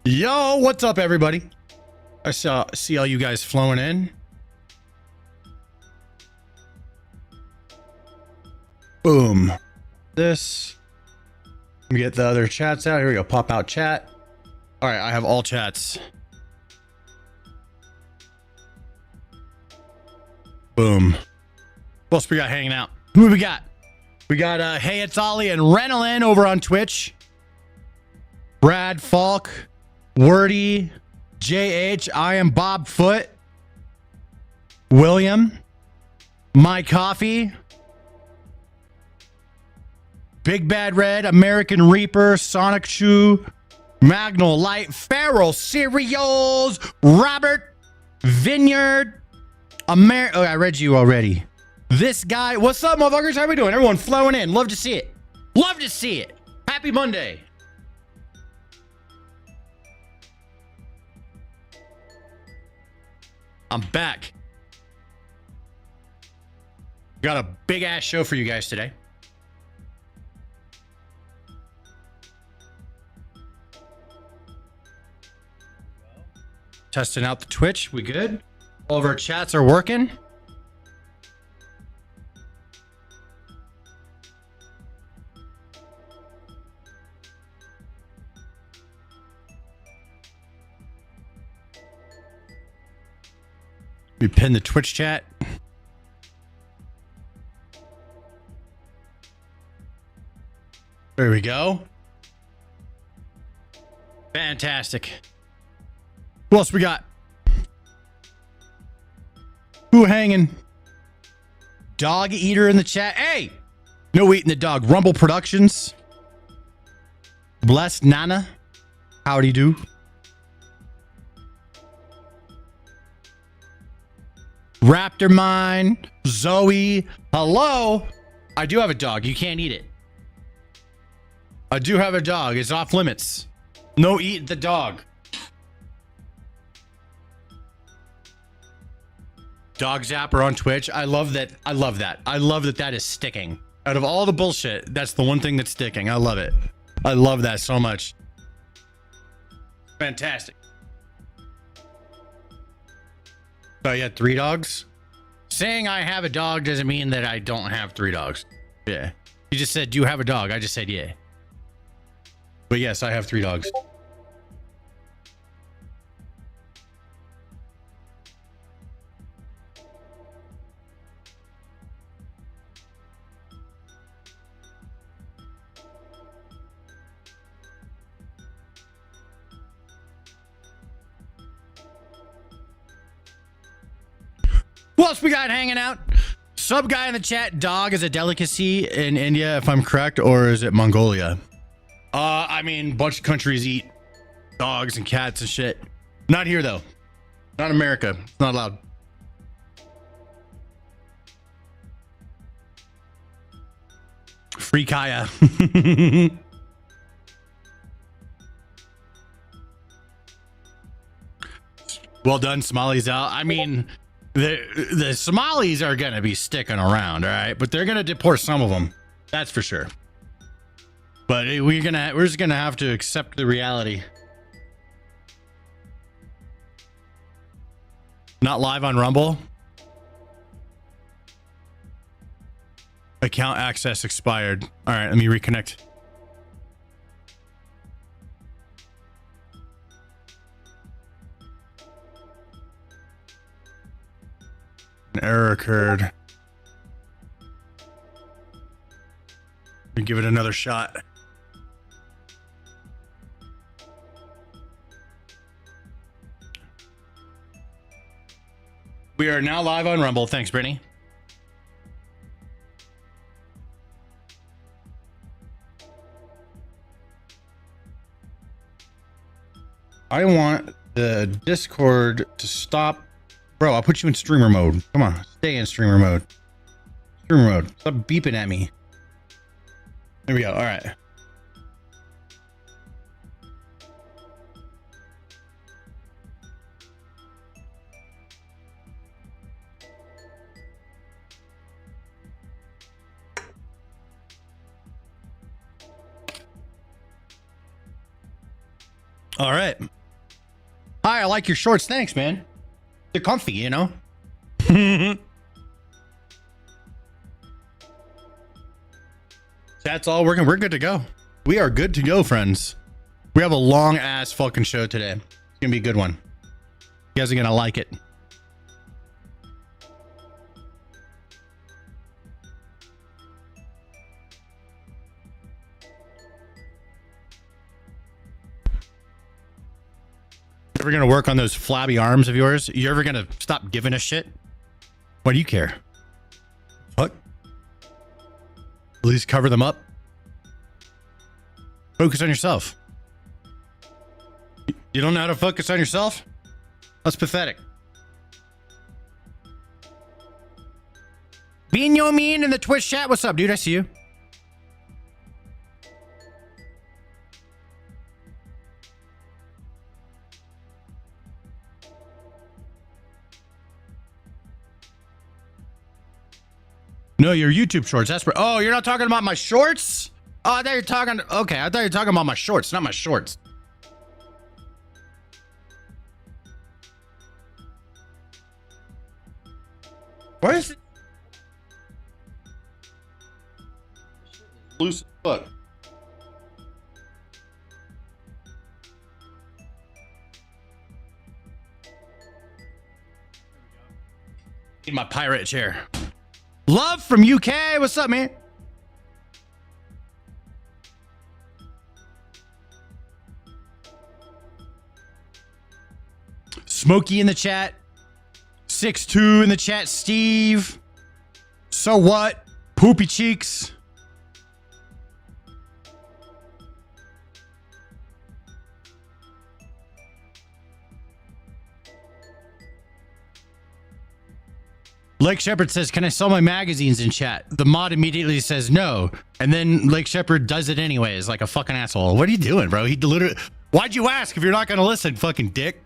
Yo, what's up, everybody? I see all you guys flowing in. Boom. This. Let me get the other chats out. Here we go. Pop out chat. All right, I have all chats. Boom. What else we got hanging out? Who do we got? We got Hey It's Ollie and Renalyn over on Twitch. Brad Falk, Wordy, JH, I am Bob Foot, William, My Coffee, Big Bad Red, American Reaper, Sonic Chew, Magnol Light, Feral Cereals, Robert, Vineyard, oh, I read you already. This guy, what's up, motherfuckers? How we doing? Everyone flowing in. Love to see it. Love to see it. Happy Monday. I'm back. Got a big ass show for you guys today. Testing out the Twitch. We good? All of our chats are working. We pin the Twitch chat. There we go. Fantastic. Who else we got? Who hanging? Dog Eater in the chat. Hey! No eating the dog. Rumble Productions. Blessed Nana. Howdy do. Raptor Mine, Zoe, hello. I do have a dog. You can't eat it. I do have a dog. It's off limits. No eat the dog. Dog Zapper on Twitch. I love that. I love that. I love that that is sticking. Out of all the bullshit, that's the one thing that's sticking. I love it. I love that so much. Fantastic. So you had 3 dogs? Saying I have a dog doesn't mean that I don't have 3 dogs. Yeah. You just said, do you have a dog? I just said, yeah. But yes, I have 3 dogs. Who else we got hanging out? Sub guy in the chat. Dog is a delicacy in India, if I'm correct, or is it Mongolia? I mean, a bunch of countries eat dogs and cats and shit. Not here though. Not America. It's not allowed. Free Kaya. Well done, Somali's out. I mean, the Somalis are gonna be sticking around, all right, but they're gonna deport some of them, that's for sure. But we're just gonna have to accept the reality. Not live on Rumble. Account access expired. All right, let me reconnect. An error occurred. Let me give it another shot. We are now live on Rumble. Thanks, Brittany. I want the Discord to stop. Bro, I'll put you in streamer mode. Come on, stay in streamer mode. Streamer mode. Stop beeping at me. There we go. All right. All right. Hi, I like your shorts. Thanks, man. They're comfy, you know? That's all working. We're good to go. We are good to go, friends. We have a long ass fucking show today. It's gonna be a good one. You guys are gonna like it. Ever gonna work on those flabby arms of yours? You ever gonna stop giving a shit? Why do you care? What? At least cover them up. Focus on yourself. You don't know how to focus on yourself? That's pathetic. Bino Mean in the Twitch chat. What's up, dude? I see you. No, your YouTube shorts. That's oh, you're not talking about my shorts? Oh, I thought you're talking. Okay, I thought you were talking about my shorts, not my shorts. What is it? Loose as fuck. Need my pirate chair. Love from UK. What's up, man? Smokey in the chat. 6'2" in the chat. Steve. So what? Poopy cheeks. Lake Shepherd says, can I sell my magazines in chat? The mod immediately says no. And then Lake Shepherd does it anyways, like a fucking asshole. What are you doing, bro? He literally... Why'd you ask if you're not going to listen, fucking dick?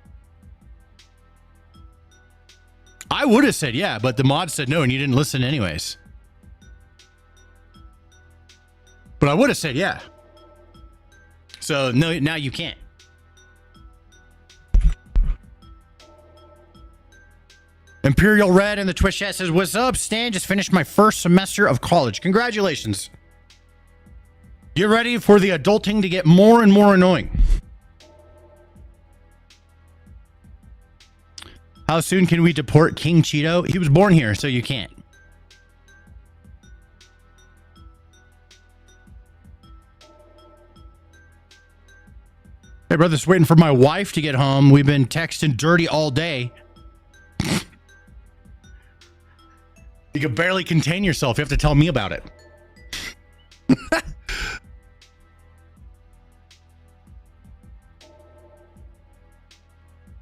I would have said yeah, but the mod said no and you didn't listen anyways. But I would have said yeah. So no, now you can't. Imperial Red in the Twitch chat says, what's up, Stan? Just finished my first semester of college. Congratulations. Get ready for the adulting to get more and more annoying. How soon can we deport King Cheeto? He was born here, so you can't. Hey, brother, just waiting for my wife to get home. We've been texting dirty all day. You can barely contain yourself. You have to tell me about it.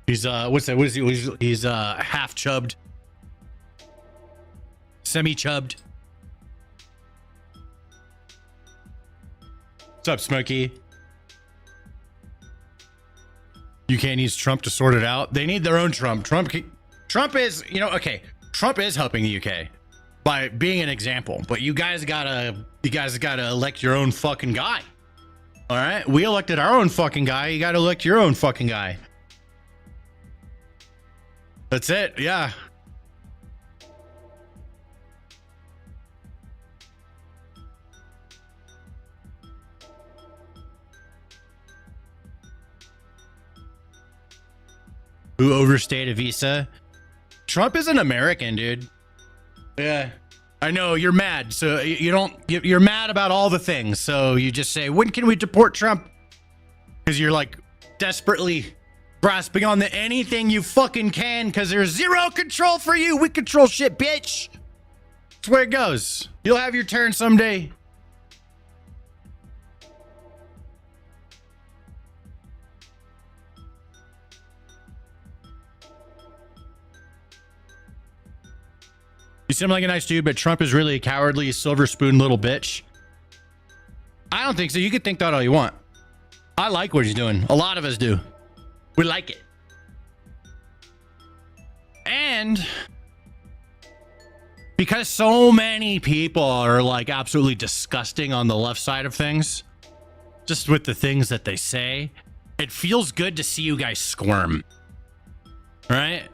He's what's that? What is he? He's half chubbed, semi chubbed. What's up, Smokey? UK needs Trump to sort it out. They need their own Trump. Trump is, you know, okay. Trump is helping the UK by being an example, but you guys gotta elect your own fucking guy. All right, we elected our own fucking guy. You gotta elect your own fucking guy. That's it. Yeah. Who overstayed a visa? Trump is an American, dude. Yeah. I know you're mad. So you're mad about all the things. So you just say, when can we deport Trump? Because you're like desperately grasping on to anything you fucking can because there's zero control for you. We control shit, bitch. That's where it goes. You'll have your turn someday. You seem like a nice dude, but Trump is really a cowardly, silver spoon little bitch. I don't think so. You could think that all you want. I like what he's doing. A lot of us do. We like it. And because so many people are like absolutely disgusting on the left side of things, just with the things that they say, It feels good to see you guys squirm. Right?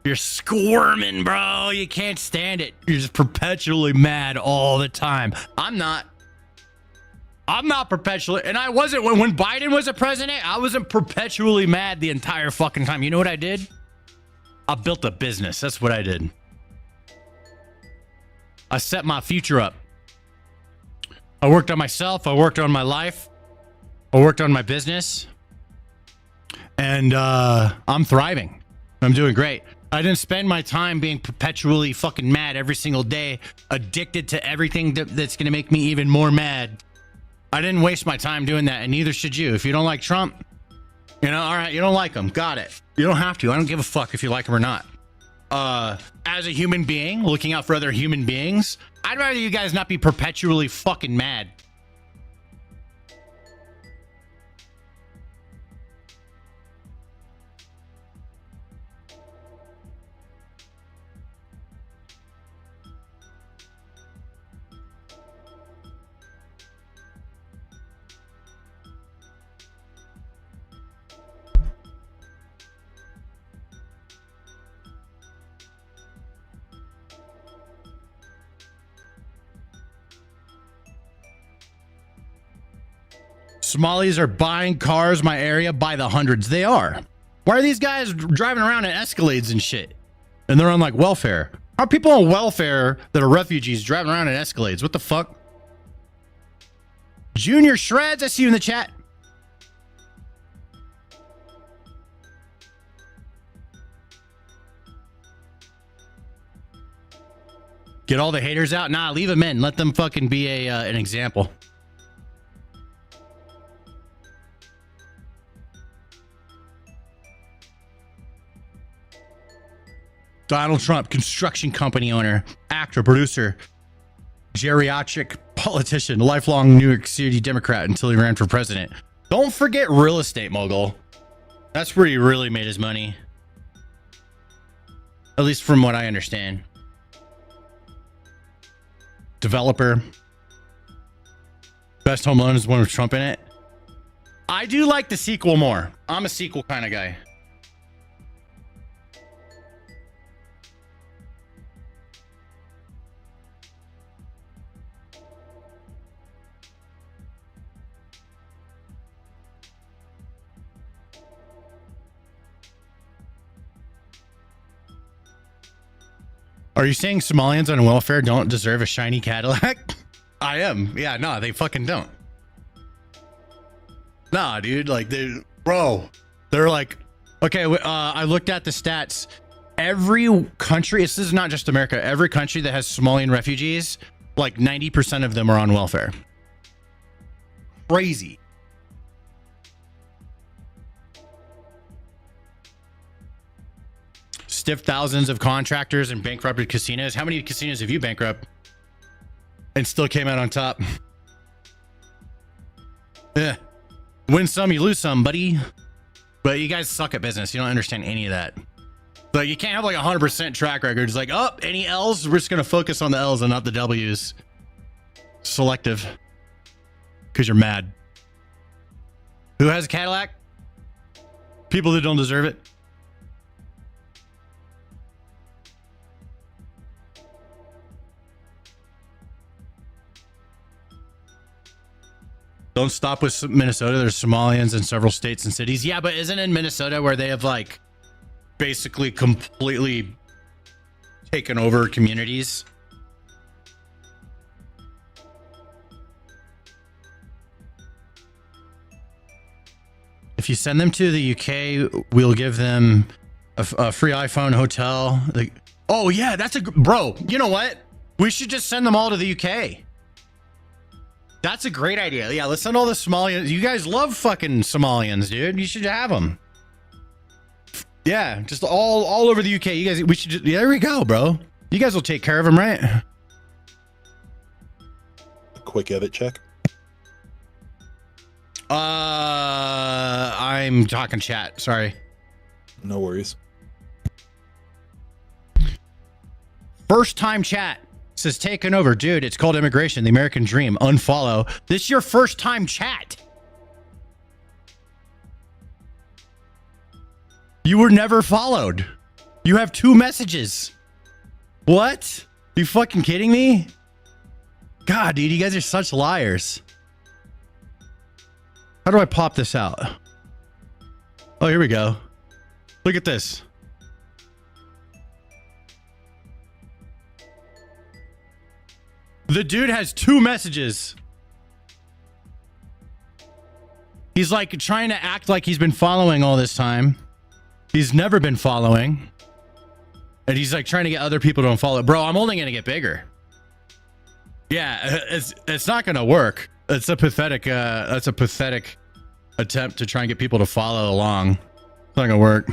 You're squirming, bro. You can't stand it. You're just perpetually mad all the time. I'm not perpetually, and I wasn't when Biden was a president. I wasn't perpetually mad the entire fucking time. You know what I did? I built a business. That's what I did. I set my future up. I worked on myself. I worked on my life. I worked on my business. And I'm thriving. I'm doing great. I didn't spend my time being perpetually fucking mad every single day, addicted to everything that's going to make me even more mad. I didn't waste my time doing that, and neither should you. If you don't like Trump, you know, all right, you don't like him. Got it. You don't have to. I don't give a fuck if you like him or not. As a human being, looking out for other human beings, I'd rather you guys not be perpetually fucking mad. Somalis are buying cars my area by the hundreds. They are. Why are these guys driving around in Escalades and shit? And they're on like welfare. How are people on welfare that are refugees driving around in Escalades? What the fuck? Junior Shreds, I see you in the chat. Get all the haters out? Nah, leave them in. Let them fucking be an example. Donald Trump, construction company owner, actor, producer, geriatric politician, lifelong New York City Democrat until he ran for president. Don't forget real estate mogul. That's where he really made his money. At least from what I understand. Developer. Best Home Alone is one with Trump in it. I do like the sequel more. I'm a sequel kind of guy. Are you saying Somalians on welfare don't deserve a shiny Cadillac? I am. Yeah, no, they fucking don't. Nah, dude, like, they're like, okay, I looked at the stats. Every country, this is not just America, every country that has Somalian refugees, like 90% of them are on welfare. Crazy. Stiff thousands of contractors and bankrupted casinos. How many casinos have you bankrupt and still came out on top? Yeah. Win some, you lose some, buddy. But you guys suck at business. You don't understand any of that. Like, you can't have like 100% track record. It's like, oh, any L's? We're just going to focus on the L's and not the W's. Selective. Because you're mad. Who has a Cadillac? People that don't deserve it. Don't stop with Minnesota. There's Somalians in several states and cities. Yeah, but isn't it in Minnesota where they have like basically completely taken over communities? If you send them to the UK, we'll give them a free iPhone, hotel. Like, oh yeah, that's bro. You know what? We should just send them all to the UK. That's a great idea. Yeah, let's send all the Somalians. You guys love fucking Somalians, dude. You should have them. Yeah, just all over the UK. You guys, we should just, yeah, there we go, bro. You guys will take care of them, right? A quick edit check. I'm talking chat. Sorry. No worries. First time chat. Says taken over. Dude, it's called immigration, the American dream. Unfollow. This is your first time chat. You were never followed. You have 2 messages. What? You fucking kidding me? God, dude, you guys are such liars. How do I pop this out? Oh, here we go. Look at this. The dude has 2 messages. He's like trying to act like he's been following all this time. He's never been following. And he's like trying to get other people to unfollow. Bro, I'm only going to get bigger. Yeah, it's not going to work. It's a pathetic, that's a pathetic attempt to try and get people to follow along. It's not going to work.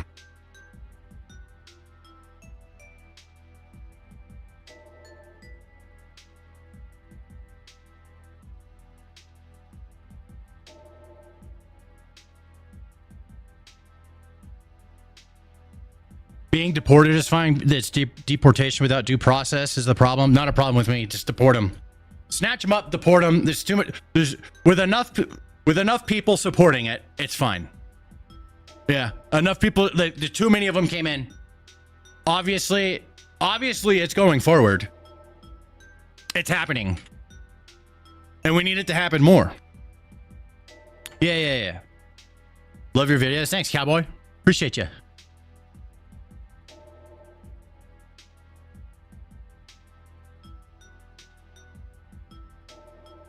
Being deported is fine. It's deportation without due process is the problem. Not a problem with me. Just deport them. Snatch them up, deport them. There's too much. There's with enough people supporting it, it's fine. Yeah, enough people. There's too many of them came in. Obviously, it's going forward. It's happening, and we need it to happen more. Yeah. Love your videos. Thanks, cowboy. Appreciate you.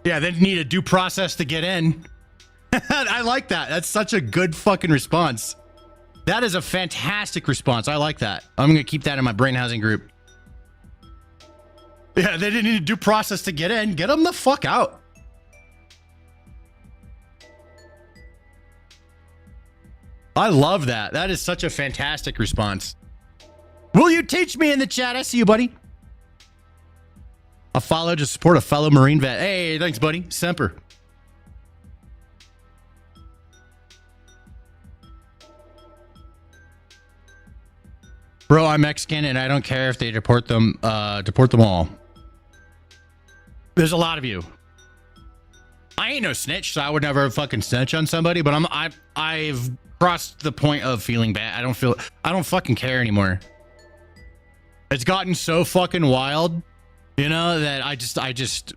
Yeah, they need a due process to get in. I like that. That's such a good fucking response. That is a fantastic response. I like that. I'm going to keep that in my brain housing group. Yeah, they didn't need a due process to get in. Get them the fuck out. I love that. That is such a fantastic response. Will you teach me in the chat? I see you, buddy. A follow to support a fellow Marine vet. Hey, thanks, buddy. Semper. Bro, I'm Mexican and I don't care if they deport them all. There's a lot of you. I ain't no snitch, so I would never fucking snitch on somebody, but I've crossed the point of feeling bad. I don't fucking care anymore. It's gotten so fucking wild. You know, that I just,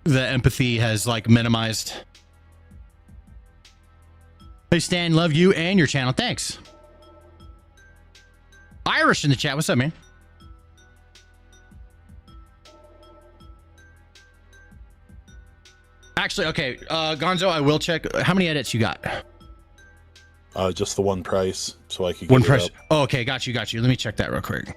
the empathy has like minimized. Hey, Stan, love you and your channel. Thanks. Irish in the chat. What's up, man? Actually, okay. Gonzo, I will check. How many edits you got? Just the one price, so I could one get price. it up. Oh, okay. Got you. Let me check that real quick.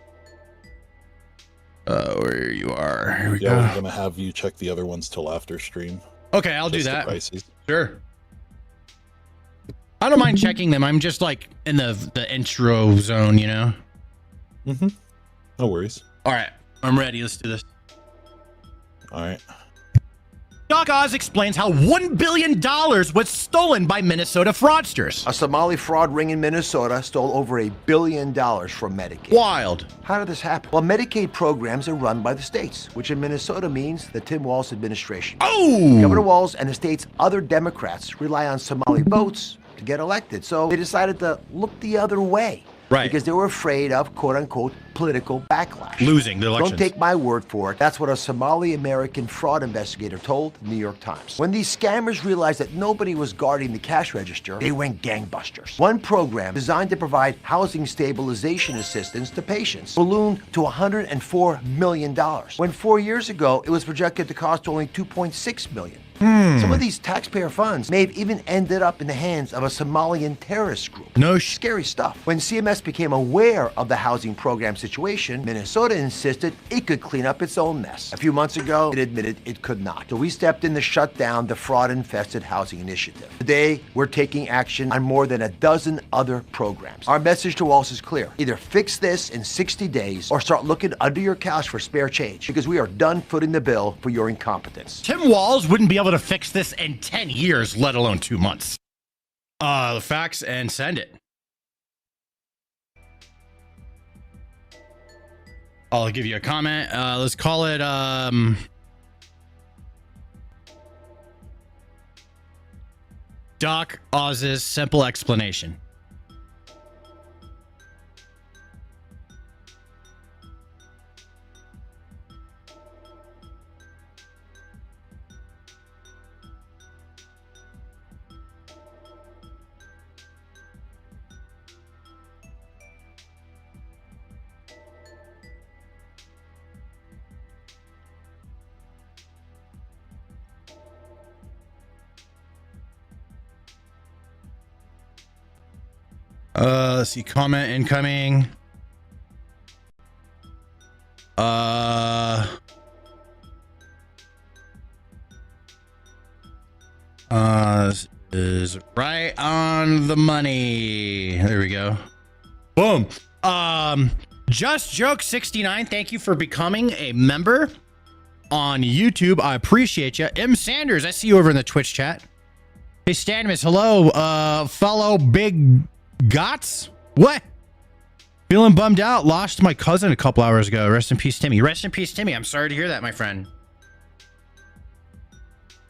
Where you are. Here we go. I'm gonna have you check the other ones till after stream. Okay, I'll do that. The prices. Sure. I don't mind checking them. I'm just like in the intro zone, you know. No worries. All right, I'm ready. Let's do this. All right. Doc Oz explains how $1 billion was stolen by Minnesota fraudsters. A Somali fraud ring in Minnesota stole over $1 billion from Medicaid. Wild. How did this happen? Well, Medicaid programs are run by the states, which in Minnesota means the Tim Walz administration. Oh! Governor Walz and the state's other Democrats rely on Somali votes to get elected, so they decided to look the other way. Right. Because they were afraid of, quote-unquote, political backlash. Losing the elections. Don't take my word for it. That's what a Somali-American fraud investigator told the New York Times. When these scammers realized that nobody was guarding the cash register, they went gangbusters. One program designed to provide housing stabilization assistance to patients ballooned to $104 million, when 4 years ago it was projected to cost only $2.6 million. Some of these taxpayer funds may have even ended up in the hands of a Somalian terrorist group. Scary stuff. When CMS became aware of the housing program situation, Minnesota insisted it could clean up its own mess. A few months ago, it admitted it could not. So we stepped in to shut down the fraud-infested housing initiative. Today, we're taking action on more than a dozen other programs. Our message to Walz is clear. Either fix this in 60 days or start looking under your couch for spare change, because we are done footing the bill for your incompetence. Tim Walz wouldn't be able to fix this in 10 years, let alone 2 months. The facts and send it. I'll give you a comment. Let's call it, Doc Oz's simple explanation. Let's see. Comment incoming. Is right on the money. There we go. Boom. Just Joke 69. Thank you for becoming a member on YouTube. I appreciate you. M Sanders, I see you over in the Twitch chat. Hey Stanimus, hello, fellow big gots. What? Feeling bummed out. Lost my cousin a couple hours ago. Rest in peace, Timmy. Rest in peace, Timmy. I'm sorry to hear that, my friend.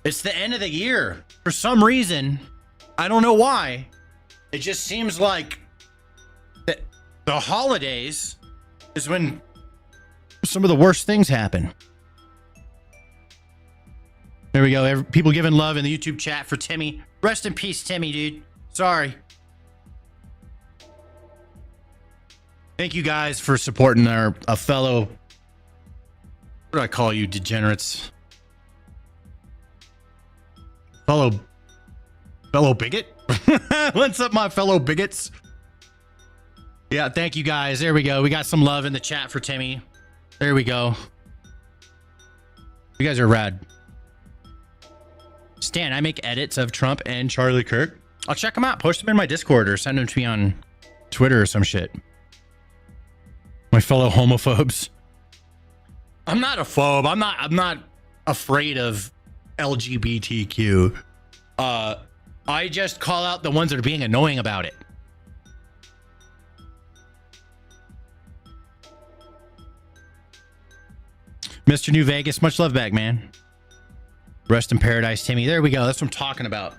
It's the end of the year. For some reason, I don't know why. It just seems like the holidays is when some of the worst things happen. There we go. People giving love in the YouTube chat for Timmy. Rest in peace, Timmy, dude. Sorry. Thank you guys for supporting a fellow. What do I call you, degenerates? Fellow bigot? What's up, my fellow bigots? Yeah, thank you guys. There we go. We got some love in the chat for Timmy. There we go. You guys are rad. Stan, I make edits of Trump and Charlie Kirk. I'll check them out. Post them in my Discord or send them to me on Twitter or some shit. My fellow homophobes. I'm not a phobe. I'm not afraid of LGBTQ. I just call out the ones that are being annoying about it. Mr. New Vegas, much love back, man. Rest in paradise, Timmy. There we go. That's what I'm talking about.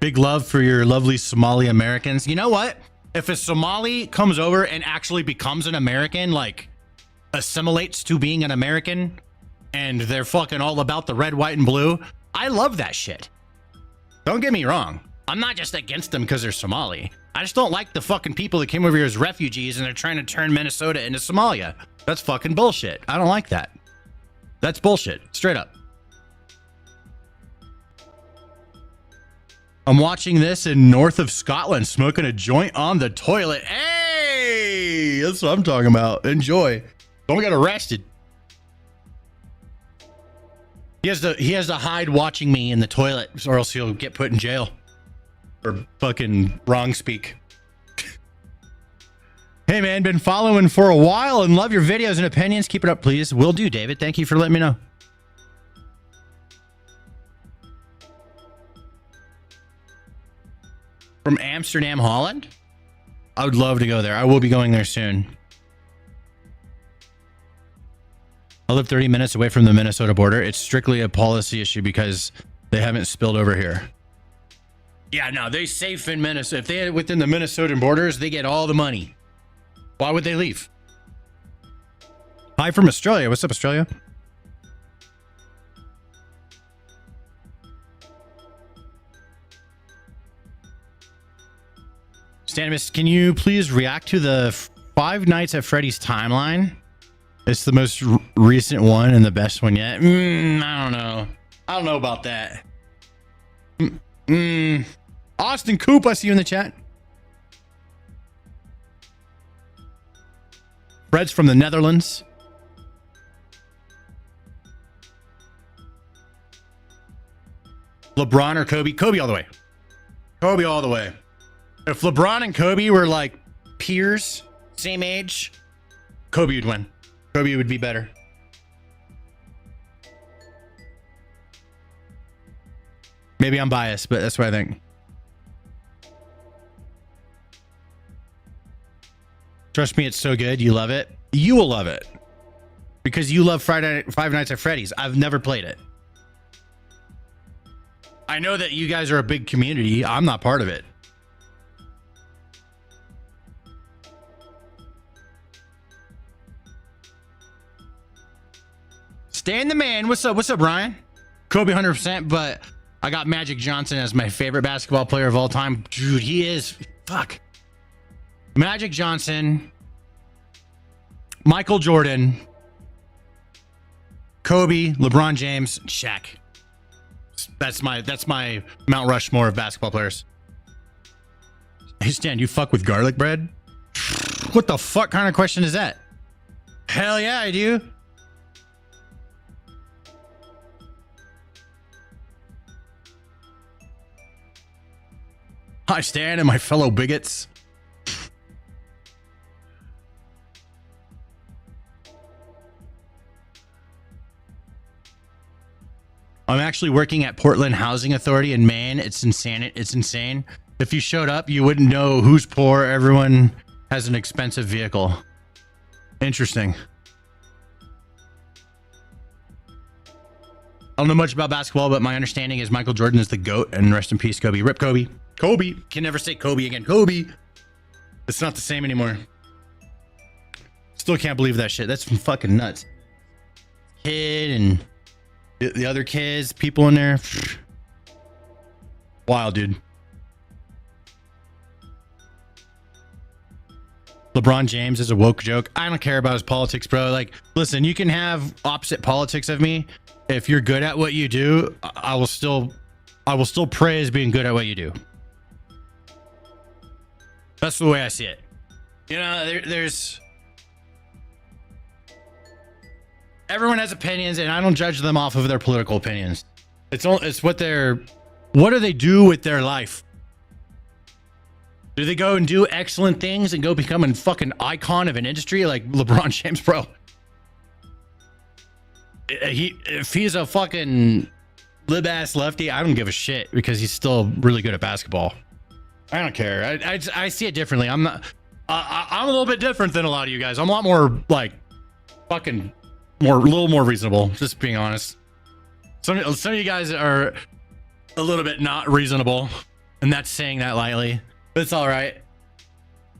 Big love for your lovely Somali Americans. You know what? If a Somali comes over and actually becomes an American, like assimilates to being an American, and they're fucking all about the red, white, and blue, I love that shit. Don't get me wrong. I'm not just against them because they're Somali. I just don't like the fucking people that came over here as refugees and they're trying to turn Minnesota into Somalia. That's fucking bullshit. I don't like that. That's bullshit. Straight up. I'm watching this in north of Scotland, smoking a joint on the toilet. Hey, that's what I'm talking about. Enjoy. Don't get arrested. He has to hide watching me in the toilet, or else he'll get put in jail. Or fucking wrong speak. Hey man, been following for a while and love your videos and opinions. Keep it up, please. Will do, David. Thank you for letting me know. From Amsterdam, Holland? I would love to go there. I will be going there soon. I live 30 minutes away from the Minnesota border. It's strictly a policy issue because they haven't spilled over here. Yeah, no, they're safe in Minnesota. If they're within the Minnesotan borders, they get all the money. Why would they leave? Hi from Australia. What's up, Australia? Stanimus, can you please react to the Five Nights at Freddy's timeline? It's the most recent one and the best one yet. I don't know. I don't know about that. Austin Coop, I see you in the chat. Fred's from the Netherlands. LeBron or Kobe? Kobe all the way. Kobe all the way. If LeBron and Kobe were like peers, same age, Kobe would win. Kobe would be better. Maybe I'm biased, but that's what I think. Trust me, it's so good. You love it. You will love it. Because you love Five Nights at Freddy's. I've never played it. I know that you guys are a big community. I'm not part of it. Stan the man. What's up? What's up, Ryan? Kobe 100%, but I got Magic Johnson as my favorite basketball player of all time. Dude, he is. Fuck. Magic Johnson, Michael Jordan, Kobe, LeBron James, Shaq. That's my Mount Rushmore of basketball players. Hey Stan, you fuck with garlic bread? What the fuck kind of question is that? Hell yeah, I do. Hi Stan and my fellow bigots. I'm actually working at Portland Housing Authority in Maine. It's insane. It's insane. If you showed up, you wouldn't know who's poor. Everyone has an expensive vehicle. Interesting. I don't know much about basketball, but my understanding is Michael Jordan is the GOAT, and rest in peace, Kobe. Rip Kobe. Kobe. Can never say Kobe again. Kobe. It's not the same anymore. Still can't believe that shit. That's fucking nuts. Kid and the other kids, people in there. Wild, dude. LeBron James is a woke joke. I don't care about his politics, bro. Like, listen, you can have opposite politics of me. If you're good at what you do, I will still praise being good at what you do. That's the way I see it. You know, there's everyone has opinions, and I don't judge them off of their political opinions. It's what do they do with their life? Do they go and do excellent things and go become a fucking icon of an industry like LeBron James, bro? If he's a fucking lib-ass lefty, I don't give a shit because he's still really good at basketball. I don't care. I see it differently. I'm a little bit different than a lot of you guys. I'm a lot more like fucking a little more reasonable, just being honest. Some of you guys are a little bit not reasonable, and that's saying that lightly. But it's all right.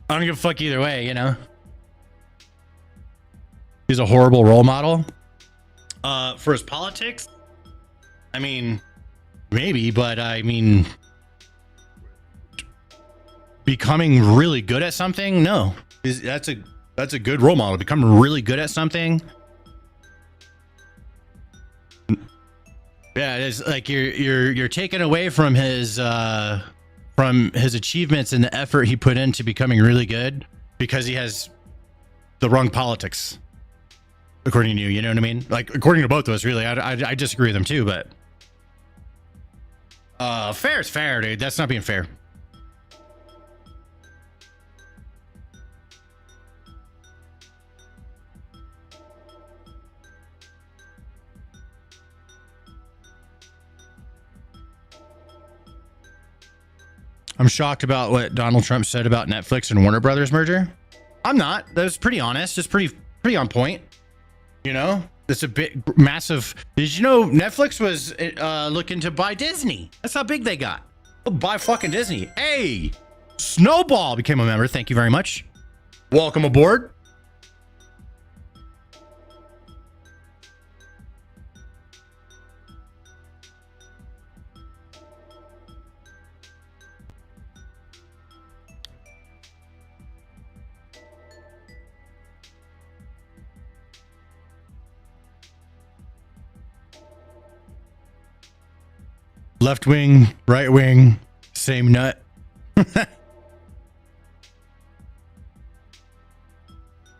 I don't give a fuck either way, you know. He's a horrible role model. For his politics, I mean, maybe, but I mean, becoming really good at something, no. That's a good role model. Become really good at something. Yeah, it's like you're taken away from his achievements and the effort he put into becoming really good because he has the wrong politics. According to you, you know what I mean? Like, according to both of us, really. I disagree with them too, but fair is fair, dude. That's not being fair. I'm shocked about what Donald Trump said about Netflix and Warner Brothers merger. I'm not. That was pretty honest. It's pretty on point. You know, it's a bit massive. Did you know Netflix was looking to buy Disney? That's how big they got. They'll buy fucking Disney. Hey, Snowball became a member. Thank you very much. Welcome aboard. Left wing, right wing, same nut.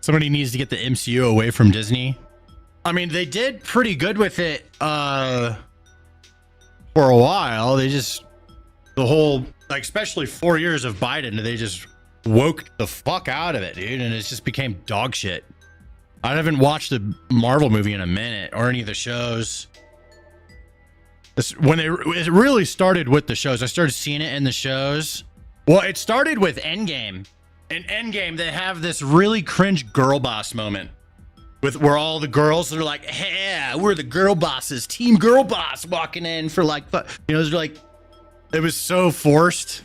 Somebody needs to get the MCU away from Disney. I mean, they did pretty good with it for a while. They just, the whole, like, especially 4 years of Biden, they just woke the fuck out of it, dude. And it just became dog shit. I haven't watched a Marvel movie in a minute or any of the shows. It really started with the shows. I started seeing it in the shows. Well, it started with Endgame. In Endgame, they have this really cringe girl boss moment where all the girls are like, "Hey, we're the girl bosses, team girl boss," walking in for like, you know, it's like, it was so forced.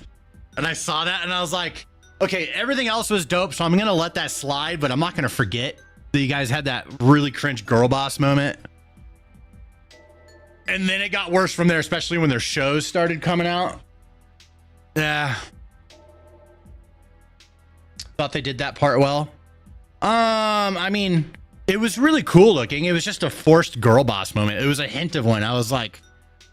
And I saw that and I was like, okay, everything else was dope, so I'm gonna let that slide, but I'm not gonna forget that you guys had that really cringe girl boss moment. And then it got worse from there, especially when their shows started coming out. Yeah. Thought they did that part well. I mean, it was really cool looking. It was just a forced girl boss moment. It was a hint of one. I was like,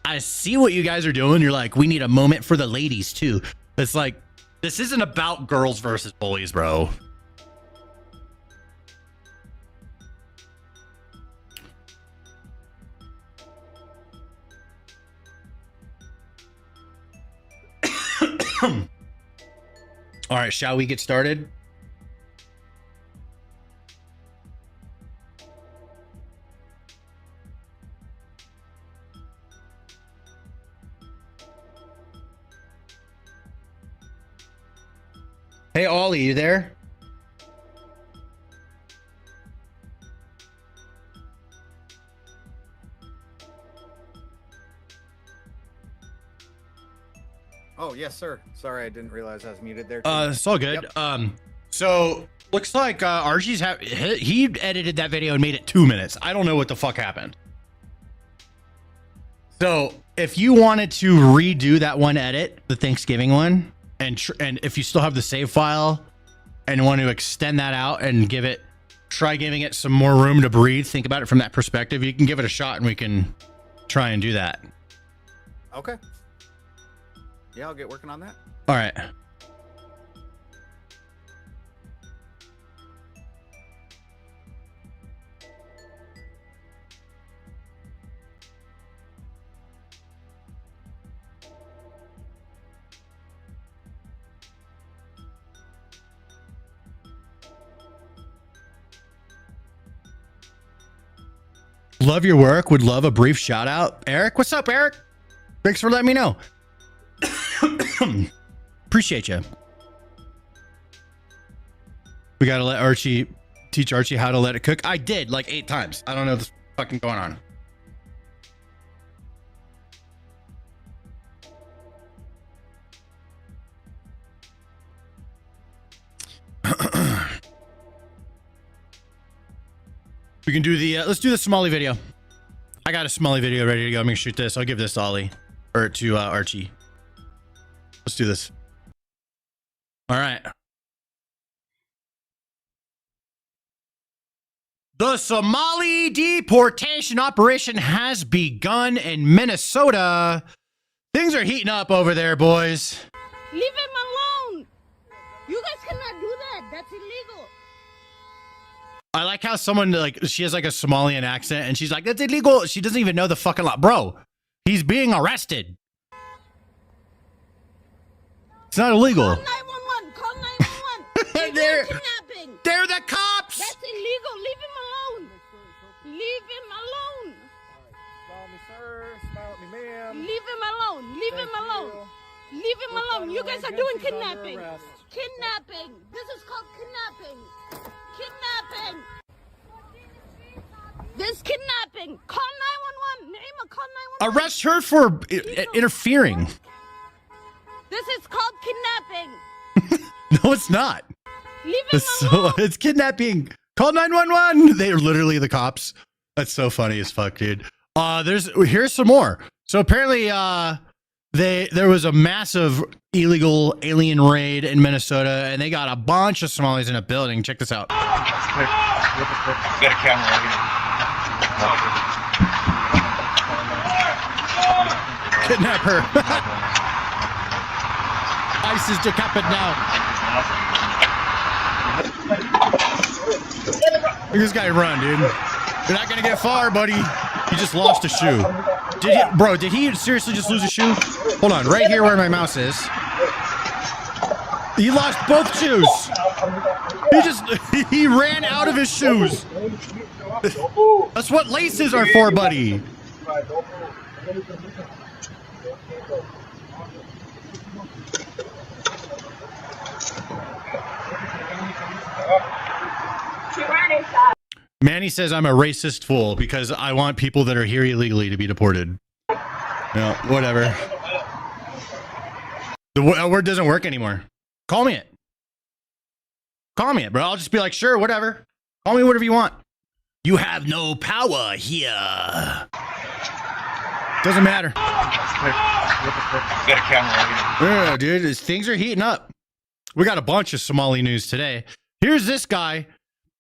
I see what you guys are doing. You're like, we need a moment for the ladies too. It's like, this isn't about girls versus bullies, bro. All right, shall we get started? Hey, Ollie, you there? Oh, yes, sir. Sorry, I didn't realize I was muted there. It's all good. Yep. So looks like Archie's he edited that video and made it 2 minutes. I don't know what the fuck happened. So if you wanted to redo that one edit, the Thanksgiving one, and if you still have the save file and want to extend that out and try giving it some more room to breathe, think about it from that perspective, you can give it a shot and we can try and do that. Okay. Yeah, I'll get working on that. All right. Love your work. Would love a brief shout out. Eric, what's up, Eric? Thanks for letting me know. Appreciate you. We gotta teach Archie how to let it cook. I did like 8 times. I don't know what's fucking going on. We can do the let's do the Somali video. I got a Somali video ready to go. I'm gonna shoot this. I'll give this to Ollie or to Archie. Let's do this. All right. The Somali deportation operation has begun in Minnesota. Things are heating up over there, boys. Leave him alone. You guys cannot do that. That's illegal. I like how someone she has like a Somalian accent and she's like, that's illegal. She doesn't even know the fucking law. Bro, he's being arrested. It's not illegal. Call 911. Call 911. They're kidnapping. They're the cops. That's illegal. Leave him alone. Leave him alone. Smile me, sir. Smile at me, ma'am. Leave him alone. Leave him alone. Leave him alone. You guys are doing kidnapping. Kidnapping. This is called kidnapping. Kidnapping. This kidnapping. Call 911. Naima, call 911. Arrest her for interfering. This is called kidnapping. No, it's not. Leave him alone. It's kidnapping. Call 911. They are literally the cops. That's so funny as fuck, dude. Here's some more. So apparently, there was a massive illegal alien raid in Minnesota, and they got a bunch of Somalis in a building. Check this out. Got a camera. Kidnap her. ICE is decapit now. Look at this guy run, dude. You're not gonna get far, buddy. He just lost a shoe. Did he seriously just lose a shoe? Hold on, right here where my mouse is. He lost both shoes. He ran out of his shoes. That's what laces are for, buddy. Manny says I'm a racist fool because I want people that are here illegally to be deported. No, whatever. The word doesn't work anymore. Call me it. Call me it, bro. I'll just be like, sure, whatever. Call me whatever you want. You have no power here. Doesn't matter. Got a camera. Yeah, dude, things are heating up. We got a bunch of Somali news today. Here's this guy.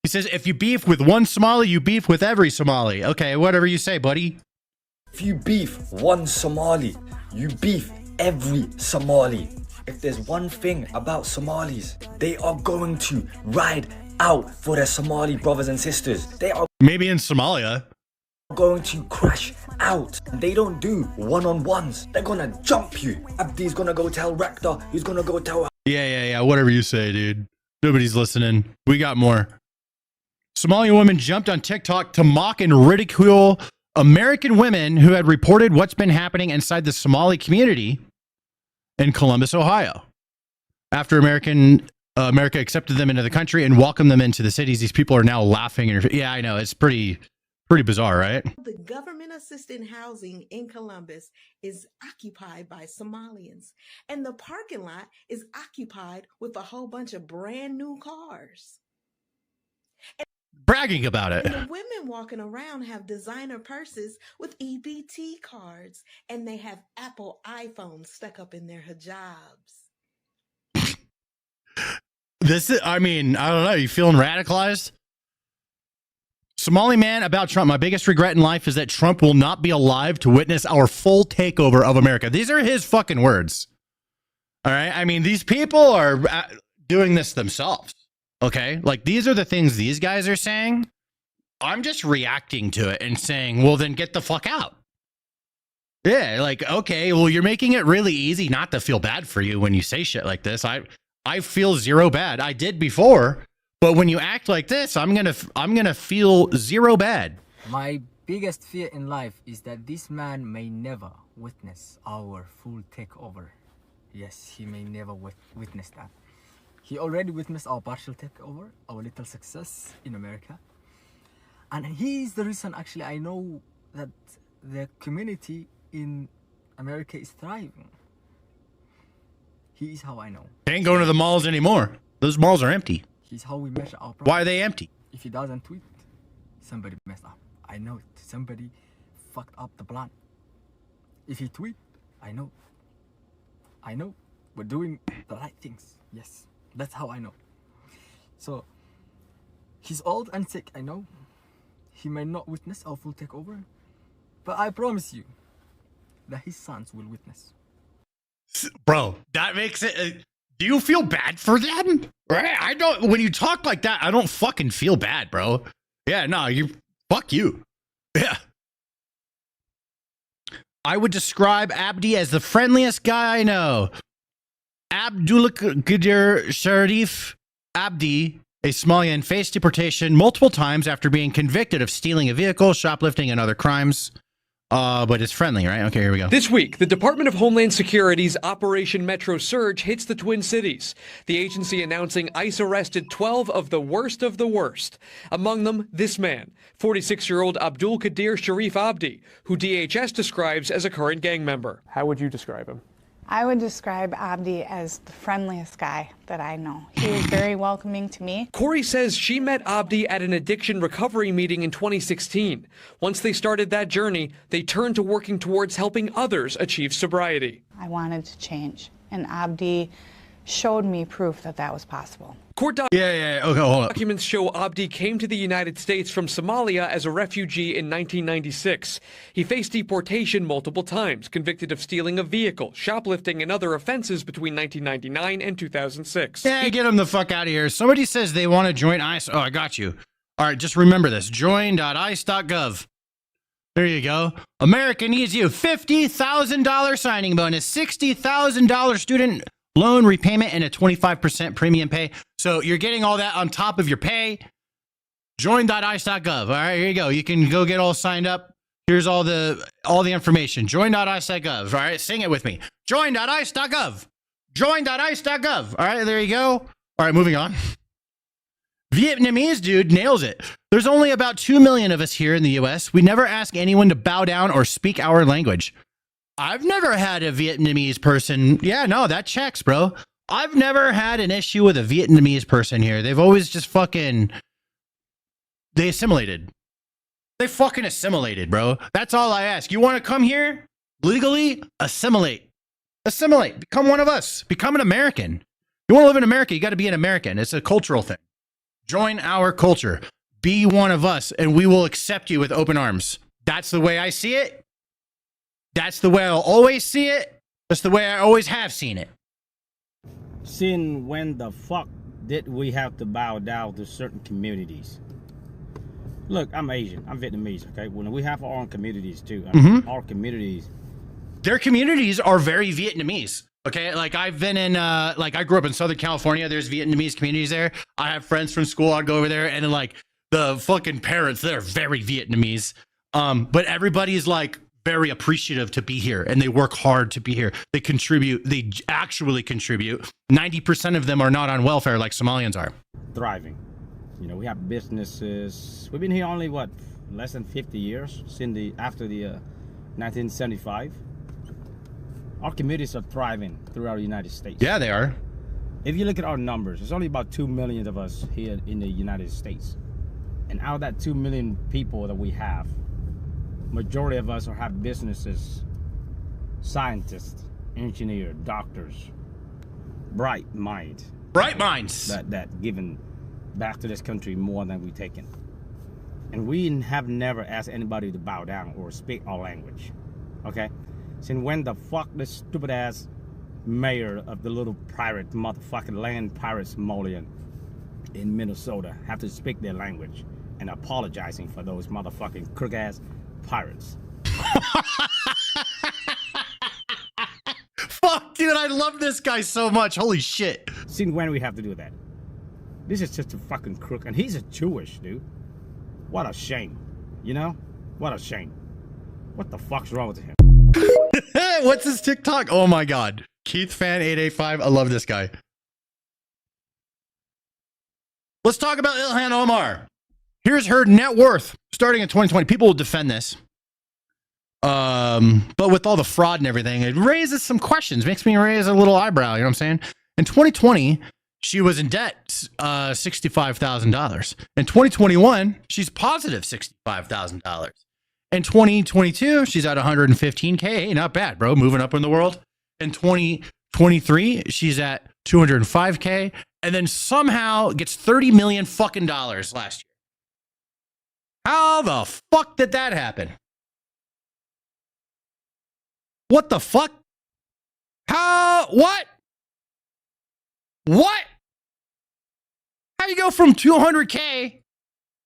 He says, if you beef with one Somali, you beef with every Somali. Okay, whatever you say, buddy. If you beef one Somali, you beef every Somali. If there's one thing about Somalis, they are going to ride out for their Somali brothers and sisters. They are Maybe in Somalia. going to crash out. They don't do one-on-ones. They're gonna jump you. Abdi's gonna go tell Rector. He's gonna go tell... Yeah. Whatever you say, dude. Nobody's listening. We got more. Somali woman jumped on TikTok to mock and ridicule American women who had reported what's been happening inside the Somali community in Columbus, Ohio. After America accepted them into the country and welcomed them into the cities, these people are now laughing. Yeah, I know. It's pretty bizarre, right? The government-assisted housing in Columbus is occupied by Somalians, and the parking lot is occupied with a whole bunch of brand new cars. Bragging about it. And the women walking around have designer purses with EBT cards, and they have Apple iPhones stuck up in their hijabs. I don't know. You feeling radicalized? Somali man about Trump. My biggest regret in life is that Trump will not be alive to witness our full takeover of America. These are his fucking words. All right. I mean, these people are doing this themselves. Okay. Like, these are the things these guys are saying. I'm just reacting to it and saying, well, then get the fuck out. Yeah. Like, okay, well, you're making it really easy not to feel bad for you when you say shit like this. I feel zero bad. I did before. But when you act like this, I'm gonna feel zero bad. My biggest fear in life is that this man may never witness our full takeover. Yes, he may never witness that. He already witnessed our partial takeover, our little success in America. And he is the reason, actually, I know that the community in America is thriving. He is how I know. They ain't going to the malls anymore. Those malls are empty. He's how we measure our progress. Why are they empty? If he doesn't tweet, somebody messed up. I know it. Somebody fucked up the plan. If he tweet, I know. We're doing the right things. Yes, that's how I know. So, he's old and sick, I know. He may not witness our full takeover, but I promise you that his sons will witness. Bro, that makes it... do you feel bad for them? Right? I don't... when you talk like that, I don't fucking feel bad, bro. Yeah, no, fuck you. Yeah. I would describe Abdi as the friendliest guy I know. Abdulkadir Sharif Abdi, a Somalian, faced deportation multiple times after being convicted of stealing a vehicle, shoplifting, and other crimes. But it's friendly, right? Okay, here we go. This week, the Department of Homeland Security's Operation Metro Surge hits the Twin Cities. The agency announcing ICE arrested 12 of the worst. Among them, this man, 46-year-old Abdul Qadir Sharif Abdi, who DHS describes as a current gang member. How would you describe him? I would describe Abdi as the friendliest guy that I know. He was very welcoming to me. Corey says she met Abdi at an addiction recovery meeting in 2016. Once they started that journey, they turned to working towards helping others achieve sobriety. I wanted to change, and Abdi showed me proof that that was possible. Court Okay, hold up. documents show Abdi came to the United States from Somalia as a refugee in 1996. He faced deportation multiple times, convicted of stealing a vehicle, shoplifting, and other offenses between 1999 and 2006. Yeah, get him the fuck out of here. Somebody says they want to join ICE. Oh, I got you. All right, just remember this. Join.ice.gov. There you go. America needs you. $50,000 signing bonus, $60,000 student loan repayment, and a 25% premium pay. So you're getting all that on top of your pay. Join.ice.gov. All right, here you go. You can go get all signed up. Here's all the information. Join.ice.gov. All right, sing it with me. Join.ice.gov. Join.ice.gov. All right, there you go. All right, moving on. Vietnamese dude nails it. There's only about 2 million of us here in the U.S. We never ask anyone to bow down or speak our language. I've never had a Vietnamese person. Yeah, no, that checks, bro. I've never had an issue with a Vietnamese person here. They've always just they assimilated. They fucking assimilated, bro. That's all I ask. You want to come here legally? Assimilate. Assimilate. Become one of us. Become an American. You want to live in America, you got to be an American. It's a cultural thing. Join our culture. Be one of us, and we will accept you with open arms. That's the way I see it. That's the way I'll always see it. That's the way I always have seen it. Since when the fuck did we have to bow down to certain communities? Look, I'm Asian. I'm Vietnamese, okay? When we have our own communities too. Our communities. Their communities are very Vietnamese. Okay, like I've been in, like I grew up in Southern California. There's Vietnamese communities there. I have friends from school. I'd go over there, and like the fucking parents, they're very Vietnamese. But everybody's like very appreciative to be here, and they work hard to be here. They contribute. They actually contribute. 90% of them are not on welfare like Somalians are. Thriving. You know, we have businesses. We've been here only what, less than 50 years since after the 1975. Our communities are thriving throughout the United States. Yeah, they are. If you look at our numbers, there's only about 2 million of us here in the United States. And out of that 2 million people that we have, majority of us have businesses, scientists, engineers, doctors, bright minds. Bright minds. That given back to this country more than we taken. And we have never asked anybody to bow down or speak our language. Okay? Since when the fuck this stupid ass mayor of the little pirate motherfucking land pirate Somalian in Minnesota have to speak their language and apologizing for those motherfucking crook ass pirates? Fuck, dude, I love this guy so much. Holy shit. Since when we have to do that? This is just a fucking crook, and he's a Jewish dude. What a shame. You know? What a shame. What the fuck's wrong with him? What's his TikTok? Oh my god. Keith Fan 885. I love this guy. Let's talk about Ilhan Omar. Here's her net worth starting in 2020. People will defend this. But with all the fraud and everything, it raises some questions. Makes me raise a little eyebrow, you know what I'm saying? In 2020, she was in debt $65,000. In 2021, she's positive $65,000. In 2022, she's at 115K. Hey, not bad, bro. Moving up in the world. In 2023, she's at 205K. And then somehow gets $30 million fucking dollars last year. How the fuck did that happen? What the fuck? How? What? What? How you go from 200K,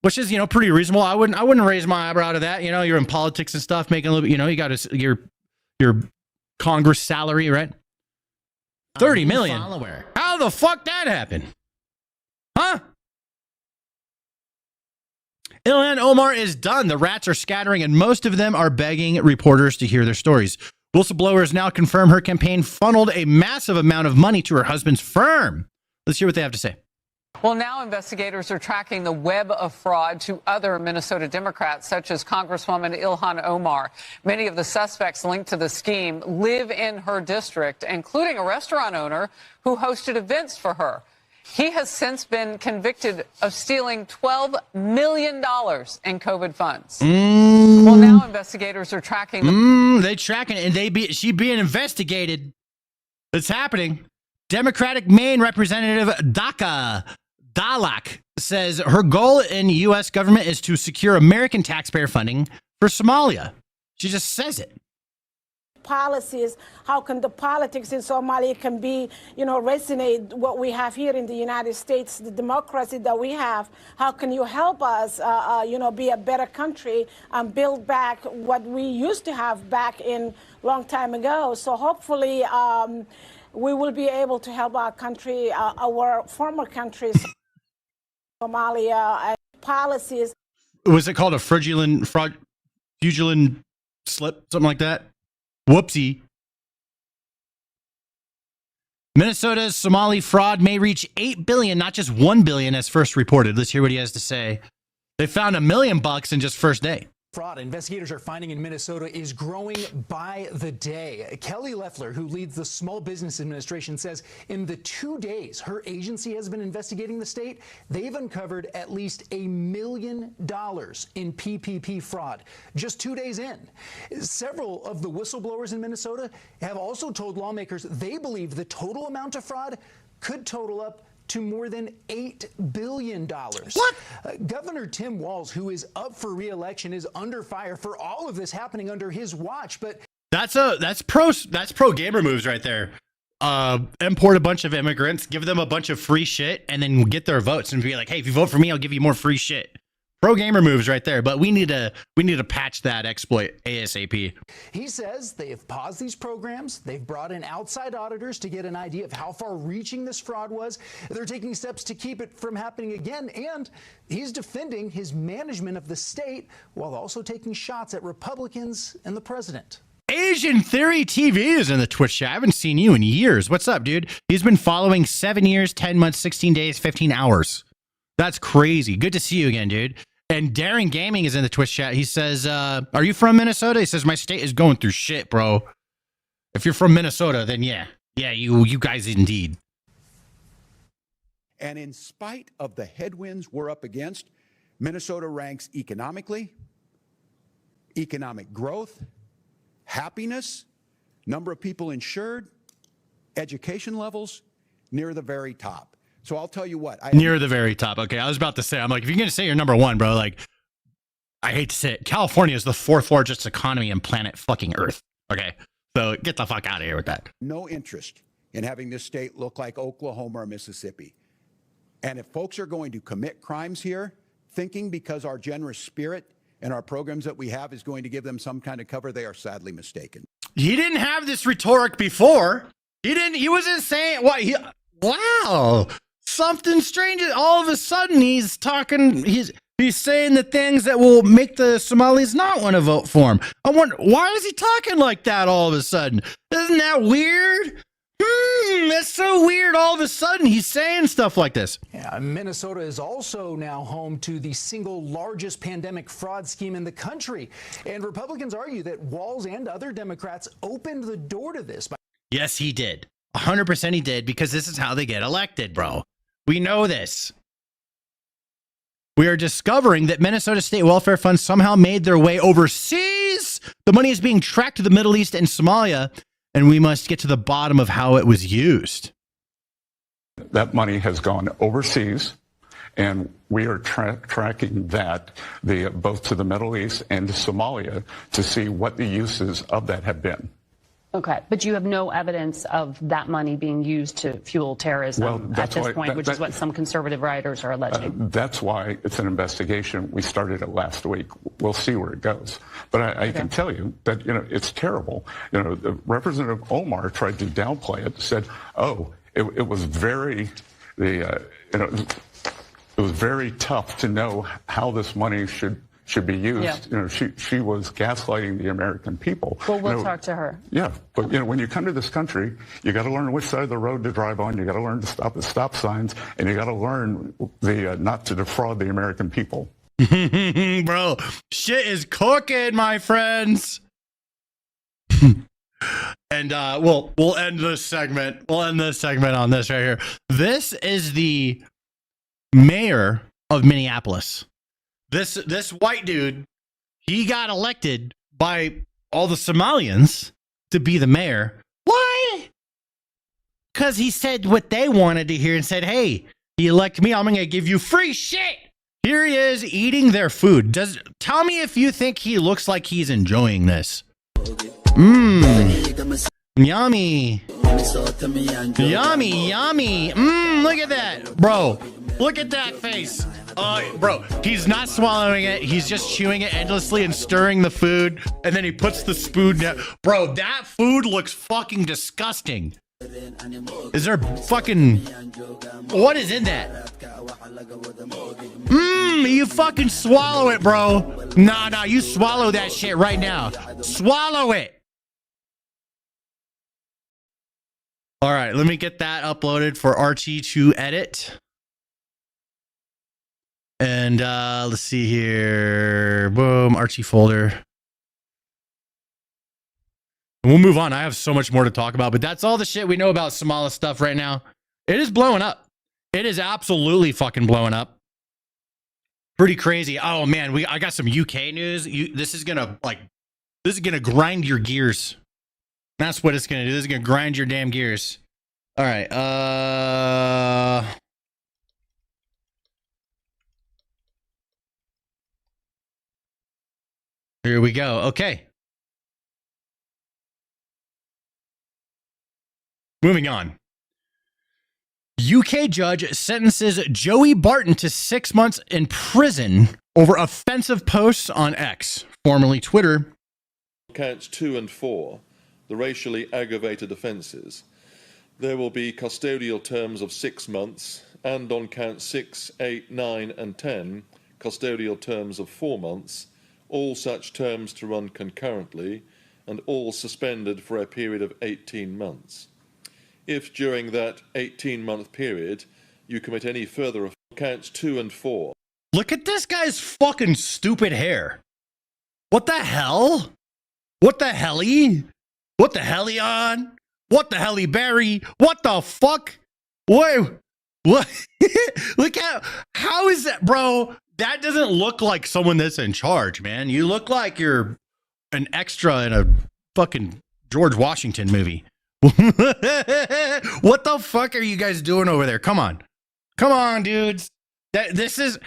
which is, you know, pretty reasonable. I wouldn't raise my eyebrow to that. You know, you're in politics and stuff, making a little bit, you know, you got your Congress salary, right? 30 million. Follower. How the fuck that happened? Huh? Ilhan Omar is done. The rats are scattering, and most of them are begging reporters to hear their stories. Whistleblowers now confirm her campaign funneled a massive amount of money to her husband's firm. Let's hear what they have to say. Well, now investigators are tracking the web of fraud to other Minnesota Democrats, such as Congresswoman Ilhan Omar. Many of the suspects linked to the scheme live in her district, including a restaurant owner who hosted events for her. He has since been convicted of stealing $12 million in COVID funds. Well, now investigators are tracking. They tracking it, and she being investigated. It's happening. Democratic Maine Representative Dhaka Dalak says her goal in U.S. government is to secure American taxpayer funding for Somalia. She just says it. Policies, how can the politics in Somalia can be, you know, resonate what we have here in the United States, the democracy that we have. How can you help us, you know, be a better country and build back what we used to have back in long time ago? So hopefully we will be able to help our country, our former countries, Somalia, policies. Was it called a fraudulent slip, something like that? Whoopsie. Minnesota's Somali fraud may reach $8 billion, not just $1 billion as first reported. Let's hear what he has to say. They found $1 million in just first day. Fraud investigators are finding in Minnesota is growing by the day. Kelly Loeffler, who leads the Small Business Administration, says in the 2 days her agency has been investigating the state, they've uncovered at least $1 million in PPP fraud just 2 days in. Several of the whistleblowers in Minnesota have also told lawmakers they believe the total amount of fraud could total up to more than $8 billion. What? Governor Tim Walz, who is up for re-election, is under fire for all of this happening under his watch. But That's pro gamer moves right there. Import a bunch of immigrants, give them a bunch of free shit, and then get their votes and be like, hey, if you vote for me, I'll give you more free shit. Pro gamer moves right there. But we need to patch that exploit ASAP. He says they have paused these programs. They've brought in outside auditors to get an idea of how far reaching this fraud was. They're taking steps to keep it from happening again. And he's defending his management of the state while also taking shots at Republicans and the president. Asian Theory TV is in the Twitch chat. I haven't seen you in years. What's up, dude? He's been following 7 years, 10 months, 16 days, 15 hours. That's crazy. Good to see you again, dude. And Daring Gaming is in the Twitch chat. He says, are you from Minnesota? He says, my state is going through shit, bro. If you're from Minnesota, then yeah. Yeah, you guys indeed. And in spite of the headwinds we're up against, Minnesota ranks economically, economic growth, happiness, number of people insured, education levels, near the very top. So I'll tell you what. Near the very top. Okay, I was about to say, I'm like, if you're going to say you're number one, bro, like, I hate to say it, California is the 4th largest economy on planet fucking Earth. Okay, so get the fuck out of here with that. No interest in having this state look like Oklahoma or Mississippi. And if folks are going to commit crimes here, thinking because our generous spirit and our programs that we have is going to give them some kind of cover, they are sadly mistaken. He didn't have this rhetoric before. He wasn't saying what wow. Something strange. All of a sudden he's talking, he's saying the things that will make the Somalis not want to vote for him. I wonder, why is he talking like that all of a sudden? Isn't that weird? That's so weird. All of a sudden he's saying stuff like this. Yeah, Minnesota is also now home to the single largest pandemic fraud scheme in the country. And Republicans argue that Walz and other Democrats opened the door to this. Yes, he did. 100% he did, because this is how they get elected, bro. We know this. We are discovering that Minnesota state welfare funds somehow made their way overseas. The money is being tracked to the Middle East and Somalia, and we must get to the bottom of how it was used. That money has gone overseas, and we are tracking that both to the Middle East and to Somalia to see what the uses of that have been. Okay, but you have no evidence of that money being used to fuel terrorism at this point, which is what some conservative writers are alleging. That's why it's an investigation. We started it last week. We'll see where it goes. But I can tell you that, it's terrible. Representative Omar tried to downplay it, said, it was very, it was very tough to know how this money should be used. Yeah. She was gaslighting the American people. Well, we'll talk to her. Yeah, but when you come to this country, you got to learn which side of the road to drive on. You got to learn to stop at stop signs, and you got to learn not to defraud the American people. Bro, shit is cooking, my friends. And we'll end this segment. We'll end this segment on this right here. This is the mayor of Minneapolis. This white dude, he got elected by all the Somalians to be the mayor. Why? Because he said what they wanted to hear and said, hey, you elect me, I'm going to give you free shit. Here he is eating their food. Tell me if you think he looks like he's enjoying this. Yummy. Yummy, yummy. Look at that. Bro, look at that face. Bro, he's not swallowing it. He's just chewing it endlessly and stirring the food. And then he puts the spoon down. Bro, that food looks fucking disgusting. Is there fucking... What is in that? You fucking swallow it, bro. Nah, you swallow that shit right now. Swallow it. All right, let me get that uploaded for Archie to edit. And let's see here. Boom, Archie folder. And we'll move on. I have so much more to talk about, but that's all the shit we know about Somali stuff right now. It is blowing up. It is absolutely fucking blowing up. Pretty crazy. Oh man, I got some UK news. This is gonna grind your gears. That's what it's gonna do. This is gonna grind your damn gears. All right. Here we go. Okay. Moving on. UK judge sentences Joey Barton to 6 months in prison over offensive posts on X, formerly Twitter. Counts 2 and 4, the racially aggravated offences, there will be custodial terms of 6 months, and on counts 6, 8, 9 and 10, custodial terms of 4 months, all such terms to run concurrently, and all suspended for a period of 18 months. If during that 18-month period you commit any further counts 2 and 4. Look at this guy's fucking stupid hair. What the hell? What the helly? What the helly on? What the helly Barry? What the fuck? What? Look at, how is that, bro? That doesn't look like someone that's in charge, man. You look like you're an extra in a fucking George Washington movie. What the fuck are you guys doing over there? Come on, dudes. This is,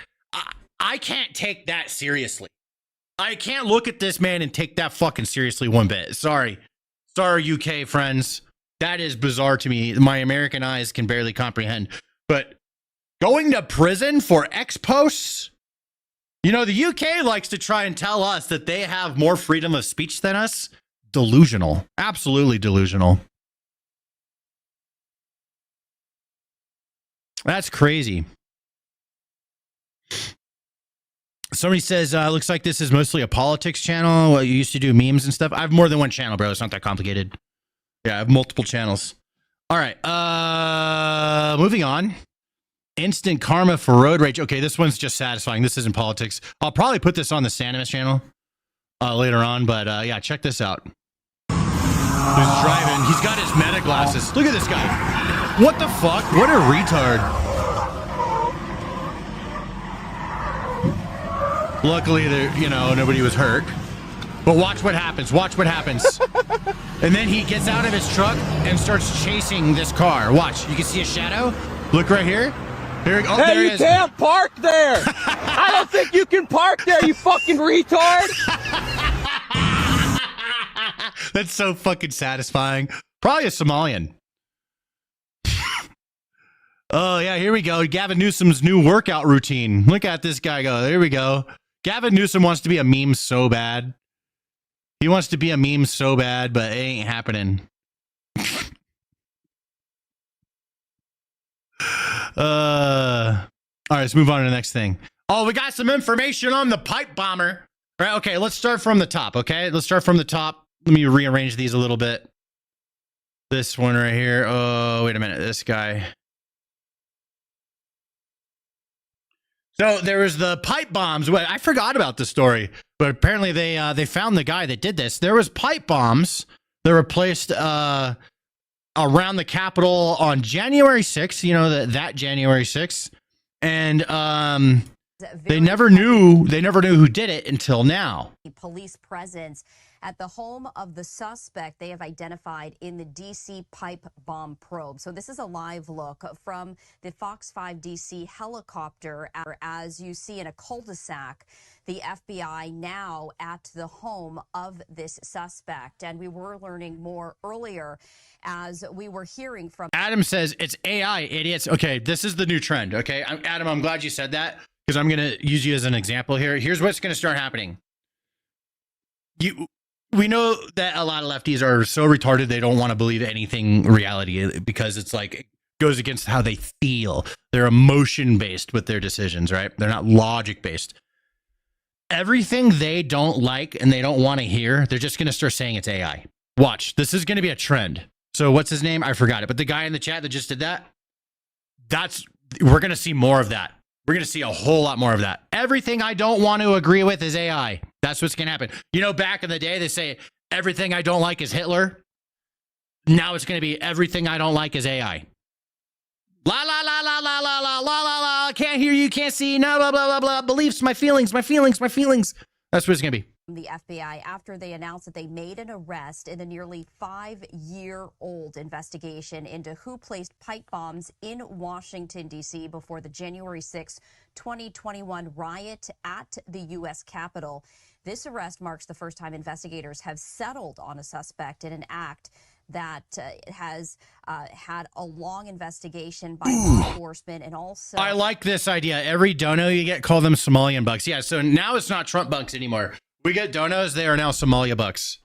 I can't take that seriously. I can't look at this man and take that fucking seriously one bit. Sorry, UK friends. That is bizarre to me. My American eyes can barely comprehend. But going to prison for X posts? You know, the UK likes to try and tell us that they have more freedom of speech than us. Delusional. Absolutely delusional. That's crazy. Somebody says, looks like this is mostly a politics channel. Well, you used to do memes and stuff. I have more than one channel, bro. It's not that complicated. Yeah, I have multiple channels. All right. Moving on. Instant karma for road rage. Okay, this one's just satisfying. This isn't politics. I'll probably put this on the Sanimus channel later on. But yeah, check this out. He's driving. He's got his meta glasses. Look at this guy. What the fuck? What a retard. Luckily, nobody was hurt. But watch what happens. Watch what happens. And then he gets out of his truck and starts chasing this car. Watch. You can see a shadow. Look right here. Here, oh, hey, there you he is. can't park there. I don't think you can park there, you fucking retard. That's so fucking satisfying. Probably a Somalian. Oh, yeah, here we go. Gavin Newsom's new workout routine. Look at this guy go. There we go. Gavin Newsom wants to be a meme so bad. He wants to be a meme so bad, but it ain't happening. All right, let's move on to the next thing. Oh, we got some information on the pipe bomber. All right, okay, let's start from the top, okay? Let's start from the top. Let me rearrange these a little bit. This one right here. Oh, wait a minute. This guy. So there was the pipe bombs. Well, I forgot about the story, but apparently they found the guy that did this. There was pipe bombs that were placed around the Capitol on January 6th. You know that January 6th, and they never knew who did it until now. Police presence at the home of the suspect they have identified in the D.C. pipe bomb probe. So this is a live look from the Fox 5 D.C. helicopter as you see in a cul-de-sac. The FBI now at the home of this suspect. And we were learning more earlier as we were hearing from... Adam says, it's AI, idiots. Okay, this is the new trend, okay? Adam, I'm glad you said that because I'm going to use you as an example here. Here's what's going to start happening. We know that a lot of lefties are so retarded they don't want to believe anything reality because it's like it goes against how they feel. They're emotion based with their decisions, right? They're not logic based. Everything they don't like and they don't want to hear, they're just going to start saying it's AI. Watch, this is going to be a trend. So what's his name? I forgot it. But the guy in the chat that just did that, we're going to see more of that. We're going to see a whole lot more of that. Everything I don't want to agree with is AI. That's what's going to happen. You know, back in the day, they say everything I don't like is Hitler. Now it's going to be everything I don't like is AI. La, la, la, la, la, la, la, la, la, la. Can't hear you, can't see. No, blah, blah, blah, blah. Beliefs, my feelings, my feelings, my feelings. That's what it's going to be. The FBI after they announced that they made an arrest in the nearly 5-year-old investigation into who placed pipe bombs in Washington, D.C. before the January 6, 2021 riot at the U.S. Capitol. This arrest marks the first time investigators have settled on a suspect in an act that has had a long investigation by law enforcement and also... I like this idea. Every dono you get, call them Somalian bucks. Yeah, so now it's not Trump bucks anymore. We get donos, they are now Somalia bucks.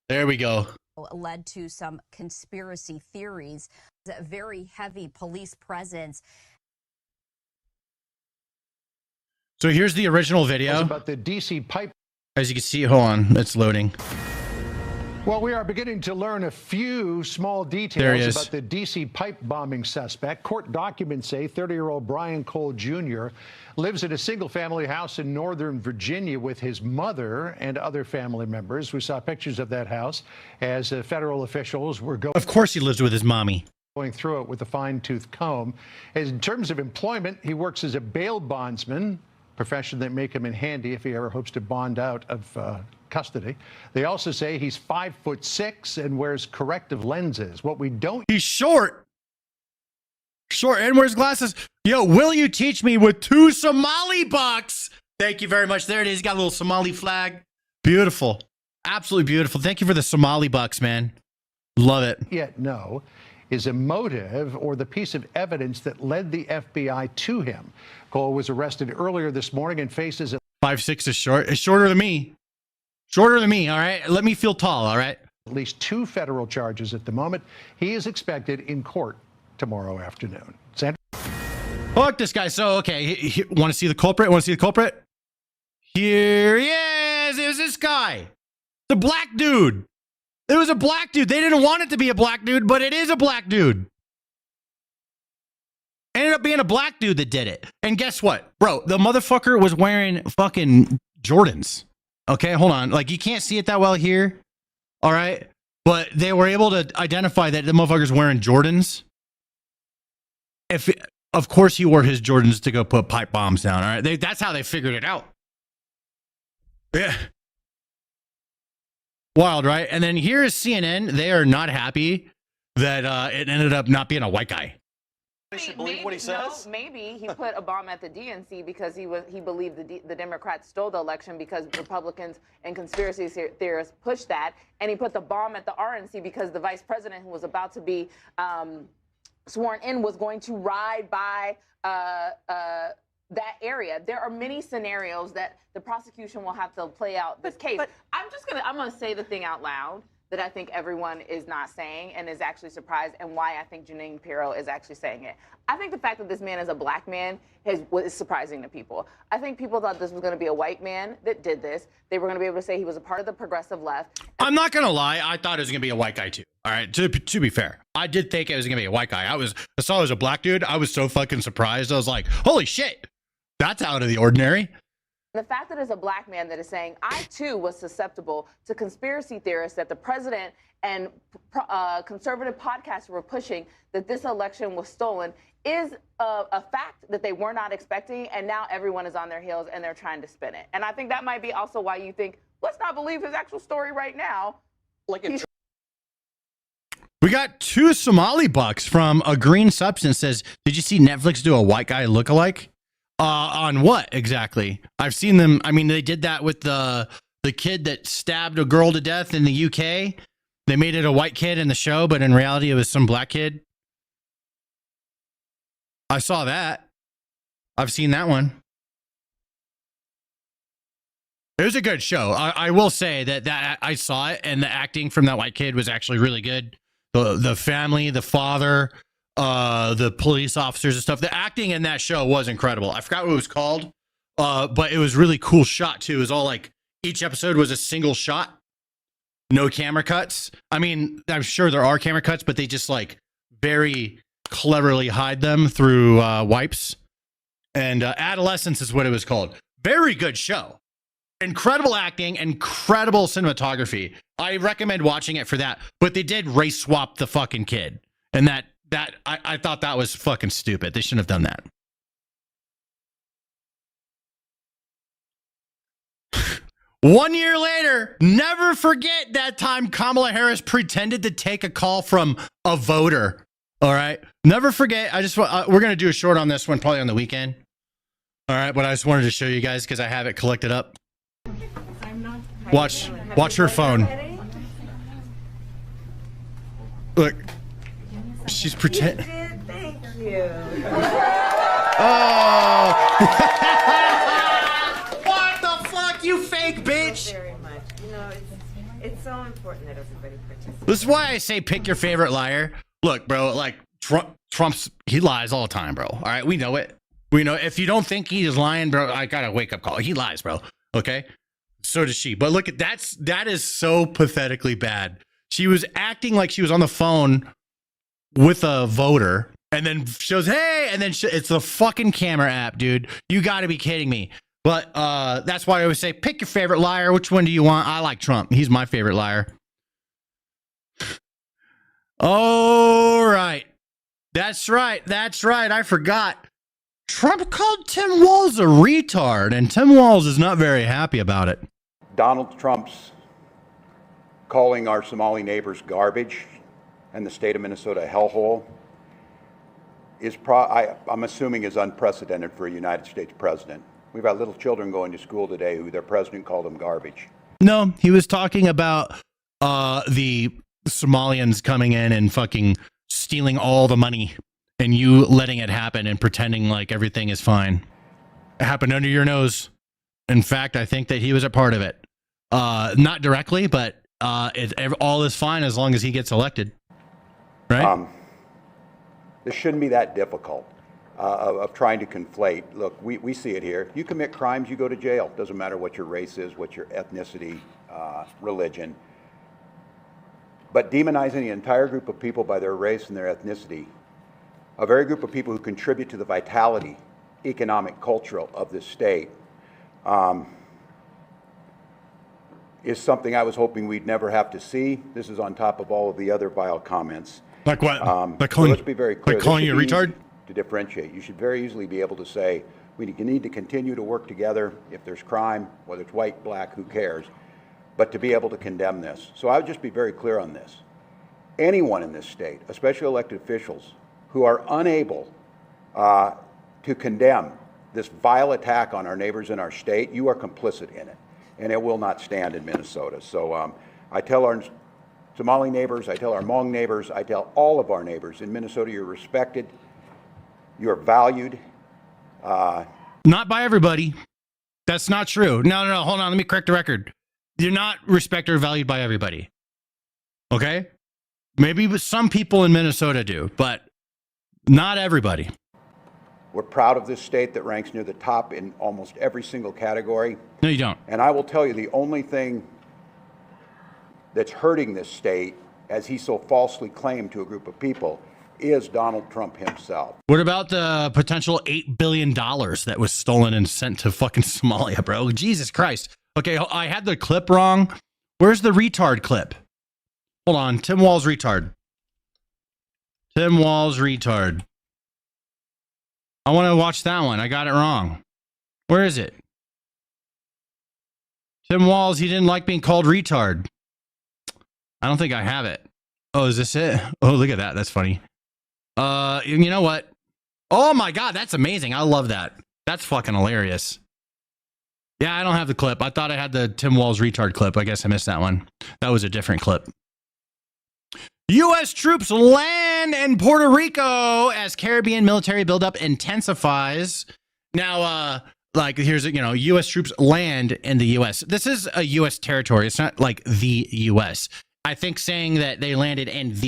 There we go. Led to some conspiracy theories, a very heavy police presence. So here's the original video. About the DC pipe. As you can see, hold on, it's loading. Well, we are beginning to learn a few small There he details is. about the DC pipe bombing suspect. Court documents say 30-year-old Brian Cole Jr. lives in a single-family house in Northern Virginia with his mother and other family members. We saw pictures of that house as federal officials were going. Of course he lives with his mommy. Going through it with a fine-tooth comb. As in terms of employment, he works as a bail bondsman, profession that may come in handy if he ever hopes to bond out of custody. They also say he's 5'6" and wears corrective lenses. What we don't... He's short. Short and wears glasses. Yo, will you teach me with 2 Somali bucks? Thank you very much. There it is. He's got a little Somali flag. Beautiful. Absolutely beautiful. Thank you for the Somali bucks, man. Love it. Yet know is a motive or the piece of evidence that led the FBI to him. Cole was arrested earlier this morning and faces a 5'6" is short. It's shorter than me. Shorter than me, all right? Let me feel tall, all right? At least 2 federal charges at the moment. He is expected in court tomorrow afternoon. Sandra? Fuck this guy. So, okay, want to see the culprit? Want to see the culprit? Here he is. It was this guy. The black dude. It was a black dude. They didn't want it to be a black dude, but it is a black dude. Ended up being a black dude that did it. And guess what? Bro, the motherfucker was wearing fucking Jordans. Okay, hold on. Like, you can't see it that well here. All right? But they were able to identify that the motherfucker's wearing Jordans. Of course he wore his Jordans to go put pipe bombs down. All right? That's how they figured it out. Yeah. Wild, right? And then here is CNN. They are not happy that it ended up not being a white guy. I should believe what he says? No, maybe he put a bomb at the DNC because he believed the Democrats stole the election because Republicans and conspiracy theorists pushed that, and he put the bomb at the RNC because the vice president who was about to be sworn in was going to ride by that area. There are many scenarios that the prosecution will have to play out this case. But I'm gonna say the thing out loud that I think everyone is not saying and is actually surprised, and why I think Janine Pirro is actually saying it. I think the fact that this man is a black man is surprising to people. I think people thought this was going to be a white man that did this. They were going to be able to say he was a part of the progressive left. I'm not going to lie. I thought it was going to be a white guy too. All right. To be fair, I did think it was going to be a white guy. I saw it was a black dude. I was so fucking surprised. I was like, holy shit, that's out of the ordinary. The fact that it's a black man that is saying, I too was susceptible to conspiracy theorists that the president and conservative podcasts were pushing that this election was stolen is a fact that they were not expecting. And now everyone is on their heels and they're trying to spin it. And I think that might be also why you think, let's not believe his actual story right now. We got 2 Somali bucks from A Green Substance says, did you see Netflix do a white guy lookalike? On what exactly? I've seen them. I mean, they did that with the kid that stabbed a girl to death in the UK. They made it a white kid in the show, but in reality, it was some black kid. I saw that. I've seen that one. It was a good show. I will say that I saw it, and the acting from that white kid was actually really good. The family, the father, the police officers and stuff. The acting in that show was incredible. I forgot what it was called, but it was really cool shot too. It was all like each episode was a single shot, no camera cuts. I mean, I'm sure there are camera cuts, but they just like very cleverly hide them through wipes. And Adolescence is what it was called. Very good show. Incredible acting, incredible cinematography. I recommend watching it for that. But they did race swap the fucking kid, and I thought that was fucking stupid. They shouldn't have done that. One year later, never forget that time Kamala Harris pretended to take a call from a voter. All right. Never forget. We're going to do a short on this one, probably on the weekend. All right. But I just wanted to show you guys because I have it collected up. Watch her phone. Look, she's pretend. Thank you. Oh! What the fuck, you fake bitch! Very much. You know, it's so important that everybody participates. This is why I say pick your favorite liar. Look, bro, like Trump's, he lies all the time, bro. All right, we know it. We know if you don't think he is lying, bro, I got a wake up call. He lies, bro. Okay, so does she. But look at that is so pathetically bad. She was acting like she was on the phone with a voter, and then shows, hey, and then it's the fucking camera app, dude. You got to be kidding me. But that's why I always say pick your favorite liar. Which one do you want? I like Trump. He's my favorite liar. All right. That's right. That's right. I forgot. Trump called Tim Walz a retard, and Tim Walz is not very happy about it. Donald Trump's calling our Somali neighbors garbage and the state of Minnesota a hellhole is, I'm assuming, is unprecedented for a United States president. We've got little children going to school today who their president called them garbage. No, he was talking about the Somalians coming in and fucking stealing all the money and you letting it happen and pretending like everything is fine. It happened under your nose. In fact, I think that he was a part of it. Not directly, but all is fine as long as he gets elected. Right? This shouldn't be that difficult of trying to conflate. Look, we see it here. You commit crimes, you go to jail. Doesn't matter what your race is, what your ethnicity, religion. But demonizing the entire group of people by their race and their ethnicity, a very group of people who contribute to the vitality, economic, cultural of this state, is something I was hoping we'd never have to see. This is on top of all of the other vile comments. Like what? Like calling, so let's be very clear. Like calling you a retard? To differentiate. You should very easily be able to say, we need to continue to work together. If there's crime, whether it's white, black, who cares? But to be able to condemn this. So I would just be very clear on this. Anyone in this state, especially elected officials, who are unable to condemn this vile attack on our neighbors in our state, you are complicit in it. And it will not stand in Minnesota. So I tell our Somali neighbors, I tell our Hmong neighbors, I tell all of our neighbors in Minnesota, you're respected, you're valued. Not by everybody. That's not true. No, hold on. Let me correct the record. You're not respected or valued by everybody. Okay? Maybe some people in Minnesota do, but not everybody. We're proud of this state that ranks near the top in almost every single category. No, you don't. And I will tell you, the only thing that's hurting this state, as he so falsely claimed to a group of people, is Donald Trump himself. What about the potential $8 billion that was stolen and sent to fucking Somalia, bro? Jesus Christ. Okay, I had the clip wrong. Where's the retard clip? Hold on. Tim Walz retard. Tim Walz retard. I want to watch that one. I got it wrong. Where is it? Tim Walz, he didn't like being called retard. I don't think I have it. Oh, is this it? Oh, look at that. That's funny. You know what? Oh my God, that's amazing. I love that. That's fucking hilarious. Yeah, I don't have the clip. I thought I had the Tim Walz retard clip. I guess I missed that one. That was a different clip. U.S. troops land in Puerto Rico as Caribbean military buildup intensifies. Now, here's, U.S. troops land in the U.S. This is a U.S. territory. It's not like the U.S. I think saying that they landed in the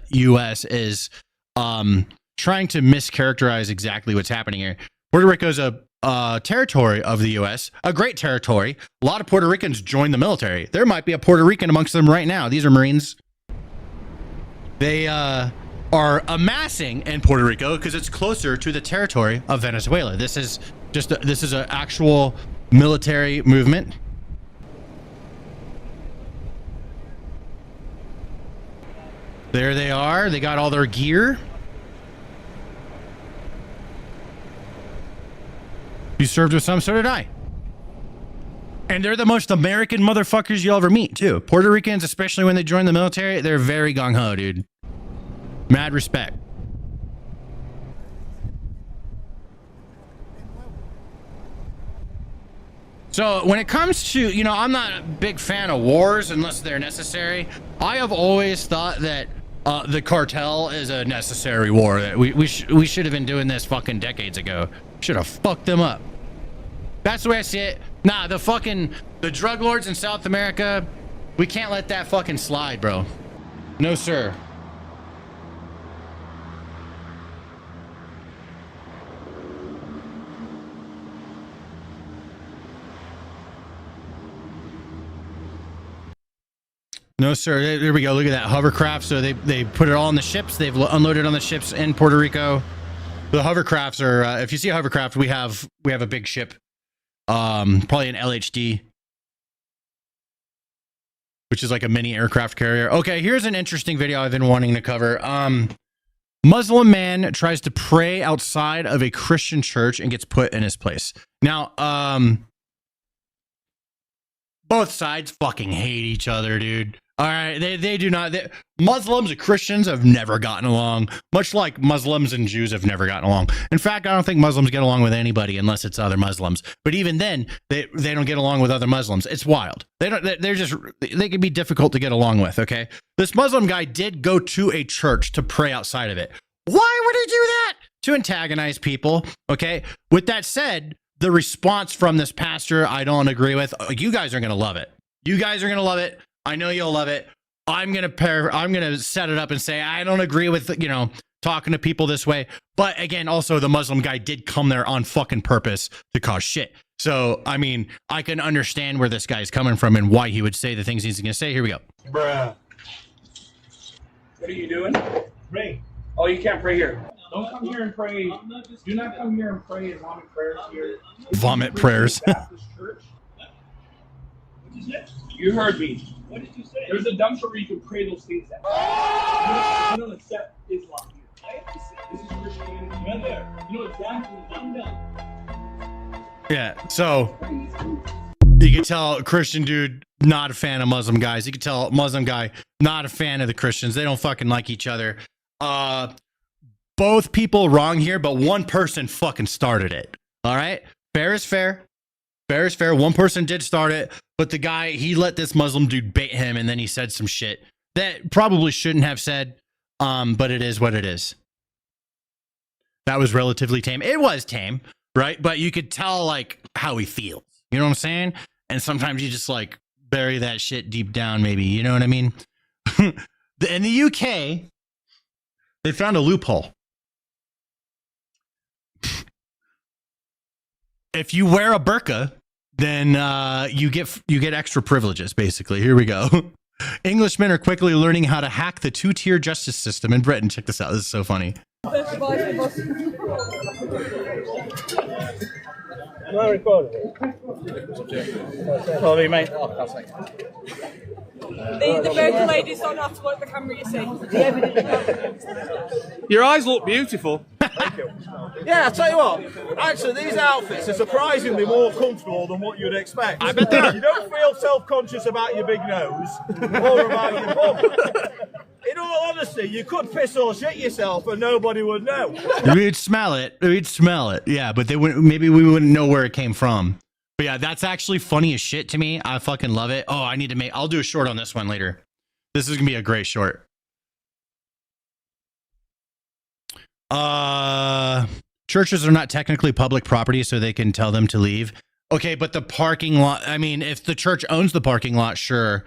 U.S. is trying to mischaracterize exactly what's happening here. Puerto Rico is a territory of the U.S., a great territory. A lot of Puerto Ricans join the military. There might be a Puerto Rican amongst them right now. These are Marines. They are amassing in Puerto Rico because it's closer to the territory of Venezuela. This is an actual military movement. There they are. They got all their gear. You served with some, so did I. And they're the most American motherfuckers you'll ever meet, too. Puerto Ricans, especially when they join the military, they're very gung-ho, dude. Mad respect. So when it comes to, I'm not a big fan of wars unless they're necessary. I have always thought that the cartel is a necessary war. We should have been doing this fucking decades ago. Should have fucked them up. That's the way I see it. Nah, the drug lords in South America, we can't let that fucking slide, bro. No, sir. No, sir. There we go. Look at that hovercraft. So they put it all on the ships. They've unloaded on the ships in Puerto Rico. The hovercrafts are. If you see a hovercraft, we have a big ship. Probably an LHD, which is like a mini aircraft carrier. Okay, here's an interesting video I've been wanting to cover. Muslim man tries to pray outside of a Christian church and gets put in his place. Now, both sides fucking hate each other, dude. All right, they do not. Muslims and Christians have never gotten along, much like Muslims and Jews have never gotten along. In fact, I don't think Muslims get along with anybody unless it's other Muslims. But even then, they don't get along with other Muslims. It's wild. They can be difficult to get along with. Okay, this Muslim guy did go to a church to pray outside of it. Why would he do that? To antagonize people. Okay. With that said, the response from this pastor, I don't agree with. You guys are gonna love it. You guys are gonna love it. I know you'll love it. I'm gonna set it up and say I don't agree with talking to people this way. But again, also the Muslim guy did come there on fucking purpose to cause shit. So I mean, I can understand where this guy's coming from and why he would say the things he's gonna say. Here we go. Bruh. What are you doing? Pray. Oh, you can't pray here. Don't come here and pray. Do not come here and pray and vomit prayers here. Vomit prayers. Baptist church. What did you say? You heard me. What did you say? There's a dumpster where you can pray those things at. You don't accept Islam here. This is Christianity. Right there. You know exactly what I'm done. Yeah. So you can tell Christian dude not a fan of Muslim guys. You can tell Muslim guy not a fan of the Christians. They don't fucking like each other. Both people wrong here, but one person fucking started it. All right. Fair is fair. Fair is fair. One person did start it, but the guy, he let this Muslim dude bait him, and then he said some shit that probably shouldn't have said, but it is what it is. That was relatively tame. It was tame, right? But you could tell, like, how he feels. You know what I'm saying? And sometimes you just, like, bury that shit deep down, maybe. You know what I mean? In the UK, they found a loophole. If you wear a burqa, then you get extra privileges, basically. Here we go. Englishmen are quickly learning how to hack the two-tier justice system in Britain. Check this out. This is so funny. Am I recording? Sorry, mate. The burqa ladies don't have to work the camera, you see. Your eyes look beautiful. Yeah, I tell you what, actually these outfits are surprisingly more comfortable than what you'd expect. I bet they are. You don't feel self-conscious about your big nose or about your bum. In all honesty, you could piss or shit yourself and nobody would know. We'd smell it. We'd smell it. Yeah, but they wouldn't. Maybe we wouldn't know where it came from. But yeah, that's actually funny as shit to me. I fucking love it. Oh, I'll do a short on this one later. This is gonna be a great short. Churches are not technically public property, so they can tell them to leave. Okay, but the parking lot, I mean, if the church owns the parking lot, sure,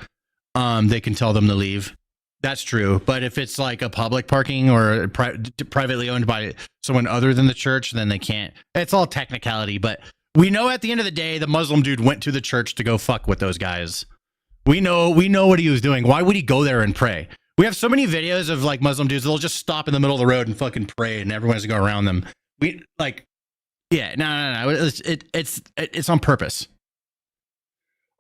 they can tell them to leave. That's true. But if it's like a public parking or privately owned by someone other than the church, then they can't. It's all technicality, but we know at the end of the day, the Muslim dude went to the church to go fuck with those guys. We know what he was doing. Why would he go there and pray? We have so many videos of like Muslim dudes. They'll just stop in the middle of the road and fucking pray, and everyone's gonna go around them. We like, yeah, no. It's on purpose.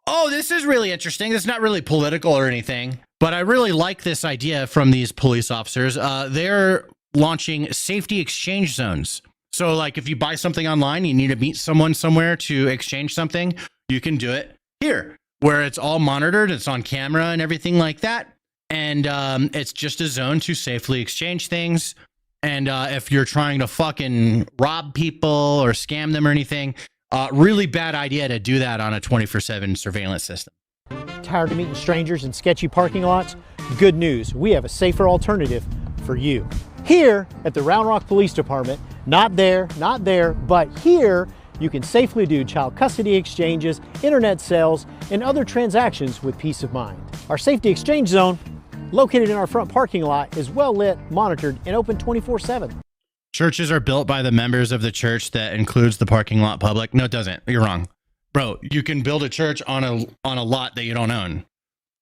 Oh, this is really interesting. It's not really political or anything, but I really like this idea from these police officers. They're launching safety exchange zones. So like if you buy something online, you need to meet someone somewhere to exchange something, you can do it here, where it's all monitored, it's on camera and everything like that. And it's just a zone to safely exchange things. And if you're trying to fucking rob people or scam them or anything, really bad idea to do that on a 24/7 surveillance system. Tired of meeting strangers in sketchy parking lots? Good news, we have a safer alternative for you. Here at the Round Rock Police Department, not there, but here, you can safely do child custody exchanges, internet sales, and other transactions with peace of mind. Our safety exchange zone, located in our front parking lot, is well lit, monitored, and open 24/7. Churches are built by the members of the church that includes the parking lot public. No, it doesn't. You're wrong. Bro, you can build a church on a lot that you don't own.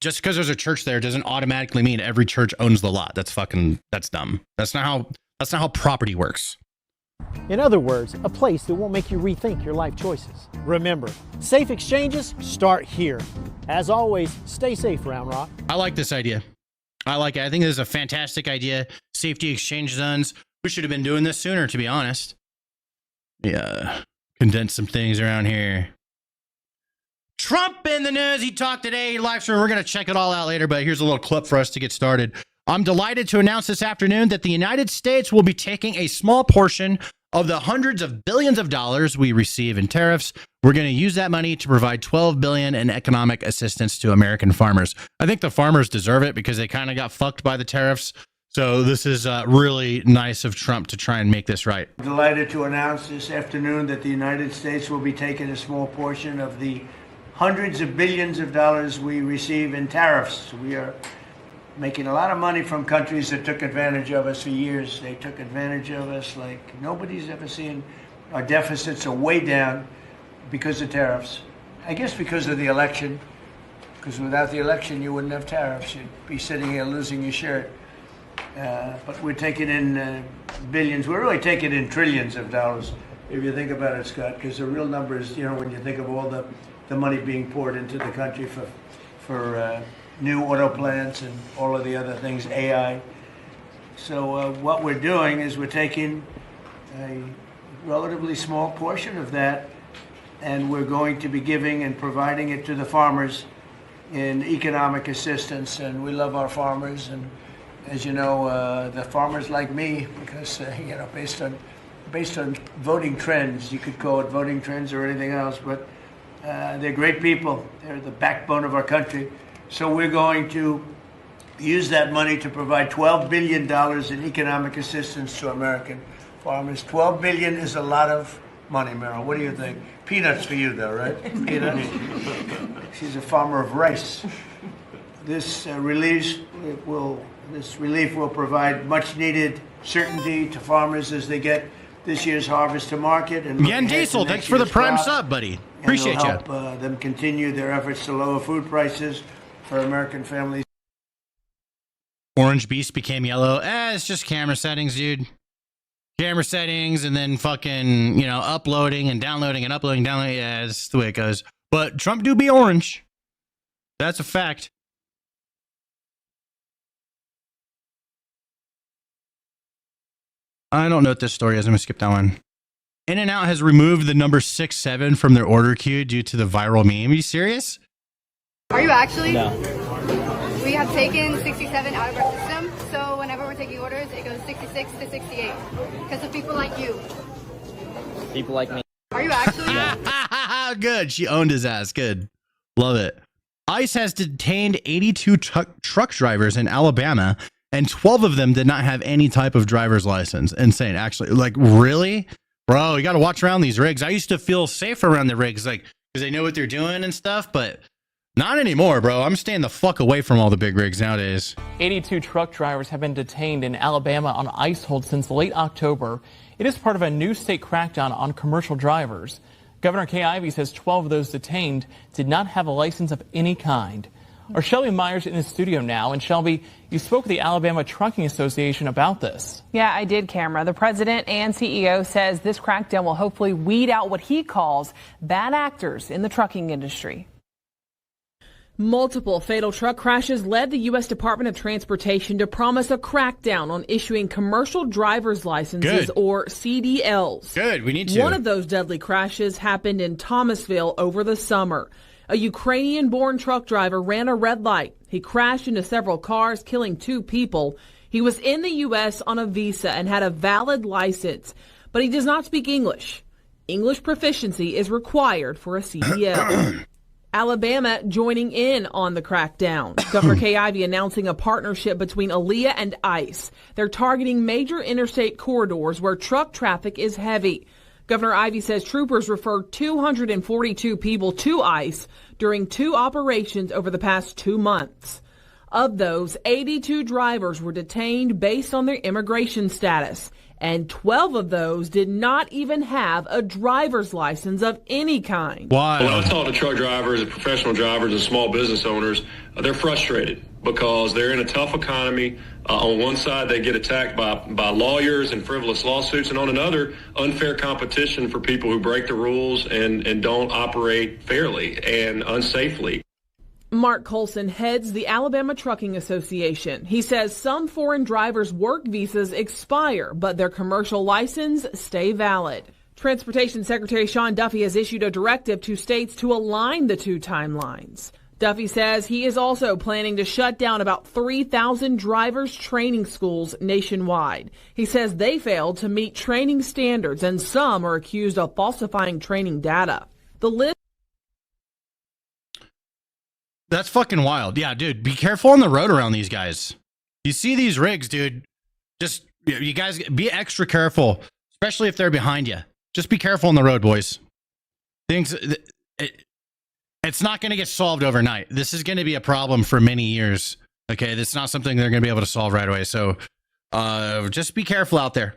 Just because there's a church there doesn't automatically mean every church owns the lot. That's dumb. That's not how property works. In other words, a place that won't make you rethink your life choices. Remember, safe exchanges start here. As always, stay safe, Round Rock. I like this idea. I like it. I think this is a fantastic idea. Safety exchange zones. We should have been doing this sooner, to be honest. Yeah, condense some things around here. Trump in the news. He talked today, live stream. We're going to check it all out later, but here's a little clip for us to get started. I'm delighted to announce this afternoon that the United States will be taking a small portion of the hundreds of billions of dollars we receive in tariffs. We're going to use that money to provide $12 billion in economic assistance to American farmers. I think the farmers deserve it because they kind of got fucked by the tariffs. So this is really nice of Trump to try and make this right. I'm delighted to announce this afternoon that the United States will be taking a small portion of the hundreds of billions of dollars we receive in tariffs. We are making a lot of money from countries that took advantage of us for years. They took advantage of us like nobody's ever seen. Our deficits are way down because of tariffs. I guess because of the election, because without the election you wouldn't have tariffs. You'd be sitting here losing your shirt. But we're taking in billions. We're really taking in trillions of dollars, if you think about it, Scott, because the real numbers, you know, when you think of all the money being poured into the country for new auto plants and all of the other things, AI. So what we're doing is we're taking a relatively small portion of that, and we're going to be giving and providing it to the farmers in economic assistance. And we love our farmers, and as you know, the farmers like me, because you know, based on voting trends, you could call it voting trends or anything else, but they're great people. They're the backbone of our country. So we're going to use that money to provide $12 billion in economic assistance to American farmers. $12 billion is a lot of money, Meryl. What do you think? Peanuts for you, though, right? Peanuts. She's a farmer of rice. This relief will provide much-needed certainty to farmers as they get this year's harvest to market. And Yen Diesel, thanks for the prime sub, buddy. Appreciate you. Help them continue their efforts to lower food prices for American families. Orange Beast became yellow. It's just camera settings, dude. Camera settings and then fucking, you know, uploading and downloading and uploading, downloading. Yeah, that's the way it goes. But Trump do be orange. That's a fact. I don't know what this story is. I'm going to skip that one. In-N-Out has removed the number 67 from their order queue due to the viral meme. Are you serious? Are you actually? No. We have taken 67 out of our system, so whenever we're taking orders, it goes 66 to 68 because of people like you. People like me. Are you actually? Good. She owned his ass. Good. Love it. ICE has detained 82 truck drivers in Alabama, and 12 of them did not have any type of driver's license. Insane. Actually, like, really? Bro, you got to watch around these rigs. I used to feel safe around the rigs, like, because they know what they're doing and stuff, but not anymore, bro. I'm staying the fuck away from all the big rigs nowadays. 82 truck drivers have been detained in Alabama on ICE hold since late October. It is part of a new state crackdown on commercial drivers. Governor Kay Ivey says 12 of those detained did not have a license of any kind. Our Shelby Myers in the studio now. And Shelby, you spoke with the Alabama Trucking Association about this. Yeah, I did, Camera. The president and CEO says this crackdown will hopefully weed out what he calls bad actors in the trucking industry. Multiple fatal truck crashes led the U.S. Department of Transportation to promise a crackdown on issuing commercial driver's licenses, Good. or CDLs. Good, we need to. One of those deadly crashes happened in Thomasville over the summer. A Ukrainian-born truck driver ran a red light. He crashed into several cars, killing 2 people. He was in the U.S. on a visa and had a valid license, but he does not speak English. English proficiency is required for a CDL. Alabama joining in on the crackdown. Governor Kay Ivey announcing a partnership between Aaliyah and ICE. They're targeting major interstate corridors where truck traffic is heavy. Governor Ivey says troopers referred 242 people to ICE during 2 operations over the past 2 months. Of those, 82 drivers were detained based on their immigration status, and 12 of those did not even have a driver's license of any kind. Why? When I talk to truck drivers and professional drivers and small business owners, they're frustrated because they're in a tough economy. On one side, they get attacked by lawyers and frivolous lawsuits, and on another, unfair competition for people who break the rules and don't operate fairly and unsafely. Mark Colson heads the Alabama Trucking Association. He says some foreign drivers' work visas expire, but their commercial license stay valid. Transportation Secretary Sean Duffy has issued a directive to states to align the 2 timelines. Duffy says he is also planning to shut down about 3,000 drivers' training schools nationwide. He says they failed to meet training standards, and some are accused of falsifying training data. The list. That's fucking wild. Yeah, dude, be careful on the road around these guys. You see these rigs, dude. Just, you guys be extra careful, especially if they're behind you. Just be careful on the road, boys. It's not going to get solved overnight. This is going to be a problem for many years. Okay, that's not something they're going to be able to solve right away. So just be careful out there.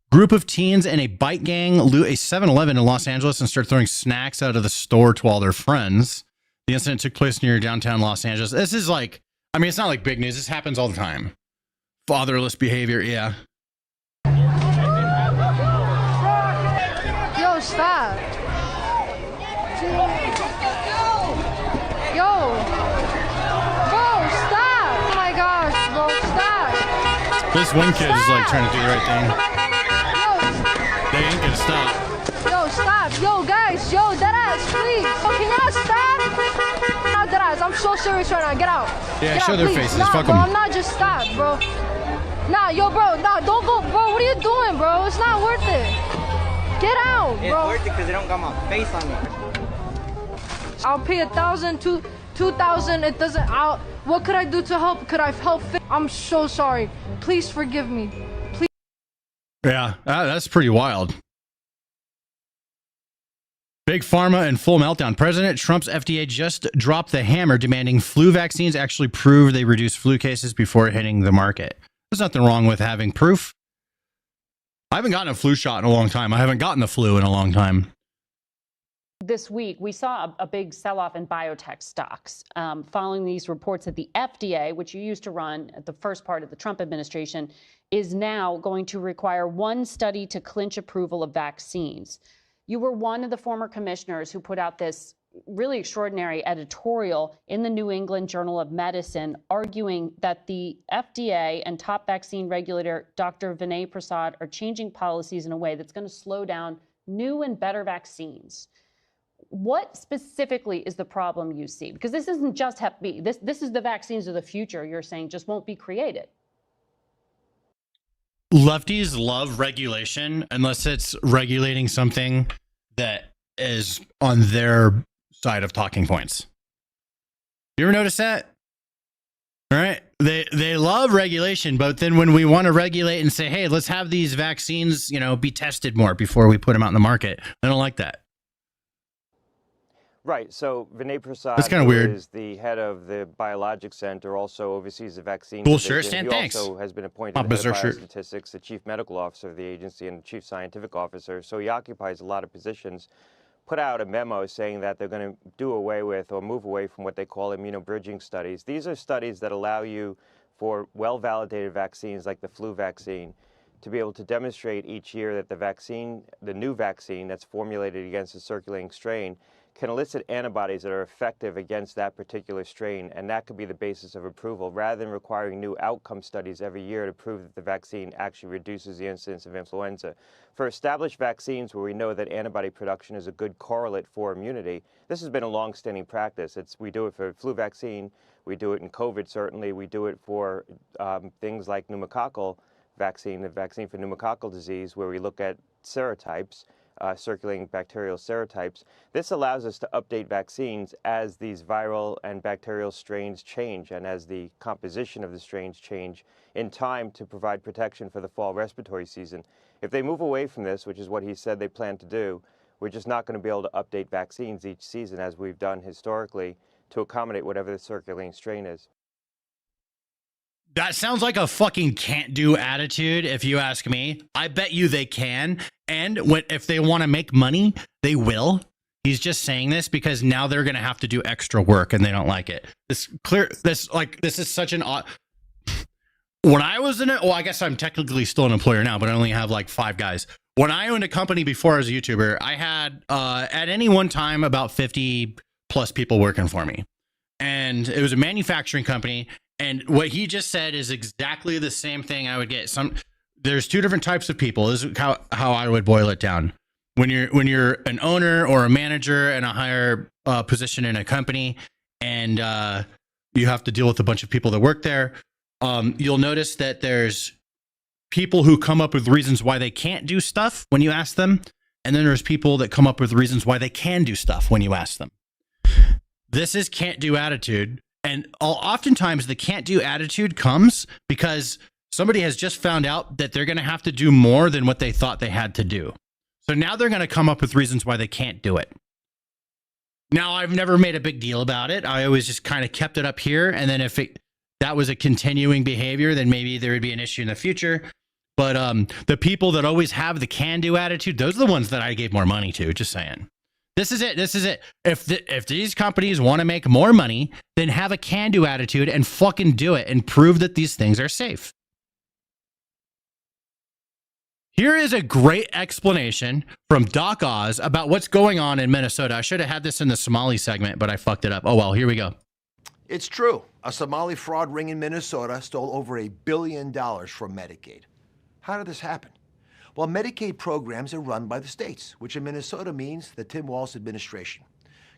Group of teens and a bike gang loot a 7-Eleven in Los Angeles and start throwing snacks out of the store to all their friends. The incident took place near downtown Los Angeles. This is like, I mean, it's not like big news. This happens all the time. Fatherless behavior, yeah. Yo, stop. Yo. Bro, stop. Oh my gosh, bro, stop. This one kid is like trying to do the right thing. They ain't gonna stop. Yo, stop. Yo, guys. Yo, deadass, please. Oh, can y'all stop? Not deadass. I'm so serious right now. Get out. Yeah, Get show out, their please. faces. Nah, Fuck bro, them. I'm not just stop, bro. Nah, yo, bro. Nah, don't go. Bro, what are you doing, bro? It's not worth it. Get out, bro. It's worth it because they don't got my face on it. I'll pay 1,000, 2,000. It doesn't. What could I do to help? Could I help? I'm so sorry. Please forgive me. Please. Yeah, that's pretty wild. Big Pharma and full meltdown. President Trump's FDA just dropped the hammer, demanding flu vaccines actually prove they reduce flu cases before hitting the market. There's nothing wrong with having proof. I haven't gotten a flu shot in a long time. I haven't gotten the flu in a long time. This week, we saw a big sell-off in biotech stocks following these reports that the FDA, which you used to run at the first part of the Trump administration, is now going to require one study to clinch approval of vaccines. You were one of the former commissioners who put out this really extraordinary editorial in the New England Journal of Medicine arguing that the FDA and top vaccine regulator, Dr. Vinay Prasad, are changing policies in a way that's going to slow down new and better vaccines. What specifically is the problem you see? Because this isn't just Hep B. This is the vaccines of the future, you're saying, just won't be created. Lefties love regulation unless it's regulating something that is on their side of talking points. You ever notice that? All right. They love regulation, but then when we want to regulate and say, hey, let's have these vaccines, be tested more before we put them out in the market, they don't like that. Right. So Vinay Prasad, That's kind of weird. Is the head of the Biologics Center, also oversees the vaccine Cool division. shirt, Stan. He Thanks. also has been appointed head of biostatistics, the chief medical officer of the agency, and the chief scientific officer. So he occupies a lot of positions. Put out a memo saying that they're going to do away with or move away from what they call immunobridging studies. These are studies that allow you, for well-validated vaccines like the flu vaccine, to be able to demonstrate each year that the new vaccine that's formulated against a circulating strain can elicit antibodies that are effective against that particular strain, and that could be the basis of approval, rather than requiring new outcome studies every year to prove that the vaccine actually reduces the incidence of influenza. For established vaccines where we know that antibody production is a good correlate for immunity, this has been a long-standing practice. We do it for flu vaccine, we do it in COVID certainly, we do it for things like pneumococcal vaccine, the vaccine for pneumococcal disease, where we look at serotypes. circulating bacterial serotypes. This allows us to update vaccines as these viral and bacterial strains change and as the composition of the strains change in time to provide protection for the fall respiratory season. If they move away from this, which is what he said they plan to do, we're just not going to be able to update vaccines each season as we've done historically to accommodate whatever the circulating strain is. That sounds like a fucking can't do attitude, if you ask me. I bet you they can. And if they want to make money, they will. He's just saying this because now they're going to have to do extra work and they don't like it. This is such an odd. When I was in it, well, I guess I'm technically still an employer now, but I only have like 5 guys. When I owned a company before I was a YouTuber, I had at any one time about 50 plus people working for me. And it was a manufacturing company. And what he just said is exactly the same thing I would get. There's 2 different types of people. This is how I would boil it down. When you're an owner or a manager in a higher position in a company, and you have to deal with a bunch of people that work there, you'll notice that there's people who come up with reasons why they can't do stuff when you ask them, and then there's people that come up with reasons why they can do stuff when you ask them. This is can't do attitude. And oftentimes the can't do attitude comes because somebody has just found out that they're going to have to do more than what they thought they had to do. So now they're going to come up with reasons why they can't do it. Now, I've never made a big deal about it. I always just kind of kept it up here. And then if that was a continuing behavior, then maybe there would be an issue in the future. But the people that always have the can do attitude, those are the ones that I gave more money to, just saying. This is it. If these companies want to make more money, then have a can-do attitude and fucking do it and prove that these things are safe. Here is a great explanation from Doc Oz about what's going on in Minnesota. I should have had this in the Somali segment, but I fucked it up. Oh well, here we go. It's true. A Somali fraud ring in Minnesota stole over $1 billion from Medicaid. How did this happen? Well, Medicaid programs are run by the states, which in Minnesota means the Tim Walz administration.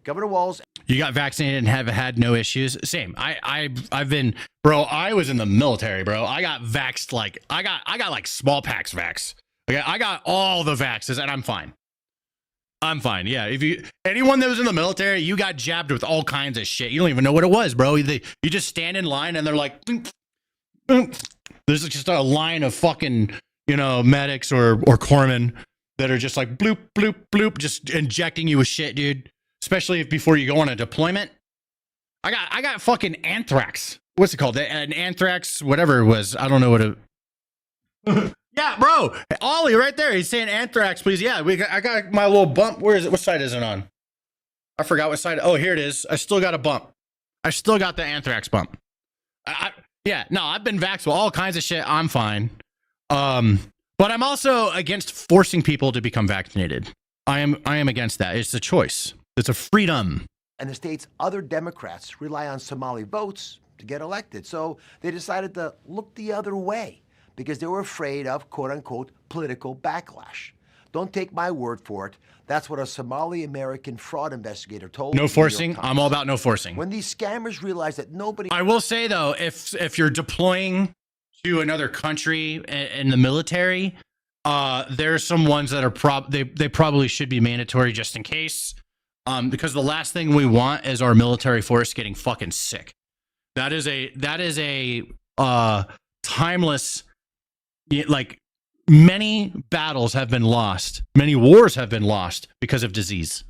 Governor Walz. You got vaccinated and have had no issues. Same. I've been, bro. I was in the military, bro. I got vaxxed like I got like smallpox vax. Okay, I got all the vaxes and I'm fine. I'm fine. Yeah. Anyone that was in the military, you got jabbed with all kinds of shit. You don't even know what it was, bro. You just stand in line and they're like, boom, boom. There's just a line of fucking, medics or corpsmen that are just like bloop, bloop, bloop, just injecting you with shit, dude. Especially before you go on a deployment. I got fucking anthrax. What's it called? An anthrax, whatever it was. I don't know what it. Yeah, bro. Ollie right there. He's saying anthrax, please. Yeah, I got my little bump. Where is it? What side is it on? I forgot what side. Oh, here it is. I still got a bump. I still got the anthrax bump. I've been vaxxed with all kinds of shit. I'm fine. But I'm also against forcing people to become vaccinated. I am against that. It's a choice. It's a freedom. And the state's other Democrats rely on Somali votes to get elected. So they decided to look the other way because they were afraid of, quote unquote, political backlash. Don't take my word for it. That's what a Somali American fraud investigator told me. No forcing. I'm all about no forcing. When these scammers realized that nobody. I will say, though, if you're deploying to another country in the military, there's some ones that are they probably should be mandatory just in case. Because the last thing we want is our military force getting fucking sick. That is a timeless, like, many battles have been lost. Many wars have been lost because of disease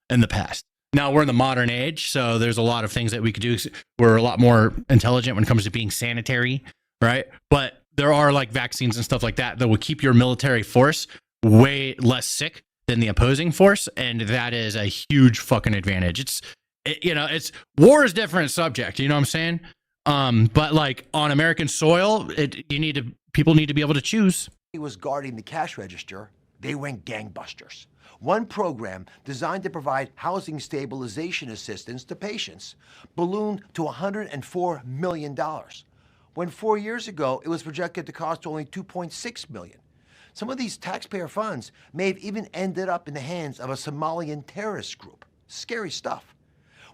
in the past. Now we're in the modern age, so there's a lot of things that we could do. We're a lot more intelligent when it comes to being sanitary, right? But there are like vaccines and stuff like that will keep your military force way less sick than the opposing force, and that is a huge fucking advantage. It's war is a different subject, you know what I'm saying? But like on American soil, people need to be able to choose. He was guarding the cash register, they went gangbusters. One program designed to provide housing stabilization assistance to patients ballooned to $104 million, when 4 years ago it was projected to cost only $2.6 million. Some of these taxpayer funds may have even ended up in the hands of a Somalian terrorist group. Scary stuff.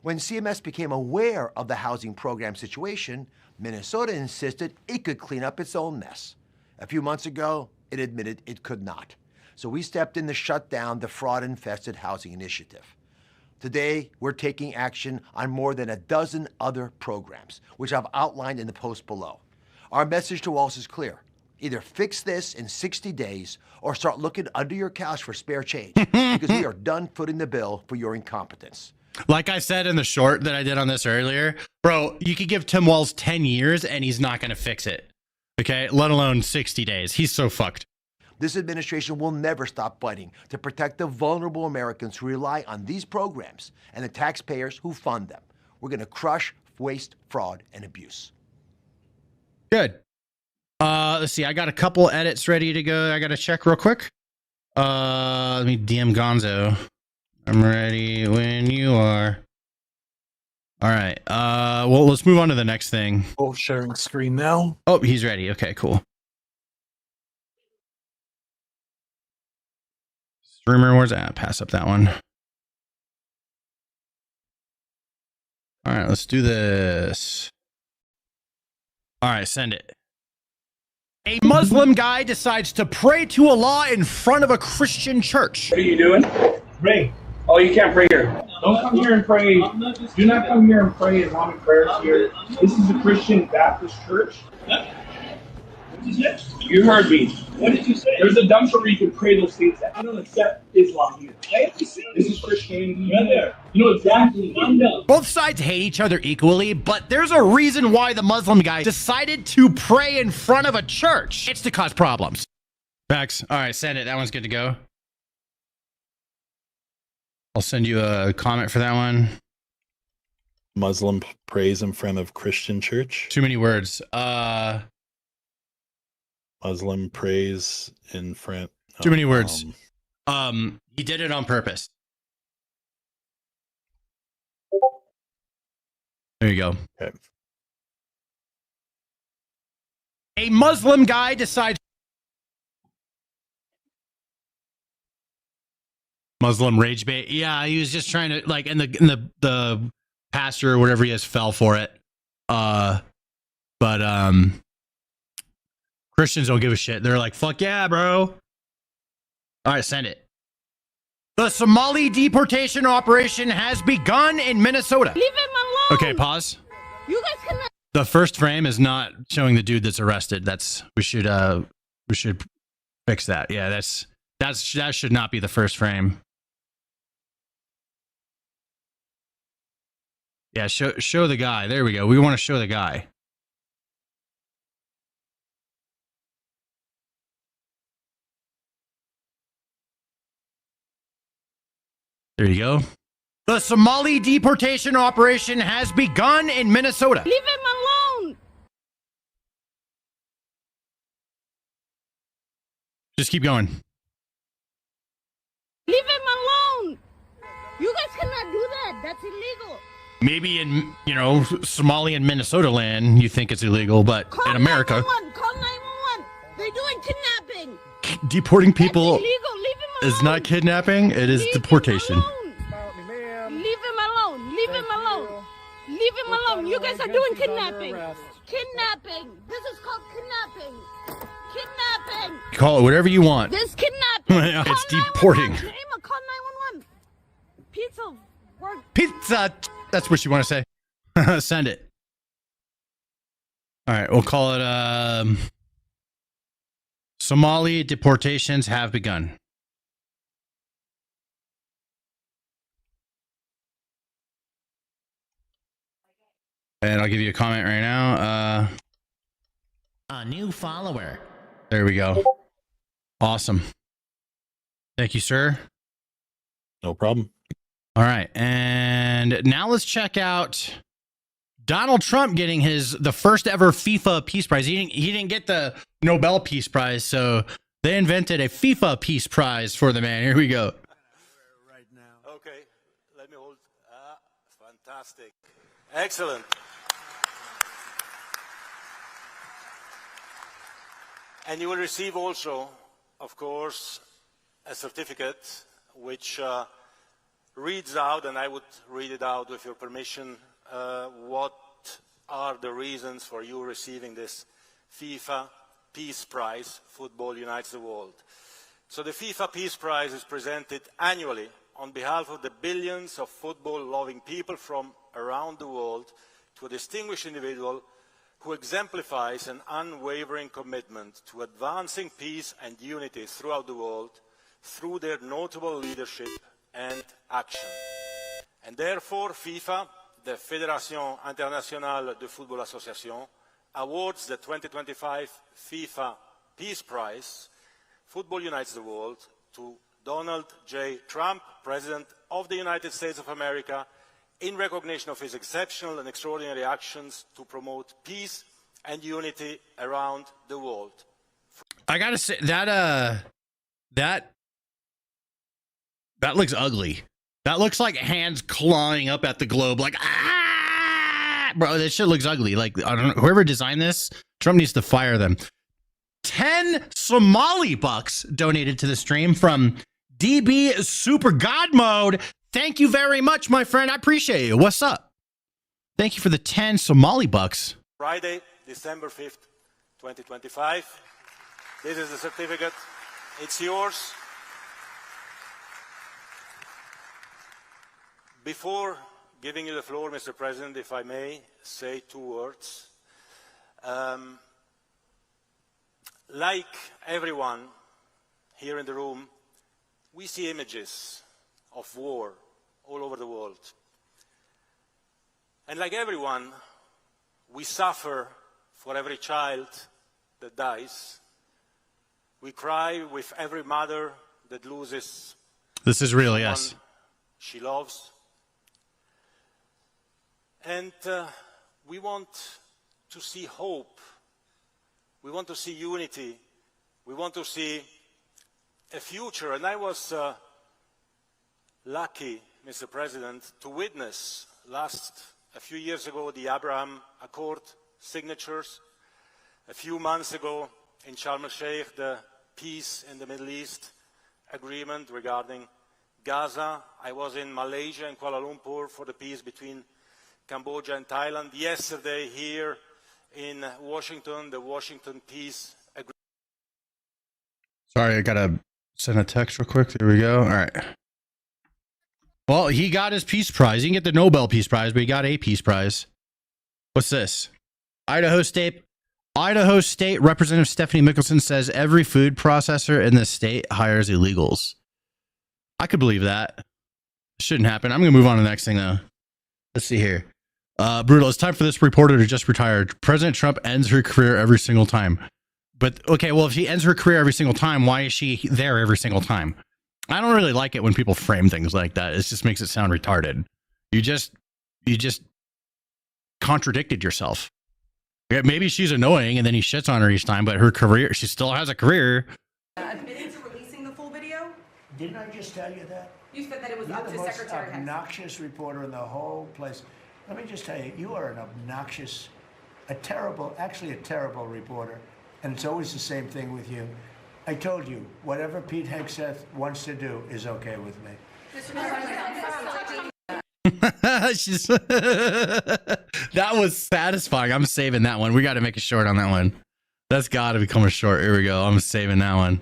When CMS became aware of the housing program situation, Minnesota insisted it could clean up its own mess. A few months ago, it admitted it could not. So we stepped in to shut down the fraud-infested housing initiative. Today, we're taking action on more than a dozen other programs, which I've outlined in the post below. Our message to Walls is clear. Either fix this in 60 days or start looking under your couch for spare change because we are done footing the bill for your incompetence. Like I said in the short that I did on this earlier, bro, you could give Tim Walz 10 years and he's not going to fix it. Okay? Let alone 60 days. He's so fucked. This administration will never stop fighting to protect the vulnerable Americans who rely on these programs and the taxpayers who fund them. We're going to crush waste, fraud, and abuse. Good. Let's see. I got a couple edits ready to go. I got to check real quick. Let me DM Gonzo. I'm ready when you are. All right. Well, let's move on to the next thing. Oh, sharing screen now. Oh, he's ready. Okay, cool. Streamer, where's that? Pass up that one. All right, let's do this. All right, send it. A Muslim guy decides to pray to Allah in front of a Christian church. What are you doing? Pray. Oh, you can't pray here. Don't come here and pray. Do not come here and pray Islamic prayers here. This is a Christian Baptist church. What did you say? You heard me. What did you say? There's a dumpster where you can pray those things at. I don't accept Islam here. This is Christianity. Right there. You know exactly. Both sides hate each other equally, but there's a reason why the Muslim guy decided to pray in front of a church. It's to cause problems. Facts. All right, send it. That one's good to go. I'll send you a comment for that one. Muslim prays in front of Christian church. Too many words. Muslim prays in front. Too many words. He did it on purpose. There you go. Okay. A Muslim guy decides. Muslim rage bait. Yeah, he was just trying to like, and the pastor or whatever he is fell for it. But Christians don't give a shit. They're like, fuck yeah, bro. All right, send it. The Somali deportation operation has begun in Minnesota. Leave him alone. Okay, pause. You guys cannot. The first frame is not showing the dude that's arrested. We should fix that. Yeah, that should not be the first frame. Yeah, show the guy. There we go. We want to show the guy. There you go. The Somali deportation operation has begun in Minnesota. Leave him alone. Just keep going. Leave him alone. You guys cannot do that. That's illegal. Maybe in, Somali and Minnesota land, you think it's illegal, but in America, Call 911. They're doing kidnapping. Deporting people That's illegal. Leave him alone. is not kidnapping. It is deportation. Leave him alone. Leave him alone. Leave him alone. You guys are doing kidnapping. Kidnapping. This is called kidnapping. Kidnapping. Call it whatever you want. This kidnapping. It's deporting. Emma, call 911. Pizza. Work. Pizza. That's what you want to say. Send it. All right, we'll call it Somali deportations have begun. And I'll give you a comment right now. A new follower. There we go. Awesome. Thank you, sir. No problem. All right. And now let's check out Donald Trump getting the first ever FIFA Peace Prize. He didn't get the Nobel Peace Prize, so they invented a FIFA Peace Prize for the man. Here we go. Right now. Okay. Let me hold. Fantastic. Excellent. And you will receive also, of course, a certificate which reads out, and I would read it out with your permission, what are the reasons for you receiving this FIFA Peace Prize. Football unites the world. So the FIFA Peace Prize is presented annually on behalf of the billions of football-loving people from around the world to a distinguished individual who exemplifies an unwavering commitment to advancing peace and unity throughout the world through their notable leadership and action. And therefore, FIFA, the Fédération Internationale de Football Association, awards the 2025 FIFA Peace Prize, Football Unites the World, to Donald J. Trump, President of the United States of America, in recognition of his exceptional and extraordinary actions to promote peace and unity around the world. I gotta say that looks ugly. That looks like hands clawing up at the globe, like ah, bro. This shit looks ugly. Like I don't know, whoever designed this, Trump needs to fire them. 10 Somali bucks donated to the stream from DB Super God Mode. Thank you very much, my friend. I appreciate you. What's up? Thank you for the 10 Somali bucks. Friday, December 5th, 2025. This is the certificate. It's yours. Before giving you the floor, Mr. President, if I may say 2 words. Like everyone here in the room, we see images of war all over the world. And like everyone, we suffer for every child that dies. We cry with every mother that loses This is real, someone yes. she loves. And we want to see hope. We want to see unity. We want to see a future. And I was lucky, Mr. President, to witness a few years ago the Abraham Accord signatures. A few months ago in Sharm el-Sheikh, the peace in the Middle East agreement regarding Gaza. I was in Malaysia and Kuala Lumpur for the peace between Cambodia and Thailand. Yesterday here in Washington, the Washington Peace Agreement. Sorry, I gotta send a text real quick. There we go. All right. Well, he got his Peace Prize. He didn't get the Nobel Peace Prize, but he got a Peace Prize. What's this? Idaho State Representative Stephanie Mickelson says every food processor in the state hires illegals. I could believe that. Shouldn't happen. I'm going to move on to the next thing, though. Let's see here. Brutal. It's time for this reporter to just retire. President Trump ends her career every single time. But, okay, well, if she ends her career every single time, why is she there every single time? I don't really like it when people frame things like that. It just makes it sound retarded. You just contradicted yourself. Yeah, maybe she's annoying and then he shits on her each time, but her career, she still has a career. Admitted to releasing the full video? Didn't I just tell you that? You said that it was You're up the to most Secretary Hicks. obnoxious reporter in the whole place. Let me just tell you, you are an obnoxious, actually a terrible reporter, and it's always the same thing with you. I told you, whatever Pete Hegseth wants to do is okay with me. That was satisfying. I'm saving that one. We got to make a short on that one. That's got to become a short. Here we go. I'm saving that one.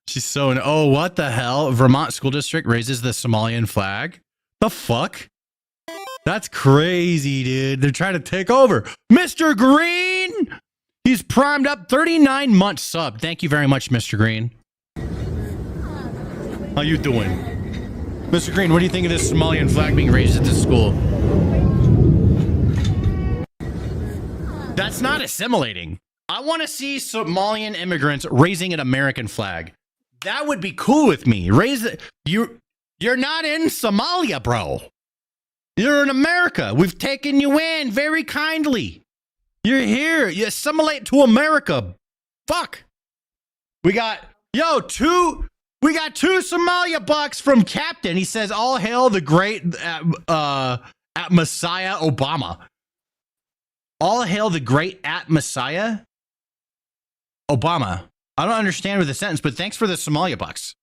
She's so... Oh, what the hell? Vermont school district raises the Somalian flag? The fuck? That's crazy, dude. They're trying to take over. Mr. Green! He's primed up 39 months sub. Thank you very much, Mr. Green. How you doing? Mr. Green, what do you think of this Somalian flag being raised at this school? That's not assimilating. I want to see Somalian immigrants raising an American flag. That would be cool with me. Raise it. You're not in Somalia, bro. You're in America. We've taken you in very kindly. You're here. You assimilate to America. Fuck. We got two Somalia bucks from Captain. He says, all hail the great at Messiah Obama. All hail the great at Messiah Obama. I don't understand with the sentence, but thanks for the Somalia bucks.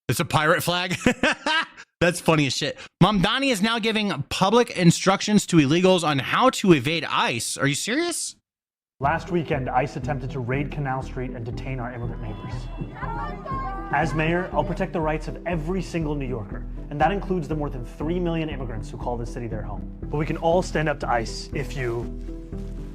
It's a pirate flag. That's funny as shit. Mamdani is now giving public instructions to illegals on how to evade ICE. Are you serious? Last weekend, ICE attempted to raid Canal Street and detain our immigrant neighbors. As mayor, I'll protect the rights of every single New Yorker, and that includes the more than 3 million immigrants who call this city their home. But we can all stand up to ICE if you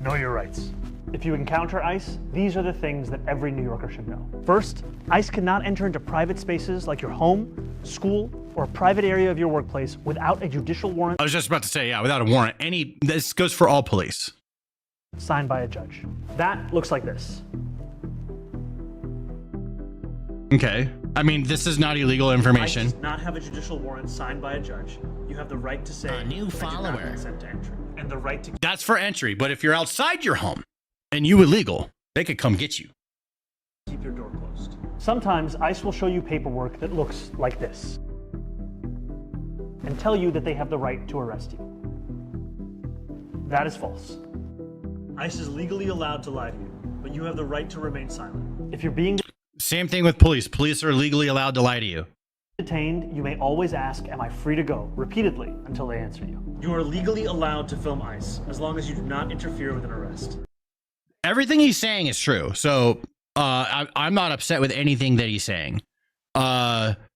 know your rights. If you encounter ICE, these are the things that every New Yorker should know. First, ICE cannot enter into private spaces like your home, school, or a private area of your workplace without a judicial warrant. I was just about to say, yeah, without a warrant. This goes for all police. Signed by a judge. That looks like this. Okay. I mean, this is not illegal information. ICE does not have a judicial warrant signed by a judge. You have the right to say, A new follower. I do not consent to entry, and the right to That's for entry. But if you're outside your home and you illegal, they could come get you. keep your door closed. Sometimes ICE will show you paperwork that looks like this and tell you that they have the right to arrest you. That is false. ICE is legally allowed to lie to you, but you have the right to remain silent. If you're being Same thing with police. Police are legally allowed to lie to you. detained, you may always ask, am I free to go? Repeatedly until they answer you. You are legally allowed to film ICE as long as you do not interfere with an arrest. Everything he's saying is true. So I'm not upset with anything that he's saying.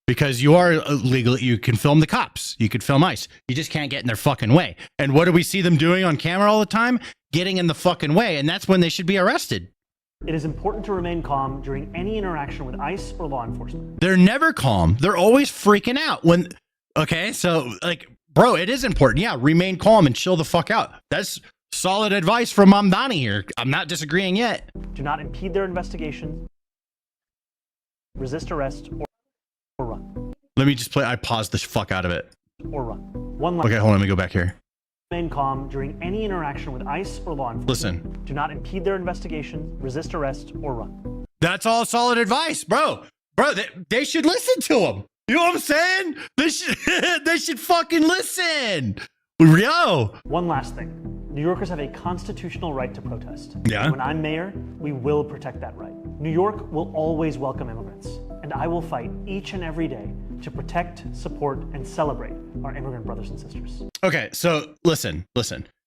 Because you are legal, you can film the cops. You could film ICE. You just can't get in their fucking way. And what do we see them doing on camera all the time? Getting in the fucking way. And that's when they should be arrested. It is important to remain calm during any interaction with ICE or law enforcement. They're never calm. They're always freaking out when, okay, so like, bro, it is important. Yeah, remain calm and chill the fuck out. That's solid advice from Mamdani here. I'm not disagreeing yet. Do not impede their investigation, resist arrest, or run. Let me just play. I paused the fuck out of it. Or run. One last. Okay, hold on. Let me go back here. Remain calm during any interaction with ICE or law enforcement. Listen. Do not impede their investigation, resist arrest, or run. That's all solid advice, bro. Bro, they should listen to him. You know what I'm saying? They should fucking listen. Yo. One last thing. New Yorkers have a constitutional right to protest. Yeah. When I'm mayor, we will protect that right. New York will always welcome immigrants, and I will fight each and every day to protect, support, and celebrate our immigrant brothers and sisters. Okay, so listen.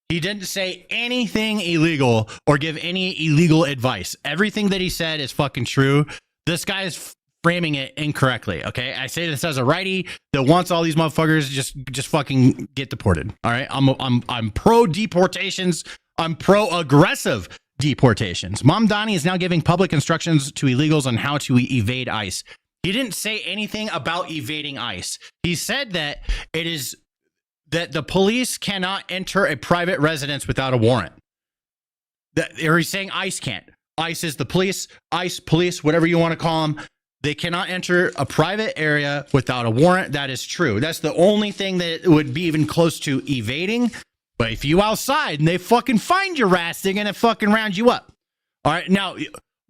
He didn't say anything illegal or give any illegal advice. Everything that he said is fucking true. This guy is framing it incorrectly, okay? I say this as a righty that wants all these motherfuckers just fucking get deported. All right? I'm pro deportations. I'm pro aggressive deportations. Mamdani is now giving public instructions to illegals on how to evade ICE. He didn't say anything about evading ICE. He said that that the police cannot enter a private residence without a warrant. Or he's saying ICE can't. ICE is the police, ICE, police, whatever you want to call them. They cannot enter a private area without a warrant. That is true. That's the only thing that would be even close to evading. But if you outside and they fucking find your ass, they're going to fucking round you up. All right. Now,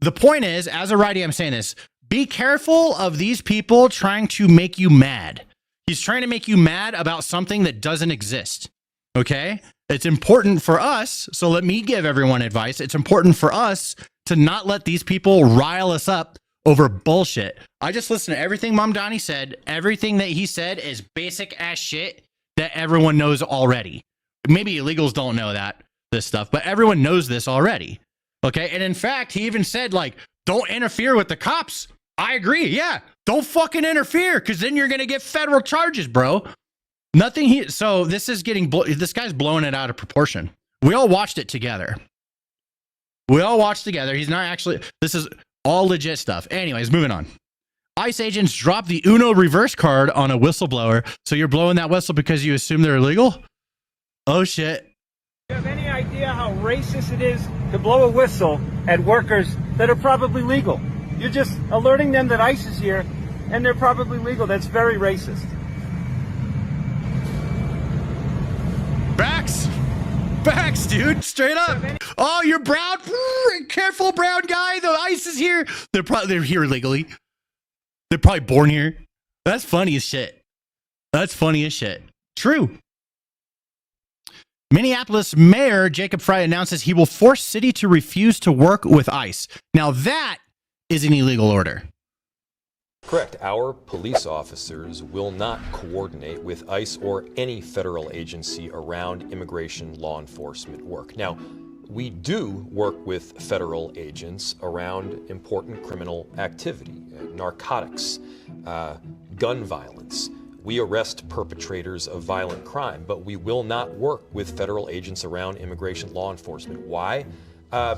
the point is, as a righty, I'm saying this. Be careful of these people trying to make you mad. He's trying to make you mad about something that doesn't exist. Okay? It's important for us. So let me give everyone advice. It's important for us to not let these people rile us up over bullshit. I just listened to everything Mamdani said. Everything that he said is basic ass shit that everyone knows already. Maybe illegals don't know this stuff, but everyone knows this already. Okay? And in fact, he even said, like, don't interfere with the cops. I agree. Yeah. Don't fucking interfere, because then you're going to get federal charges, bro. So this is this guy's blowing it out of proportion. We all watched it together. He's not actually, this is all legit stuff. Anyways, moving on. ICE agents dropped the Uno reverse card on a whistleblower. So you're blowing that whistle because you assume they're illegal? Oh, shit. Do you have any idea how racist it is to blow a whistle at workers that are probably legal? You're just alerting them that ICE is here and they're probably legal. That's very racist. Facts, dude. Straight up. Oh, you're brown. Careful, brown guy. The ICE is here. They're here illegally. They're probably born here. That's funny as shit. True. Minneapolis Mayor Jacob Frey announces he will force city to refuse to work with ICE. Now that is an illegal order. Correct. Our police officers will not coordinate with ICE or any federal agency around immigration law enforcement work. Now, We do work with federal agents around important criminal activity, narcotics, gun violence. We arrest perpetrators of violent crime, but we will not work with federal agents around immigration law enforcement. Why?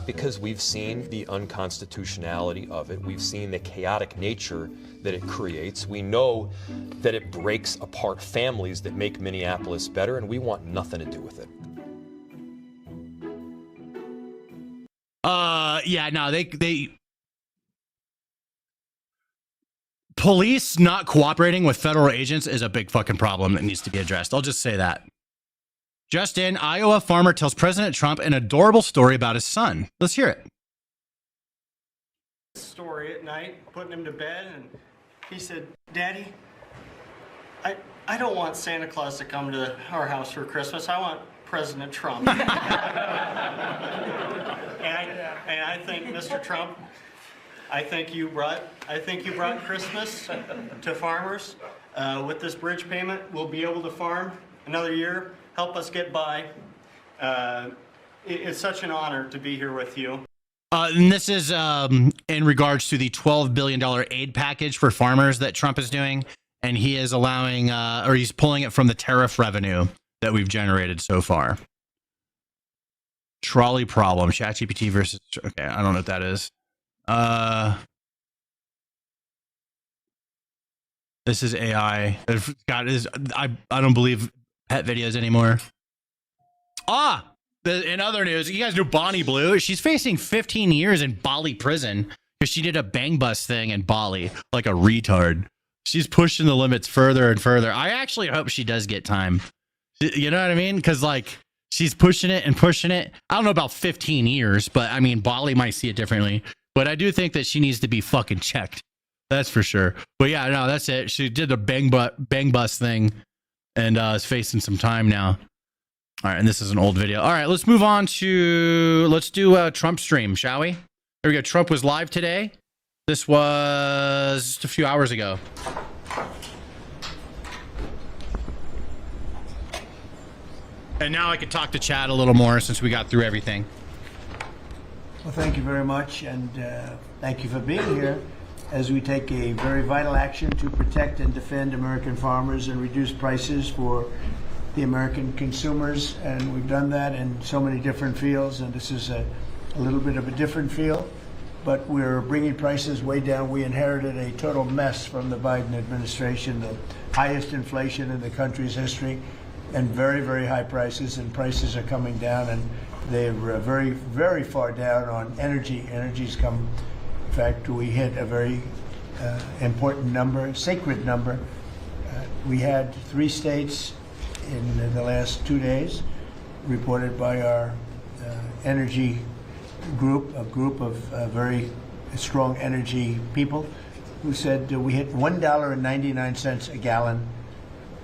Because we've seen the unconstitutionality of it. We've seen the chaotic nature that it creates. We know that it breaks apart families that make Minneapolis better, and we want nothing to do with it. Yeah, no, they police not cooperating with federal agents is a big fucking problem that needs to be addressed. I'll just say that. Just in, Iowa farmer tells President Trump an adorable story about his son. Let's hear it. Story at night, putting him to bed, and he said, "Daddy, I don't want Santa Claus to come to our house for Christmas. I want President Trump." and I think, Mr. Trump, I think you brought Christmas to farmers. With this bridge payment, we'll be able to farm another year. Help us get by. It's such an honor to be here with you. And this is in regards to the $12 billion aid package for farmers that Trump is doing. And he is allowing, or he's pulling it from the tariff revenue that we've generated so far. Trolley problem, ChatGPT versus, okay, I don't know what that is. This is AI. God, I don't believe pet videos anymore. In other news, you guys know Bonnie Blue. She's facing 15 years in Bali prison because she did a bang bus thing in Bali like a retard. She's pushing the limits further and further. I actually hope she does get time. You know what I mean? Because like she's pushing it and pushing it. I don't know about 15 years, but I mean, Bali might see it differently. But I do think that she needs to be fucking checked. That's for sure. But yeah, no, that's it. She did the bang bus thing and is facing some time now. All right, and this is an old video. All right, let's move on to, let's do a Trump stream, shall we? There we go. Trump was live today. This was just a few hours ago. And now I can talk to Chad a little more since we got through everything. Well, thank you very much, and thank you for being here as we take a very vital action to protect and defend American farmers and reduce prices for the American consumers. And we've done that in so many different fields, and this is a little bit of a different field, but we're bringing prices way down. We inherited a total mess from the Biden administration, the highest inflation in the country's history, and very, very high prices, and prices are coming down, and they're very, very far down on energy. Energy's come, in fact, we hit a very important number, sacred number. We had 3 states in the last 2 days, reported by our energy group, a group of very strong energy people, who said we hit $1.99 a gallon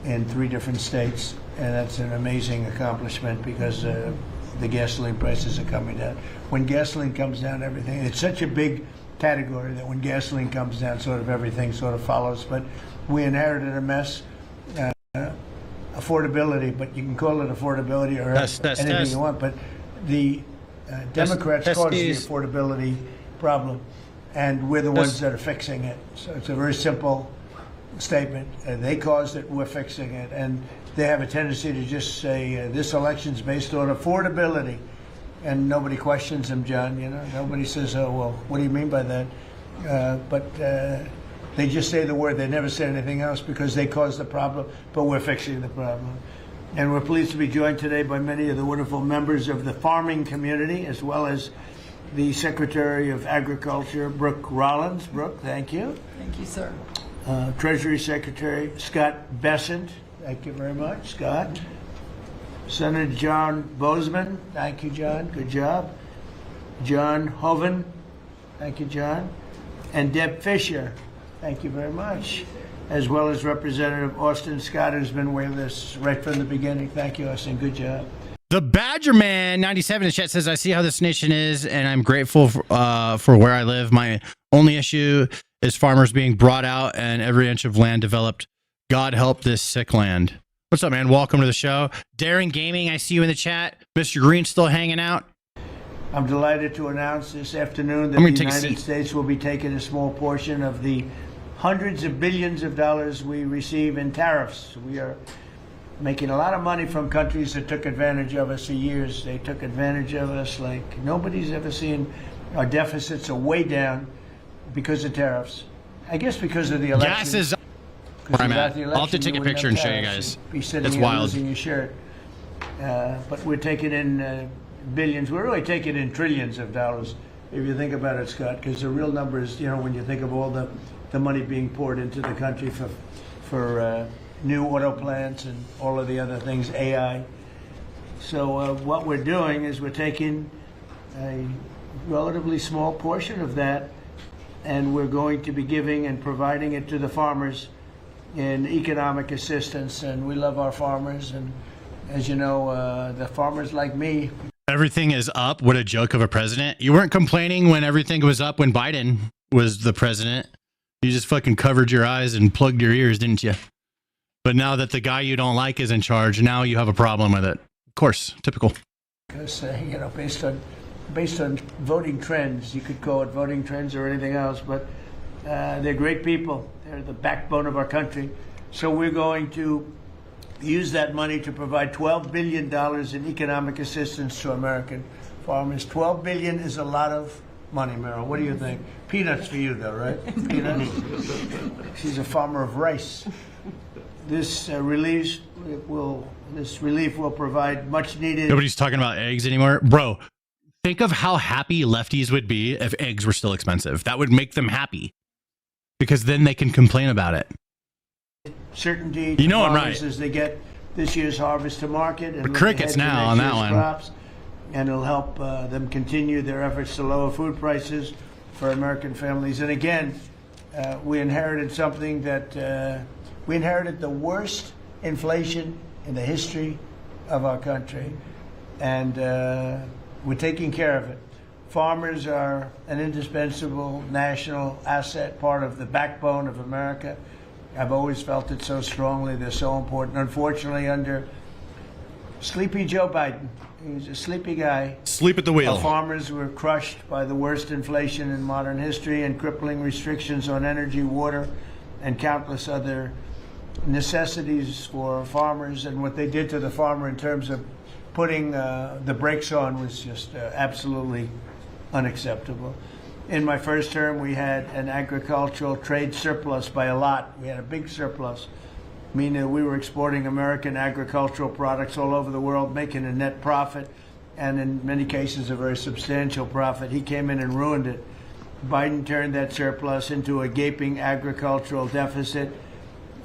in 3 different states. And that's an amazing accomplishment because the gasoline prices are coming down. When gasoline comes down, everything, it's such a big category that when gasoline comes down, sort of everything sort of follows. But we inherited a mess. Affordability, but you can call it affordability or anything you want, but the Democrats caused the affordability problem, and we're the ones that are fixing it. So it's a very simple statement. They caused it, we're fixing it, and they have a tendency to just say this election's based on affordability, and nobody questions them, John. You know, nobody says, "Oh, well, what do you mean by that?" But they just say the word. They never say anything else because they caused the problem, but we're fixing the problem. And we're pleased to be joined today by many of the wonderful members of the farming community, as well as the Secretary of Agriculture, Brooke Rollins. Brooke, thank you. Thank you, sir. Treasury Secretary Scott Bessent. Thank you very much, Scott. Senator John Bozeman. Thank you, John. Good job. John Hoeven. Thank you, John. And Deb Fisher. Thank you very much. As well as Representative Austin Scott, who's been with us right from the beginning. Thank you, Austin. Good job. The Badger Man 97 in the chat says, "I see how this nation is, and I'm grateful for where I live. My only issue is farmers being brought out and every inch of land developed. God help this sick land." What's up, man? Welcome to the show. Daring Gaming, I see you in the chat. Mr. Green still hanging out. I'm delighted to announce this afternoon that the United States will be taking a small portion of the hundreds of billions of dollars we receive in tariffs. We are making a lot of money from countries that took advantage of us for years. They took advantage of us like nobody's ever seen. Our deficits are way down because of tariffs. I guess because of the election. Gas is where I'm at. I'll have to take a picture and show you guys. It's wild. Losing your shirt. But we're taking in billions. We're really taking in trillions of dollars, if you think about it, Scott, because the real number is, you know, when you think of all the money being poured into the country for new auto plants and all of the other things, AI. So what we're doing is we're taking a relatively small portion of that, and we're going to be giving and providing it to the farmers in economic assistance. And we love our farmers, and as you know, the farmers like me. Everything is up. What a joke of a president. You weren't complaining when everything was up when Biden was the president. You just fucking covered your eyes and plugged your ears, didn't you? But now that the guy you don't like is in charge, now you have a problem with it. Of course, typical. Because, you know, based on voting trends, you could call it voting trends or anything else, but they're great people. They're the backbone of our country. So we're going to use that money to provide $12 billion in economic assistance to American farmers. $12 billion is a lot of money, Merrill. What do you think? Peanuts for you, though, right? Peanuts. She's a farmer of rice. This relief will provide much needed. Nobody's talking about eggs anymore, bro. Think of how happy lefties would be if eggs were still expensive. That would make them happy, because then they can complain about it. Certainty. You know I'm right. As they get this year's harvest to market, and crickets now on that one. Crops, and it'll help them continue their efforts to lower food prices for American families. And again, we inherited something that we inherited the worst inflation in the history of our country, and we're taking care of it. Farmers are an indispensable national asset, part of the backbone of America. I've always felt it so strongly. They're so important. Unfortunately, under sleepy Joe Biden, he's a sleepy guy. Sleep at the wheel. Our farmers were crushed by the worst inflation in modern history and crippling restrictions on energy, water, and countless other necessities for farmers. And what they did to the farmer in terms of putting the brakes on was just absolutely unacceptable. In my first term, we had an agricultural trade surplus by a lot. We had a big surplus, meaning we were exporting American agricultural products all over the world, making a net profit, and in many cases a very substantial profit. He came in and ruined it. Biden turned that surplus into a gaping agricultural deficit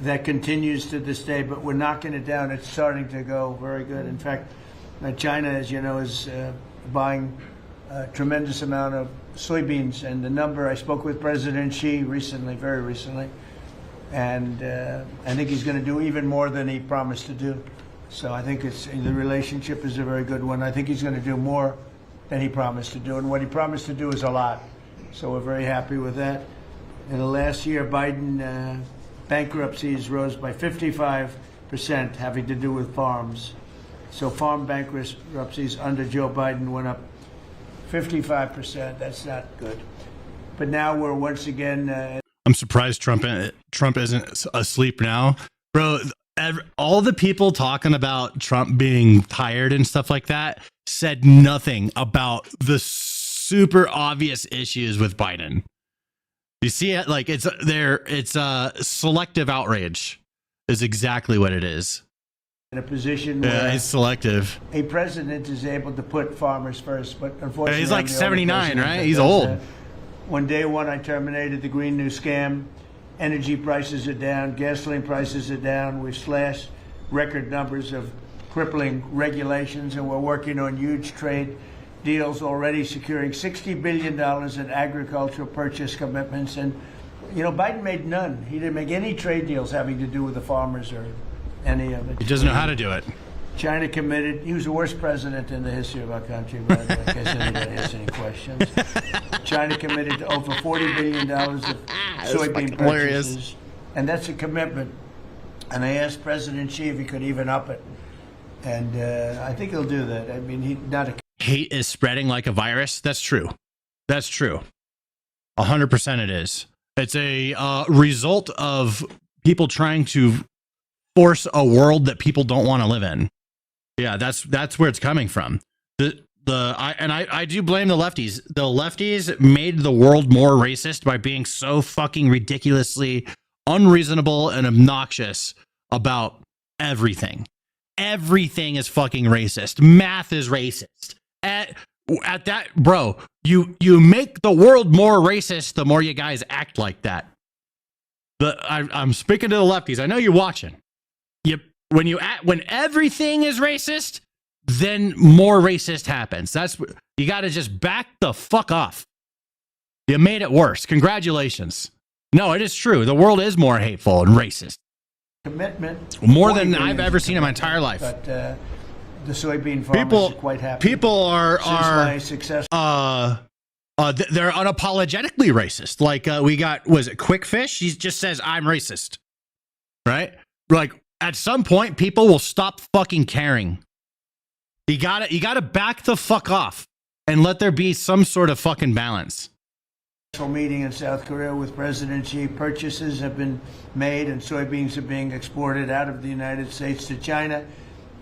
that continues to this day, but we're knocking it down. It's starting to go very good. In fact, China, as you know, is buying a tremendous amount of soybeans, and the number, I spoke with President Xi recently, very recently, and I think he's going to do even more than he promised to do. So I think the relationship is a very good one. I think he's going to do more than he promised to do, and what he promised to do is a lot. So we're very happy with that. In the last year, Biden bankruptcies rose by 55%, having to do with farms. So farm bankruptcies under Joe Biden went up 55%. That's not good. But now we're once again. I'm surprised Trump isn't asleep now, bro. All the people talking about Trump being tired and stuff like that said nothing about the super obvious issues with Biden. You see it, like it's selective outrage is exactly what it is. In a position where he's selective. A president is able to put farmers first, but unfortunately, he's like 79, right? He's old. When day one, I terminated the Green New Scam. Energy prices are down, gasoline prices are down. We've slashed record numbers of crippling regulations, and we're working on huge trade deals already, securing $60 billion in agricultural purchase commitments. And, you know, Biden made none. He didn't make any trade deals having to do with the farmers or any of it. He doesn't know how to do it. China committed. He was the worst president in the history of our country, by the way, in case anybody has any questions. China committed to over $40 billion of soybean purchases. And that's a commitment. And I asked President Xi if he could even up it. And I think he'll do that. I mean, hate is spreading like a virus. That's true. That's true. 100% it is. It's a result of people trying to force a world that people don't want to live in. Yeah, that's where it's coming from. I do blame the lefties. The lefties made the world more racist by being so fucking ridiculously unreasonable and obnoxious about everything. Everything is fucking racist. Math is racist. At that, bro, you make the world more racist the more you guys act like that. I'm speaking to the lefties. I know you're watching. When everything is racist, then more racist happens. You got to just back the fuck off. You made it worse. Congratulations. No, it is true. The world is more hateful and racist. Commitment. More than I've ever seen in my entire life. But the soybean farmers are quite happy. People are my success. they're unapologetically racist. Like we got, was it Quick Fish? He just says I'm racist, right? Like at some point, people will stop fucking caring. You gotta back the fuck off and let there be some sort of fucking balance. Meeting in South Korea with President Xi, purchases have been made and soybeans are being exported out of the United States to China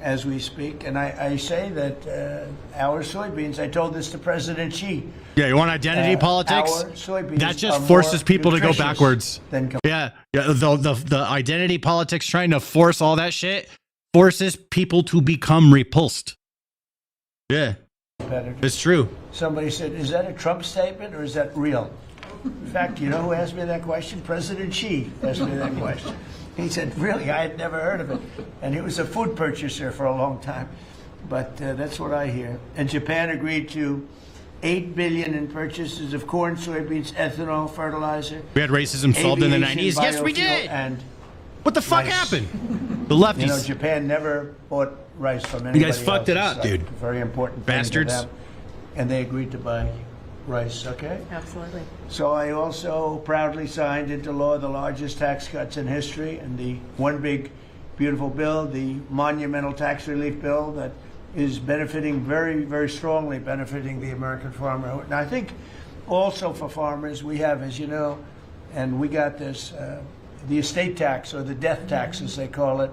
as we speak. And I say that our soybeans, I told this to President Xi. Yeah, you want identity politics? Our soybeans that just are forces more people to go nutritious backwards. than Yeah, the identity politics trying to force all that shit forces people to become repulsed. Yeah, it's true. Somebody said, is that a Trump statement or is that real? In fact, you know who asked me that question? President Xi asked me that question. He said, really, I had never heard of it. And he was a food purchaser for a long time. But that's what I hear. And Japan agreed to $8 billion in purchases of corn, soybeans, ethanol, fertilizer. We had racism solved in the 90s. Yes, we did. And what the fuck happened? The lefties. You know, Japan never bought rice from anybody. You guys fucked it else. up, It's dude. a very important thing Bastards. to them. And they agreed to buy rice, okay? Absolutely. So I also proudly signed into law the largest tax cuts in history, and the one big beautiful bill, the monumental tax relief bill that is benefiting very, very strongly, benefiting the American farmer. And I think also for farmers, we have, as you know, and we got this, the estate tax, or the death tax as they call it,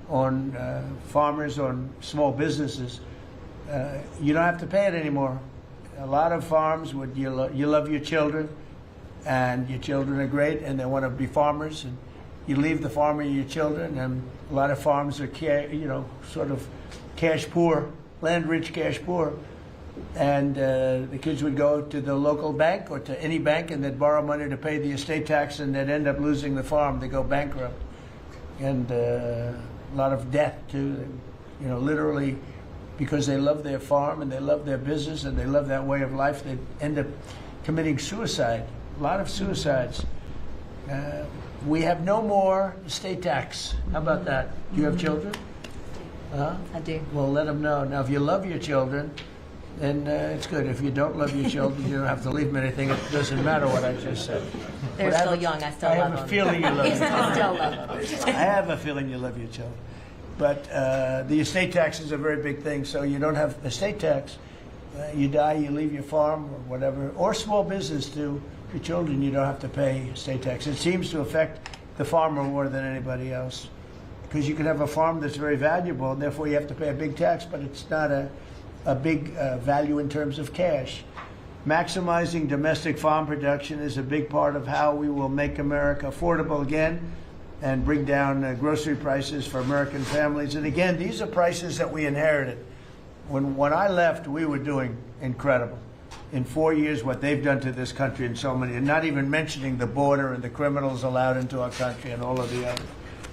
on farmers, on small businesses. You don't have to pay it anymore. A lot of farms, you love your children, and your children are great, and they want to be farmers, and you leave the farm and your children, and a lot of farms are, sort of cash poor, land rich, cash poor, and the kids would go to the local bank or to any bank, and they'd borrow money to pay the estate tax, and they'd end up losing the farm. They go bankrupt, and a lot of debt too. Literally. Because they love their farm and they love their business and they love that way of life, they end up committing suicide. A lot of suicides. We have no more estate tax. How about that? Do you have children? I do. Well, let them know. Now, if you love your children, then it's good. If you don't love your children, you don't have to leave them anything. It doesn't matter what I just said. They're But still young. I still I love have them. a feeling you love your children. Still love them. I have a feeling you love your children. But the estate tax is a very big thing, so you don't have estate tax. You die, you leave your farm or whatever, or small business to your children, you don't have to pay estate tax. It seems to affect the farmer more than anybody else, because you can have a farm that's very valuable, and therefore you have to pay a big tax, but it's not a big value in terms of cash. Maximizing domestic farm production is a big part of how we will make America affordable again and bring down grocery prices for American families. And again, these are prices that we inherited. When I left, we were doing incredible. In 4 years, what they've done to this country in so many, and not even mentioning the border and the criminals allowed into our country and all of the others.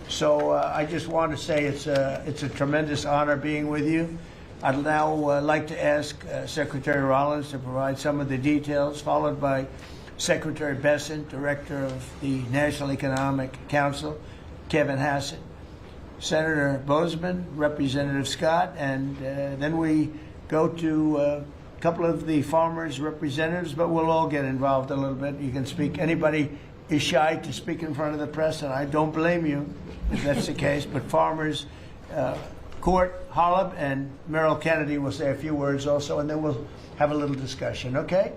So I just want to say it's a tremendous honor being with you. I'd now like to ask Secretary Rollins to provide some of the details, followed by Secretary Bessent, Director of the National Economic Council, Kevin Hassett, Senator Bozeman, Representative Scott, and then we go to a couple of the farmers' representatives, but we'll all get involved a little bit. You can speak. Anybody is shy to speak in front of the press, and I don't blame you if that's the case, but farmers, Court Holub and Merrill Kennedy will say a few words also, and then we'll have a little discussion, okay?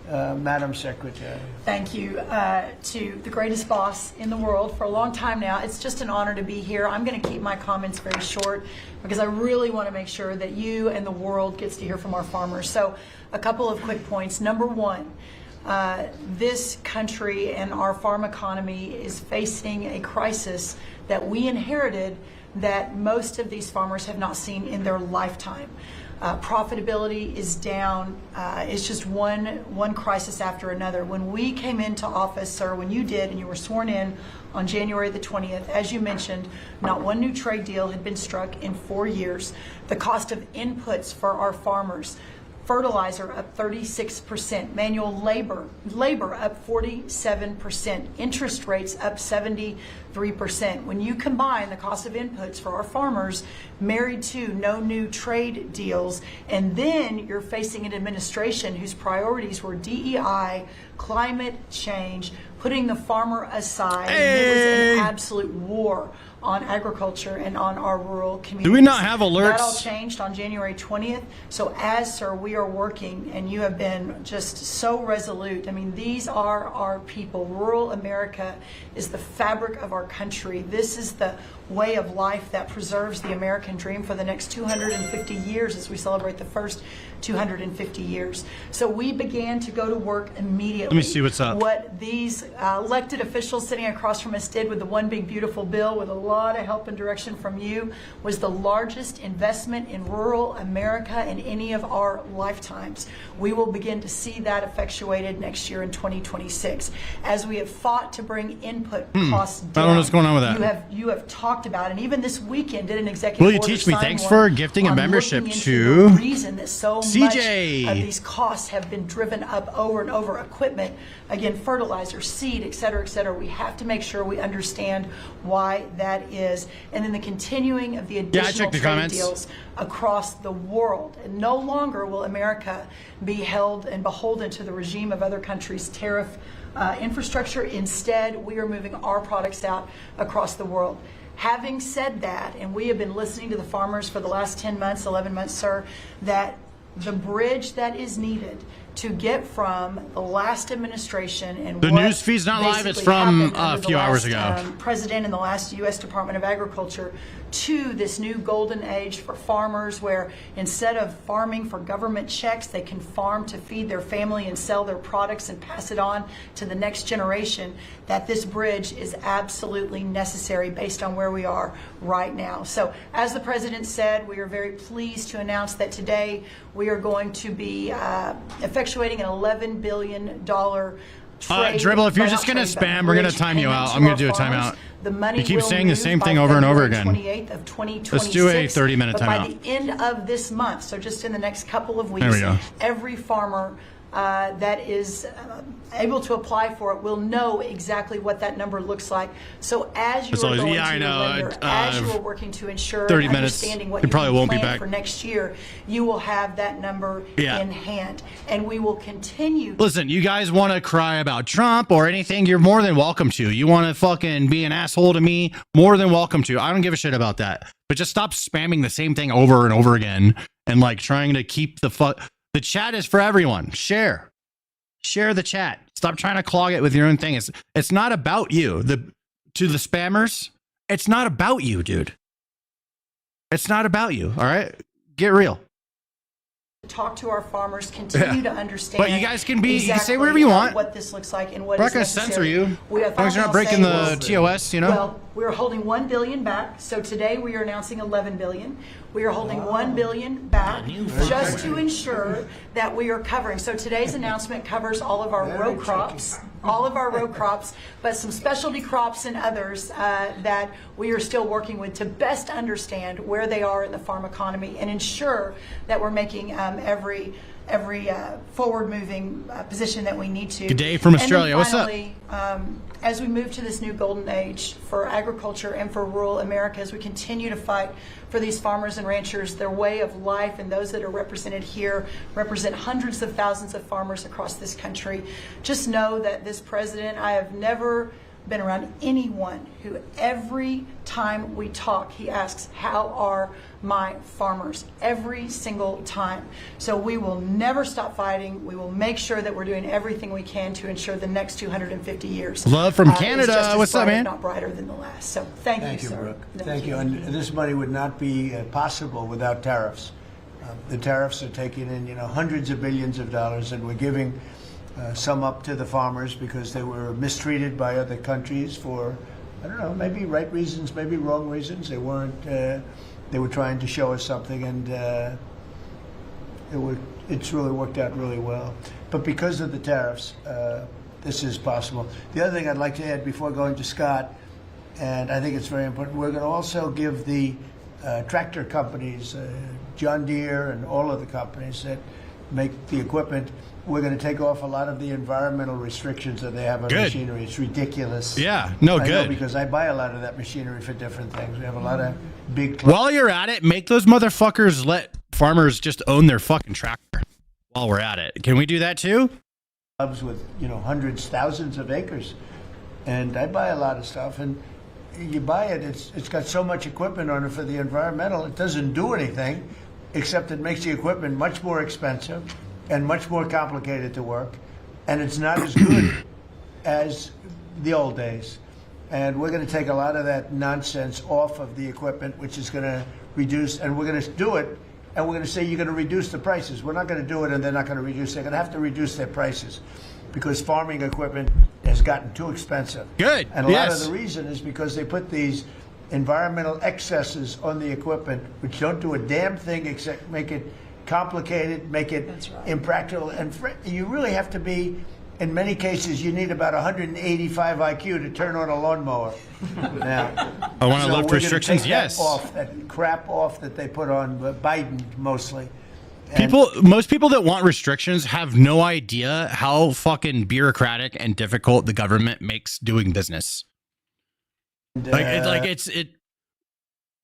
Madam Secretary. Thank you to the greatest boss in the world for a long time now. It's just an honor to be here. I'm going to keep my comments very short because I really want to make sure that you and the world gets to hear from our farmers. So a couple of quick points. Number one, this country and our farm economy is facing a crisis that we inherited that most of these farmers have not seen in their lifetime. Profitability is down. It's just one crisis after another. When we came into office, sir, when you did and you were sworn in on January the 20th, as you mentioned, not one new trade deal had been struck in 4 years. The cost of inputs for our farmers, fertilizer up 36%, manual labor up 47%, interest rates up 73%. When you combine the cost of inputs for our farmers married to no new trade deals, and then you're facing an administration whose priorities were DEI, climate change, putting the farmer aside, and it was an absolute war on agriculture and on our rural communities. Do we not have alerts? That all changed on January 20th. So as, sir, we are working, and you have been just so resolute. I mean, these are our people. Rural America is the fabric of our country. This is the way of life that preserves the American dream for the next 250 years as we celebrate the first 250 years. So we began to go to work immediately. Let me see what's up. What these elected officials sitting across from us did with the One Big Beautiful Bill, with a lot of help and direction from you, was the largest investment in rural America in any of our lifetimes. We will begin to see that effectuated next year in 2026. As we have fought to bring input costs down. I don't know what's going on with that. You have talked about, and even this weekend did an executive Will you order teach me? sign Thanks one for gifting a on membership looking into to the reason that so CJ. much of these costs have been driven up over and over. Equipment, again, fertilizer, seed, et cetera, et cetera. We have to make sure we understand why that is. And then the continuing of the additional trade deals across the world. And no longer will America be held and beholden to the regime of other countries' tariff infrastructure. Instead, we are moving our products out across the world. Having said that, and we have been listening to the farmers for the last 10 months, 11 months, sir, that the bridge that is needed to get from the last administration and the news feed's not live, it's from a few hours ago. President and the last U.S. Department of Agriculture to this new golden age for farmers, where instead of farming for government checks, they can farm to feed their family and sell their products and pass it on to the next generation, that this bridge is absolutely necessary based on where we are right now. So as the President said, we are very pleased to announce that today we are going to be effectuating an $11 billion Dribble, if you're just going to spam, we're going to time you out. I'm going to do a timeout. You keep saying the same thing over and over again. Let's do a 30-minute timeout. By the end of this month, so just in the next couple of weeks, every farmer that is able to apply for it will know exactly what that number looks like. So as you are going to your lender, as you are working to ensure 30 and minutes. understanding what You you probably won't be plan back for next year, you will have that number in hand. And we will continue. Listen, you guys want to cry about Trump or anything, you're more than welcome to. You want to fucking be an asshole to me, more than welcome to. I don't give a shit about that. But just stop spamming the same thing over and over again and like trying to keep the chat is for everyone. Share the chat. Stop trying to clog it with your own thing. It's not about you. To the spammers, it's not about you, dude. It's not about you. All right, get real. Talk to our farmers, continue to understand. But you guys can be, exactly you can say whatever you want. What this looks like and what we're is not going to censor necessary. you. As long as you're not breaking the TOS, you know. Well, we're holding $1 billion back. So today we are announcing $11 billion. We are holding $1 billion back just to ensure that we are covering. So today's announcement covers all of our row crops, but some specialty crops and others that we are still working with to best understand where they are in the farm economy and ensure that we're making every forward-moving position that we need to. Good day from Australia. And then finally, what's up? As we move to this new golden age for agriculture and for rural America, as we continue to fight for these farmers and ranchers, their way of life, and those that are represented here represent hundreds of thousands of farmers across this country. Just know that this president, I have never been around anyone who every time we talk, he asks, how are my farmers? Every single time. So we will never stop fighting. We will make sure that we're doing everything we can to ensure the next 250 years. Love from is Canada. just as What's up, bright, man? if not brighter than the last. So thank you, sir. Brooke. Thank you. And this money would not be possible without tariffs. The tariffs are taking in, hundreds of billions of dollars, and we're giving some up to the farmers because they were mistreated by other countries for, I don't know, maybe right reasons, maybe wrong reasons. They weren't. They were trying to show us something, and it's really worked out really well. But because of the tariffs, this is possible. The other thing I'd like to add before going to Scott, and I think it's very important, we're going to also give the tractor companies, John Deere and all of the companies that make the equipment, we're going to take off a lot of the environmental restrictions that they have on machinery. It's ridiculous. Yeah, no, I know, good. because I buy a lot of that machinery for different things. We have a lot of big... While you're at it, make those motherfuckers let farmers just own their fucking tractor while we're at it. Can we do that too? Clubs with, hundreds, thousands of acres. And I buy a lot of stuff, and you buy it, it's got so much equipment on it for the environmental, it doesn't do anything, except it makes the equipment much more expensive and much more complicated to work, and it's not as good as the old days. And we're going to take a lot of that nonsense off of the equipment, which is going to reduce, and we're going to do it, and we're going to say you're going to reduce the prices. We're not going to do it and they're not going to reduce. They're going to have to reduce their prices because farming equipment has gotten too expensive. Good. And a lot of the reason is because they put these environmental excesses on the equipment, which don't do a damn thing except make it complicated, make it impractical. And you really have to be, in many cases, you need about 185 IQ to turn on a lawnmower. Now, I want to so lift we're restrictions, gonna take yes. that off, that crap off that they put on Biden mostly. Most people that want restrictions have no idea how fucking bureaucratic and difficult the government makes doing business.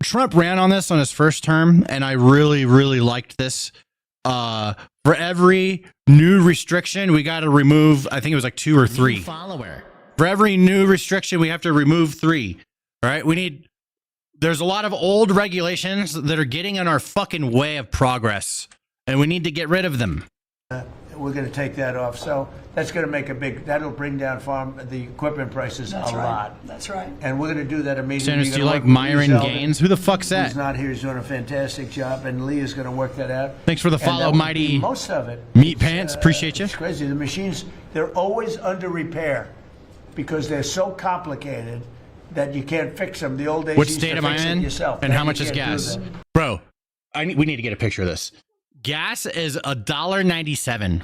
Trump ran on this on his first term, and I really, really liked this. For every new restriction, we got to remove, I think it was like 2 or 3. For every new restriction, we have to remove 3. All right, there's a lot of old regulations that are getting in our fucking way of progress, and we need to get rid of them. We're going to take that off. So that's going to make that'll bring down the equipment prices a lot. That's right. And we're going to do that immediately. Sanders, do you like Myron Gaines? Who the fuck's that? He's not here. He's doing a fantastic job, and Lee is going to work that out. Thanks for the follow, Mighty. Most of it. Meat Pants, appreciate you. It's crazy. The machines, they're always under repair because they're so complicated that you can't fix them. The old days, What you state used am to I fix it in? yourself. And Now how you much is can't do gas? that. Bro, we need to get a picture of this. Gas is $1.97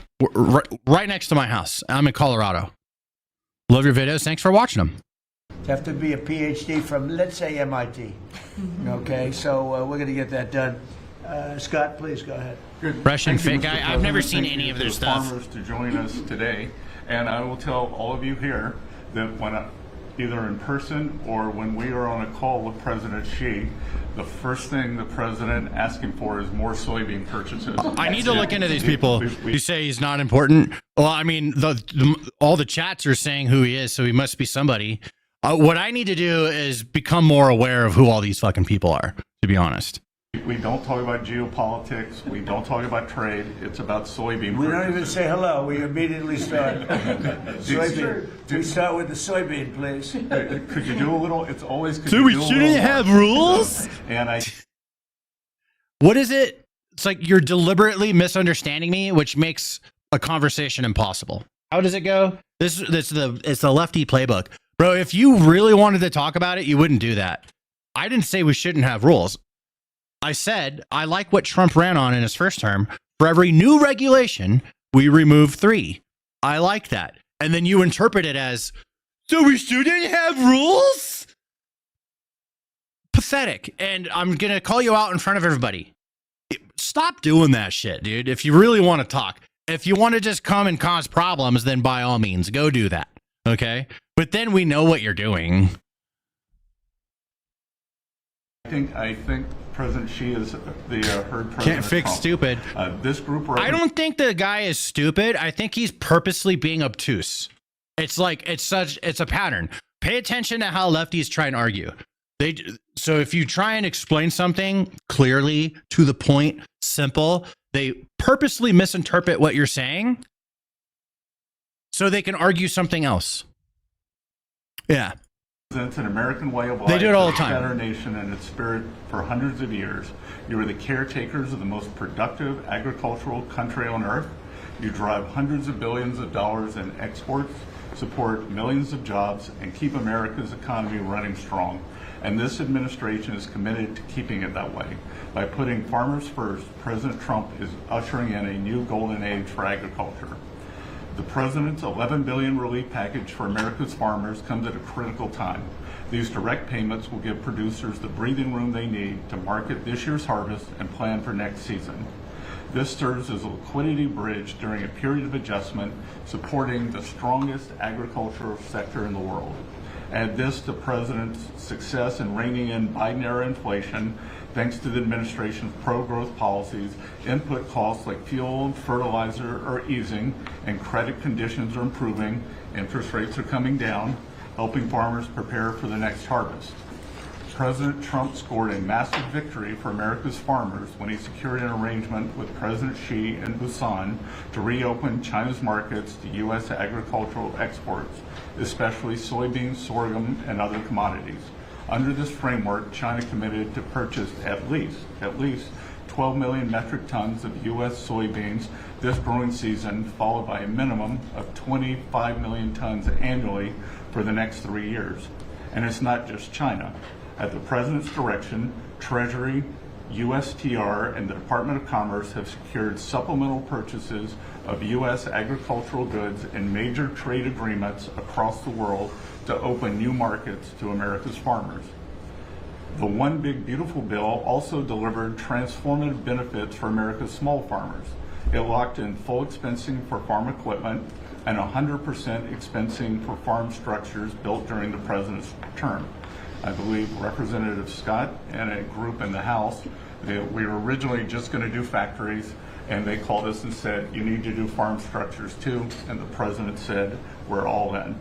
right next to my house. I'm in Colorado. Love your videos. Thanks for watching them. You have to be a PhD from, let's say, MIT. Okay, so we're going to get that done. Scott, please go ahead. Good. Fresh and Thank you, fit Mr. guy. I've never President. seen Thank any you of to their the stuff. farmers to join us today, and I will tell all of you here that when either in person or when we are on a call with President Xi, the first thing the president asking for is more soybean purchases. I need to look into these people. You say he's not important. Well, I mean, all the chats are saying who he is, so he must be somebody. What I need to do is become more aware of who all these fucking people are, to be honest. We don't talk about geopolitics. We don't talk about trade. It's about soybean We purchases. don't even say hello. We immediately start. Soybean. We start with the soybean, please. Could you do a little? It's always. Could So you we do a shouldn't little have more? rules? And What is it? It's like you're deliberately misunderstanding me, which makes a conversation impossible. How does it go? It's the lefty playbook. Bro, if you really wanted to talk about it, you wouldn't do that. I didn't say we shouldn't have rules. I said, I like what Trump ran on in his first term. For every new regulation, we remove 3. I like that. And then you interpret it as, so we shouldn't have rules? Pathetic. And I'm going to call you out in front of everybody. Stop doing that shit, dude. If you really want to talk, if you want to just come and cause problems, then by all means, go do that. Okay? But then we know what you're doing. I think President Xi is the heard President Can't fix Trump. stupid. This group. I don't think the guy is stupid. I think he's purposely being obtuse. It's like it's a pattern. Pay attention to how lefties try and argue. So if you try and explain something clearly, to the point, simple, they purposely misinterpret what you're saying so they can argue something else. Yeah. It's an American way of life. They do it all the time. Better nation and its spirit for hundreds of years. You are the caretakers of the most productive agricultural country on earth. You drive hundreds of billions of dollars in exports, support millions of jobs, and keep America's economy running strong. And this administration is committed to keeping it that way. By putting farmers first, President Trump is ushering in a new golden age for agriculture. The President's $11 billion relief package for America's farmers comes at a critical time. These direct payments will give producers the breathing room they need to market this year's harvest and plan for next season. This serves as a liquidity bridge during a period of adjustment, supporting the strongest agricultural sector in the world. Add this to President's success in reining in Biden-era inflation, thanks to the administration's pro-growth policies, input costs like fuel and fertilizer are easing, and credit conditions are improving, interest rates are coming down, helping farmers prepare for the next harvest. President Trump scored a massive victory for America's farmers when he secured an arrangement with President Xi in Busan to reopen China's markets to U.S. agricultural exports, especially soybeans, sorghum, and other commodities. Under this framework, China committed to purchase at least 12 million metric tons of U.S. soybeans this growing season, followed by a minimum of 25 million tons annually for the next 3 years. And it's not just China. At the President's direction, Treasury, USTR, and the Department of Commerce have secured supplemental purchases of U.S. agricultural goods in major trade agreements across the world to open new markets to America's farmers. The One Big Beautiful Bill also delivered transformative benefits for America's small farmers. It locked in full expensing for farm equipment and 100% expensing for farm structures built during the President's term. I believe Representative Scott and a group in the House, we were originally just going to do factories, and they called us and said, you need to do farm structures too, and the President said, we're all in.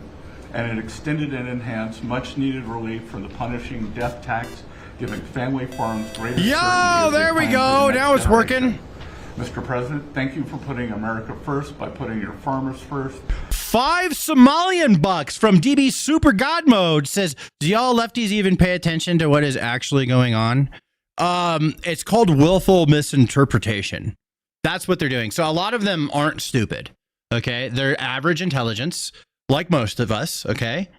And it extended and enhanced much needed relief from the punishing death tax, giving family farms greater certainty. Yo, there we go. Now it's working. Mr. President, thank you for putting America first by putting your farmers first. 5 Somalian bucks from DB Super God Mode says, do y'all lefties even pay attention to what is actually going on? It's called willful misinterpretation. That's what they're doing. So a lot of them aren't stupid. Okay. They're average intelligence, like most of us. Okay.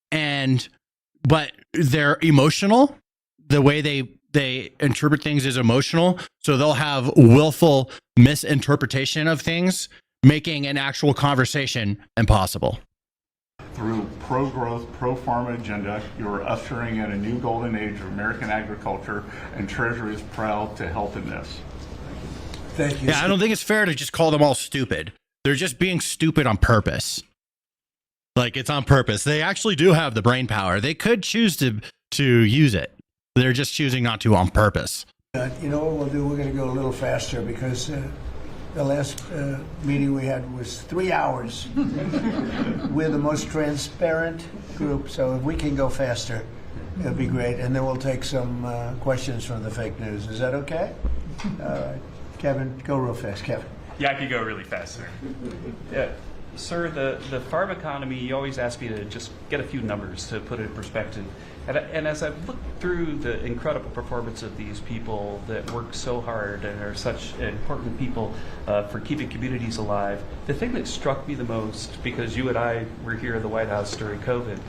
But they're emotional. The way they interpret things is emotional. So they'll have willful misinterpretation of things, making an actual conversation impossible. Through pro-growth, pro-pharma agenda, you are ushering in a new golden age of American agriculture, and Treasury is proud to help in this. Thank you. Yeah, I don't think it's fair to just call them all stupid. They're just being stupid on purpose. Like, it's on purpose. They actually do have the brain power. They could choose to use it. They're just choosing not to on purpose. You know what we'll do? We're going to go a little faster because the last meeting we had was 3 hours. We're the most transparent group, so if we can go faster, it'll be great. And then we'll take some questions from the fake news. Is that okay? All right. Kevin, go real fast. Kevin. Yeah, I could go really fast, sir. Yeah. Sir, the farm economy, you always ask me to just get a few numbers to put it in perspective. And as I've looked through the incredible performance of these people that work so hard and are such important people for keeping communities alive, the thing that struck me the most, because you and I were here in the White House during COVID,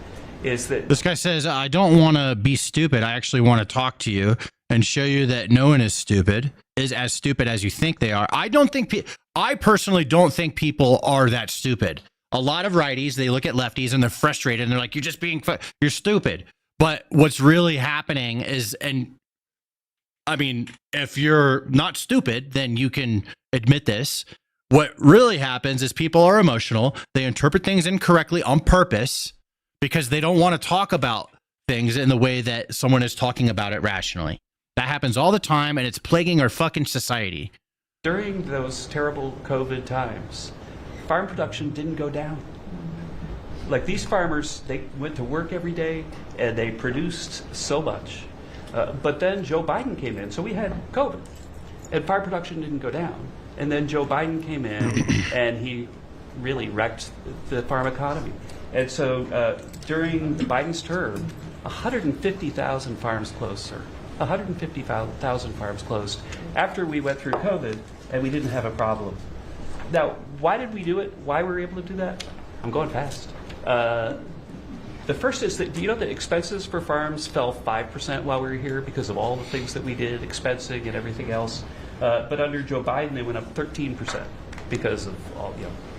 is that this guy says, I don't want to be stupid. I actually want to talk to you and show you that no one is stupid, is as stupid as you think they are. I personally don't think people are that stupid. A lot of righties, they look at lefties and they're frustrated and they're like, you're stupid. But what's really happening is, and I mean, if you're not stupid, then you can admit this. What really happens is people are emotional. They interpret things incorrectly on purpose because they don't want to talk about things in the way that someone is talking about it rationally. That happens all the time, and it's plaguing our fucking society. during those terrible COVID times, farm production didn't go down. Like these farmers, they went to work every day and they produced so much. But then Joe Biden came in, so we had COVID, and farm production didn't go down. And then Joe Biden came in and he really wrecked the farm economy. And so during Biden's term, 150,000 farms closed, sir. 150,000 farms closed after we went through COVID and we didn't have a problem. Now, why did we do it? Why were we able to do that? I'm going fast. The first is that, do you know that expenses for farms fell 5% while we were here because of all the things that we did, expensing and everything else? But under Joe Biden, they went up 13% because of all,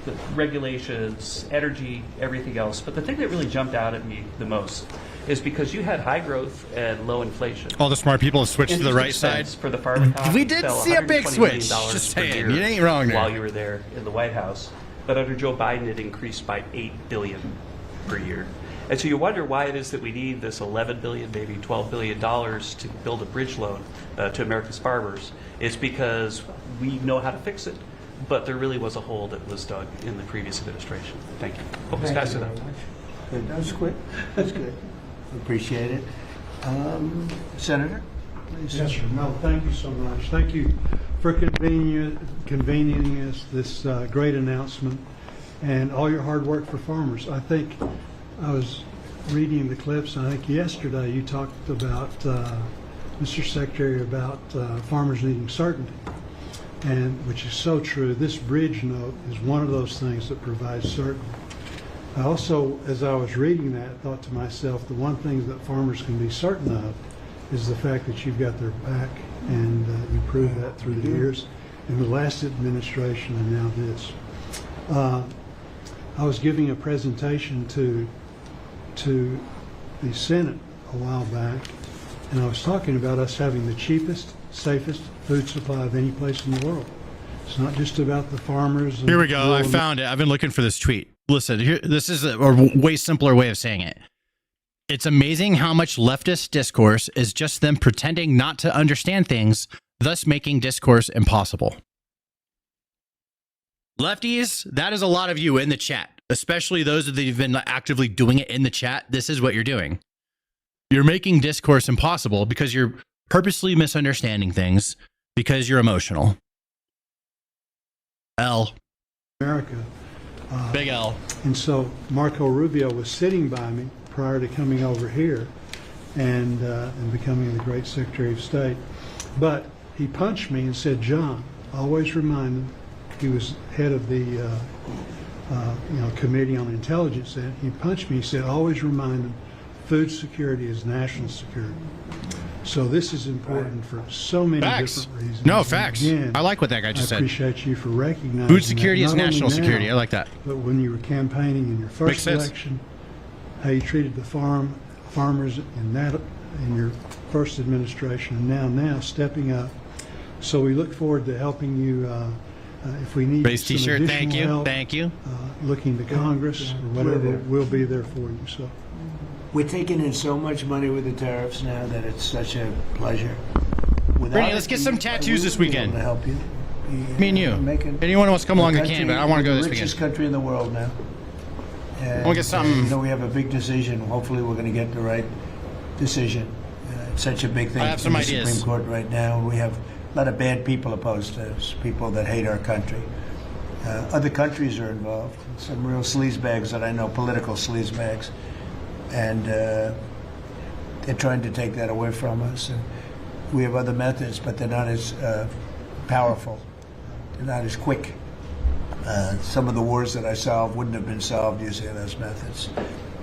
the regulations, energy, everything else. But the thing that really jumped out at me the most is because you had high growth and low inflation. All the smart people have switched to the Interest right side. expense for the farm economy We did fell see a big $120 switch. million Just per saying, year you ain't wrong there. while you were there in the White House. But under Joe Biden, it increased by $8 billion per year. And so you wonder why it is that we need this $11 billion, maybe $12 billion to build a bridge loan to America's farmers. It's because we know how to fix it, but there really was a hole that was dug in the previous administration. Thank you. Hope this passes out. Good. That was quick. That's good. Appreciate it. Senator? Please. Yes, sir. No, thank you so much. Thank you for convening us this great announcement and all your hard work for farmers. I think I was reading the clips, and I think yesterday you talked about, Mr. Secretary, about farmers needing certainty, and which is so true. This bridge note is one of those things that provides certainty. I also, as I was reading that, thought to myself, the one thing that farmers can be certain of is the fact that you've got their back, and you proved that through the years, in the last administration and now this. I was giving a presentation to the Senate a while back, and I was talking about us having the cheapest, safest food supply of any place in the world. It's not just about the farmers. Here we go. I found it. I've been looking for this tweet. Listen, here, this is a way simpler way of saying it. It's amazing how much leftist discourse is just them pretending not to understand things, thus making discourse impossible. Lefties, that is a lot of you in the chat, especially those that have been actively doing it in the chat. This is what you're doing. You're making discourse impossible because you're purposely misunderstanding things because you're emotional. L. America. Big L. And so Marco Rubio was sitting by me prior to coming over here and becoming the great Secretary of State. But he punched me and said, John, always remind him. He was head of the Committee on Intelligence. And he punched me. He said, always remind him, food security is national security. So this is important for so many different reasons. No, facts. Again, I like what that guy just said. I appreciate you for recognizing food security that. is Not national only now, security. I like that. But when you were campaigning in your first election, how you treated the farmers in your first administration, and now stepping up. So we look forward to helping you if we need Base some t-shirt. additional Thank you. help, Thank you. looking to Congress or whatever, we'll be there for you. So. We're taking in so much money with the tariffs now that it's such a pleasure. Brittany, let's get some tattoos this weekend. To help you. Me and you. Anyone wants to come along, they can, but I want to go this the weekend. richest country in the world now. And, I want to get something. You know, we have a big decision. Hopefully, we're going to get the right decision. It's such a big thing I have for some the ideas. Supreme Court right now. We have a lot of bad people opposed to us, people that hate our country. Other countries are involved. Some real sleazebags that I know, political sleazebags. And they're trying to take that away from us. And we have other methods, but they're not as powerful. They're not as quick. Some of the wars that I solved wouldn't have been solved using those methods.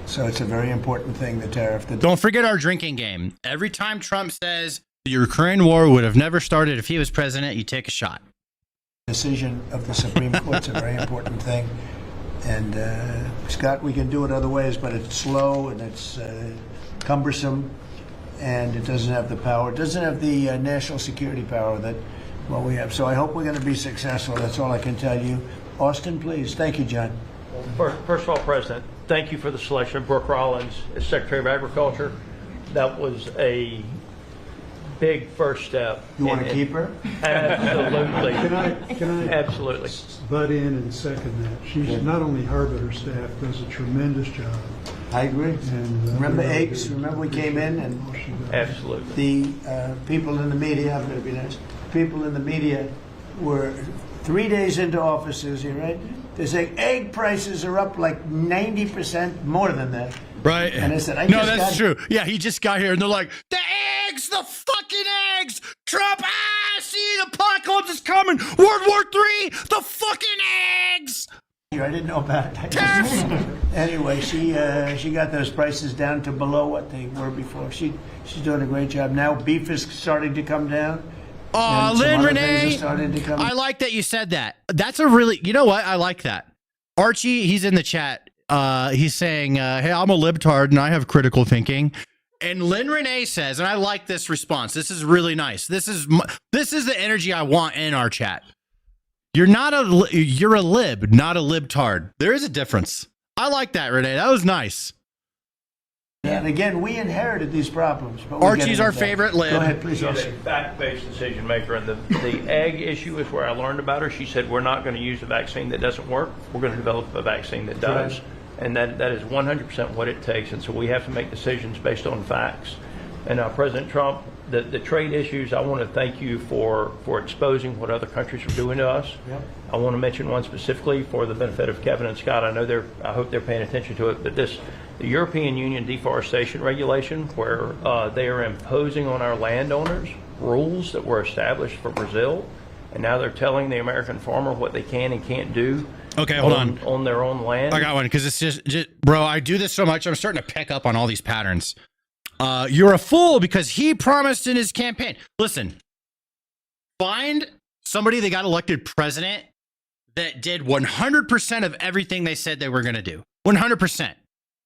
So it's a very important thing, the tariff. Don't forget our drinking game. Every time Trump says the Ukraine war would have never started if he was president, you take a shot. Decision of the Supreme Court's a very important thing. And Scott, we can do it other ways, but it's slow and it's cumbersome, and it doesn't have the power. It doesn't have the national security power that we have. So I hope we're going to be successful. That's all I can tell you. Austin, please. Thank you, John. First of all, President, thank you for the selection of Brooke Rollins as Secretary of Agriculture. That was a big first step. You want to keep her? Absolutely. Can I Absolutely. butt in and second that? She's not only her, but her staff does a tremendous job. I agree. And remember eggs? Remember we came in and absolutely the people in the media. I'm going to be nice. People in the media were 3 days into offices. You're right. They say egg prices are up like 90% more than that. Right. And I said, no, that's true. Yeah, he just got here, and they're like, the eggs, the fucking eggs. Trump, see, the apocalypse is coming. World War III, the fucking eggs. I didn't know about it. Anyway, she got those prices down to below what they were before. She's doing a great job. Now beef is starting to come down. Lynn Renee, I like that you said that. That's a really, you know what? I like that. Archie, he's in the chat. He's saying, hey, I'm a libtard and I have critical thinking. And Lynn Renee says, and I like this response. This is really nice. This is the energy I want in our chat. You're a lib, not a libtard. There is a difference. I like that, Renee. That was nice. And again, we inherited these problems. But Archie's our favorite lib. Go ahead, please. She's a fact-based decision maker, and the egg issue is where I learned about her. She said, we're not going to use a vaccine that doesn't work. We're going to develop a vaccine that does. Right. And that is 100% what it takes. And so we have to make decisions based on facts. And President Trump, the trade issues, I want to thank you for exposing what other countries are doing to us. Yep. I want to mention one specifically for the benefit of Kevin and Scott. I hope they're paying attention to it. But the European Union deforestation regulation, where they are imposing on our landowners rules that were established for Brazil, and now they're telling the American farmer what they can and can't do. Okay, hold on their own land. I got one because it's just, bro, I do this so much. I'm starting to pick up on all these patterns. You're a fool because he promised in his campaign. Listen, find somebody that got elected president that did 100% of everything they said they were going to do. 100%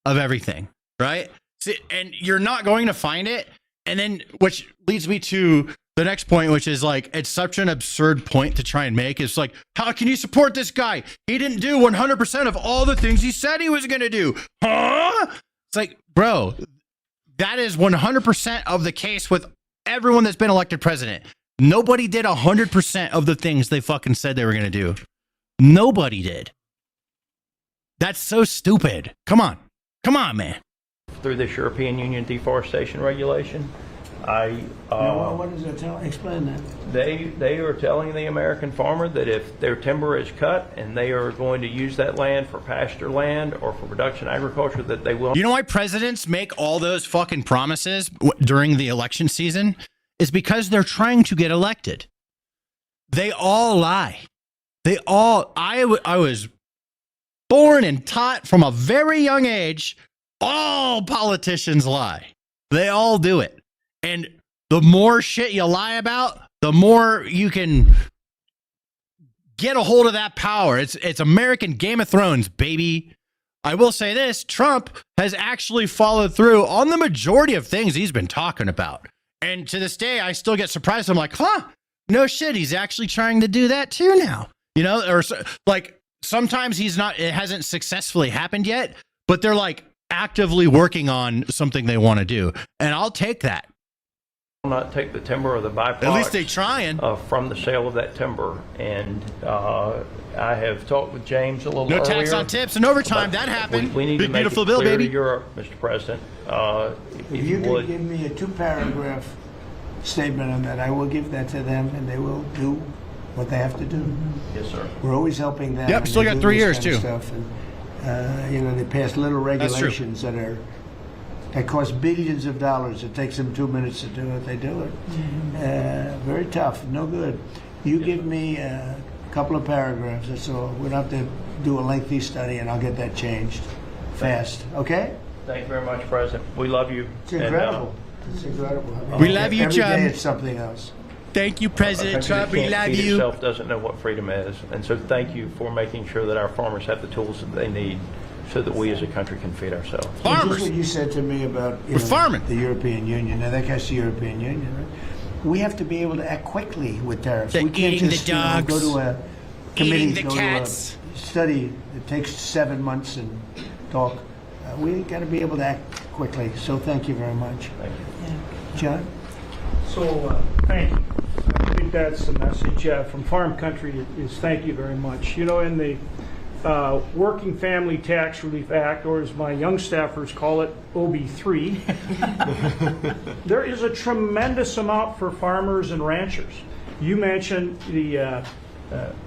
of everything, right? See, and you're not going to find it. And then, which leads me to the next point, which is like, it's such an absurd point to try and make. It's like, how can you support this guy? He didn't do 100% of all the things he said he was going to do. Huh? It's like, bro, that is 100% of the case with everyone that's been elected president. Nobody did 100% of the things they fucking said they were going to do. Nobody did. That's so stupid. Come on. Come on, man. Through this European Union deforestation regulation, what does that tell? Explain that. They are telling the American farmer that if their timber is cut and they are going to use that land for pasture land or for production agriculture, that they will. You know why presidents make all those fucking promises during the election season? Is because they're trying to get elected. They all lie. They all. I was born and taught from a very young age. All politicians lie. They all do it. And the more shit you lie about, the more you can get a hold of that power. It's American Game of Thrones, baby. I will say this, Trump has actually followed through on the majority of things he's been talking about. And to this day, I still get surprised. I'm like, no shit, he's actually trying to do that too now. You know, or like sometimes it hasn't successfully happened yet, but they're like actively working on something they want to do. And I'll take that. Not take the timber or the byproducts. At least they trying from the sale of that timber. And I have talked with James a little earlier. No tax on tips and overtime. That happened. We need Big to make beautiful it bill, clear baby. to Europe, Mr. President. If you could give me a 2-paragraph statement on that, I will give that to them, and they will do what they have to do. Yes, sir. We're always helping them. Yep, still got 3 years too. Stuff. And, they pass little regulations that cost billions of dollars. It takes them 2 minutes to do it. They do it. Very tough. No good. You give me a couple of paragraphs. That's all. We don't have to do a lengthy study, and I'll get that changed fast. Okay? Thank you very much, President. We love you. It's incredible. It's incredible. We love you, Chum. Every day it's something else. Thank you, President Trump. We love feed you. Itself doesn't know what freedom is, and so thank you for making sure that our farmers have the tools that they need, so that we as a country can feed ourselves. Farmers. Just what you said to me about farming. The European Union. Now that guy's the European Union, right? We have to be able to act quickly with tariffs. They're we can't eating just the dogs, go to a committee, eating the go cats. to a study that takes 7 months and talk. We got to be able to act quickly. So thank you very much. Thank you. John? So thank you. I think that's the message from Farm Country is thank you very much. You know, in the Working Family Tax Relief Act, or as my young staffers call it, OB3, there is a tremendous amount for farmers and ranchers. You mentioned the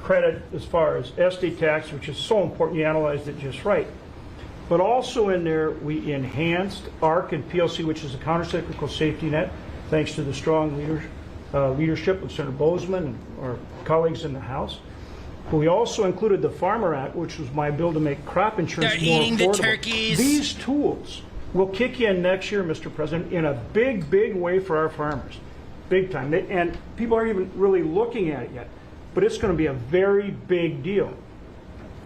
credit as far as estate tax, which is so important. You analyzed it just right. But also in there, we enhanced ARC and PLC, which is a countercyclical safety net, thanks to the strong leadership of Senator Bozeman and our colleagues in the House. But we also included the Farmer Act, which was my bill to make crop insurance They're more eating affordable. the turkeys. These tools will kick in next year, Mr. President, in a big, big way for our farmers. Big time. And people aren't even really looking at it yet. But it's going to be a very big deal.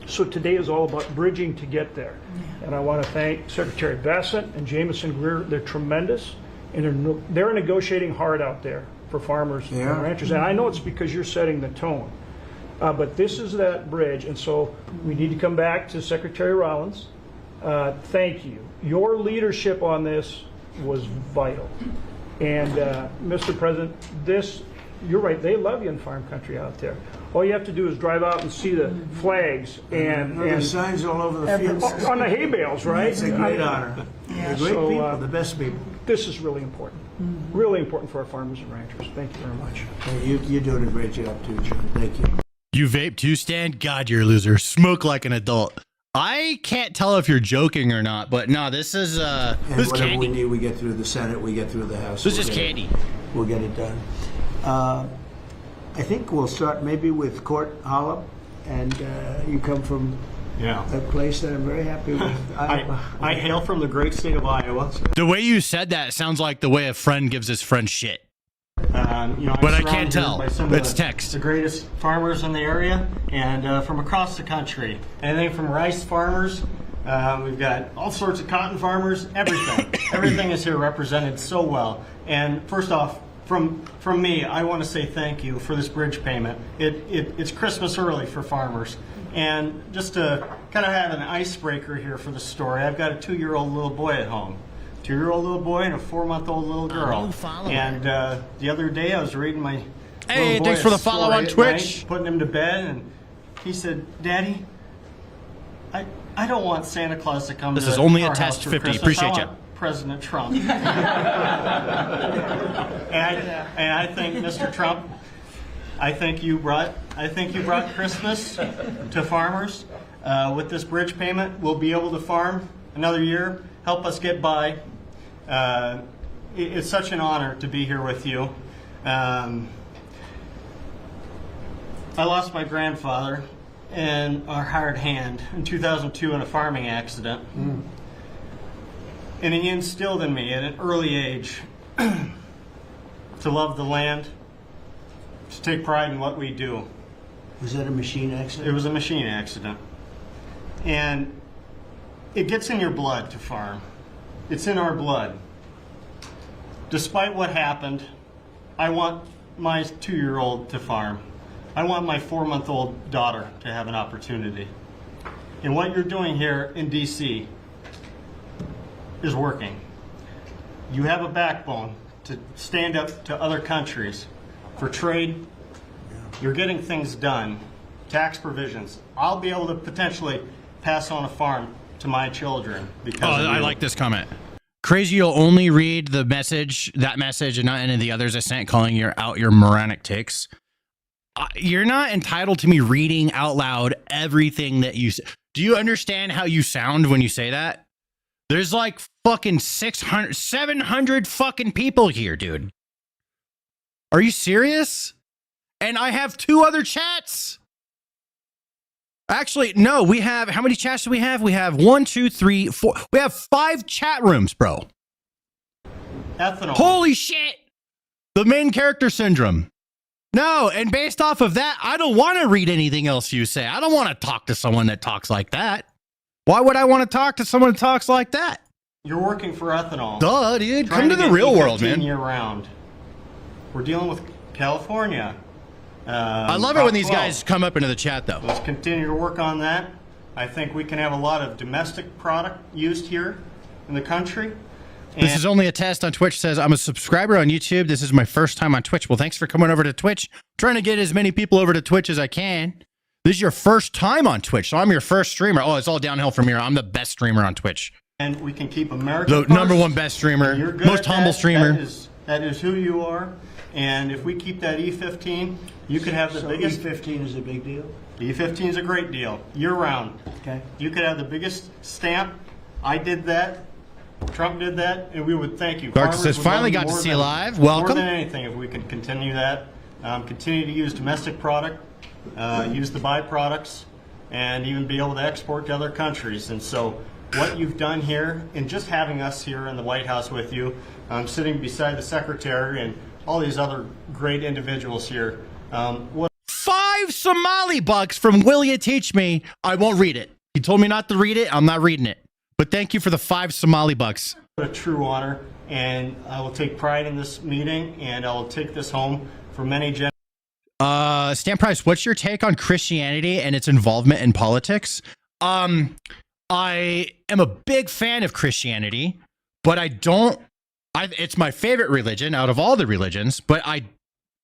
So today is all about bridging to get there. Yeah. And I want to thank Secretary Bassett and Jameson Greer. They're tremendous. And they're negotiating hard out there for farmers and ranchers. And I know it's because you're setting the tone. But this is that bridge. And so we need to come back to Secretary Rollins. Thank you. Your leadership on this was vital. And Mr. President, you're right, they love you in Farm Country out there. All you have to do is drive out and see the flags and signs all over the fields. On the hay bales, right? It's a great honor. They're great people, the best people. This is really important. Really important for our farmers and ranchers. Thank you very much. You're doing a great job too, John. Thank you. You vape too, Stan? God, you're a loser. Smoke like an adult. I can't tell if you're joking or not, but no, this is and this whatever candy. we need, we get through the Senate, we get through the House. This is candy. We'll get it done. I think we'll start maybe with Court Hollow, and you come from a place that I'm very happy with. I hail from the great state of Iowa. The way you said that sounds like the way a friend gives his friend shit. But I can't tell. It's text. The greatest farmers in the area and from across the country. Anything from rice farmers. We've got all sorts of cotton farmers. Everything. Everything is here represented so well. And first off, from me, I want to say thank you for this bridge payment. It's Christmas early for farmers. And just to kind of have an icebreaker here for the story, I've got a 2-year-old little boy at home. 2-year-old little boy and a 4-month-old little girl. And the other day I was reading my Hey, thanks for the follow on Twitch. Night, putting him to bed, and he said, "Daddy, I don't want Santa Claus to come. This to is only a our test house for 50. Christmas. Appreciate I you. want President Trump." and I think, Mr. Trump, I think you brought Christmas to farmers. With this bridge payment, we'll be able to farm another year, help us get by. It's such an honor to be here with you. I lost my grandfather and our hired hand in 2002 in a farming accident. And he instilled in me at an early age to love the land, to take pride in what we do. Was that a machine accident? It was a machine accident. And it gets in your blood to farm. It's in our blood. Despite what happened, I want my 2-year-old to farm. I want my 4-month-old daughter to have an opportunity. And what you're doing here in DC is working. You have a backbone to stand up to other countries for trade. You're getting things done. Tax provisions. I'll be able to potentially pass on a farm to my children because of I you. like this comment. Crazy, you'll only read the message, that message, and not any of the others I sent calling out your moronic takes. You're not entitled to me reading out loud everything that you say. Do you understand how you sound when you say that? There's like fucking 600, 700 fucking people here, dude. Are you serious? And I have 2 other chats. Actually, no, we have, how many chats do we have? We have 1, 2, 3, 4. We have 5 chat rooms, bro. Ethanol. Holy shit. The main character syndrome. No, and based off of that, I don't want to read anything else you say. I don't want to talk to someone that talks like that. Why would I want to talk to someone that talks like that? You're working for ethanol. Duh, dude. Trying Come to the real world, man. Year round. We're dealing with California. I love it when these guys come up into the chat, though. Let's continue to work on that. I think we can have a lot of domestic product used here in the country. This is only a test on Twitch. Says, I'm a subscriber on YouTube. This is my first time on Twitch. Well, thanks for coming over to Twitch. I'm trying to get as many people over to Twitch as I can. This is your first time on Twitch, so I'm your first streamer. Oh, it's all downhill from here. I'm the best streamer on Twitch. And we can keep America The first. number one best streamer, You're good most at humble that. streamer. That is who you are. And if we keep that E15, you could have the biggest. E15 is a big deal? E15 is a great deal, year round. Okay. You could have the biggest stamp. I did that. Trump did that, and we would thank you. Dark Farmers says, would finally love you got to more see than- live. Welcome. More than anything, if we could continue that, continue to use domestic product, use the byproducts, and even be able to export to other countries. And so what you've done here, and just having us here in the White House with you, sitting beside the secretary and all these other great individuals here. What 5 Somali bucks from Will You Teach Me? I won't read it. He told me not to read it. I'm not reading it. But thank you for the 5 Somali bucks. a true honor, and I will take pride in this meeting, and I will take this home for many generations. Stan Price, what's your take on Christianity and its involvement in politics? I am a big fan of Christianity, but it's my favorite religion out of all the religions, but I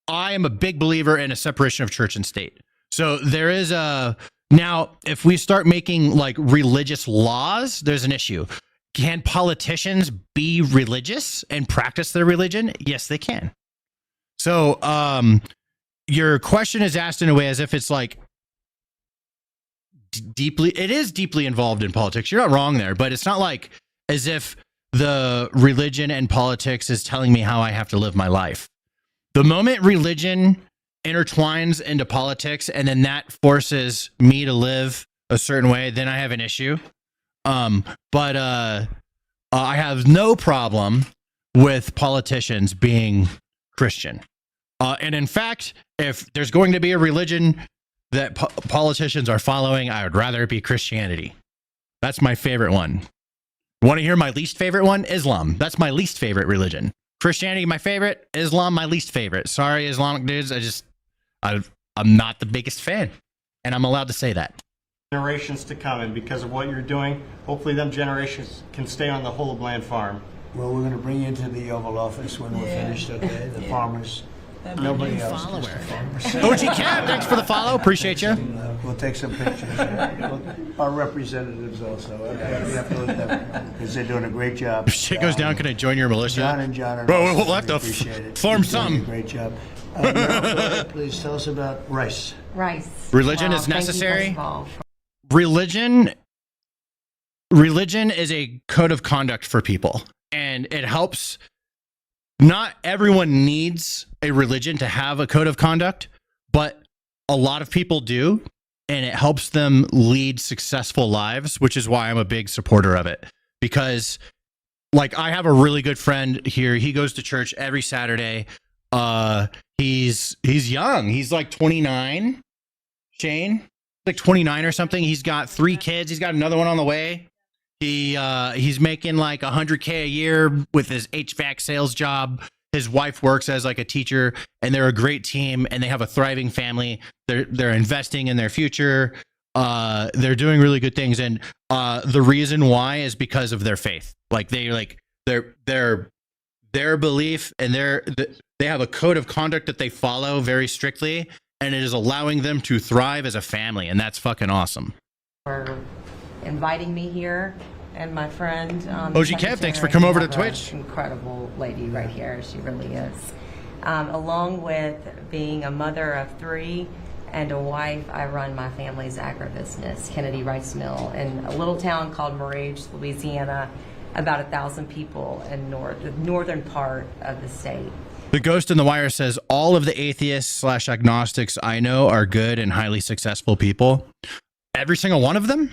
am a big believer in a separation of church and state. So there is now, if we start making like religious laws, there's an issue. Can politicians be religious and practice their religion? Yes, they can. So, your question is asked in a way as if it's like it is deeply involved in politics. You're not wrong there, but it's not like as if the religion and politics is telling me how I have to live my life. The moment religion intertwines into politics and then that forces me to live a certain way, then I have an issue. But I have no problem with politicians being Christian. And in fact, if there's going to be a religion that politicians are following, I would rather it be Christianity. That's my favorite one. Want to hear my least favorite one? Islam. That's my least favorite religion. Christianity, my favorite. Islam, my least favorite. Sorry, Islamic dudes. I'm not the biggest fan. And I'm allowed to say that. Generations to come, and because of what you're doing, hopefully them generations can stay on the whole of land farm. Well, we're going to bring you into the Oval Office when we're finished, okay? The farmers. Nobody else. Just the farmers. OG Cab, thanks for the follow. Appreciate you. We'll take some pictures. Our representatives also. We have to look at them because they're doing a great job. If shit goes down, can I join your militia? John and John are Bro, awesome. we'll have to Appreciate it. form You're doing some. a great job. Now, please tell us about rice. Rice. Religion is necessary. Religion is a code of conduct for people, and it helps. Not everyone needs a religion to have a code of conduct, but a lot of people do, and it helps them lead successful lives, which is why I'm a big supporter of it. Because, like, I have a really good friend here. He goes to church every Saturday. He's young. He's like 29. Shane, like 29 or something. He's got 3 kids. He's got another one on the way. He's making like $100K a year with his HVAC sales job. His wife works as like a teacher, and they're a great team, and they have a thriving family. They're investing in their future. They're doing really good things, and the reason why is because of their faith. Like their belief, and they have a code of conduct that they follow very strictly, and it is allowing them to thrive as a family, and that's fucking awesome. For inviting me here, and my friend OG Kev, thanks for coming over to Twitch. Incredible lady right here, she really is. Along with being a mother of 3 and a wife, I run my family's agribusiness, Kennedy Rice Mill, in a little town called Merage, Louisiana. About 1,000 people in the northern part of the state. The Ghost in the Wire says all of the atheists/agnostics I know are good and highly successful people. Every single one of them?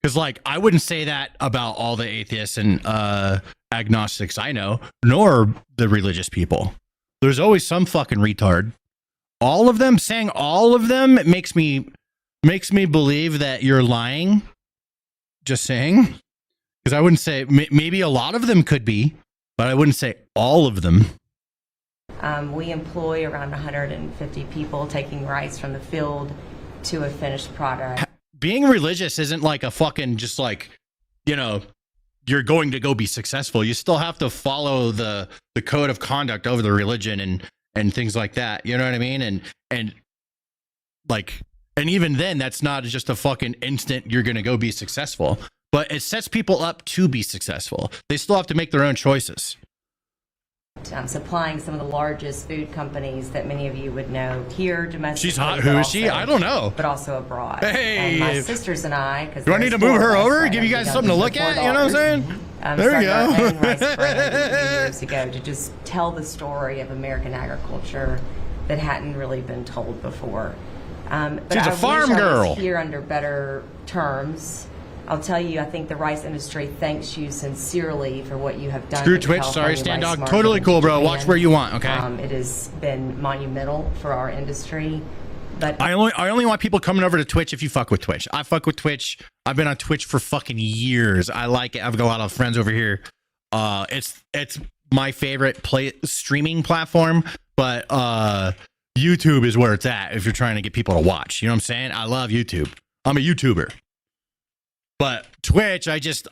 Because, like, I wouldn't say that about all the atheists and agnostics I know, nor the religious people. There's always some fucking retard. All of them, saying all of them, it makes me believe that you're lying. Just saying. Because I wouldn't say, maybe a lot of them could be, but I wouldn't say all of them. We employ around 150 people taking rice from the field to a finished product. Being religious isn't like a fucking just like, you you're going to go be successful. You still have to follow the code of conduct over the religion and things like that. You know what I mean? And even then, that's not just a fucking instant you're going to go be successful, but it sets people up to be successful. They still have to make their own choices. Supplying some of the largest food companies that many of you would know here domestically. She's hot. Who is she? I don't know. But also abroad. Hey, and my sisters and I. Do I need to move her over? Give you guys something to look at? You know what I'm saying? There we go. Our own rice brand a few years ago to just tell the story of American agriculture that hadn't really been told before. But she's a farm girl. I was here under better terms. I'll tell you, I think the rice industry thanks you sincerely for what you have done. Screw Twitch. Sorry, Stand Dog. Totally cool, bro. Watch where you want, okay? It has been monumental for our industry. But I only want people coming over to Twitch if you fuck with Twitch. I fuck with Twitch. I've been on Twitch for fucking years. I like it. I've got a lot of friends over here. It's my favorite streaming platform, but YouTube is where it's at if you're trying to get people to watch. You know what I'm saying? I love YouTube. I'm a YouTuber. But Twitch, I've just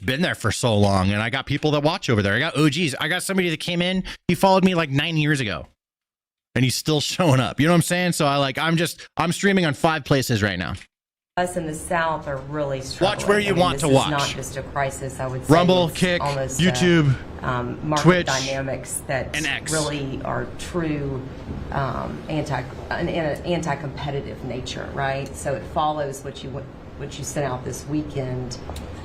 been there for so long, and I got people that watch over there. I got OGs. I got somebody that came in. He followed me like 9 years ago, and he's still showing up. You know what I'm saying? So I'm streaming on 5 places right now. Us in the South are really struggling. Watch where you want to watch. This is not just a crisis, I would say. Rumble, Kick, YouTube, market Twitch, dynamics that and X. really are true anti-competitive nature, right? So it follows what you sent out this weekend,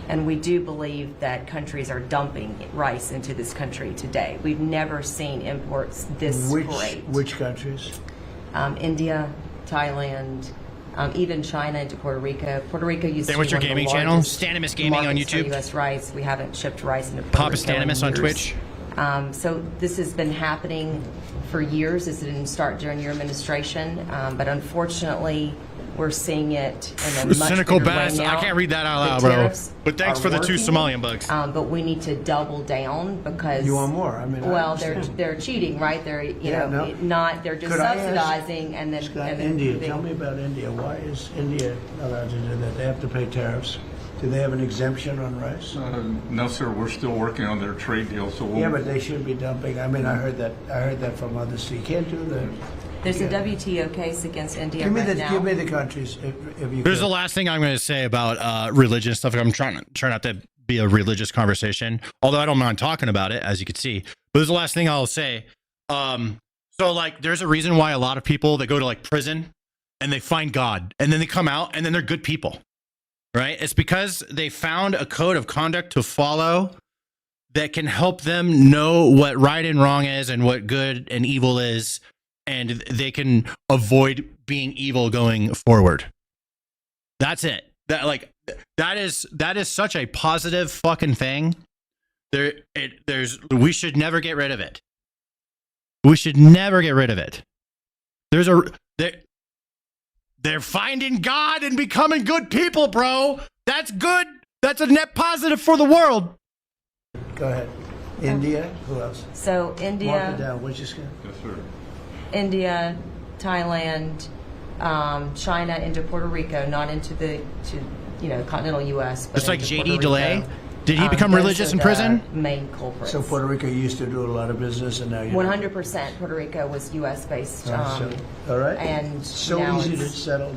and we do believe that countries are dumping rice into this country today. We've never seen imports this great. Which countries? India, Thailand. Even China into Puerto Rico. Puerto Rico used to be one of the gaming channel, largest Stanimus Gaming on markets for YouTube. U.S. rice. We haven't shipped rice into Puerto Papa Rico Stanimus on Twitch. So this has been happening for years. This didn't start during your administration, but unfortunately, we're seeing it in a much cynical bigger way bass. now. I can't read that out The loud, bro. tariffs But thanks are for the 2 working, Somalian bugs. But we need to double down because You want more? I mean, I well, understand. they're cheating, right? They're no. not. They're just Could I ask, subsidizing and then Scott, and then India. moving. Tell me about India. Why is India allowed to do that? They have to pay tariffs. Do they have an exemption on rice? No, sir. We're still working on their trade deal. So we'll, Yeah, but they should be dumping. I mean, I heard that from others. So you can't do that. There's a WTO case against India now. Give me the countries if you. Here's could. the last thing I'm going to say about religion stuff. I'm trying not to be a religious conversation, although I don't mind talking about it, as you can see. But there's the last thing I'll say. So like, there's a reason why a lot of people that go to like prison and they find God and then they come out and then they're good people, right? It's because they found a code of conduct to follow that can help them know what right and wrong is and what good and evil is. And they can avoid being evil going forward. That's it. That is such a positive fucking thing. We should never get rid of it. We should never get rid of it. They're finding God and becoming good people, bro. That's good. That's a net positive for the world. Go ahead. India. Who else? So India. Mark it down. What's your skin? yes, sir. India, Thailand, China into Puerto Rico, not into the continental U.S. But Just like into JD Puerto Delay. Rico. Did he become Those religious are in the prison? Main culprits. So Puerto Rico used to do a lot of business, and now you're 100% Puerto Rico was U.S. based. All right. And So now easy to it's- settle.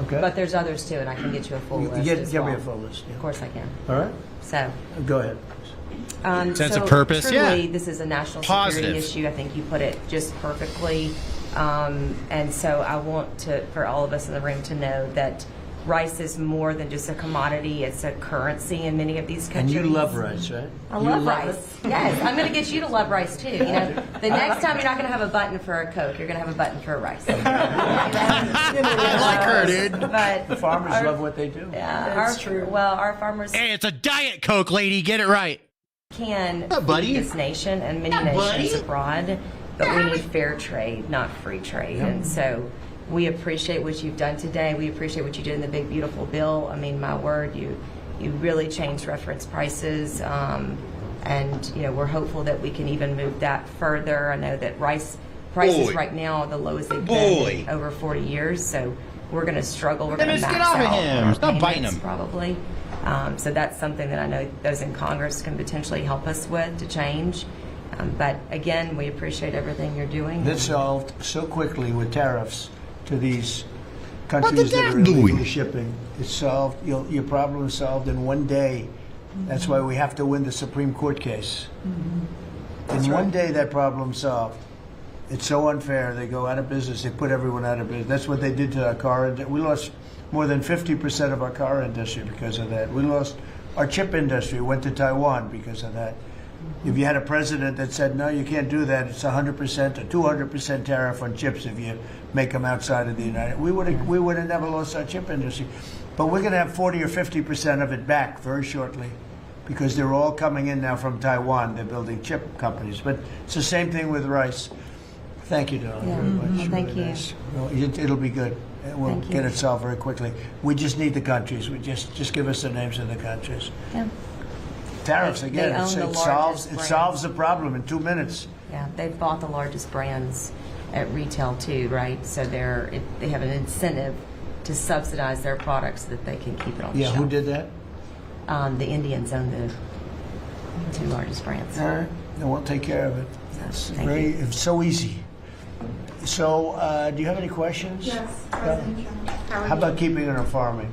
Okay. But there's others too, and I can get you a full list. Give as me well. a full list. Yeah. Of course I can. All right. So. Go ahead. Sense so of purpose, truly, yeah. This is a national Positive. security issue. I think you put it just perfectly. And so I want for all of us in the room to know that rice is more than just a commodity. It's a currency in many of these countries. And you love rice, right? I love rice. Yes, I'm going to get you to love rice too. You know, the next time you're not going to have a button for a Coke, you're going to have a button for a rice. I like her, dude. But The farmers love what they do. yeah, that's true. Well, our farmers Hey, it's a Diet Coke, lady. Get it right. can buddy? feed this nation and many nations abroad, but we need fair trade, not free trade. And so we appreciate what you've done today. We appreciate what you did in the big, beautiful bill. I mean, my word, you really changed reference prices. And, you know, we're hopeful that we can even move that further. I know that rice prices right now are the lowest they've been in over 40 years. So we're going to strugll. We're going to Dennis, max get off of out him. our Stop biting payments him. probably. So that's something that I know those in Congress can potentially help us with to change. But again, we appreciate everything you're doing. That's solved so quickly with tariffs to these countries that are illegally shipping. It's solved. Your problem is solved in one day. That's why we have to win the Supreme Court case. In one day, that problem's solved. It's so unfair. They go out of business. They put everyone out of business. That's what they did to our car industry. We lost more than 50% of our car industry because of that. We lost our chip industry. Went to Taiwan because of that. If you had a president that said, no, you can't do that, it's 100% or 200% tariff on chips if you make them outside of the United, we would have never lost our chip industry. But we're going to have 40 or 50% of it back very shortly because they're all coming in now from Taiwan. They're building chip companies. But it's the same thing with rice. Thank you, Dawn, very much. Thank you. Nice. It'll be good. We'll get it solved very quickly. We just need the countries. We just give us the names of the countries. Yeah. Tariffs again. It solves the problem in 2 minutes. Yeah, they've bought the largest brands at retail too, right? So they have an incentive to subsidize their products so that they can keep it on the shelf. Yeah, who did that? The Indians own the 2 largest brands. All right, then we'll take care of it. It's so easy. So, do you have any questions? Yes, President Trump. How about keeping it on farming?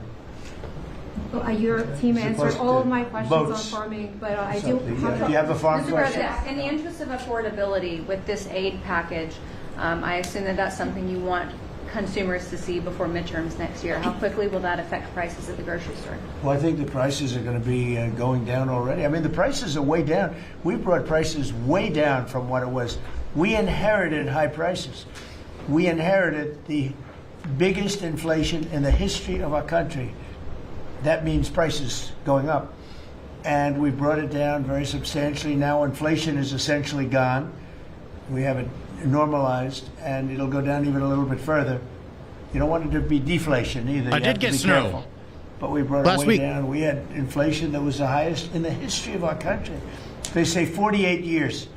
Well, your team answered all of my questions on farming, but I do have. Do you have a farm Mr. question? President, in the interest of affordability with this aid package, I assume that that's something you want consumers to see before midterms next year. How quickly will that affect prices at the grocery store? Well, I think the prices are going to be going down already. I mean, the prices are way down. We brought prices way down from what it was. We inherited high prices. We inherited the biggest inflation in the history of our country. That means prices going up. And we brought it down very substantially. Now inflation is essentially gone. We have it normalized, and it'll go down even a little bit further. You don't want it to be deflation either. I did get snow. Careful. But we brought it way down. We had inflation that was the highest in the history of our country. They say 48 years,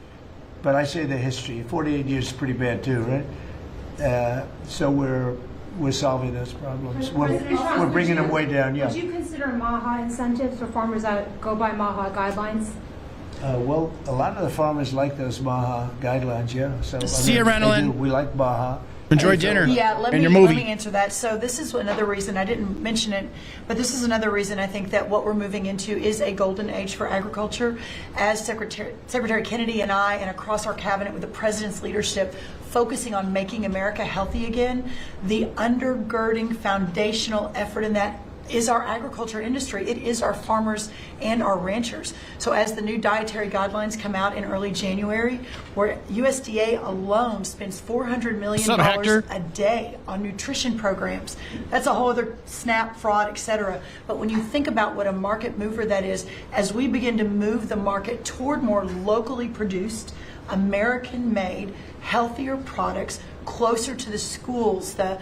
but I say the history. 48 years is pretty bad too, right? So we're solving those problems. We're bringing them way down. Yeah. Would you consider MAHA incentives for farmers that go by MAHA guidelines? Well, a lot of the farmers like those MAHA guidelines. Yeah. So See you, Renelin. We like MAHA. Enjoy dinner. Yeah, let and me your movie. let me answer that. So this is another reason I didn't mention it, but this is another reason I think that what we're moving into is a golden age for agriculture. As Secretary Kennedy and I, and across our cabinet with the president's leadership, focusing on making America healthy again, the undergirding foundational effort in that is our agriculture industry. It is our farmers and our ranchers. So as the new dietary guidelines come out in early January, where USDA alone spends $400 million a day on nutrition programs, that's a whole other SNAP, fraud, etc. But when you think about what a market mover that is, as we begin to move the market toward more locally produced, American-made, healthier products, closer to the schools, the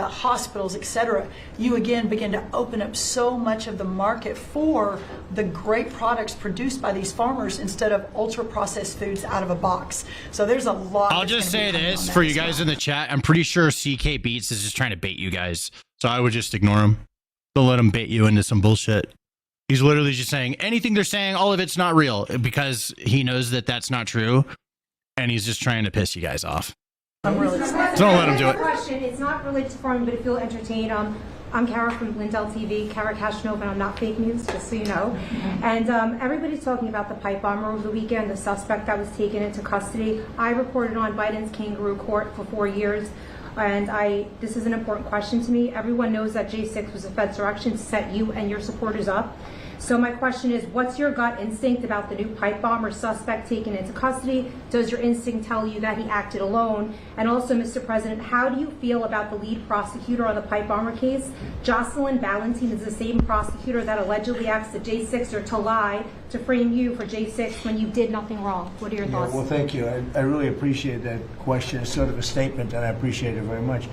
hospitals, etc., you again begin to open up so much of the market for the great products produced by these farmers instead of ultra-processed foods out of a box. So there's a lot. I'll just say this for you guys in the chat. I'm pretty sure CK Beats is just trying to bait you guys. So I would just ignore him. Don't let him bait you into some bullshit. He's literally just saying anything they're saying, all of it's not real, because he knows that that's not true. And he's just trying to piss you guys off. I'm really excited. So don't let him do it. Question. It's not related to farming, but if you'll entertain, I'm Kara from Lindell TV, Kara Kashnova, and I'm not fake news, just so you know. And everybody's talking about the pipe bomber over the weekend, the suspect that was taken into custody. I reported on Biden's kangaroo court for 4 years. And this is an important question to me. Everyone knows that J6 was a Fed's direction to set you and your supporters up. So my question is, what's your gut instinct about the new pipe bomber suspect taken into custody? Does your instinct tell you that he acted alone? And also, Mr. President, how do you feel about the lead prosecutor on the pipe bomber case? Jocelyn Ballantine is the same prosecutor that allegedly asked the J6er to lie to frame you for J6 when you did nothing wrong. What are your thoughts? Well, thank you. I really appreciate that question. It's sort of a statement, and I appreciate it very much.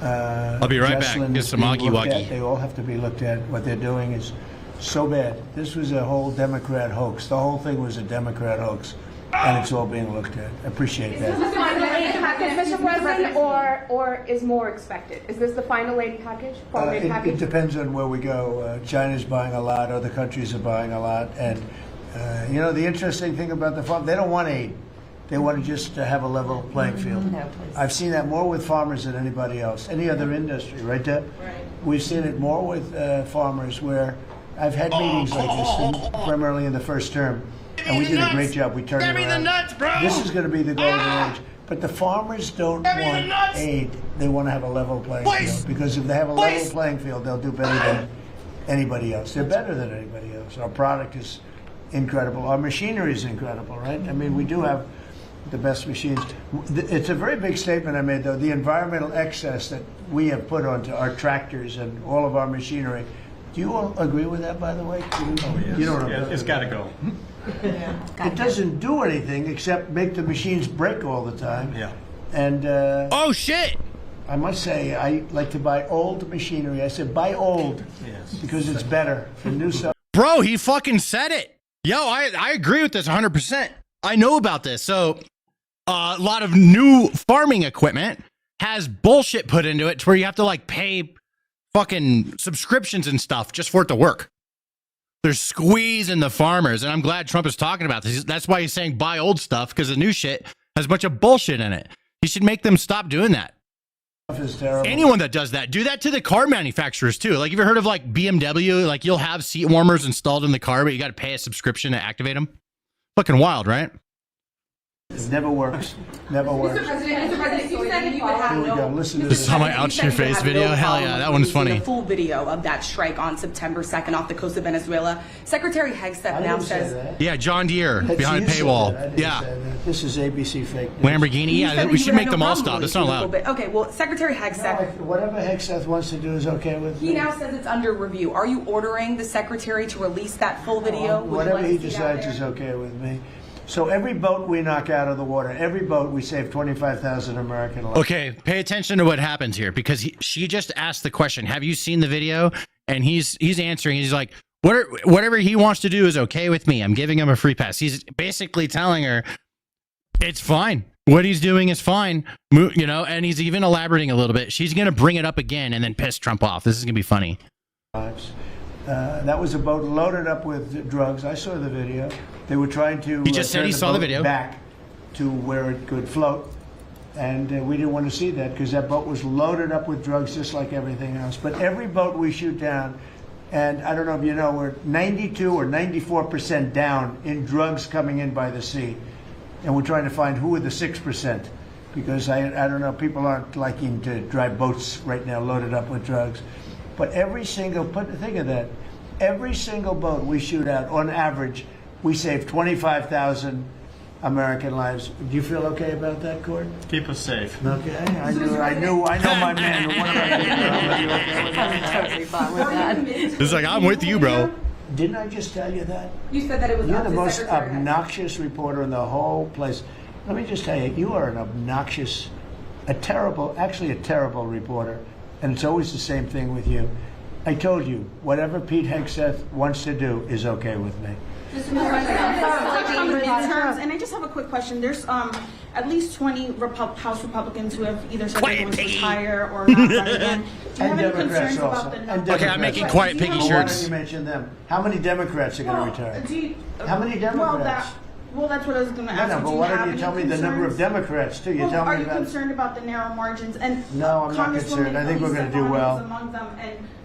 I'll be right back. Get some Aki-Waki. They all have to be looked at. What they're doing is so bad. This was a whole Democrat hoax. The whole thing was a Democrat hoax. and it's all being looked at. Appreciate that. Is this the final aid package, Mr. President, or is more expected? Is this the final aid package? It depends on where we go. China's buying a lot, other countries are buying a lot, and you know, the interesting thing about the farm, they don't want aid. They want to just have a level playing field. No, please. I've seen that more with farmers than anybody else, any other industry, right, Deb? Right. We've seen it more with farmers where I've had meetings like this, primarily in the first term, and we did a great job. We turned it around. This is going to be the golden age. But the farmers don't want aid. They want to have a level playing field. Because if they have a level playing field, they'll do better than anybody else. They're better than anybody else. Our product is incredible. Our machinery is incredible, right? I mean, we do have the best machines. It's a very big statement I made, though. The environmental excess that we have put onto our tractors and all of our machinery. Do you all agree with that, by the way? You don't know. It's got to go. It doesn't do anything except make the machines break all the time. Yeah. And oh shit! I must say, I like to buy old machinery. I said buy old because it's better for new stuff. Bro, he fucking said it. Yo, I agree with this 100%. I know about this. So a lot of new farming equipment has bullshit put into it to where you have to like pay fucking subscriptions and stuff just for it to work. They're squeezing the farmers, and I'm glad Trump is talking about this. That's why he's saying buy old stuff, because the new shit has a bunch of bullshit in it. He should make them stop doing that. Is terrible. Anyone that does that, do that to the car manufacturers too. Like, have you heard of like BMW? Like, you'll have seat warmers installed in the car, but you got to pay a subscription to activate them. Fucking wild, right? It never works. Never works. Mr. President, you said you would have Here we go. Listen to This this. is how my ouch your face video. Hell yeah, that one's funny. The full video of that strike on September 2nd off the coast of Venezuela. Secretary Hegseth now says. Yeah, John Deere behind You said paywall. that. I didn't Yeah. say that. This is ABC fake news. Lamborghini. You Yeah, said we that should you make had them no all problem stop. That's not releasing the full allowed. bit. Okay, well, Secretary Hegseth. Whatever Hegseth wants to do is okay with me. He now says it's under review. Are you ordering the secretary to release that full video? Would you Whatever like to he see it out decides there? is okay with me. So every boat we knock out of the water, every boat we save 25,000 American lives. Okay, pay attention to what happens here, because she just asked the question, have you seen the video? And he's answering. He's like, whatever he wants to do is okay with me. I'm giving him a free pass. He's basically telling her it's fine. What he's doing is fine. You know, and he's even elaborating a little bit. She's going to bring it up again and then piss Trump off. This is going to be funny. That was a boat loaded up with drugs. I saw the video. They were trying to He just said he turn saw the boat video. back to where it could float. And we didn't want to see that because that boat was loaded up with drugs just like everything else. But every boat we shoot down, and I don't know if you know, we're 92 or 94% down in drugs coming in by the sea. And we're trying to find who are the 6%. Because I don't know, people aren't liking to drive boats right now loaded up with drugs. But every single, think of that, every single boat we shoot out, on average, we save 25,000 American lives. Do you feel okay about that, Cord? Keep us safe. Okay, I know my man. What about you? It's like, I'm with you, bro. Didn't I just tell you that? You said that it was You're up the to most Secretary Hegseth. obnoxious reporter in the whole place. Let me just tell you, you are an obnoxious, actually a terrible reporter. And it's always the same thing with you. I told you, whatever Pete Hegseth wants to do is okay with me. And I just have a quick question. There's at least 20 House Republicans who have either said they're going to retire or not run again. Do you have any concerns about the number? Okay, I'm making Quiet Piggy Why shirts. don't you mention them? How many Democrats are going to retire? How many Democrats? Well, that's what I was going to ask. No, but why don't you tell me the number of Democrats, too? You tell me are you about... concerned about the narrow margins? And No, I'm not concerned. I think we're going to do well.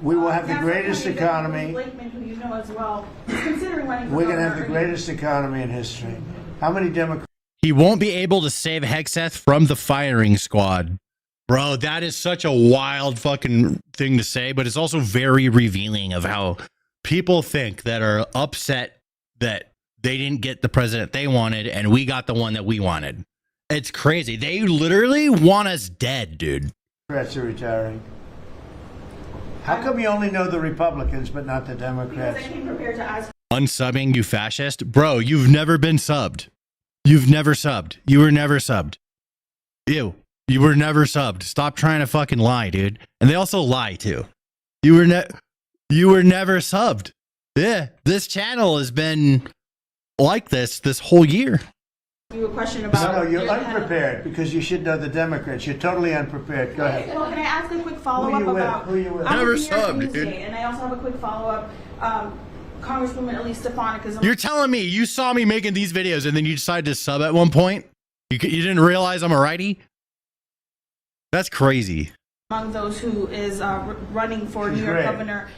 We will have the greatest economy. Blakeman, who you know as well, is considering running for We're going to have the governor. greatest economy in history. How many Democrats? He won't be able to save Hegseth from the firing squad. Bro, that is such a wild fucking thing to say, but it's also very revealing of how people think that are upset that they didn't get the president they wanted and we got the one that we wanted. It's crazy. They literally want us dead, dude. Democrats are retiring. How come you only know the Republicans but not the Democrats? Because I came prepared to ask. Unsubbing, you fascist? Bro, you've never been subbed. You've never subbed. You were never subbed. You were never subbed. Stop trying to fucking lie, dude. And they also lie too. You were never subbed. Yeah, this channel has been like this whole year. You a question about. No, you're unprepared because you should know the Democrats. You're totally unprepared. Go ahead. Well, can I ask a quick follow-up about. Who you with? I'm Never here from subbed, dude. Eastlake, and I also have a quick follow-up. Congresswoman Elise Stefanik is. You're telling me you saw me making these videos and then you decided to sub at one point? You didn't realize I'm a righty? That's crazy. Among those who is running for New York great. governor.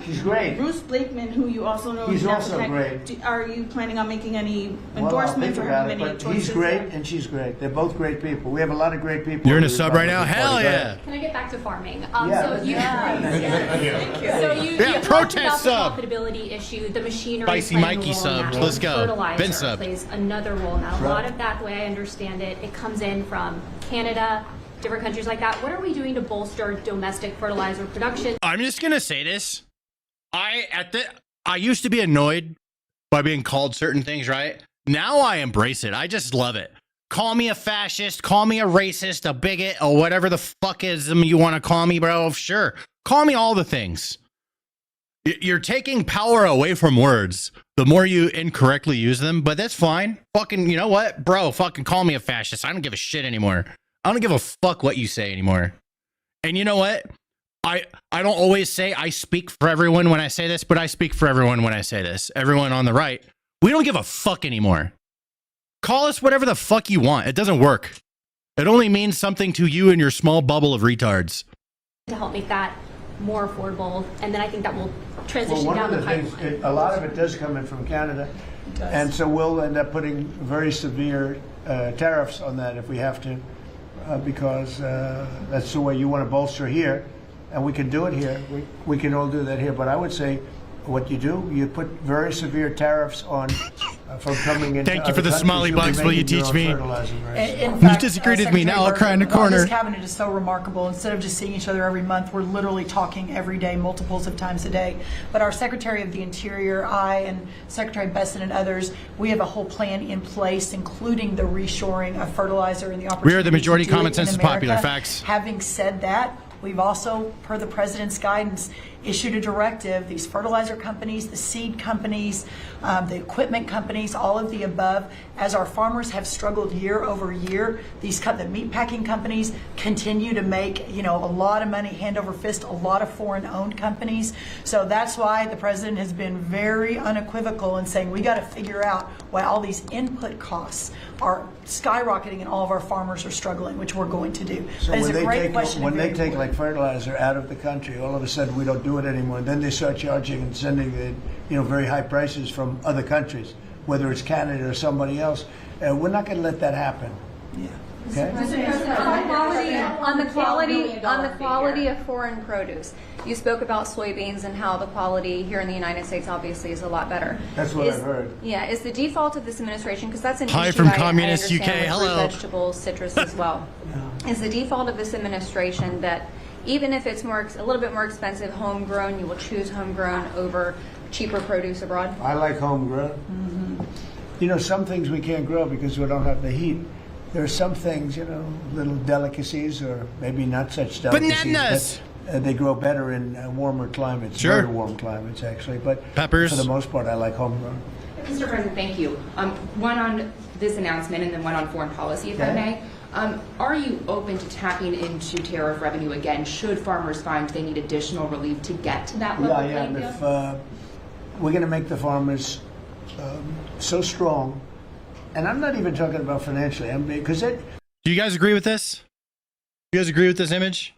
She's great. Bruce Blakeman, who you also know. He's is also Democrat. great. Are you planning on making any Well, I'll endorsements think or about having it, any but choices? he's great and she's great. They're both great people. We have a lot of great people. You're in a the sub right now? Republican Hell Party. Go yeah. ahead. Can I get back to farming? Yeah. So you, Thank you. So you Yeah, talked protest about sub. the profitability issue, the machinery Spicy playing a Mikey role in subs. that. Let's go. Fertilizer Ben sub. plays another role now. A Right. lot of that, the way I understand it, it comes in from Canada, different countries like that. What are we doing to bolster domestic fertilizer production? I'm just gonna say this. I used to be annoyed by being called certain things, right? Now I embrace it. I just love it. Call me a fascist, call me a racist, a bigot, or whatever the fuckism you want to call me, bro. Sure. Call me all the things. You're taking power away from words the more you incorrectly use them, but that's fine. Fucking, you know what? Bro, fucking call me a fascist. I don't give a shit anymore. I don't give a fuck what you say anymore. And you know what? I don't always say I speak for everyone when I say this, but I speak for everyone when I say this. Everyone on the right. We don't give a fuck anymore. Call us whatever the fuck you want. It doesn't work. It only means something to you and your small bubble of retards. To help make that more affordable, and then I think that will Well, transition one down of the the things, pipeline. a lot of it does come in from Canada. And so we'll end up putting very severe tariffs on that if we have to, because that's the way you want to bolster here. And we can do it here. We can all do that here. But I would say what you do, you put very severe tariffs on from coming into Thank you for the Somali bucks. Will you teach me? In You fact, disagreed with me. Secretary Now I'll cry in the Burton, corner. This cabinet is so remarkable. Instead of just seeing each other every month, we're literally talking every day, multiples of times a day. But our Secretary of the Interior, I, and Secretary Besson and others, we have a whole plan in place, including the reshoring of fertilizer and the opportunity. We are the majority. to do Common it in sense is popular. America. Facts. Having said that, we've also, per the president's guidance, issued a directive. These fertilizer companies, the seed companies, the equipment companies, all of the above, as our farmers have struggled year over year, the meat packing companies continue to make, a lot of money hand over fist, a lot of foreign-owned companies. So that's why the president has been very unequivocal in saying we got to figure out why all these input costs are skyrocketing and all of our farmers are struggling, which we're going to do. So That is when a they great take question. when and they very take important. like fertilizer out of the country, all of a sudden we don't do it anymore. And then they start charging and sending very high prices from other countries, whether it's Canada or somebody else. We're not going to let that happen. Yeah. Okay. On the quality of foreign produce. You spoke about soybeans and how the quality here in the United States obviously is a lot better. That's what I've heard. Yeah, is the default of this administration, because that's an Hi issue from I communist understand UK. with Hello. fruit, vegetables, citrus as well. Is the default of this administration that even if it's a little bit more expensive homegrown, you will choose homegrown over cheaper produce abroad? I like homegrown. Some things we can't grow because we don't have the heat. There are some things, little delicacies or maybe not such delicacies. Bananas! But they grow better in warmer climates, Sure. very warm climates actually. But Peppers. for the most part, I like homegrown. Mr. President, thank you. One on this announcement and then one on foreign policy, if I Okay. may. Are you open to tapping into tariff revenue again should farmers find they need additional relief to get to that level Yeah. playing And field? if we're going to make the farmers so strong, and I'm not even talking about financially, because Do you guys agree with this? You guys agree with this image?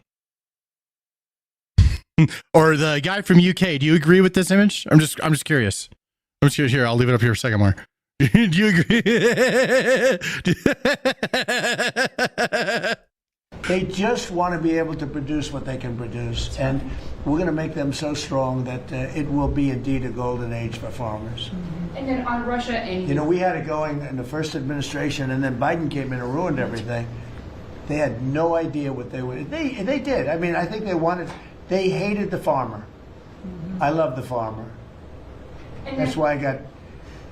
Or the guy from UK, do you agree with this image? I'm just curious. I'm just curious. Here, I'll leave it up here a second more. Do you agree? They just want to be able to produce what they can produce, and we're going to make them so strong that it will be indeed a golden age for farmers. And then on Russia and We had it going in the first administration, and then Biden came in and ruined everything. They had no idea what they would. They did. I mean, I think they hated the farmer. I love the farmer. That's why I got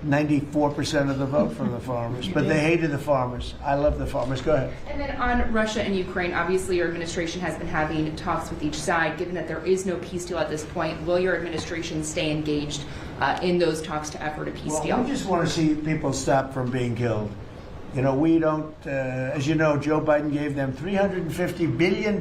94% of the vote from the farmers, but they hated the farmers. I love the farmers. Go ahead. And then on Russia and Ukraine, obviously your administration has been having talks with each side. Given that there is no peace deal at this point, will your administration stay engaged in those talks to effort a peace deal? We just want to see people stop from being killed. You know, we don't, as you know, Joe Biden gave them $350 billion.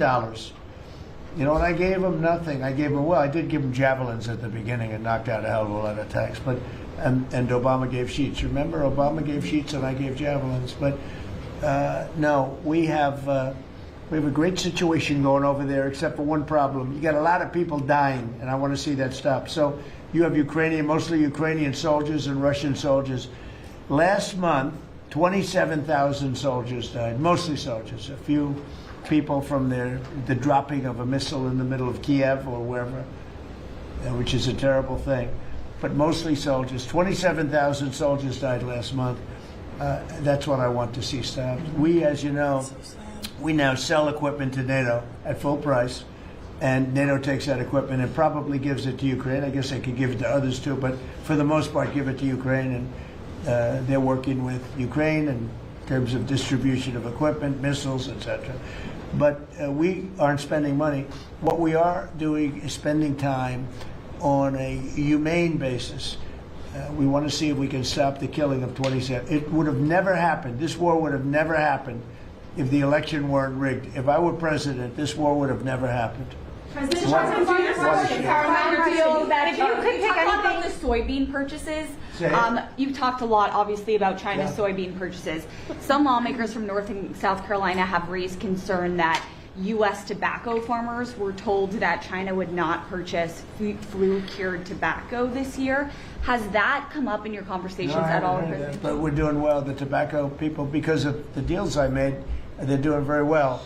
You know, and I gave them nothing. I did give them javelins at the beginning and knocked out a hell of a lot of attacks. But and Obama gave sheets. Remember, Obama gave sheets and I gave javelins. But no, we have a great situation going over there, except for one problem. You got a lot of people dying, and I want to see that stop. So you have mostly Ukrainian soldiers and Russian soldiers. Last month, 27,000 soldiers died, mostly soldiers. A few people from the dropping of a missile in the middle of Kiev or wherever, which is a terrible thing. But mostly soldiers. 27,000 soldiers died last month. That's what I want to see stopped. We, as you know, we now sell equipment to NATO at full price, and NATO takes that equipment and probably gives it to Ukraine. I guess they could give it to others too, but for the most part, give it to Ukraine. And they're working with Ukraine in terms of distribution of equipment, missiles, etc. But we aren't spending money. What we are doing is spending time on a humane basis. We want to see if we can stop the killing of 27. It would have never happened. This war would have never happened if the election weren't rigged. If I were president, this war would have never happened. President Trump, if you could pick anything about the soybean purchases, you've talked a lot, obviously, about China's soybean purchases. Some lawmakers from North and South Carolina have raised concern that U.S. tobacco farmers were told that China would not purchase flu-cured tobacco this year. Has that come up in your conversations at all? But we're doing well. The tobacco people, because of the deals I made, they're doing very well.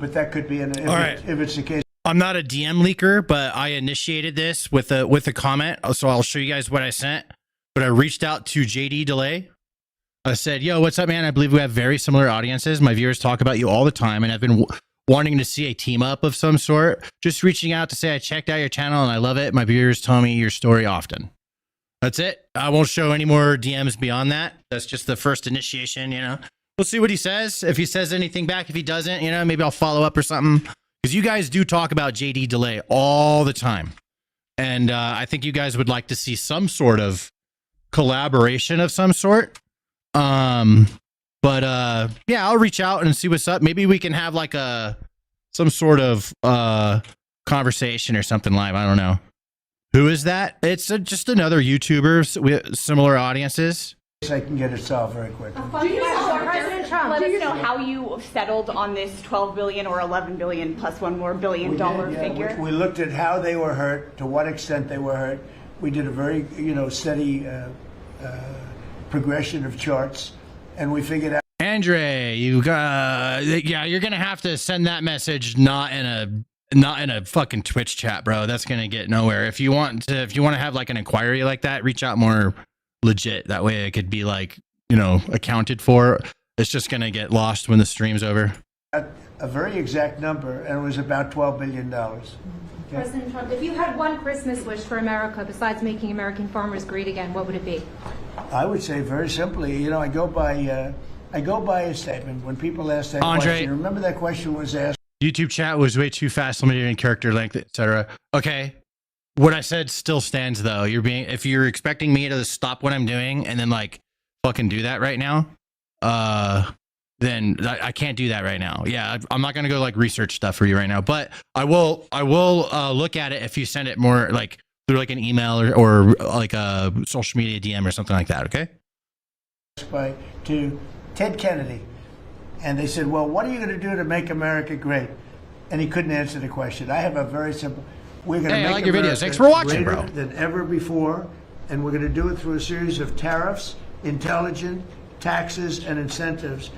But that could be, if it's the case. I'm not a DM leaker, but I initiated this with a comment. So I'll show you guys what I sent. But I reached out to JD Delay. I said, yo, what's up, man? I believe we have very similar audiences. My viewers talk about you all the time, and I've been wanting to see a team up of some sort. Just reaching out to say I checked out your channel and I love it. My viewers tell me your story often. That's it. I won't show any more DMs beyond that. That's just the first initiation, you know. We'll see what he says. If he says anything back, if he doesn't, you know, maybe I'll follow up or something. Because you guys do talk about JD Delay all the time. And I think you guys would like to see some sort of collaboration of some sort. But yeah, I'll reach out and see what's up. Maybe we can have like some sort of conversation or something live. I don't know. Who is that? It's just another YouTuber with similar audiences. I can get it solved very quickly. President Trump, let us know how you settled on this $12 billion or $11 billion plus one more billion dollar figure. We looked at how they were hurt, to what extent they were hurt. We did a very, steady progression of charts, and we figured out. Andre, you're gonna have to send that message not in a fucking Twitch chat, bro. That's gonna get nowhere. If you want to have like an inquiry like that, reach out more legit. That way it could be like, accounted for. It's just gonna get lost when the stream's over. A very exact number, and it was about $12 billion. Okay. President Trump, if you had one Christmas wish for America besides making American farmers great again, what would it be? I would say very simply, I go by a statement. When people ask that question, remember that question was asked. YouTube chat was way too fast, limited in character length, etc. Okay. What I said still stands though. If you're expecting me to stop what I'm doing and then like fucking do that right now, then I can't do that right now. Yeah, I'm not gonna go like research stuff for you right now, but I will look at it if you send it more like through like an email or like a social media DM or something like that. Okay. To Ted Kennedy, and they said, "Well, what are you going to do to make America great?" And he couldn't answer the question. I have a very simple. We're going to make your videos. Thanks for watching, bro. Than ever before, and we're going to do it through a series of tariffs, intelligence, taxes, and incentives.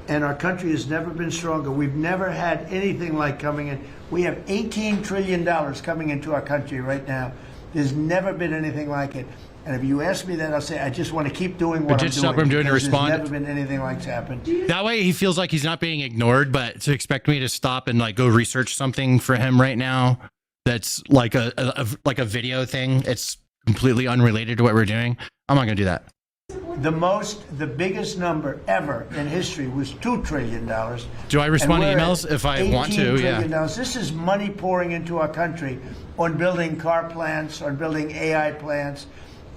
And our country has never been stronger. We've never had anything like coming in. We have $18 trillion coming into our country right now. There's never been anything like it. And if you ask me that, I'll say I just want to keep doing what I'm doing. Stop what I'm doing to respond. There's never been anything like that's happened. That way he feels like he's not being ignored, but to expect me to stop and like go research something for him right now that's like a video thing, it's completely unrelated to what we're doing. I'm not going to do that. The biggest number ever in history was $2 trillion. Do I respond to And we're emails at if I want to? $18 Yeah. trillion. This is money pouring into our country on building car plants, on building AI plants.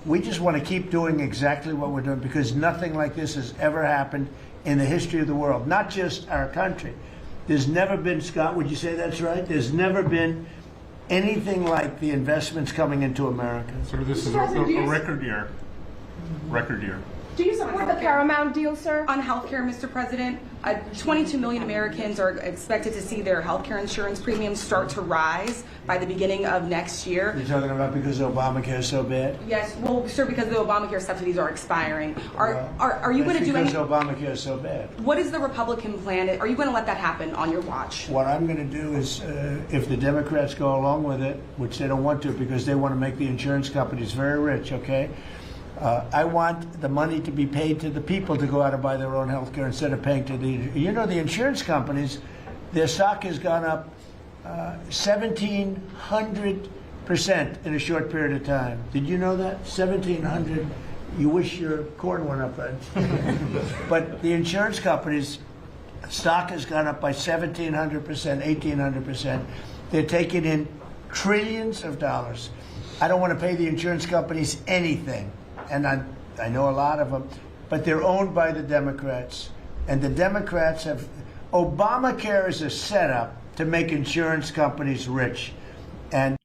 We just want to keep doing exactly what we're doing because nothing like this has ever happened in the history of the world, not just our country. There's never been, Scott, would you say that's right? There's never been anything like the investments coming into America. So this is a record year. Record year. Do you support the Paramount deal, sir? On healthcare, Mr. President, 22 million Americans are expected to see their healthcare insurance premiums start to rise by the beginning of next year. You're talking about because Obamacare is so bad? Yes, well, sir, because the Obamacare subsidies are expiring. Are you going to do any? Because Obamacare is so bad. What is the Republican plan? Are you going to let that happen on your watch? What I'm going to do is, if the Democrats go along with it, which they don't want to because they want to make the insurance companies very rich, okay? I want the money to be paid to the people to go out and buy their own health care instead of paying to the, the insurance companies, their stock has gone up 1,700% in a short period of time. Did you know that? 1,700. You wish your corn went up. But the insurance companies' stock has gone up by 1,700%, 1,800%. They're taking in trillions of dollars. I don't want to pay the insurance companies anything. And I know a lot of them, but they're owned by the Democrats. And the Democrats have... Obamacare is a setup to make insurance companies rich. And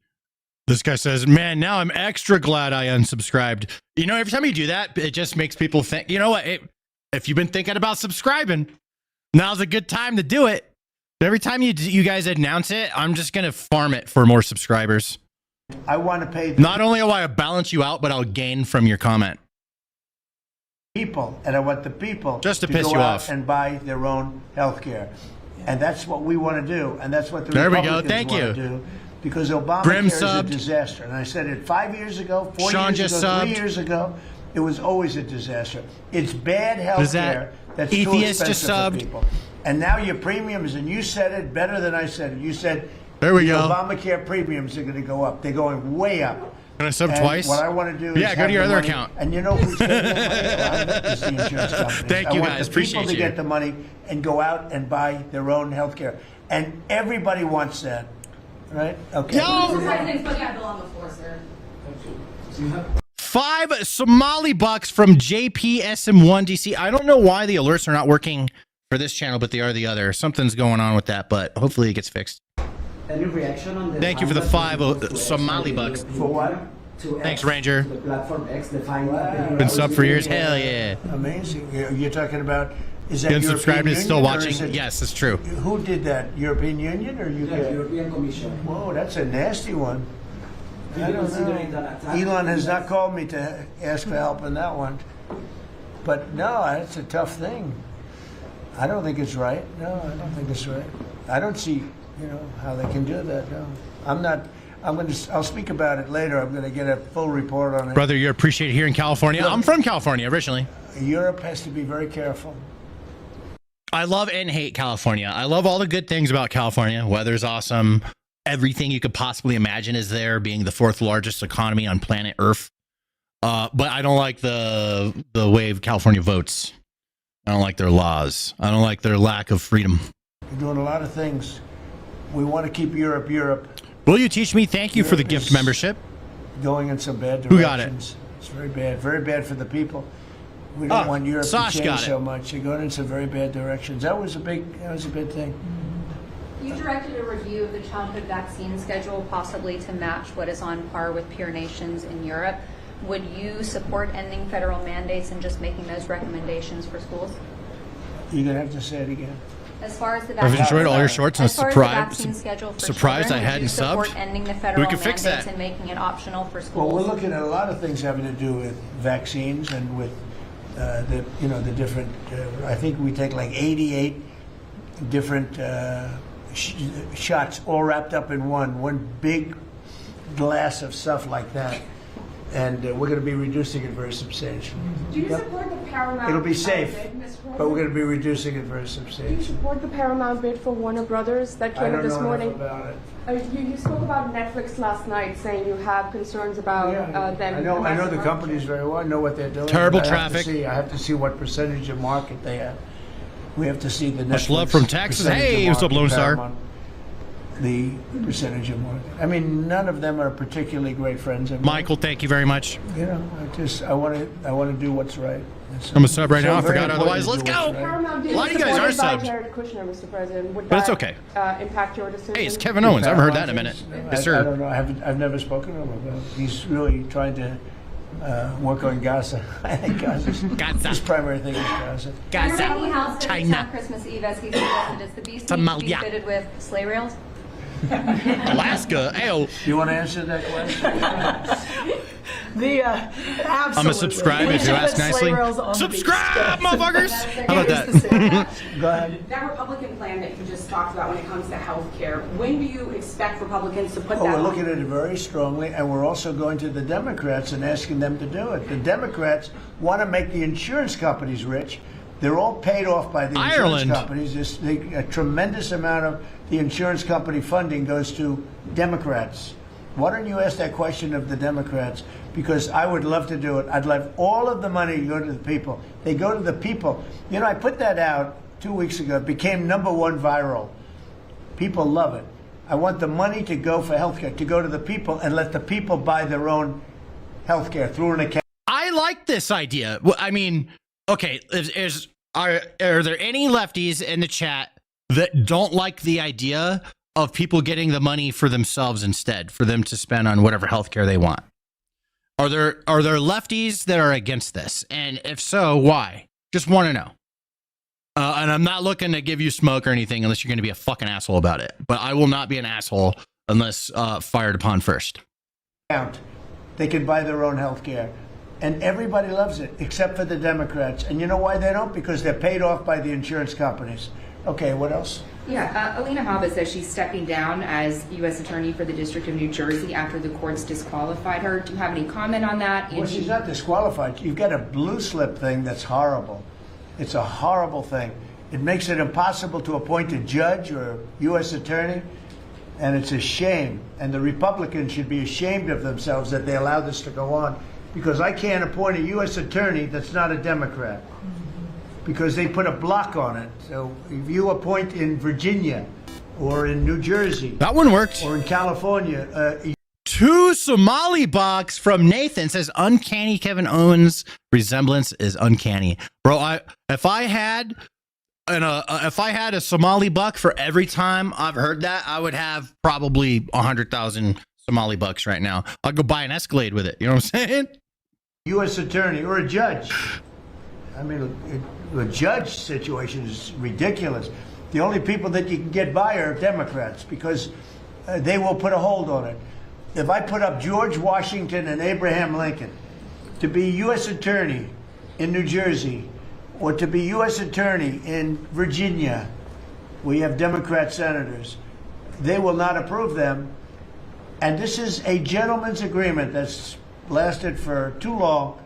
this guy says, man, now I'm extra glad I unsubscribed. You know, every time you do that, it just makes people think, you know what? If you've been thinking about subscribing, now's a good time to do it. Every time you guys announce it, I'm just going to farm it for more subscribers. I want to pay... Not only will I balance you out, but I'll gain from your comment. People, and I want the people just to go piss you out off and buy their own health care. And that's what we want to do. And that's what the there Republicans we go. Thank want you. to do. Because Obamacare is a disaster. And I said it 5 years ago, 4 years ago, 3 years ago. It was always a disaster. It's bad health care that's too expensive for people. And now your premiums, and you said it better than I said it. You said there we go. Obamacare premiums are going to go up. They're going way up. Can I sub twice? What I want to do is go to your other money, account. And you know who's getting the money? It's the insurance companies. Thank you, guys. I Appreciate want the people to get the money and go out and buy their own health care. And everybody wants that, right? Okay. Mr. President, put that bill on the floor, sir. 5 Somali bucks from JPSM1 DC. I don't know why the alerts are not working for this channel, but they are the other. Something's going on with that, but hopefully it gets fixed. Any reaction on the Thank you for the 5 Somali bucks. For what? Thanks, Ranger. The platform X, the fine. Been sub for years. Hell yeah. Amazing. You're talking about, is that Been European subscribed is still Union, watching. Yes, it's true. Who did that? European Union or UK? The European Commission. Whoa, that's a nasty one. I don't know. Elon has not called me to ask for help in that one. But no, that's a tough thing. I don't think it's right. No, I don't think it's right. I don't see, how they can do that. No, I'm not. I'll speak about it later. I'm going to get a full report on it. Brother, you're appreciated here in California. I'm from California originally. Europe has to be very careful. I love and hate California. I love all the good things about California. Weather's awesome. Everything you could possibly imagine is there, being the 4th largest economy on planet Earth. But I don't like the way California votes. I don't like their laws. I don't like their lack of freedom. You're doing a lot of things. We want to keep Europe. Will you teach me? Thank you for the gift membership. Going in some bad directions. Who got it? It's very bad. Very bad for the people. We don't want Europe to change so much. They're going in some very bad directions. That was a big thing. You directed a review of the childhood vaccine schedule, possibly to match what is on par with peer nations in Europe. Would you support ending federal mandates and just making those recommendations for schools? You're going to have to say it again. As far as the I've enjoyed all your shorts and surprised children, I hadn't subbed. Ending the federal We could fix mandates that. and making it optional for schools. Well, we're looking at a lot of things having to do with vaccines and with the different. I think we take like 88 different shots, all wrapped up in one big glass of stuff like that. and we're going to be reducing it very substantially. Do you support the Paramount? It'll be safe, bid, Mr. President? but we're going to be reducing it very Do you substantially. support the Paramount bid for Warner Brothers that I came don't out this know morning? enough about it. You spoke about Netflix last night, saying you have concerns about them. I know the companies very well. I know what they're doing. Terrible I have to traffic. see- I have to see what percentage of market they have. We have to see the Much Netflix love from Texas. percentage of Hey, what's up, market, Lone Star? Paramount, the percentage of market. I mean, none of them are particularly great friends of mine. Michael, thank you very much. You know, I want to do what's right. I'm a sub right So now. I very forgot. important Otherwise, to let's do go. what's right. Paramount A lot of you guys are supported by subbed. Jared Kushner, Mr. President. Would But it's that, okay. impact your decision? Hey, it's Kevin Owens. I haven't heard that in a minute. Yes, I sir. don't know. I've never spoken to him about it. He's really trying to work on Gaza. I think his primary thing is Gaza. Gaza. Tiny house China. on Christmas Eve, as he suggested, is the beast need to be Somalia. fitted with sleigh rails? Alaska. Ayo. You want to answer that question? Absolutely. I'm gonna subscribe We if you should ask put sleigh nicely. rails on the Subscribe, beach. motherfuckers. How about that? Go ahead. That Republican plan that you just talked about when it comes to health care, when do you expect Republicans to put Oh, that we're on? looking at it very strongly, and we're also going to the Democrats and asking them to do it. The Democrats want to make the insurance companies rich. They're all paid off by the insurance Ireland. companies. A tremendous amount of the insurance company funding goes to Democrats. Why don't you ask that question of the Democrats? Because I would love to do it. I'd love all of the money to go to the people. They go to the people. You know, I put that out 2 weeks ago. It became #1 viral. People love it. I want the money to go for healthcare, to go to the people and let the people buy their own healthcare through an account. I like this idea. Well, I mean, okay, are there any lefties in the chat that don't like the idea of people getting the money for themselves instead, for them to spend on whatever healthcare they want? Are there lefties that are against this? And if so, why? Just want to know. And I'm not looking to give you smoke or anything unless you're going to be a fucking asshole about it. But I will not be an asshole unless fired upon first. They can buy their own health care. And everybody loves it, except for the Democrats. And you know why they don't? Because they're paid off by the insurance companies. Okay, what else? Yeah, Alina Habba says she's stepping down as U.S. Attorney for the District of New Jersey after the courts disqualified her. Do you have any comment on that? Well, she's not disqualified. You've got a blue slip thing that's horrible. It's a horrible thing. It makes it impossible to appoint a judge or a U.S. attorney, and it's a shame. And the Republicans should be ashamed of themselves that they allowed this to go on, because I can't appoint a U.S. attorney that's not a Democrat, because they put a block on it. So if you appoint in Virginia or in New Jersey, that one worked, or in California, 2 Somali bucks from Nathan says uncanny Kevin Owens resemblance is uncanny. Bro, if I had a Somali buck for every time I've heard that, I would have probably 100,000 Somali bucks right now. I'll go buy an Escalade with it. You know what I'm saying? U.S. attorney or a judge. I mean, a judge situation is ridiculous. The only people that you can get by are Democrats, because they will put a hold on it. If I put up George Washington and Abraham Lincoln to be U.S. attorney in New Jersey, or to be U.S. attorney in Virginia, we have Democrat senators, they will not approve them. And this is a gentleman's agreement that's lasted for too long,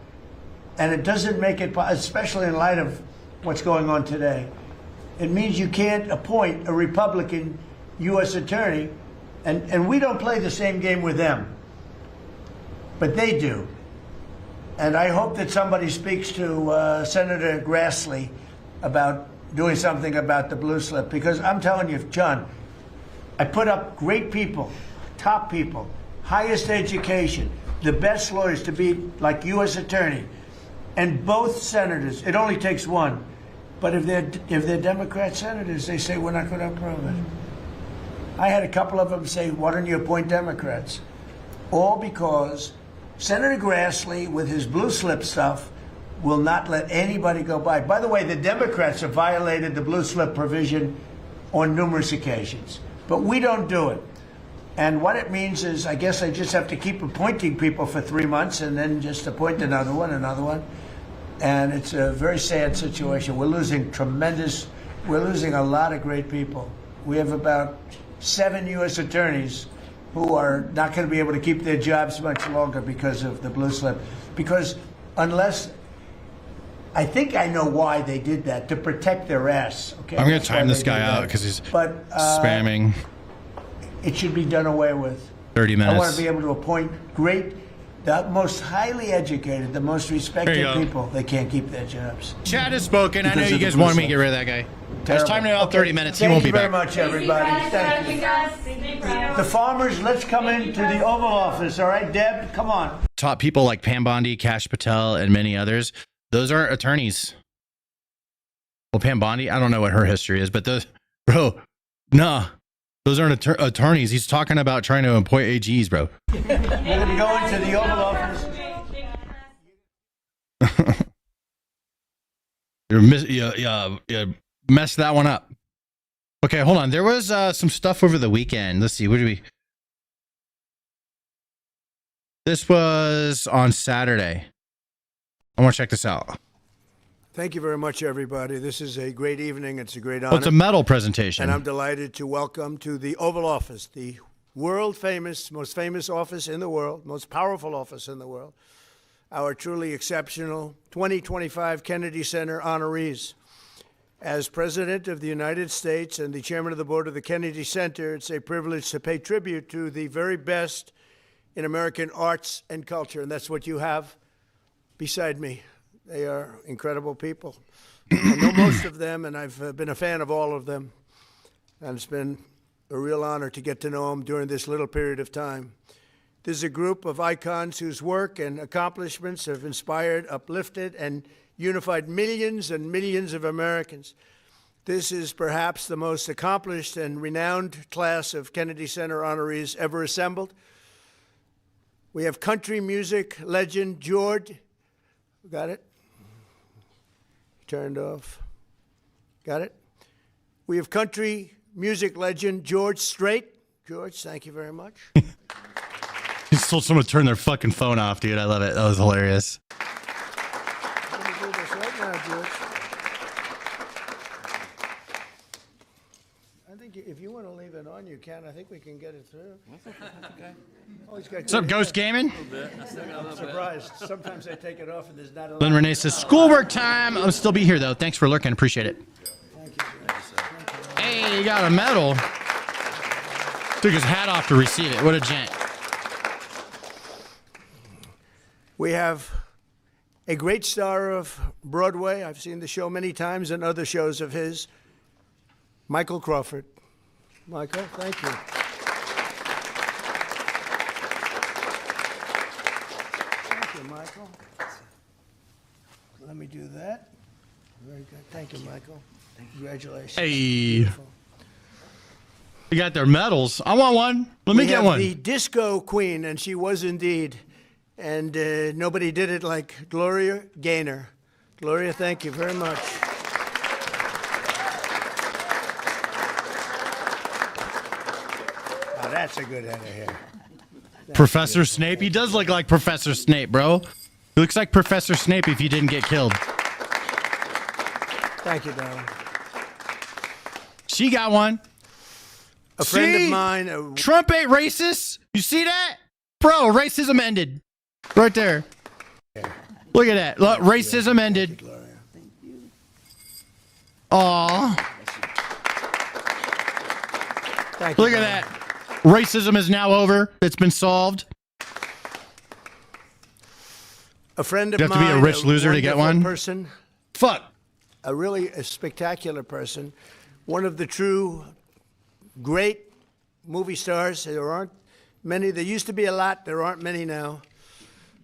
and it doesn't make it, especially in light of what's going on today, it means you can't appoint a Republican U.S. attorney, and we don't play the same game with them, but they do. And I hope that somebody speaks to Senator Grassley about doing something about the blue slip, because I'm telling you, John, I put up great people, top people, highest education, the best lawyers to be like U.S. attorney, and both senators. It only takes one, but if they're Democrat senators, they say we're not going to approve it. I had a couple of them say, "Why don't you appoint Democrats?" All because Senator Grassley, with his blue slip stuff, will not let anybody go by. By the way, the Democrats have violated the blue slip provision on numerous occasions, but we don't do it. And what it means is, I guess I just have to keep appointing people for 3 months and then just appoint another one. And it's a very sad situation. We're losing a lot of great people. We have about 7 U.S. attorneys who are not going to be able to keep their jobs much longer because of the blue slip. Because unless, I think I know why they did that, to protect their ass. Okay, I'm going to That's why time this they guy did out that. because he's But spamming. it should be done away with. 30 minutes. I want to be able to appoint the most highly educated, the most respected There you go. people. They can't keep their jobs. Chad has spoken. I know Because you of the guys blue wanted me to slip. get rid of that guy. Terrible. It's time to out 30 minutes. He Thank won't be you very back. much, everybody. Thank you. The farmers, let's come into the Oval Office. All right, Deb, come on. Top people like Pam Bondi, Kash Patel, and many others. Those aren't attorneys. Well, Pam Bondi, I don't know what her history is, but those, bro, nah, those aren't attorneys. He's talking about trying to appoint AGs, bro. We're going to go into the Oval Office. You messed that one up. Okay, hold on. There was some stuff over the weekend. Let's see. What did we? This was on Saturday. I want to check this out. Thank you very much, everybody. This is a great evening. It's a great honor. Oh, it's a medal presentation. And I'm delighted to welcome to the Oval Office, the world famous, most famous office in the world, most powerful office in the world, our truly exceptional 2025 Kennedy Center honorees. As President of the United States and the Chairman of the Board of the Kennedy Center, it's a privilege to pay tribute to the very best in American arts and culture, and that's what you have beside me. They are incredible people. I know most of them, and I've been a fan of all of them, and it's been a real honor to get to know them during this little period of time. This is a group of icons whose work and accomplishments have inspired, uplifted, and unified millions and millions of Americans. This is perhaps the most accomplished and renowned class of Kennedy Center honorees ever assembled. We have country music legend George. Got it? Turned off. Got it? We have country music legend George Strait. George, thank you very much. He just told someone to turn their fucking phone off, dude. I love it. That was hilarious. Let me do this right now, George. I think if you want to leave it on, you can. I think we can get it through. Okay. Oh, he's got What's up, good Ghost hair. Gaming? I'm surprised. Sometimes I take it off and there's not a lot. Lynn Renee says, schoolwork time. I'll still be here, though. Thanks for lurking. Appreciate it. Hey, you got a medal. Took his hat off to receive it. What a gent. We have a great star of Broadway. I've seen the show many times and other shows of his, Michael Crawford. Michael, thank you. Thank you, Michael. Let me do that. Very good. Thank you, Michael. Congratulations. Hey. Beautiful. You got their medals. I want one. Let me We get have one. the disco queen, and she was indeed. And nobody did it like Gloria Gaynor. Gloria, thank you very much. Oh, that's a good head of hair. Professor Snape. He does look like Professor Snape, bro. He looks like Professor Snape if he didn't get killed. Thank you, darling. She got one. A friend of See? mine. Trump ain't racist. You see that? Bro, racism ended. Right there. Look at that. Look, racism ended. Aw. Thank you, Look at that. Racism is now over. It's been solved. A friend of You have mine. to be a rich loser to get wonderful one? Person. Fuck. A spectacular person. One of the true great movie stars. There aren't many. There used to be a lot. There aren't many now.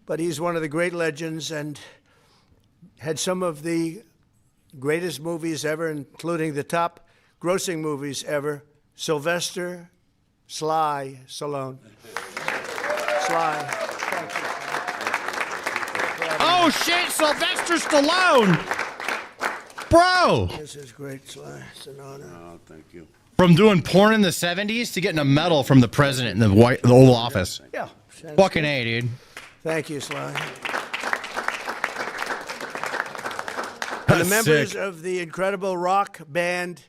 But he's one of the great legends and had some of the greatest movies ever, including the top grossing movies ever. Sylvester Sly Stallone. Sly. Oh, shit. Sylvester Stallone. Bro. This is great, Sly. It's an honor. Oh, thank you. From doing porn in the 70s to getting a medal from the president in the Oval Office. Yeah. Fucking A, dude. Thank you, Sly. And That's the members sick. of the incredible rock band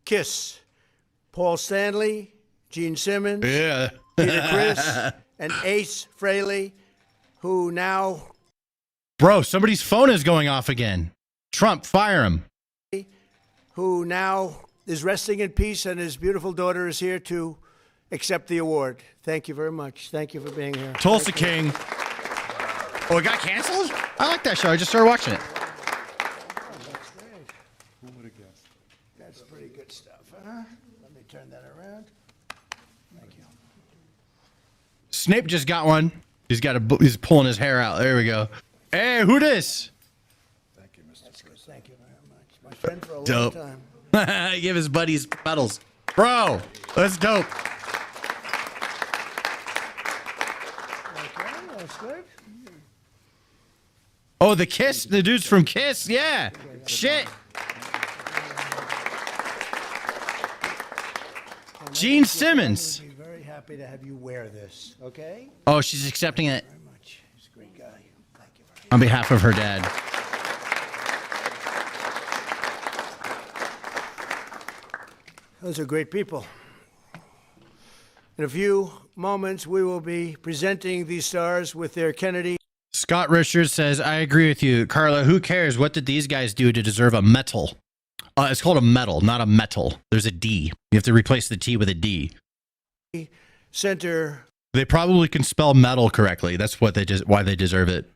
Kiss. Paul Stanley, Gene Simmons, Yeah. Peter Chris, and Ace Fraley, who now... Bro, somebody's phone is going off again. Trump, fire him. Who now is resting in peace, and his beautiful daughter is here to accept the award. Thank you very much. Thank you for being here. Tulsa King. Oh, it got canceled? I like that show. I just started watching it. That's great. Who would have guessed? That's pretty good stuff, huh? Let me turn that around. Thank you. Snape just got one. He's pulling his hair out. There we go. Hey, who this? Thank you, Mr. Chris. Thank you very much. My friend for a long Dope. time. Give his buddies medals. Bro, that's dope. Okay, that's good. Oh, the Kiss, the dude's from Kiss, yeah. Shit. Gene Simmons. We'll be very happy to have you wear this, okay? Oh, she's accepting it Very much. He's a great guy. Thank you very on behalf of her dad. much. Those are great people. In a few moments, we will be presenting these stars with their Kennedy. Scott Richards says, I agree with you. Carla, who cares? What did these guys do to deserve a medal? It's called a medal, not a metal. There's a D. You have to replace the T with a D. Center They probably can spell metal correctly. That's what why they deserve it.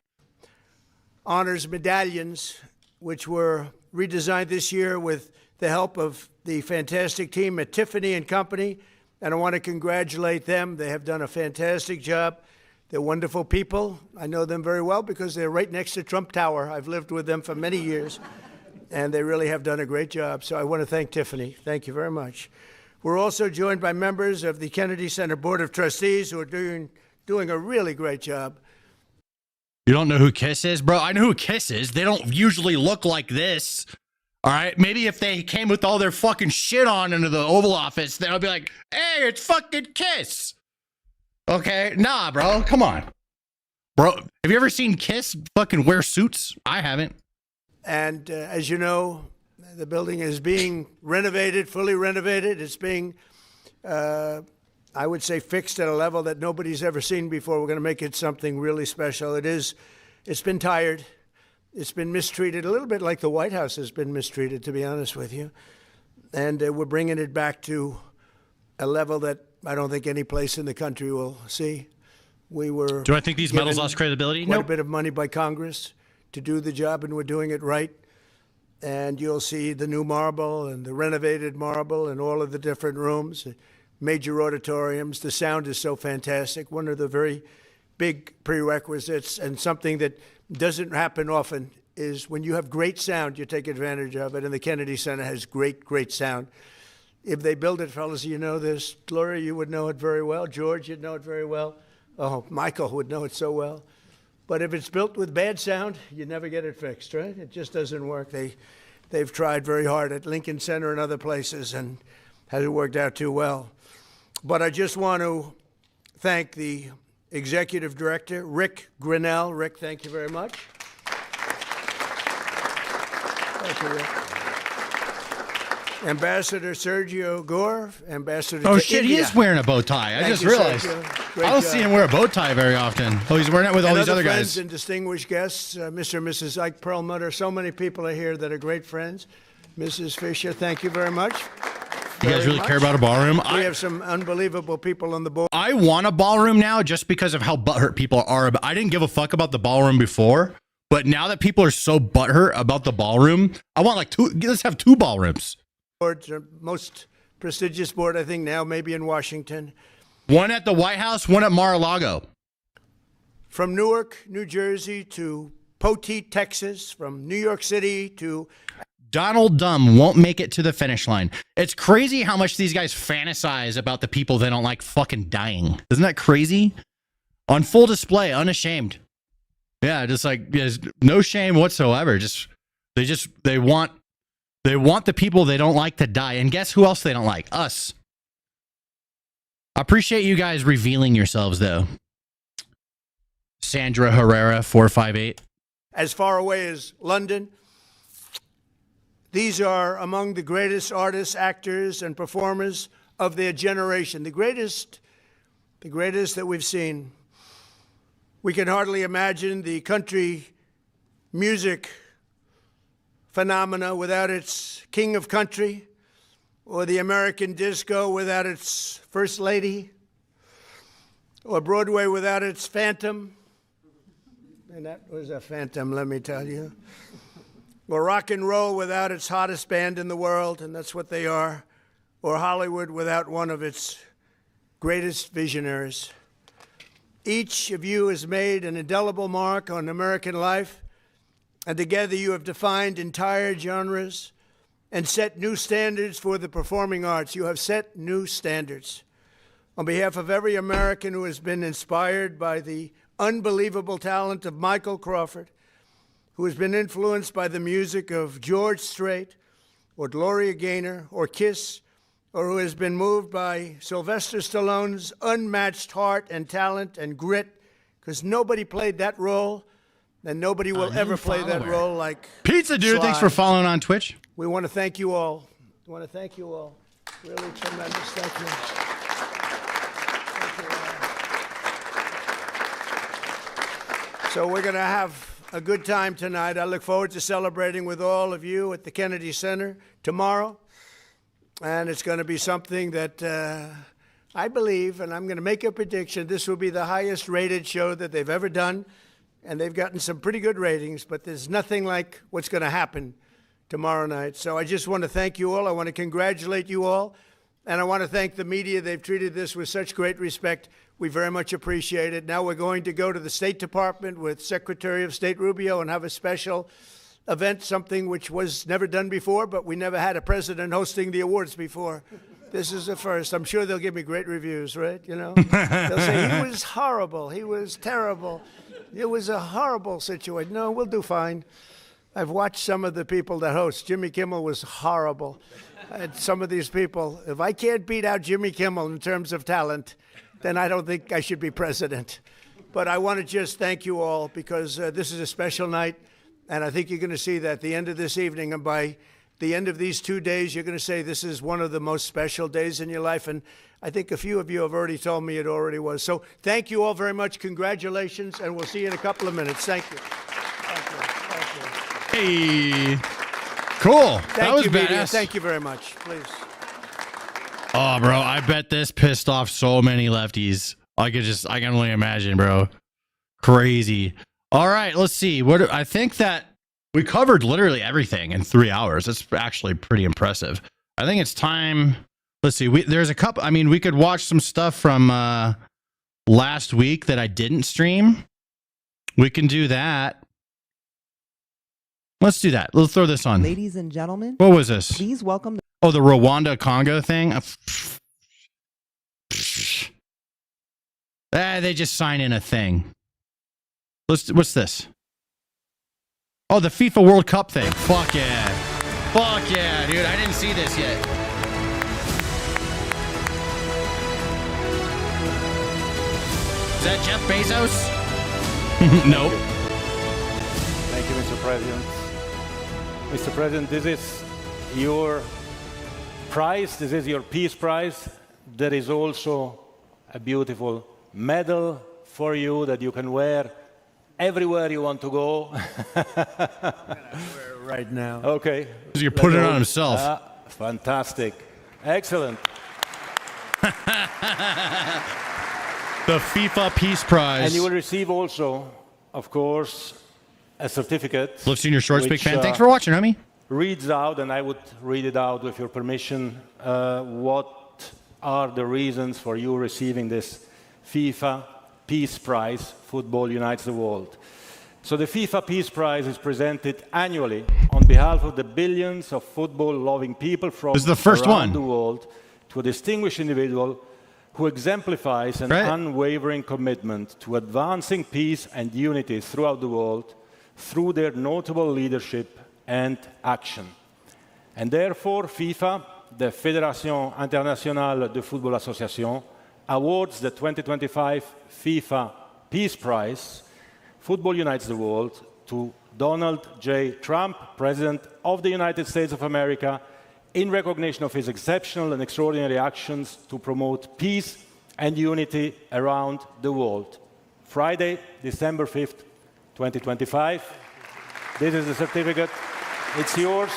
honors medallions, which were redesigned this year with the help of the fantastic team at Tiffany and Company. And I want to congratulate them. They have done a fantastic job. They're wonderful people. I know them very well because they're right next to Trump Tower. I've lived with them for many years, and they really have done a great job. So I want to thank Tiffany. Thank you very much. We're also joined by members of the Kennedy Center Board of Trustees who are doing a really great job. You don't know who Kiss is? Bro, I know who Kiss is. They don't usually look like this. All right? Maybe if they came with all their fucking shit on into the Oval Office, they'll be like, hey, it's fucking Kiss. Okay? Nah, bro. Come on. Bro, have you ever seen Kiss fucking wear suits? I haven't. And as you know, the building is being renovated, fully renovated. It's being, I would say, fixed at a level that nobody's ever seen before. We're going to make it something really special. It's been tired. It's been mistreated, a little bit like the White House has been mistreated, to be honest with you. And we're bringing it back to a level that I don't think any place in the country will see. We were. Do I think these medals lost credibility? Quite Nope. a bit of money by Congress to do the job, and we're doing it right. And you'll see the new marble and the renovated marble and all of the different rooms, major auditoriums. The sound is so fantastic. One of the very big prerequisites and something that doesn't happen often is when you have great sound, you take advantage of it. And the Kennedy Center has great, great sound. If they build it, fellas, you know this. Gloria, you would know it very well. George, you'd know it very well. Oh, Michael would know it so well. But if it's built with bad sound, you never get it fixed, right? It just doesn't work. They've tried very hard at Lincoln Center and other places and hasn't worked out too well. But I just want to thank the executive director, Rick Grinnell. Rick, thank you very much. Thank you, Rick. Ambassador Sergio Gore, Ambassador Oh to shit, India. he is wearing a bow tie. I Thank just you, realized. Sergio. Great I don't job. see him wear a bow tie very often. Oh, he's wearing it with all And these other friends guys. and distinguished guests, Mr. and Mrs. Ike Perlmutter. So many people are here that are great friends. Mrs. Fisher, thank you very much. You guys Very really much. care about a ballroom? We have some unbelievable people on the board. I want a ballroom now just because of how butthurt people are. I didn't give a fuck about the ballroom before, but now that people are so butthurt about the ballroom, I want like two. Let's have two ballrooms. Boards are most prestigious board, I think, now, maybe in Washington. One at the White House, one at Mar-a-Lago. From Newark, New Jersey to Poteet, Texas, from New York City to... Donald Dumb won't make it to the finish line. It's crazy how much these guys fantasize about the people they don't like fucking dying. Isn't that crazy? On full display, unashamed. Yeah, just like there's no shame whatsoever. They want the people they don't like to die. And guess who else they don't like? Us. I appreciate you guys revealing yourselves, though. Sandra Herrera, 458. as far away as London. These are among the greatest artists, actors, and performers of their generation, the greatest the greatest that we've seen. We can hardly imagine the country music phenomena without its king of country, or the American disco without its first lady, or Broadway without its phantom. And that was a phantom, let me tell you. Or rock and roll without its hottest band in the world, and that's what they are. Or Hollywood without one of its greatest visionaries. Each of you has made an indelible mark on American life, and together you have defined entire genres and set new standards for the performing arts. You have set new standards. On behalf of every American who has been inspired by the unbelievable talent of Michael Crawford, who has been influenced by the music of George Strait or Gloria Gaynor or Kiss, or who has been moved by Sylvester Stallone's unmatched heart and talent and grit, because nobody played that role, and nobody will ever play that role like Pizza Dude. Sly. Thanks for following on Twitch. We want to thank you all. We want to thank you all. Really tremendous. Thank you. So we're going to have a good time tonight. I look forward to celebrating with all of you at the Kennedy Center tomorrow. And it's going to be something that I believe, and I'm going to make a prediction, this will be the highest rated show that they've ever done. And they've gotten some pretty good ratings, but there's nothing like what's going to happen tomorrow night. So I just want to thank you all. I want to congratulate you all. And I want to thank the media. They've treated this with such great respect. We very much appreciate it. Now we're going to go to the State Department with Secretary of State Rubio and have a special event, something which was never done before, but we never had a president hosting the awards before. This is the first. I'm sure they'll give me great reviews, right? You know, they'll say he was horrible, he was terrible, it was a horrible situation. No, we'll do fine. I've watched some of the people that host. Jimmy Kimmel was horrible. And some of these people, if I can't beat out Jimmy Kimmel in terms of talent, then I don't think I should be president. But I want to just thank you all, because this is a special night. And I think you're going to see that at the end of this evening, and by the end of these 2 days, you're going to say this is one of the most special days in your life. And I think a few of you have already told me it already was. So thank you all very much. Congratulations. And we'll see you in a couple of minutes. Thank you. Thank you. Thank you. Hey. Cool. Thank That was you, media. badass. Thank you very much. Please. Oh, bro, I bet this pissed off so many lefties. I can only imagine, bro. Crazy. All right, let's see. I think that we covered literally everything in 3 hours. That's actually pretty impressive. I think it's time. Let's see. There's a couple. I mean, we could watch some stuff from last week that I didn't stream. We can do that. Let's do that. Let's throw this on. Ladies and gentlemen, what was this? Please welcome. Oh, the Rwanda-Congo thing? They just sign in a thing. What's this? Oh, the FIFA World Cup thing. Fuck yeah. Fuck yeah, dude. I didn't see this yet. Is that Jeff Bezos? Nope. Thank you, Mr. President. Mr. President, this is your prize. This is your Peace Prize. There is also a beautiful medal for you that you can wear everywhere you want to go. Right now. Okay. You're putting it on himself. Fantastic. Excellent. The FIFA Peace Prize. And you will receive also, of course, a certificate. Live Senior Shorts, big fan. Thanks for watching, homie. Reads out, and I would read it out with your permission, what are the reasons for you receiving this FIFA Peace Prize. Football unites the world. So the FIFA Peace Prize is presented annually on behalf of the billions of football-loving people from around the world to a distinguished individual who exemplifies an unwavering commitment to advancing peace and unity throughout the world through their notable leadership and action. And therefore, FIFA, the Fédération Internationale de Football Association, awards the 2025 FIFA Peace Prize, Football Unites the World, to Donald J. Trump, President of the United States of America, in recognition of his exceptional and extraordinary actions to promote peace and unity around the world. Friday, December 5th, 2025. This is the certificate. It's yours.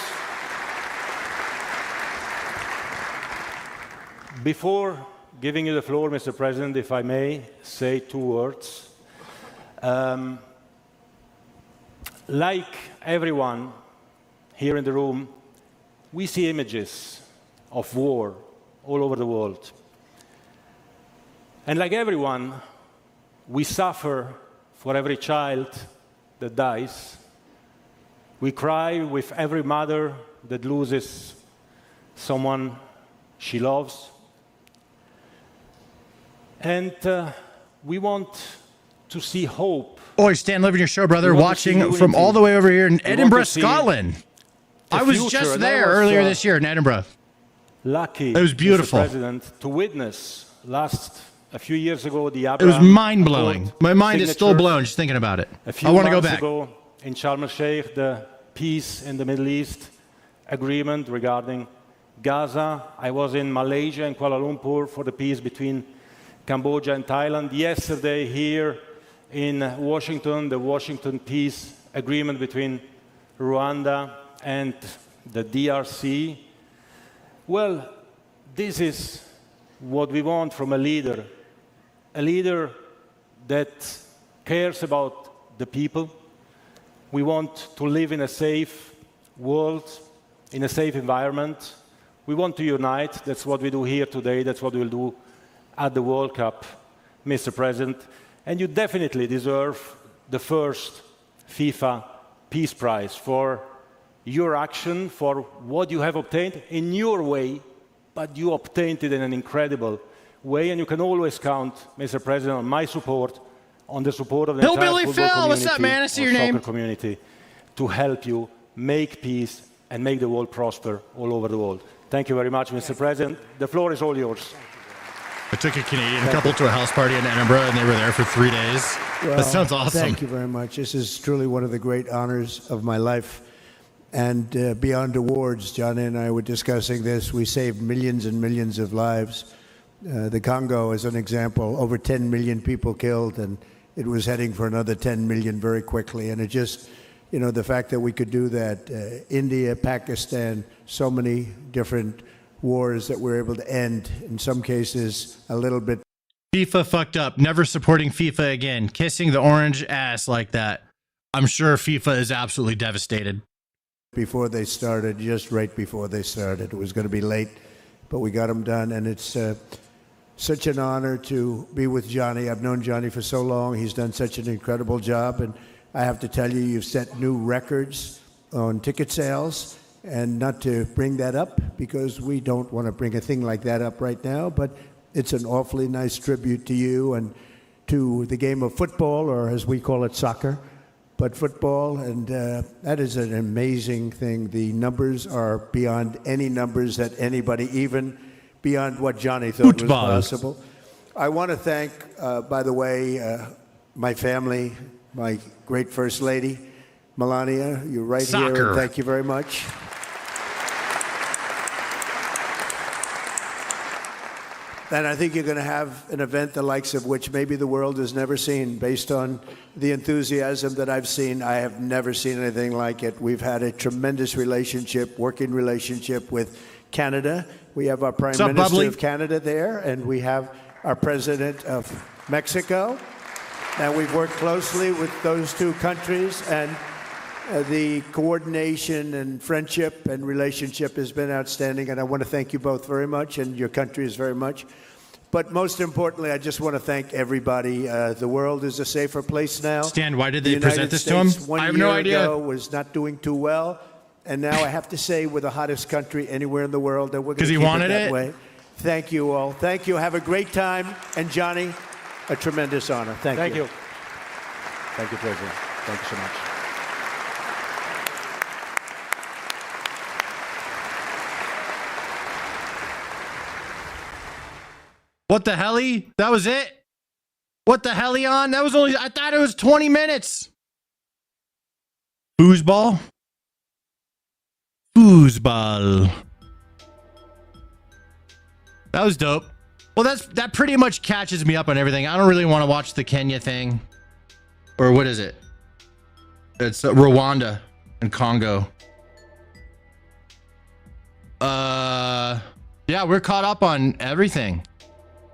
Before giving you the floor, Mr. President, if I may say 2 words. Like everyone here in the room, we see images of war all over the world. And like everyone, we suffer for every child that dies. We cry with every mother that loses someone she loves. And we want to see hope. Oi, Stan, living your show, brother. Watching from all the way over here in Edinburgh, Scotland. I was just there earlier this year in Edinburgh. Lucky, it was beautiful, Mr. President, to witness a few years ago the It was mind-blowing. My mind is still blown just thinking about it. I want to go back. Ago in Sharm el-Sheikh, the peace in the Middle East agreement regarding Gaza. I was in Malaysia and Kuala Lumpur for the peace between Cambodia and Thailand. Yesterday here in Washington, the Washington peace agreement between Rwanda and the DRC. Well, this is what we want from a leader that cares about the people. We want to live in a safe world, in a safe environment. We want to unite. That's what we do here today. That's what we'll do at the World Cup, Mr. President. And you definitely deserve the first FIFA Peace Prize for your action, for what you have obtained in your way, but you obtained it in an incredible way. And you can always count, Mr. President, on my support, on the support of the entire Hillbilly football Phil, community, what's up, man? I see your name. soccer community, to help you make peace and make the world prosper all over the world. Thank you very much, Mr. President. The floor is all yours. I took a Canadian couple to a house party in Edinburgh, and they were there for 3 days. Well, that sounds awesome. Thank you very much. This is truly one of the great honors of my life. And beyond awards, John and I were discussing this. We saved millions and millions of lives. The Congo, as an example, over 10 million people killed, and it was heading for another 10 million very quickly. And it just, you know, the fact that we could do that, India, Pakistan, so many different wars that we're able to end, in some cases, a little bit. FIFA fucked up. Never supporting FIFA again. Kissing the orange ass like that. I'm sure FIFA is absolutely devastated. Before they started, just right before they started. It was going to be late, but we got them done, and it's such an honor to be with Johnny. I've known Johnny for so long. He's done such an incredible job, and I have to tell you, you've set new records on ticket sales, and not to bring that up, because we don't want to bring a thing like that up right now, but it's an awfully nice tribute to you and to the game of football, or as we call it, soccer. But football, and that is an amazing thing. The numbers are beyond any numbers that anybody, even beyond what Johnny thought was possible. I want to thank, by the way, my family, my great First Lady, Melania. You're right here, and thank you very much. And I think you're going to have an event the likes of which maybe the world has never seen. Based on the enthusiasm that I've seen, I have never seen anything like it. We've had a tremendous relationship, working relationship with Canada. We have our Prime Minister of Canada there, and we have our President of Mexico. And we've worked closely with those two countries, and the coordination and friendship and relationship has been outstanding, and I want to thank you both very much, and your countries very much. But most importantly, I just want to thank everybody. The world is a safer place now. Stan, why did they present this to him? I have no idea. 1 year ago was not doing too well, and now I have to say we're the hottest country anywhere in the world, and we're going to keep it that way. Thank you all. Thank you. Have a great time. And Johnny, a tremendous honor. Thank you. Thank you, President. Thank you so much. What the helly? That was it? What the helly on? That was only, I thought it was 20 minutes. Foosball? Foosball. That was dope. Well, that pretty much catches me up on everything. I don't really want to watch the Kenya thing. Or what is it? It's Rwanda and Congo. Yeah, we're caught up on everything.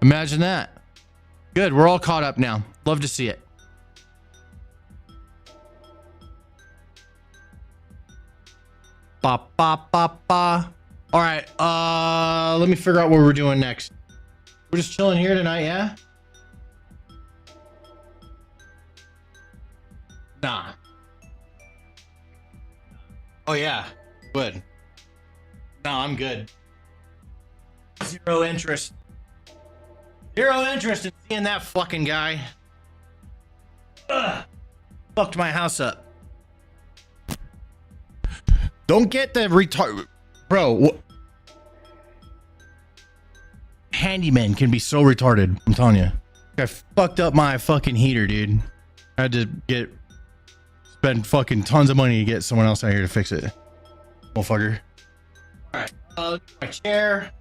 Imagine that. Good, we're all caught up now. Love to see it. Ba ba ba ba. All right, let me figure out what we're doing next. We're just chilling here tonight, yeah? Nah. Oh yeah, good. No, I'm good. Zero interest. Zero interest in seeing that fucking guy. Ugh. Fucked my house up. Don't get the retard, bro. Handyman can be so retarded. I'm telling you. I fucked up my fucking heater, dude. I had to spend fucking tons of money to get someone else out here to fix it. Motherfucker. All right. My chair.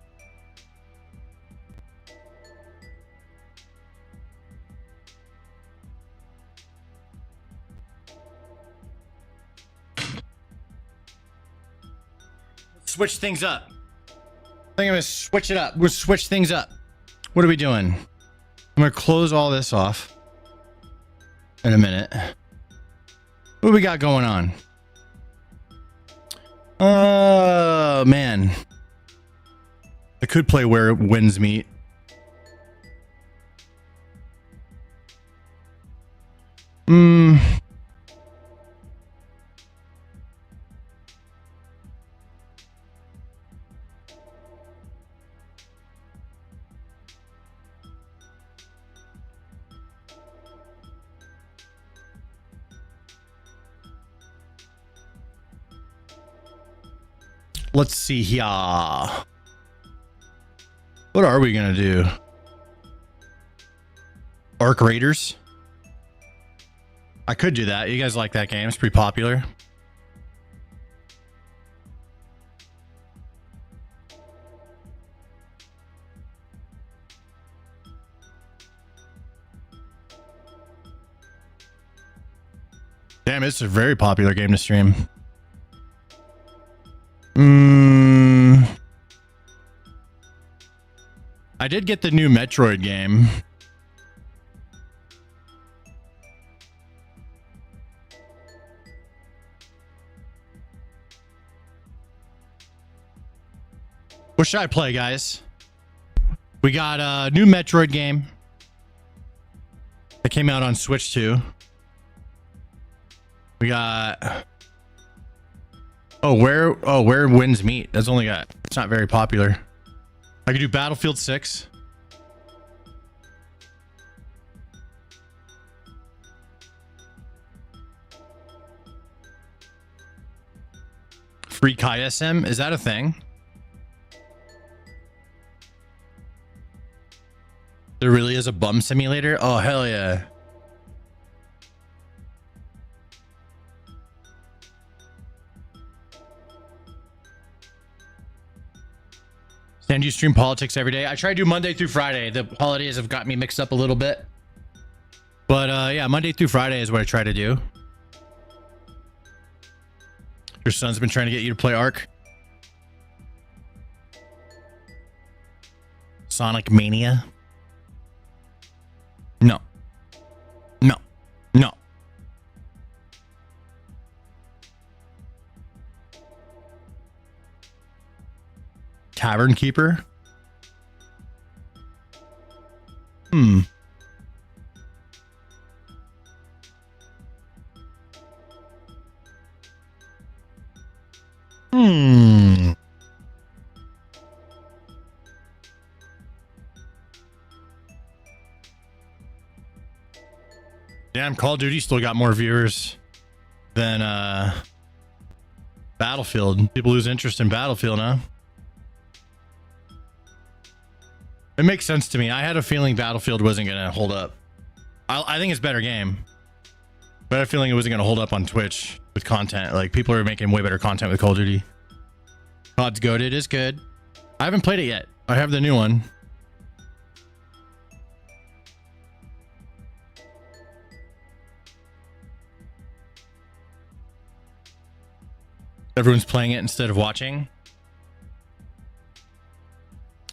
Switch things up. I think I'm gonna switch it up. We'll switch things up. What are we doing? I'm gonna close all this off in a minute. What do we got going on? Man. I could play Where Winds Meet. Let's see here. What are we gonna do? Arc Raiders? I could do that. You guys like that game? It's pretty popular. Damn, it's a very popular game to stream. I did get the new Metroid game. What should I play, guys? We got a new Metroid game that came out on Switch 2. We got Where Winds Meet. It's not very popular. I could do Battlefield 6. Free KSM? Is that a thing? There really is a bum simulator? Oh, hell yeah. And you stream politics every day? I try to do Monday through Friday. The holidays have got me mixed up a little bit. But yeah, Monday through Friday is what I try to do. Your son's been trying to get you to play Ark? Sonic Mania? No. No. No. Tavern Keeper? Damn, Call of Duty still got more viewers than Battlefield. People lose interest in Battlefield, huh? It makes sense to me. I had a feeling Battlefield wasn't going to hold up. I think it's a better game. But I had a feeling it wasn't going to hold up on Twitch with content. Like, people are making way better content with Call of Duty. COD's goated is good. I haven't played it yet. I have the new one. Everyone's playing it instead of watching.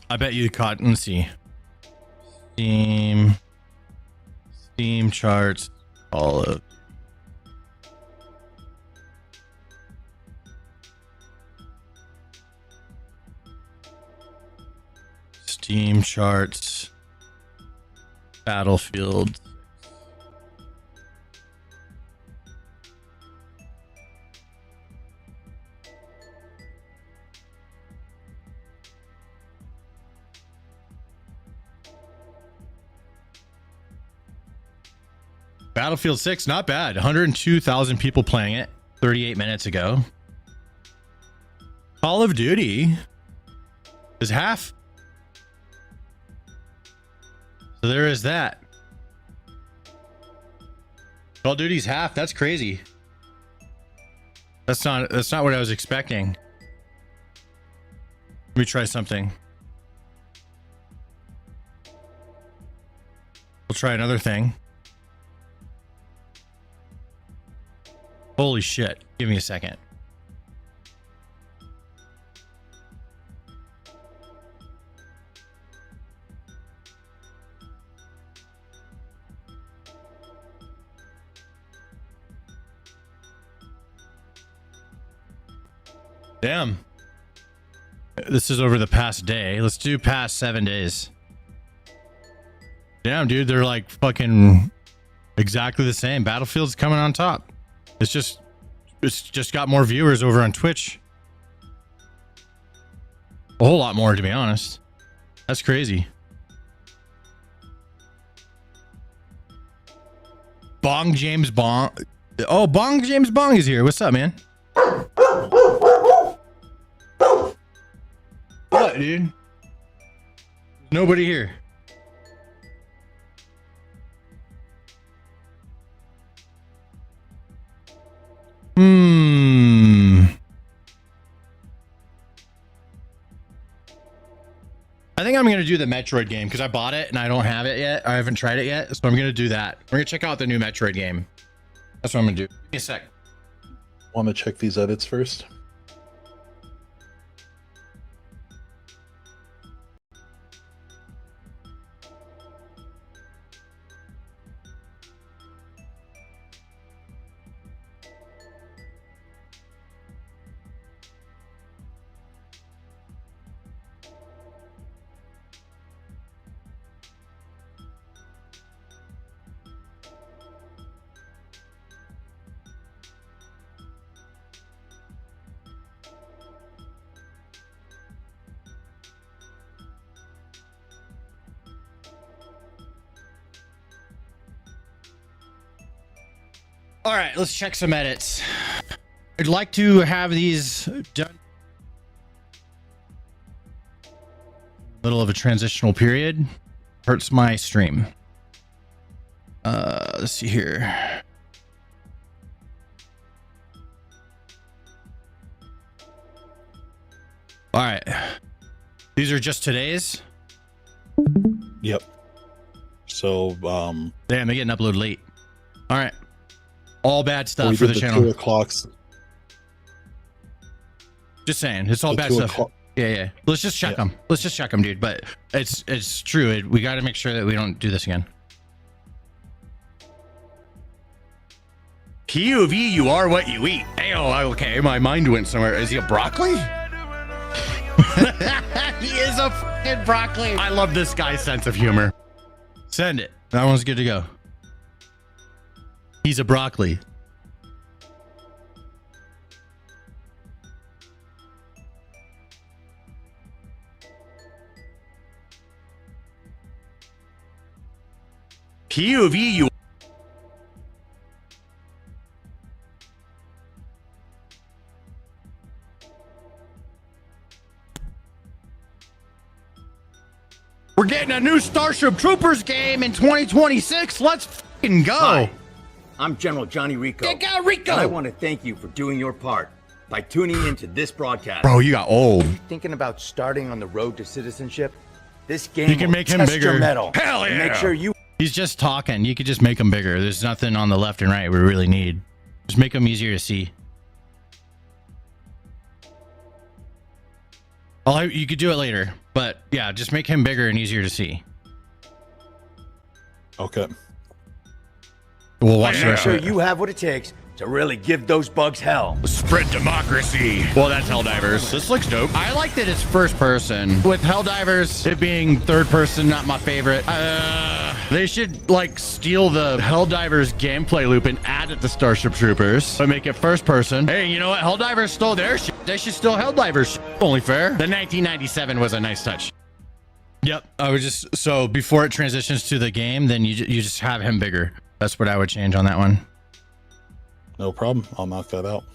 I bet you caught. Let's see. Steam charts. All of. Steam charts. Battlefield. Battlefield 6, not bad. 102,000 people playing it 38 minutes ago. Call of Duty is half. So there is that. Call of Duty's half. That's crazy. That's not what I was expecting. Let me try something. We'll try another thing. Holy shit. Give me a second. Damn. This is over the past day. Let's do past 7 days. Damn, dude. They're like fucking exactly the same. Battlefield's coming on top. It's just got more viewers over on Twitch. A whole lot more, to be honest. That's crazy. Bong James Bong. Oh, Bong James Bong is here. What's up, man? What, dude? Nobody here. I think I'm going to do the Metroid game because I bought it and I don't have it yet. I haven't tried it yet. So I'm going to do that. We're going to check out the new Metroid game. That's what I'm going to do. Give me a sec. Want to check these edits first? All right, let's check some edits. I'd like to have these done. Middle of a transitional period. Hurts my stream. Let's see here. All right. These are just today's? Yep. So, damn, they're getting uploaded late. All right. All bad stuff we for did the channel. 2 o'clocks. Just saying, it's all The bad 2 stuff. o'clock. Yeah. Let's just check them. Let's just check them, dude. But it's true. We got to make sure that we don't do this again. POV, you are what you eat. Oh, okay. My mind went somewhere. Is he a broccoli? He is a fucking broccoli. I love this guy's sense of humor. Send it. That one's good to go. He's a broccoli. POV, you. We're getting a new Starship Troopers game in 2026. Let's fucking go. Hi, I'm General Johnny Rico. Get go, Rico. And I want to thank you for doing your part by tuning into this broadcast. Bro, you got old. Thinking about starting on the road to citizenship? This game You can will make him test bigger. your mettle. Hell And yeah. Make sure you. He's just talking. You could just make him bigger. There's nothing on the left and right we really need. Just make him easier to see. You could do it later, but yeah, just make him bigger and easier to see. Okay. We'll watch the Make rest sure of it. you have what it takes to really give those bugs hell. Spread democracy. Well, that's Helldivers. This looks dope. I like that it's first person. With Helldivers, it being third person, not my favorite. They should like steal the Helldivers gameplay loop and add it to Starship Troopers, but make it first person. Hey, you know what? Helldivers stole their shit. They should steal Helldivers shit. Only fair. The 1997 was a nice touch. Yep. I would just, so before it transitions to the game, then you just have him bigger. That's what I would change on that one. No problem. I'll knock that out.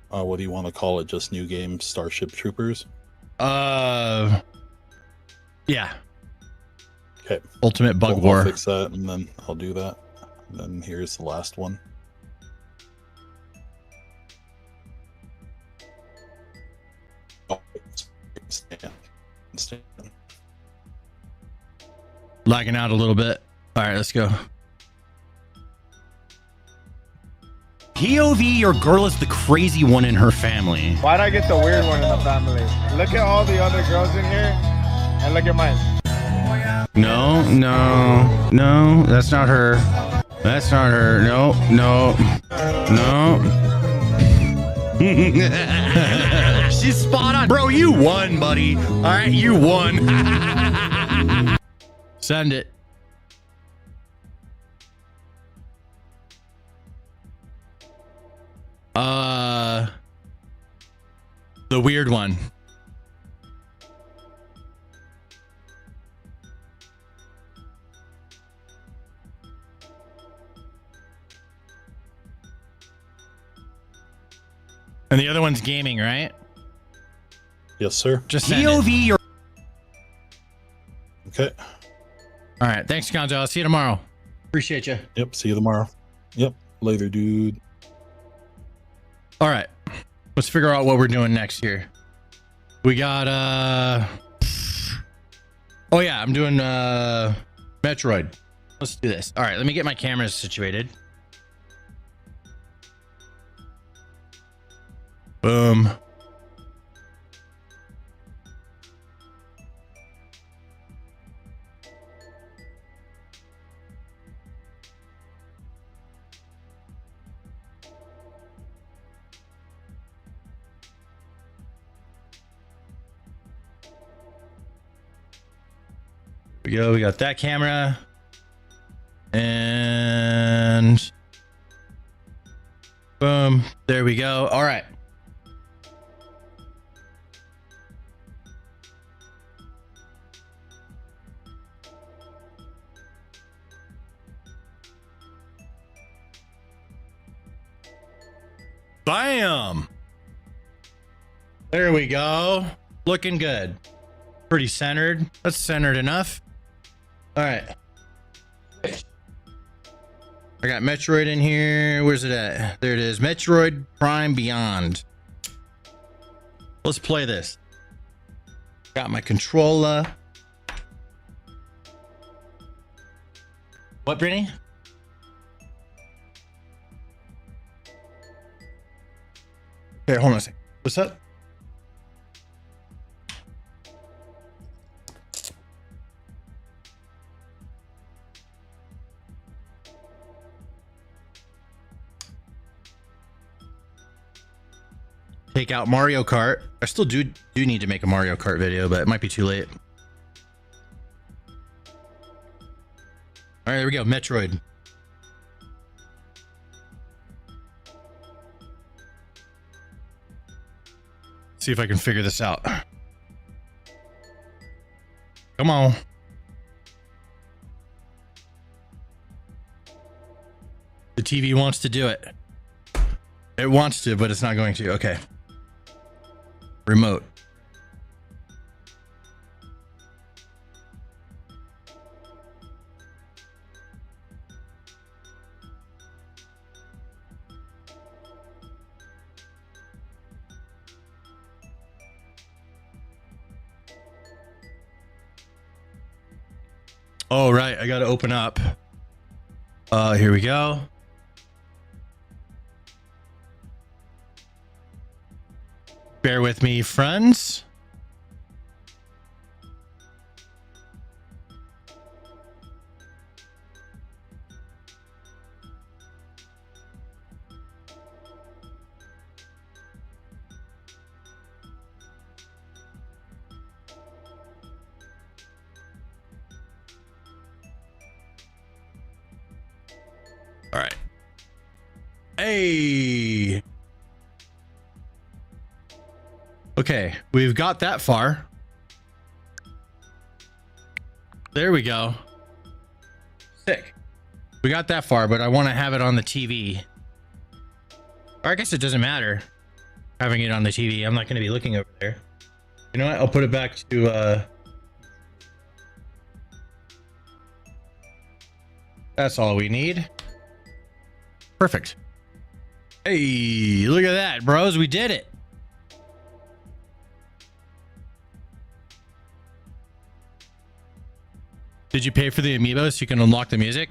What do you want to call it? Just new game Starship Troopers? Yeah. Okay. Ultimate Bug I'll War. fix that, and then I'll do that. And then here's the last one. Oh, stand. Lagging out a little bit. All right, let's go. POV, your girl is the crazy one in her family. Why'd I get the weird one in the family? Look at all the other girls in here, and look at mine. No, that's not her. That's not her. No. She's spot on. Bro, you won, buddy. All right, you won. Send it. The weird one. And the other one's gaming, right? Yes, sir. Just POV your. Okay. All right. Thanks, Gonzo. I'll see you tomorrow. Appreciate you. Yep. See you tomorrow. Yep. Later, dude. All right. Let's figure out what we're doing next here. We got oh yeah, I'm doing Metroid. Let's do this. All right, let me get my cameras situated. Boom. We go. We got that camera. And boom. There we go. All right. Bam. There we go. Looking good. Pretty centered. That's centered enough. All right. I got Metroid in here. Where's it at? There it is. Metroid Prime Beyond. Let's play this. Got my controller. What, Brittany? Here, hold on a second. What's up? Take out Mario Kart. I still do need to make a Mario Kart video, but it might be too late. All right, there we go. Metroid. See if I can figure this out. Come on. The TV wants to do it. It wants to, but it's not going to. Okay. Remote. Oh, right. I got to open up. Here we go. Bear with me, friends. All right. Hey. Okay, we've got that far. There we go. Sick. We got that far, but I want to have it on the TV. Or I guess it doesn't matter having it on the TV. I'm not going to be looking over there. You know what? I'll put it back to that's all we need. Perfect. Hey, look at that, bros. We did it. Did you pay for the amiibo so you can unlock the music?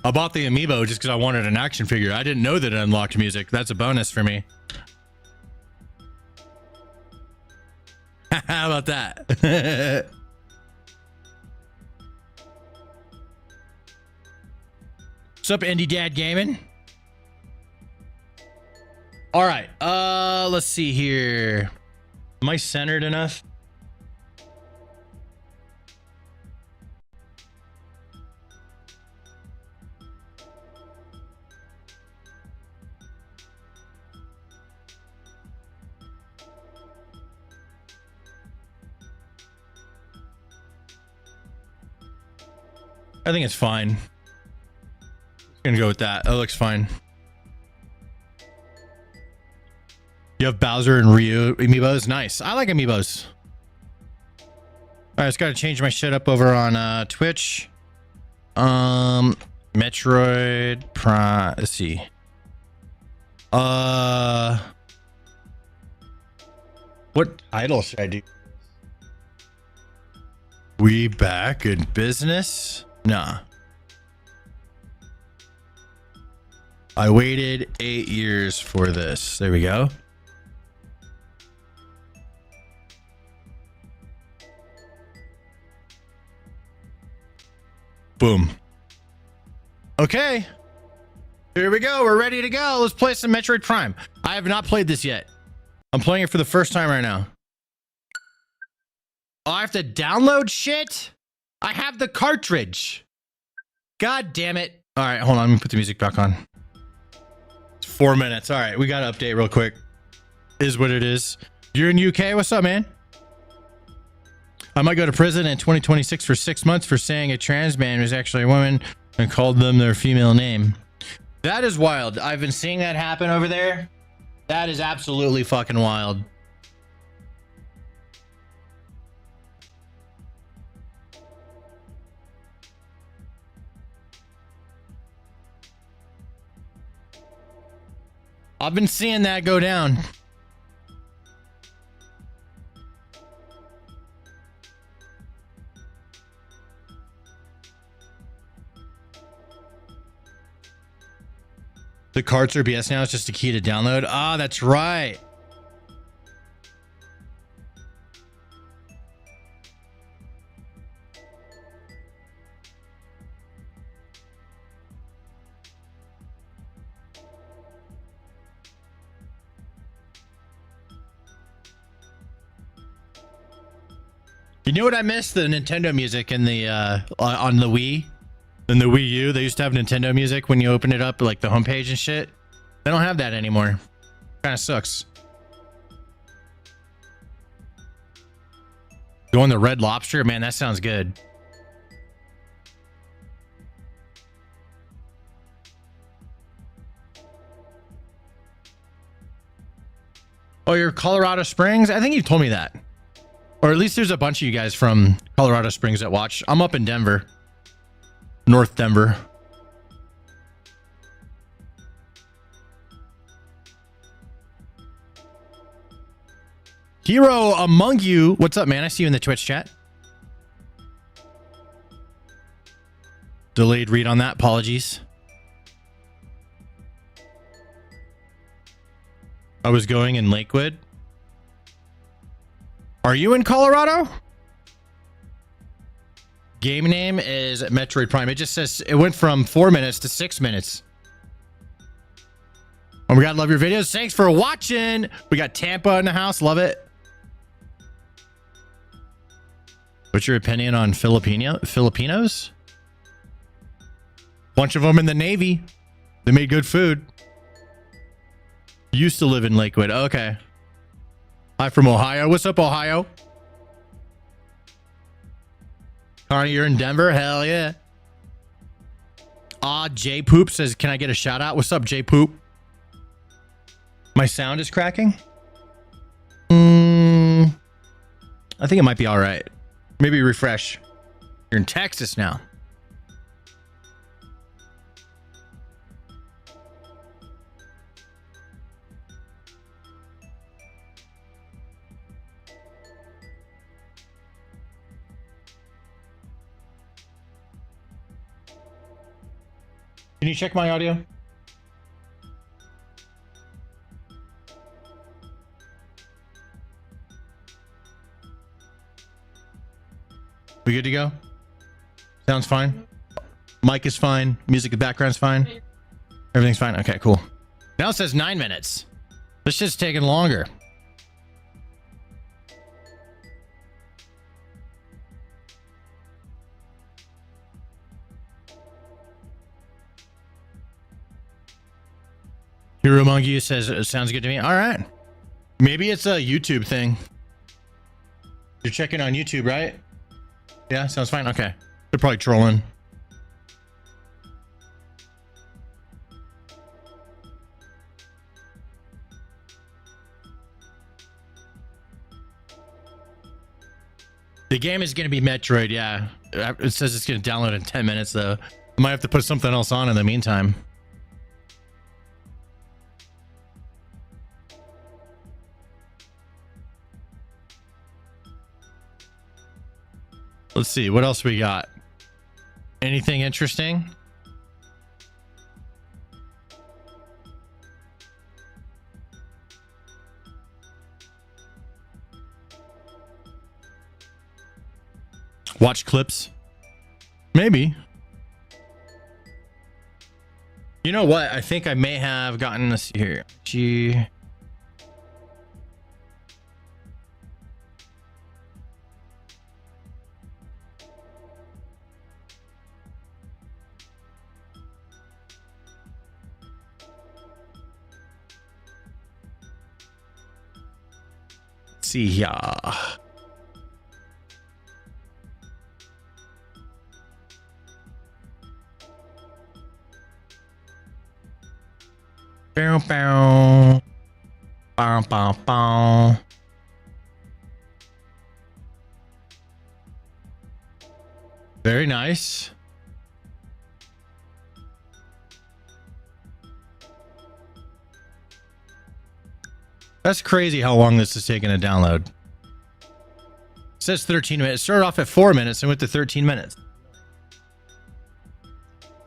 I bought the amiibo just because I wanted an action figure. I didn't know that it unlocked music. That's a bonus for me. How about that? What's up, Indie Dad Gaming? All right. Let's see here. Am I centered enough? I think it's fine. Gonna go with that. That looks fine. You have Bowser and Ryu amiibos. Nice. I like amiibos. All right, just gotta change my shit up over on Twitch. Metroid Prime. Let's see. What title should I do? We back in business? Nah. I waited 8 years for this. There we go. Boom. Okay. Here we go. We're ready to go. Let's play some Metroid Prime. I have not played this yet. I'm playing it for the first time right now. Oh, I have to download shit? I have the cartridge. God damn it. All right, hold on. Let me put the music back on. It's 4 minutes. All right, we got to update real quick. Is what it is. You're in UK? What's up, man? I might go to prison in 2026 for 6 months for saying a trans man was actually a woman and called them their female name. That is wild. I've been seeing that happen over there. That is absolutely fucking wild. I've been seeing that go down. The carts are BS now. It's just a key to download. Ah, that's right. You know what I miss? The Nintendo music in the on the Wii and the Wii U. They used to have Nintendo music when you open it up, like the homepage and shit. They don't have that anymore. Kind of sucks. Going the Red Lobster, man, that sounds good. Oh, you're Colorado Springs? I think you told me that. Or at least there's a bunch of you guys from Colorado Springs that watch. I'm up in Denver. North Denver. Hero among you. What's up, man? I see you in the Twitch chat. Delayed read on that. Apologies. I was going in Lakewood. Are you in Colorado? Game name is Metroid Prime. It just says it went from 4 minutes to 6 minutes. Oh my God, love your videos. Thanks for watching. We got Tampa in the house. Love it. What's your opinion on Filipinos? Bunch of them in the Navy. They made good food. Used to live in Lakewood. Okay. Hi from Ohio. What's up, Ohio? Connie, you're in Denver? Hell yeah. J Poop says, can I get a shout out? What's up, J Poop? My sound is cracking? I think it might be all right. Maybe refresh. You're in Texas now. Can you check my audio? We good to go? Sounds fine. Mic is fine. Music in the background's fine. Everything's fine. Okay, cool. Now it says 9 minutes. This shit's taking longer. Hero Monkey says it sounds good to me. All right. Maybe it's a YouTube thing. You're checking on YouTube, right? Yeah, sounds fine. Okay. They're probably trolling. The game is going to be Metroid, yeah. It says it's going to download in 10 minutes, though. I might have to put something else on in the meantime. Let's see, what else we got? Anything interesting? Watch clips? Maybe. You know what? I think I may have gotten this here. See here. Bow, bow. Bow, bow, bow. Very nice. That's crazy how long this is taking to download. It says 13 minutes. It started off at 4 minutes and went to 13 minutes.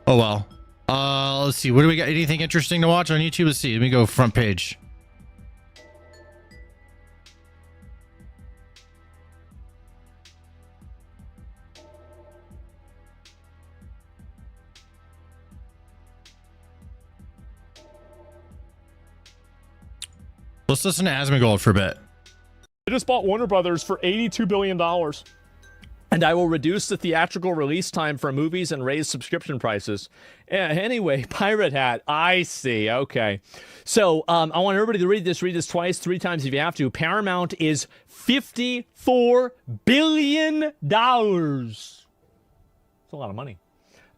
Oh, well. Let's see. What do we got? Anything interesting to watch on YouTube? Let's see. Let me go front page. Let's listen to Asmongold for a bit. I just bought Warner Brothers for $82 billion. And I will reduce the theatrical release time for movies and raise subscription prices. Anyway, Pirate Hat, I see. Okay. So I want everybody to read this twice, 3 times if you have to. Paramount is $54 billion. That's a lot of money.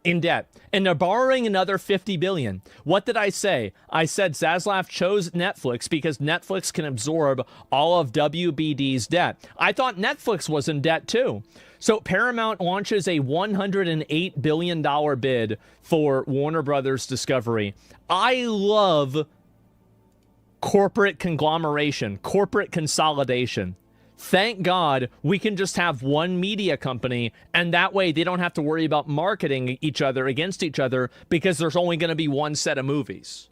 In debt, and they're borrowing another $50 billion. What did I say? I said Zaslav chose Netflix because Netflix can absorb all of WBD's debt. I thought Netflix was in debt too. So Paramount launches a $108 billion bid for Warner Brothers Discovery. I love corporate conglomeration, corporate consolidation. Thank God we can just have one media company, and that way they don't have to worry about marketing each other against each other because there's only going to be one set of movies.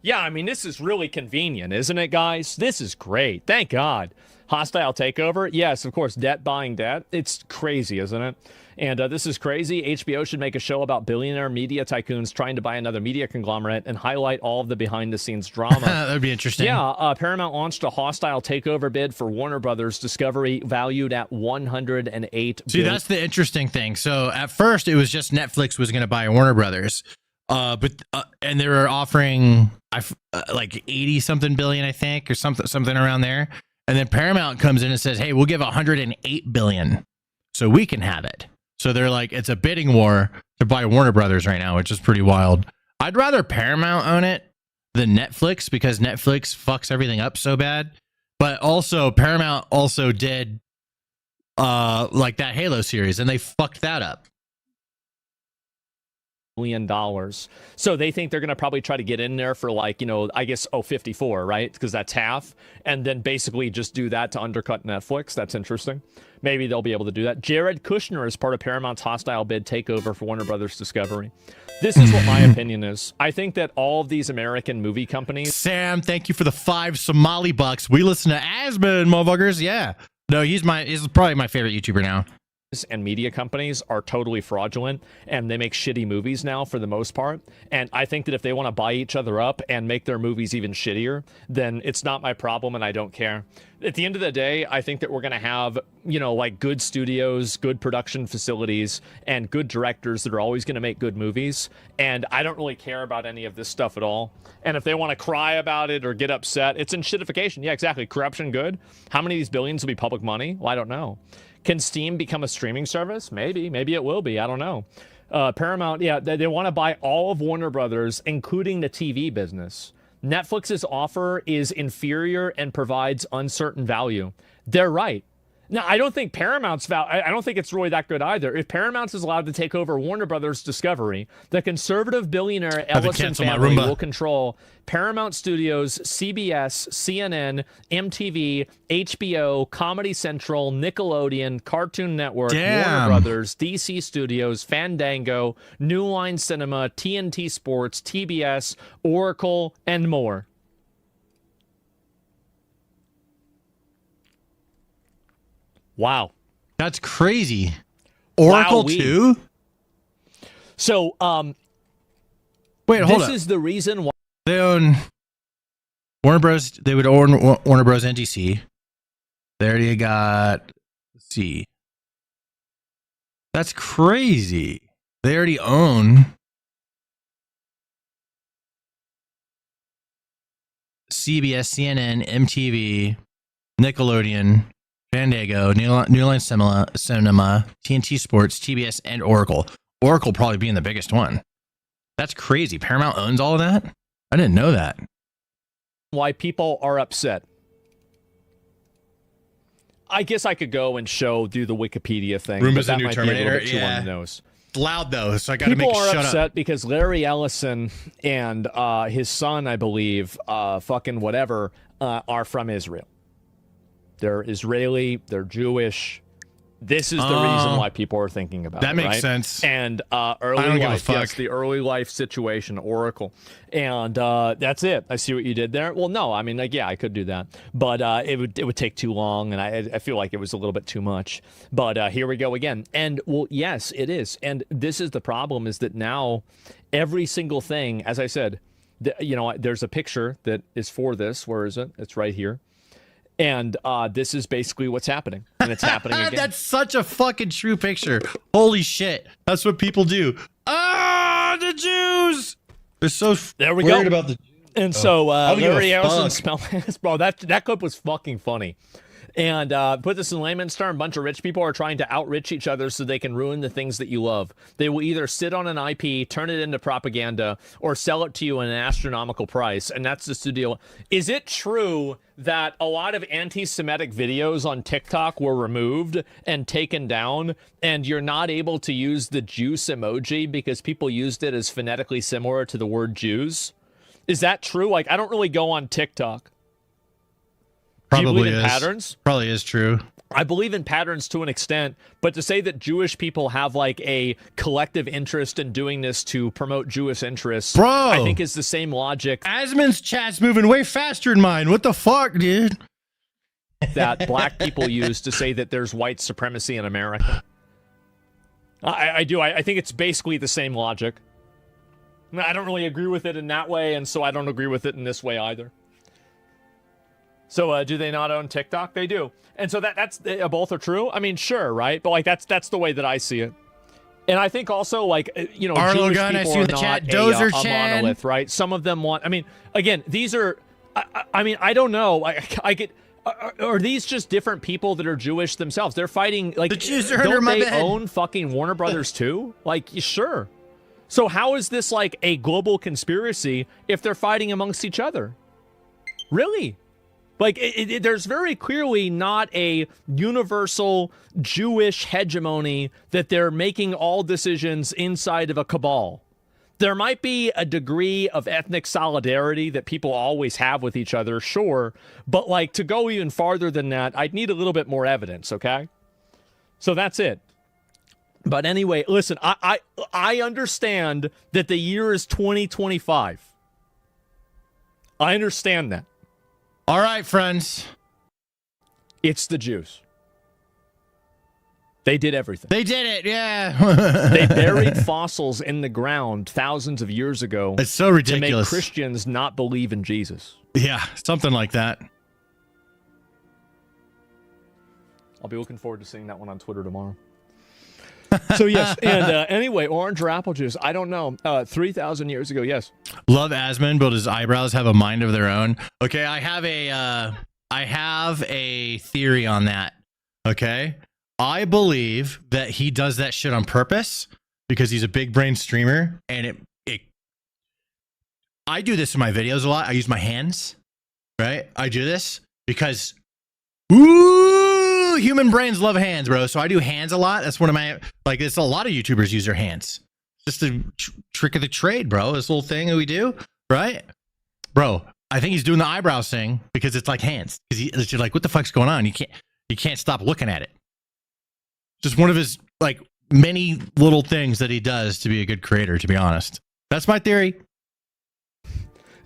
Yeah, I mean, this is really convenient, isn't it, guys? This is great. Thank God. Hostile takeover? Yes, of course. Debt buying debt. It's crazy, isn't it? And this is crazy. HBO should make a show about billionaire media tycoons trying to buy another media conglomerate and highlight all of the behind-the-scenes drama. That would be interesting. Yeah, Paramount launched a hostile takeover bid for Warner Brothers Discovery valued at $108 See, that's the interesting thing. So at first, it was just Netflix was going to buy Warner Brothers, and they were offering like 80 something billion, I think, or something around there. And then Paramount comes in and says, "Hey, we'll give 108 billion, so we can have it." So they're like, it's a bidding war to buy Warner Brothers right now, which is pretty wild. I'd rather Paramount own it than Netflix because Netflix fucks everything up so bad. But also Paramount also did like that Halo series, and they fucked that up. $1 million. So they think they're going to probably try to get in there for like, I guess, 54, right? Because that's half. And then basically just do that to undercut Netflix. That's interesting. Maybe they'll be able to do that. Jared Kushner is part of Paramount's hostile bid takeover for Warner Brothers Discovery. This is what my opinion is. I think that all of these American movie companies... Sam, thank you for the 5 Somali bucks. We listen to Asman, motherfuckers. Yeah. No, he's probably my favorite YouTuber now. And media companies are totally fraudulent, and they make shitty movies now for the most part. And I think that if they want to buy each other up and make their movies even shittier, then it's not my problem, and I don't care. At the end of the day, I think that we're going to have, like good studios, good production facilities, and good directors that are always going to make good movies. And I don't really care about any of this stuff at all. And if they want to cry about it or get upset, it's in shitification. Yeah, exactly. Corruption, good. How many of these billions will be public money? Well, I don't know. Can Steam become a streaming service? Maybe it will be. I don't know. Paramount, yeah, they want to buy all of Warner Brothers, including the TV business. Netflix's offer is inferior and provides uncertain value. They're right. Now, I don't think Paramount's I don't think it's really that good either. If Paramount is allowed to take over Warner Brothers Discovery, the conservative billionaire Ellison family will control Paramount Studios, CBS, CNN, MTV, HBO, Comedy Central, Nickelodeon, Cartoon Network, Warner Brothers, DC Studios, Fandango, New Line Cinema, TNT Sports, TBS, Oracle, and more. Wow. That's crazy. Oracle too? So, wait, hold this up. is the reason why they own Warner Bros. They would own Warner Bros. NTC. They already got, let's see. That's crazy. They already own CBS, CNN, MTV, Nickelodeon, Fandango, New Line Cinema, TNT Sports, TBS, and Oracle. Oracle probably being the biggest one. That's crazy. Paramount owns all of that? I didn't know that. Why people are upset. I guess I could go and do the Wikipedia thing. Roomba's but the new might Terminator. Be a little bit too Yeah. on the nose. It's loud though, so I got to make People it are shut upset up. because Larry Ellison and his son, I believe, fucking whatever, are from Israel. They're Israeli. They're Jewish. This is the reason why people are thinking about that it. makes right? sense. And I early don't give a life, fuck. yes, the early life situation, Oracle, and that's it. I see what you did there. Well, no, I mean, like, yeah, I could do that, but it would take too long, and I feel like it was a little bit too much. But here we go again, and well, yes, it is, and this is the problem: is that now every single thing, as I said, there's a picture that is for this. Where is it? It's right here. And this is basically what's happening. And it's happening again. That's such a fucking true picture. Holy shit. That's what people do. Ah, the Jews. They're so there we worried go. about the Jews. And so I don't give a Larry Ellison fuck. bro, that clip was fucking funny. And put this in layman's term, a bunch of rich people are trying to outrich each other so they can ruin the things that you love. They will either sit on an IP, turn it into propaganda, or sell it to you at an astronomical price. And that's the studio. Is it true that a lot of anti-Semitic videos on TikTok were removed and taken down, and you're not able to use the juice emoji because people used it as phonetically similar to the word Jews? Is that true? Like, I don't really go on TikTok. Probably in is. patterns? Probably is true. I believe in patterns to an extent, but to say that Jewish people have like a collective interest in doing this to promote Jewish interests, Bro, I think is the same logic. Asmon's chat's moving way faster than mine. What the fuck, dude? That black people use to say that there's white supremacy in America. I do. I think it's basically the same logic. I don't really agree with it in that way, and so I don't agree with it in this way either. So do they not own TikTok? They do. And so that's both are true. I mean, sure, right? But like that's the way that I see it. And I think also like Arlo Jewish Gun, I people see are in the not chat. a Dozer Chan. monolith, right? Some of them want. I mean, again, these are. I mean, I don't know. I get. Are these just different people that are Jewish themselves? They're fighting like. The Jews are under don't my they bed. own fucking Warner Brothers too? Like, sure. So how is this like a global conspiracy if they're fighting amongst each other? Really? Like, there's very clearly not a universal Jewish hegemony that they're making all decisions inside of a cabal. There might be a degree of ethnic solidarity that people always have with each other, sure. But, like, to go even farther than that, I'd need a little bit more evidence, okay? So that's it. But anyway, listen, I understand that the year is 2025. I understand that. All right, friends. It's the Jews. They did everything. They did it, yeah. They buried fossils in the ground thousands of years ago. It's so ridiculous. To make Christians not believe in Jesus. Yeah, something like that. I'll be looking forward to seeing that one on Twitter tomorrow. So, yes. And anyway, orange or apple juice, I don't know. 3,000 years ago, yes. Love Asmon, but his eyebrows have a mind of their own. Okay, I have a theory on that. Okay? I believe that he does that shit on purpose because he's a big brain streamer, and I do this in my videos a lot. I use my hands, right? I do this because human brains love hands, bro. So I do hands a lot. That's one of my, like, it's a lot of YouTubers use their hands. Just a trick of the trade, bro. This little thing that we do, right? Bro, I think he's doing the eyebrows thing because it's like hands. Because you're like, what the fuck's going on? You can't stop looking at it. Just one of his, like, many little things that he does to be a good creator, to be honest. That's my theory.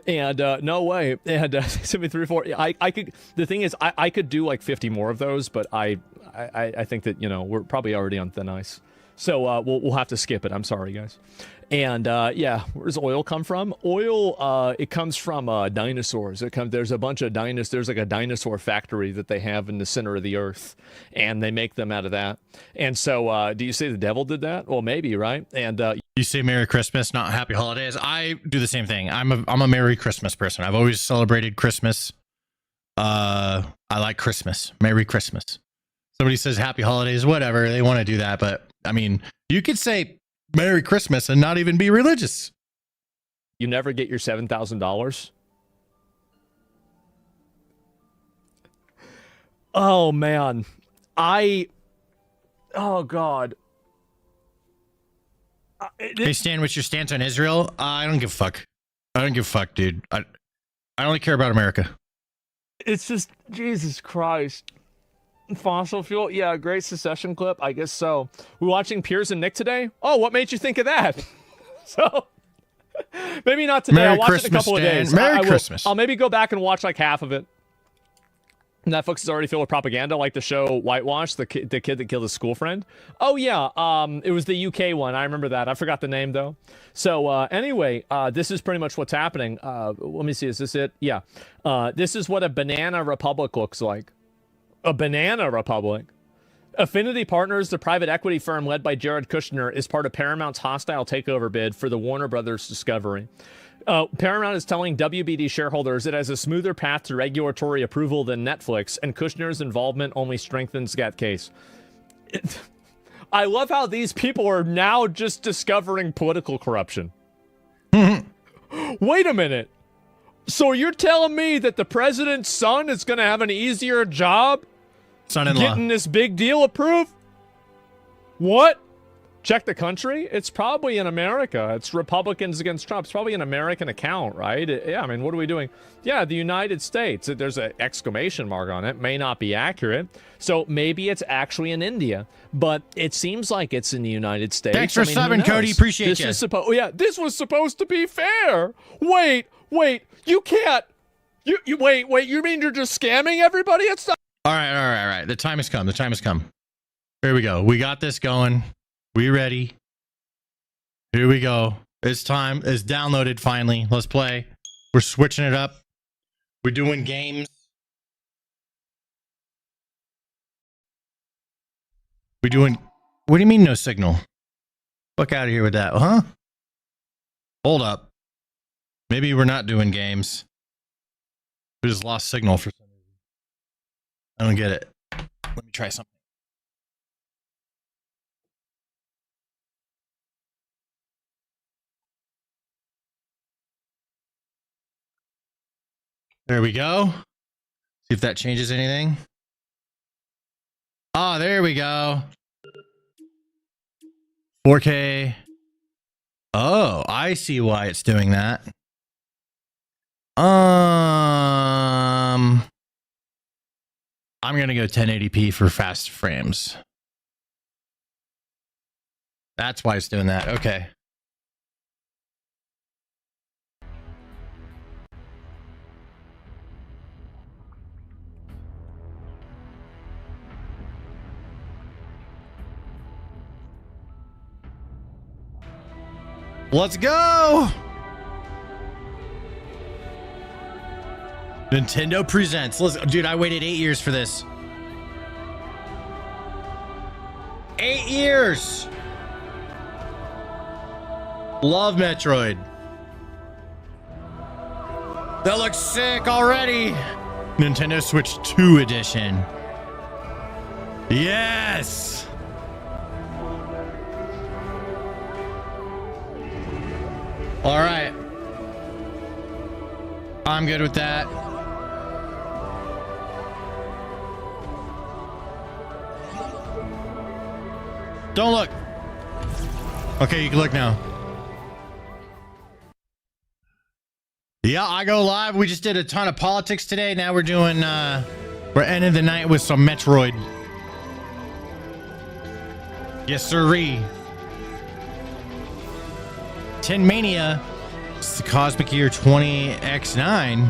And no way. And 7334. I could. The thing is, I could do like 50 more of those, but I think that we're probably already on thin ice. So we'll have to skip it. I'm sorry, guys. And yeah, where does oil come from? Oil, it comes from dinosaurs. There's a bunch of dinosaurs. There's like a dinosaur factory that they have in the center of the earth, and they make them out of that. And so, do you say the devil did that? Well, maybe, right? And you say Merry Christmas, not Happy Holidays. I do the same thing. I'm a Merry Christmas person. I've always celebrated Christmas. I like Christmas. Merry Christmas. Somebody says Happy Holidays, whatever. They want to do that, but I mean, you could say Merry Christmas and not even be religious. You never get your $7,000. Oh man, oh god. Hey Stan, what's your stance on Israel? I don't give a fuck. I don't give a fuck, dude. I only care about America. It's just Jesus Christ. Fossil fuel, yeah, great secession clip. I guess so. We're watching Piers and Nick today. Oh, what made you think of that? So maybe not today. I'll watch it in a couple of days. Merry Christmas. I'll maybe go back and watch like half of it. Netflix is already filled with propaganda, like the show Whitewash, the kid that killed his school friend. Oh yeah, it was the UK one. I remember that. I forgot the name though. So anyway, this is pretty much what's happening. Let me see. Is this it? Yeah. This is what a banana republic looks like. A banana republic. Affinity Partners, the private equity firm led by Jared Kushner, is part of Paramount's hostile takeover bid for the Warner Brothers Discovery. Paramount is telling WBD shareholders it has a smoother path to regulatory approval than Netflix, and Kushner's involvement only strengthens that case. I love how these people are now just discovering political corruption. Wait a minute. So you're telling me that the president's son is going to have an easier job Son-in-law getting this big deal approved? What? check the country. It's probably in America. It's Republicans against Trump. It's probably an American account, right? Yeah, I mean, what are we doing? Yeah, the United States. There's an exclamation mark on it. May not be accurate. So maybe it's actually in India, but it seems like it's in the United States. Thanks for subbing, Cody. Appreciate this you. This was supposed to be fair. Wait, you can't. Wait, you mean you're just scamming everybody? It's not. All right. The time has come. Here we go. We got this going. We ready? Here we go. It's time. It's downloaded finally. Let's play. We're switching it up. We're doing games. What do you mean no signal? Fuck out of here with that, huh? Hold up. Maybe we're not doing games. We just lost signal for some reason. I don't get it. Let me try something. There we go. See if that changes anything. Oh, there we go. 4K. Oh, I see why it's doing that. I'm gonna go 1080p for fast frames. That's why it's doing that. Okay. Let's go! Nintendo presents. Listen, dude, I waited 8 years for this. 8 years! Love Metroid. That looks sick already. Nintendo Switch 2 edition. Yes! All right. I'm good with that. Don't look. Okay, you can look now. Yeah, I go live. We just did a ton of politics today. Now we're doing, we're ending the night with some Metroid. Yes, sirree. 10 Mania. It's the Cosmic Year 20X9.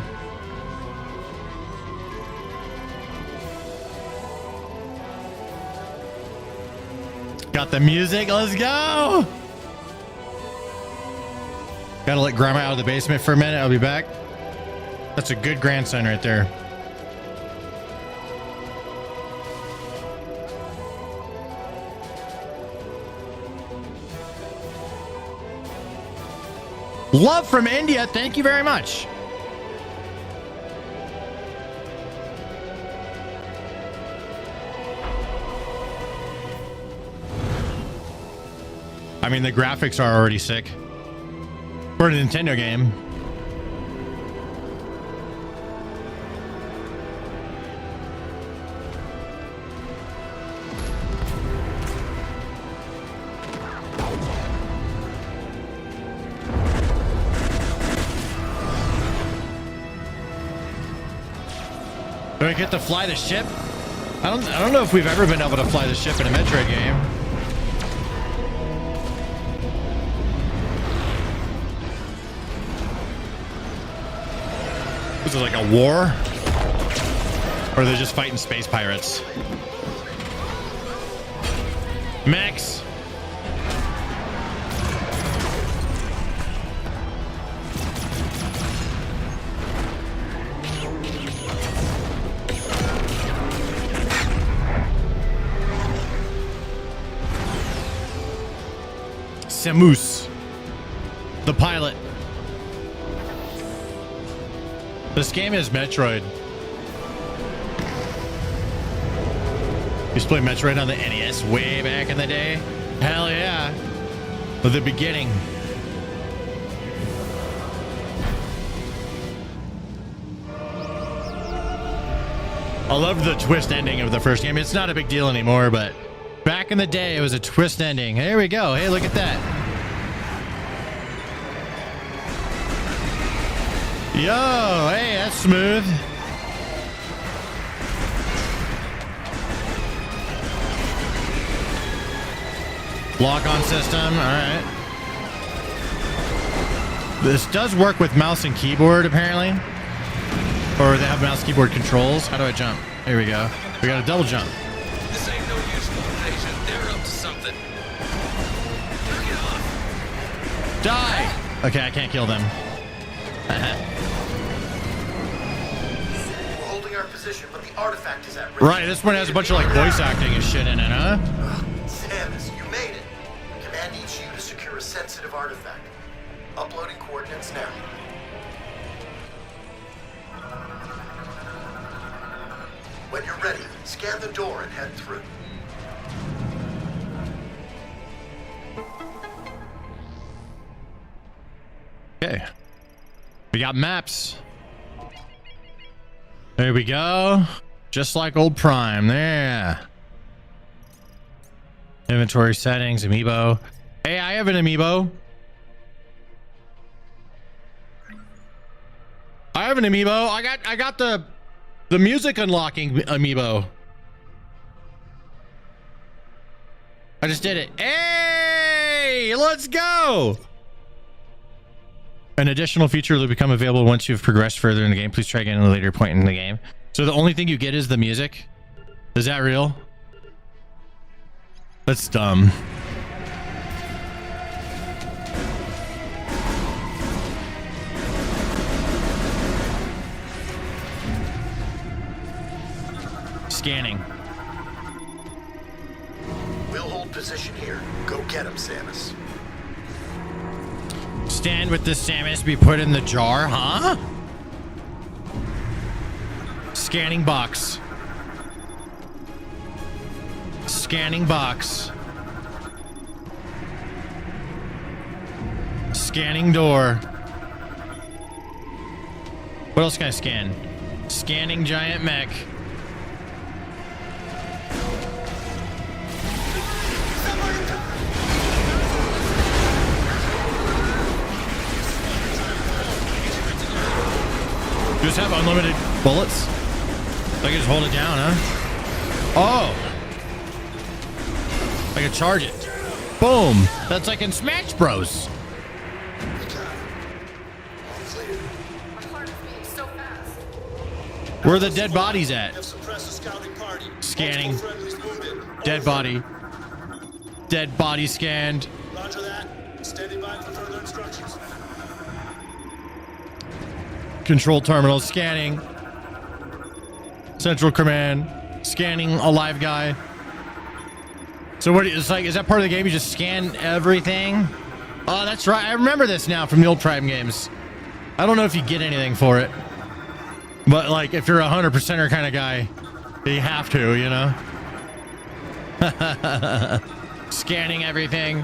Got the music. Let's go. Gotta let Grandma out of the basement for a minute. I'll be back. That's a good grandson right there. Love from India. Thank you very much. I mean, the graphics are already sick for a Nintendo game. Do I get to fly the ship? I don't know if we've ever been able to fly the ship in a Metroid game. Is it like a war? Or are they just fighting space pirates? Max. Samus, the pilot. This game is Metroid. Used to play Metroid on the NES way back in the day. Hell yeah. At the beginning. I love the twist ending of the first game. It's not a big deal anymore, but Back in the day, it was a twist ending. Here we go. Hey, look at that. Yo, hey, that's smooth. Lock-on system. All right. This does work with mouse and keyboard, apparently. Or they have mouse keyboard controls. How do I jump? Here we go. We got a double jump. This ain't no usual invasion. They're up to something. Knock it off. Die! Okay, I can't kill them. We're holding our position, but the artifact is at risk. Right, this one has a bunch of like voice acting and shit in it, huh? Samus, you made it. Command needs you to secure a sensitive artifact. Uploading coordinates now. When you're ready, scan the door and head through. Okay. We got maps. There we go. Just like old Prime. There. Inventory settings, amiibo. Hey, I have an amiibo. I have an amiibo. I got the music unlocking amiibo. I just did it. Hey, let's go. An additional feature will become available once you've progressed further in the game. Please try again at a later point in the game. So the only thing you get is the music? Is that real? That's dumb. Scanning. We'll hold position here. Go get him, Samus. Stand with the Samus be put in the jar, huh? Scanning box. Scanning box. Scanning door. What else can I scan? Scanning giant mech. Just have unlimited bullets? I can just hold it down, huh? Oh! I can charge it. Boom! That's like in Smash Bros. Where are the dead bodies at? Scanning. Dead body. Dead body scanned. Roger that. Standing by for further instructions. Control terminal scanning. Central command scanning a live guy. So what it's like, is that part of the game? You just scan everything? Oh, that's right. I remember this now from the old Prime games. I don't know if you get anything for it, but like if you're a 100%er kind of guy, you have to, you know. Scanning everything.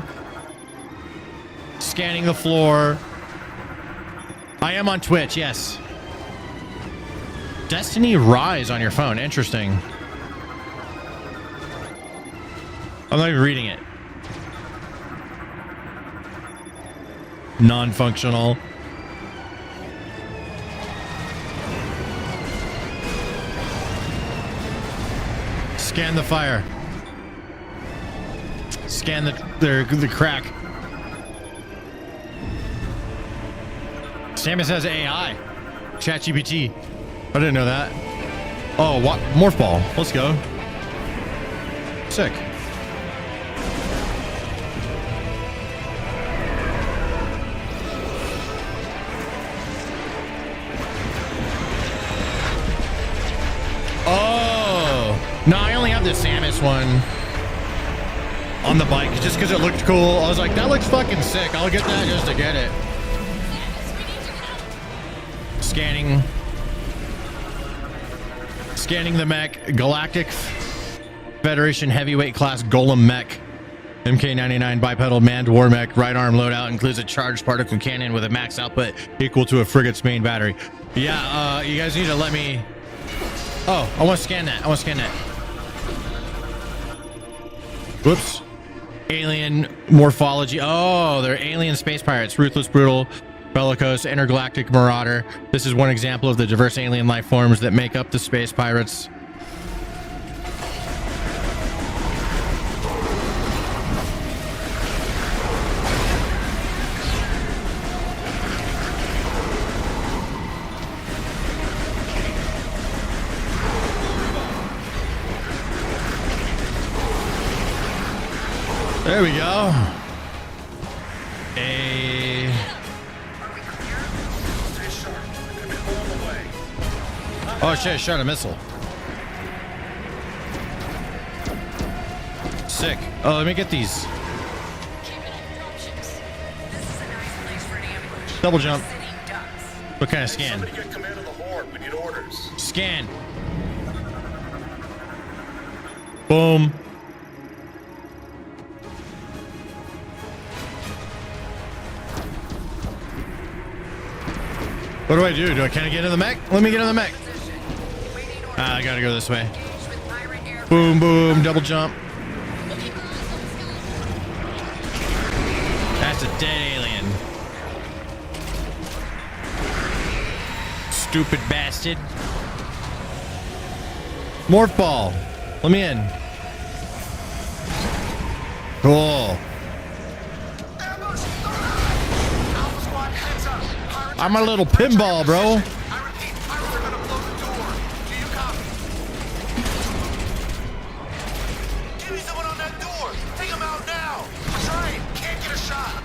Scanning the floor. I am on Twitch, yes. Destiny Rise on your phone. Interesting. I'm not even reading it. Non-functional. Scan the fire. Scan the crack. Samus has AI. ChatGPT. I didn't know that. Oh, what? Morph ball. Let's go. Sick. Oh. No, I only have the Samus one on the bike just because it looked cool. I was like, that looks fucking sick. I'll get that just to get it. Scanning. Scanning the mech. Galactic Federation heavyweight class Golem mech. MK99 bipedal manned war mech. Right arm loadout includes a charged particle cannon with a max output equal to a frigate's main battery. Yeah, you guys need to let me... Oh, I want to scan that. I want to scan that. Whoops. Alien morphology. Oh, they're alien space pirates. Ruthless, brutal, bellicose, intergalactic marauder. This is one example of the diverse alien life forms that make up the space pirates. There we go. Oh shit, shot a missile. Sick. Oh, let me get these. Double jump. What kind of scan? Scan. Boom. What do I do? Can I get in the mech? Let me get in the mech. I gotta go this way. Boom, boom, double jump. That's a dead alien. Stupid bastard. Morph ball. Let me in. Cool. I'm a little pinball, bro. Give me someone on that door. Take him out now. Try it. Can't get a shot.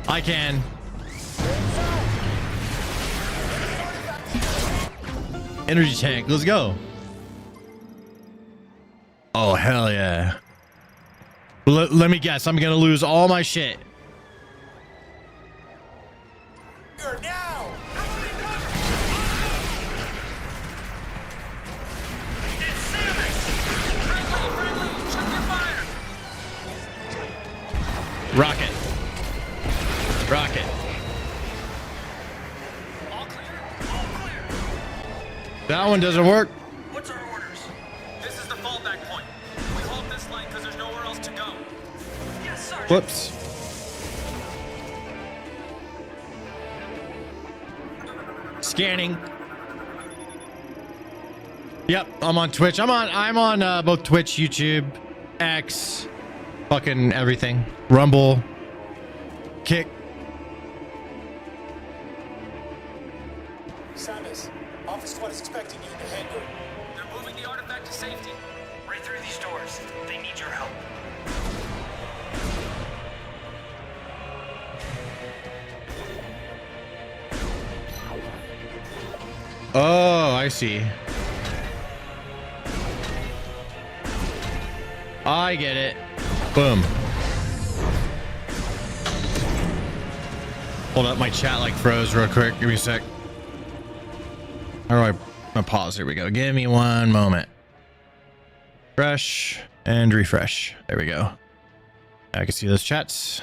I can. Energy tank. Let's go. Oh, hell yeah. Let me guess. I'm going to lose all my shit. Rocket. Rocket. All clear? All clear. That one doesn't work. What's our orders? This is the fallback point. We hold this line because there's nowhere else to go. Yes, Sergeant. Whoops. Scanning. Yep, I'm on Twitch. I'm on both Twitch, YouTube, X, fucking everything. Rumble, Kick. Samus, Alpha Squad is expecting you in the hangar. They're moving the artifact to safety. Right through these doors. They need your help. Oh, I see. I get it. Boom. Hold up, my chat like froze real quick. Give me a sec. How do I pause? Here we go. Give me one moment. Fresh and refresh. There we go. I can see those chats.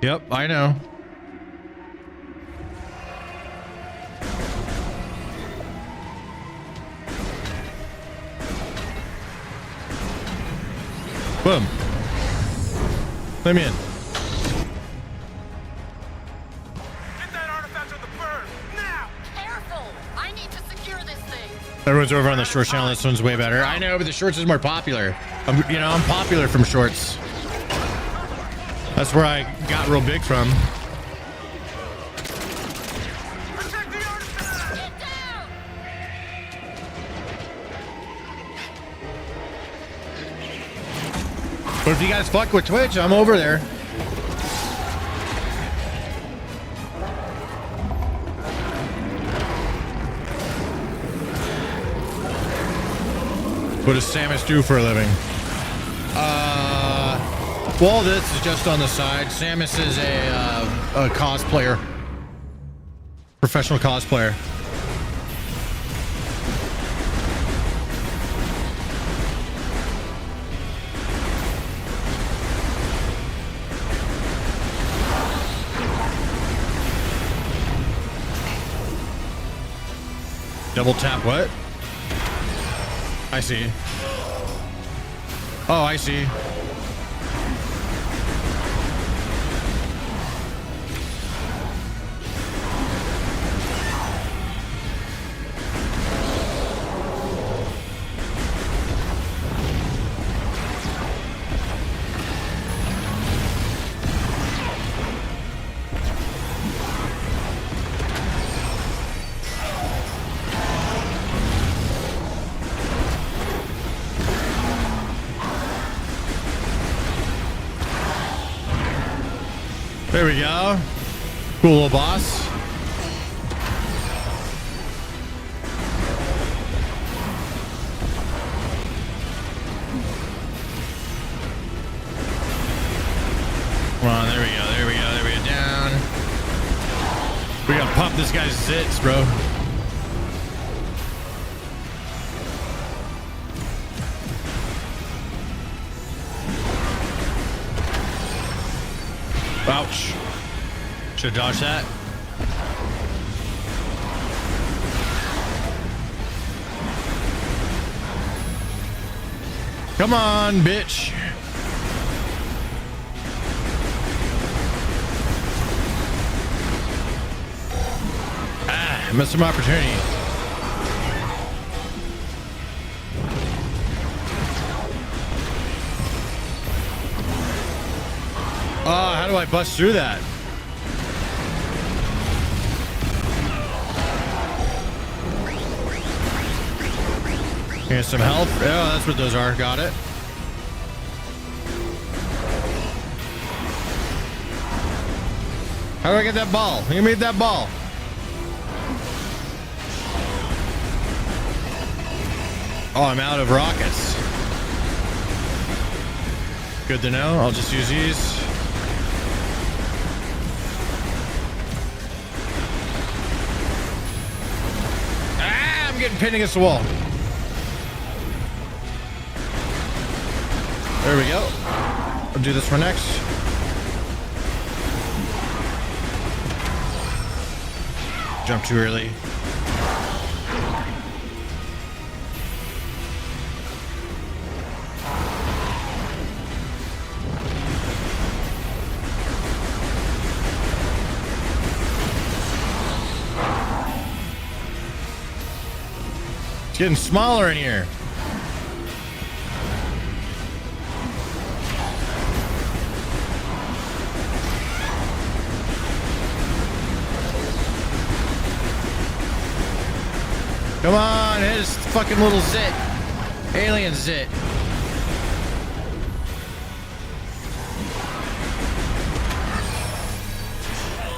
Yep, I know. Boom. Let me in. Get that artifact on the bird now! Careful! I need to secure this thing. Everyone's over on the shorts channel. This one's way better. I know, but the shorts is more popular. I'm popular from shorts. That's where I got real big from. But if you guys fuck with Twitch, I'm over there. What does Samus do for a living? Well, this is just on the side. Samus is a cosplayer. Professional cosplayer. Double tap what? I see. Oh, I see. There we go. Cool little boss. Come on, there we go, there we go, there we go, down. We gotta pop this guy's zits, bro. Ouch. Should dodge that. Come on, bitch. Ah, missed some opportunity. Oh, how do I bust through that? Here's some health. Oh, that's what those are. Got it. How do I get that ball? Give me that ball. Oh, I'm out of rockets. Good to know. I'll just use these. Ah, I'm getting pinned against the wall. There we go. I'll do this one next. Jump too early. It's getting smaller in here. Come on, hit his fucking little zit. Alien zit.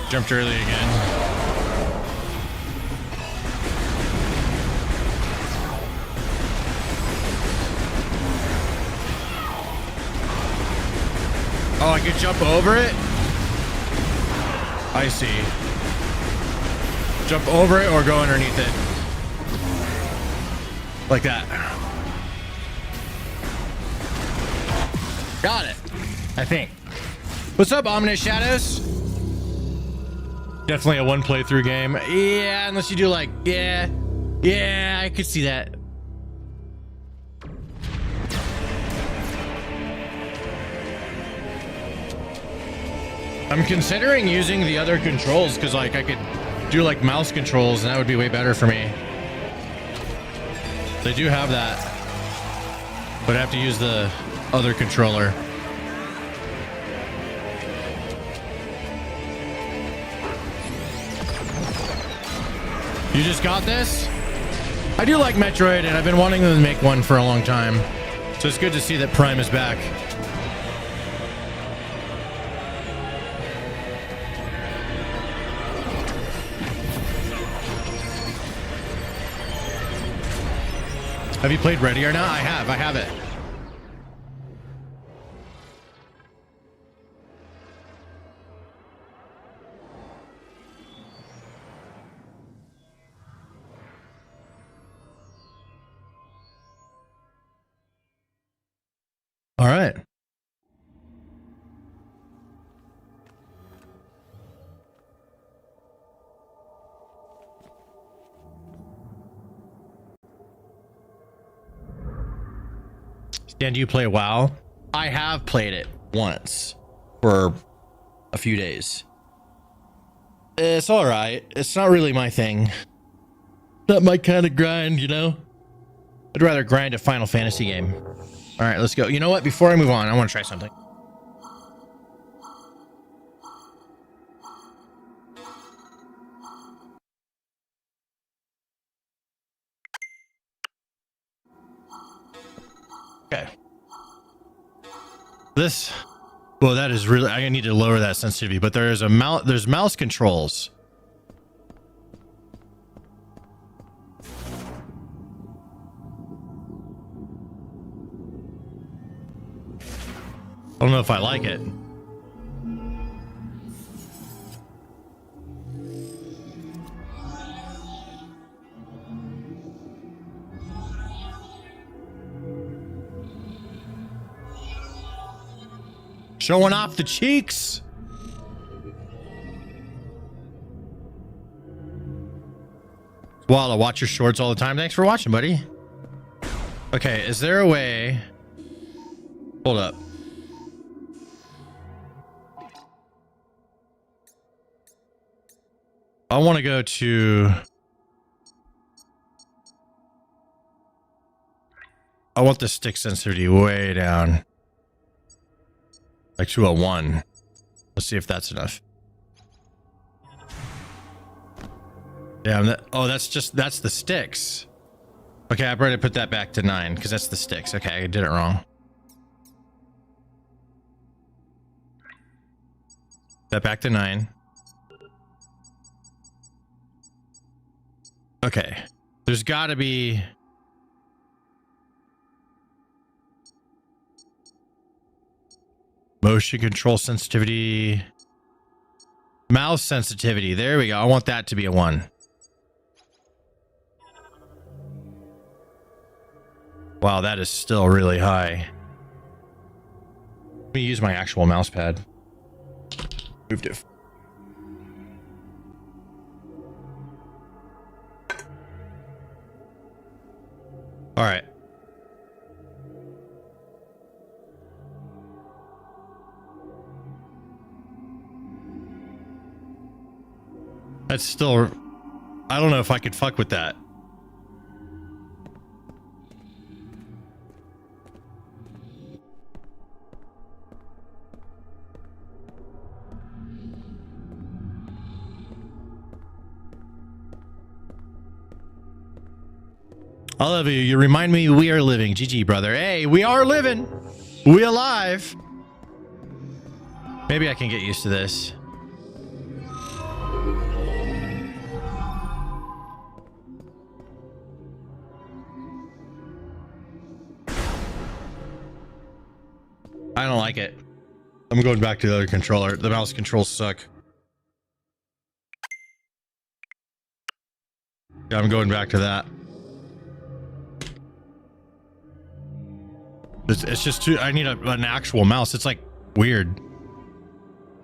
Jumped early again. Oh, I could jump over it? I see. Jump over it or go underneath it? Like that. Got it. I think. What's up, Ominous Shadows? Definitely a one playthrough game. Yeah, unless you do like, yeah, I could see that. I'm considering using the other controls because like I could do like mouse controls and that would be way better for me. They do have that, but I have to use the other controller. You just got this? I do like Metroid, and I've been wanting them to make one for a long time. So it's good to see that Prime is back. Have you played Ready or Not? I have it. All right. Dan, do you play WoW? I have played it once for a few days. It's all right. It's not really my thing. Not my kind of grind, you know? I'd rather grind a Final Fantasy game. All right, let's go. You know what? Before I move on, I want to try something. Okay. This, well, that is really, I need to lower that sensitivity, but there's mouse controls. I don't know if I like it. Showing off the cheeks. Walla, watch your shorts all the time. Thanks for watching, buddy. Okay, is there a way? Hold up. I want to go to... I want the stick sensitivity way down. Like to a 1. Let's see if that's enough. Yeah, that's the sticks. Okay, I better put that back to 9 because that's the sticks. Okay, I did it wrong. That back to 9. Okay, there's got to be... Motion control sensitivity. Mouse sensitivity. There we go. I want that to be a 1. Wow, that is still really high. Let me use my actual mouse pad. Moved it. All right. That's still... I don't know if I could fuck with that. I love you. You remind me we are living. GG, brother. Hey, we are living. We alive. Maybe I can get used to this. I don't like it. I'm going back to the other controller. The mouse controls suck. Yeah, I'm going back to that. It's just too... I need an actual mouse. It's like weird.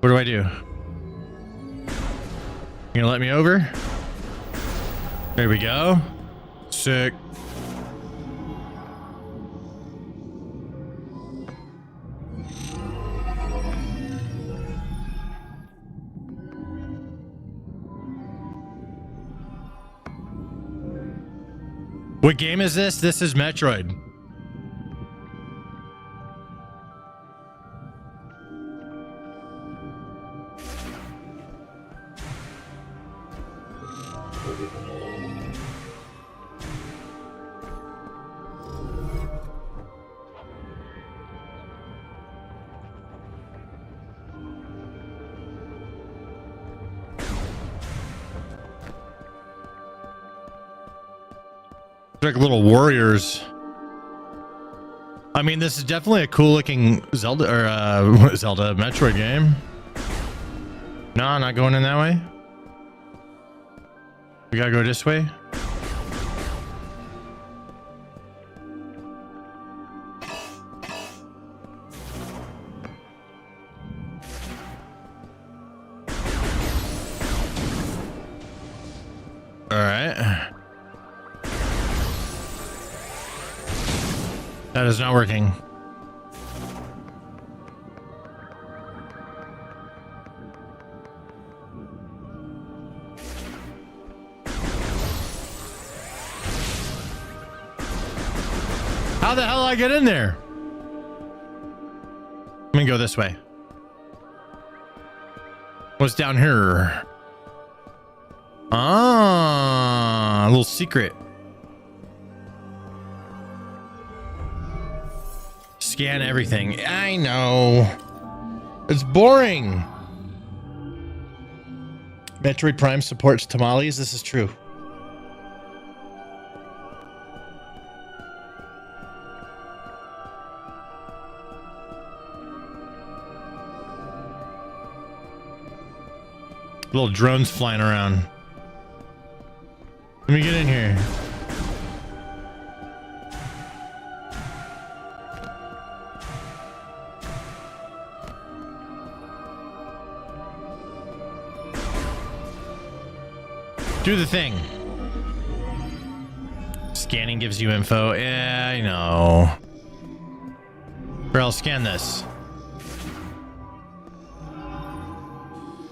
What do I do? You gonna let me over? There we go. Sick. What game is this? This is Metroid. Like little warriors. I mean, this is definitely a cool looking Zelda or Zelda Metroid game. No, I'm not going in that way. We gotta go this way. All right. That is not working. I get in there? I'm gonna go this way. What's down here? Ah, a little secret. Scan everything. I know. It's boring. Metroid Prime supports tamales. This is true. Little drones flying around. Let me get in here. Do the thing. Scanning gives you info. Yeah, I know. Or I'll scan this.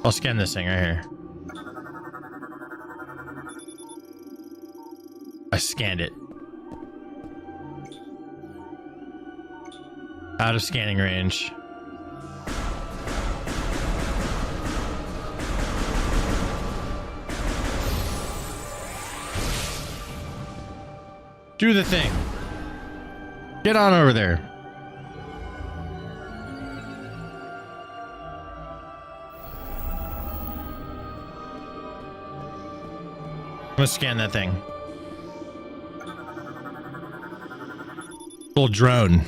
I'll scan this thing right here. I scanned it. Out of scanning range. Do the thing. Get on over there. I'm gonna scan that thing. Little drone.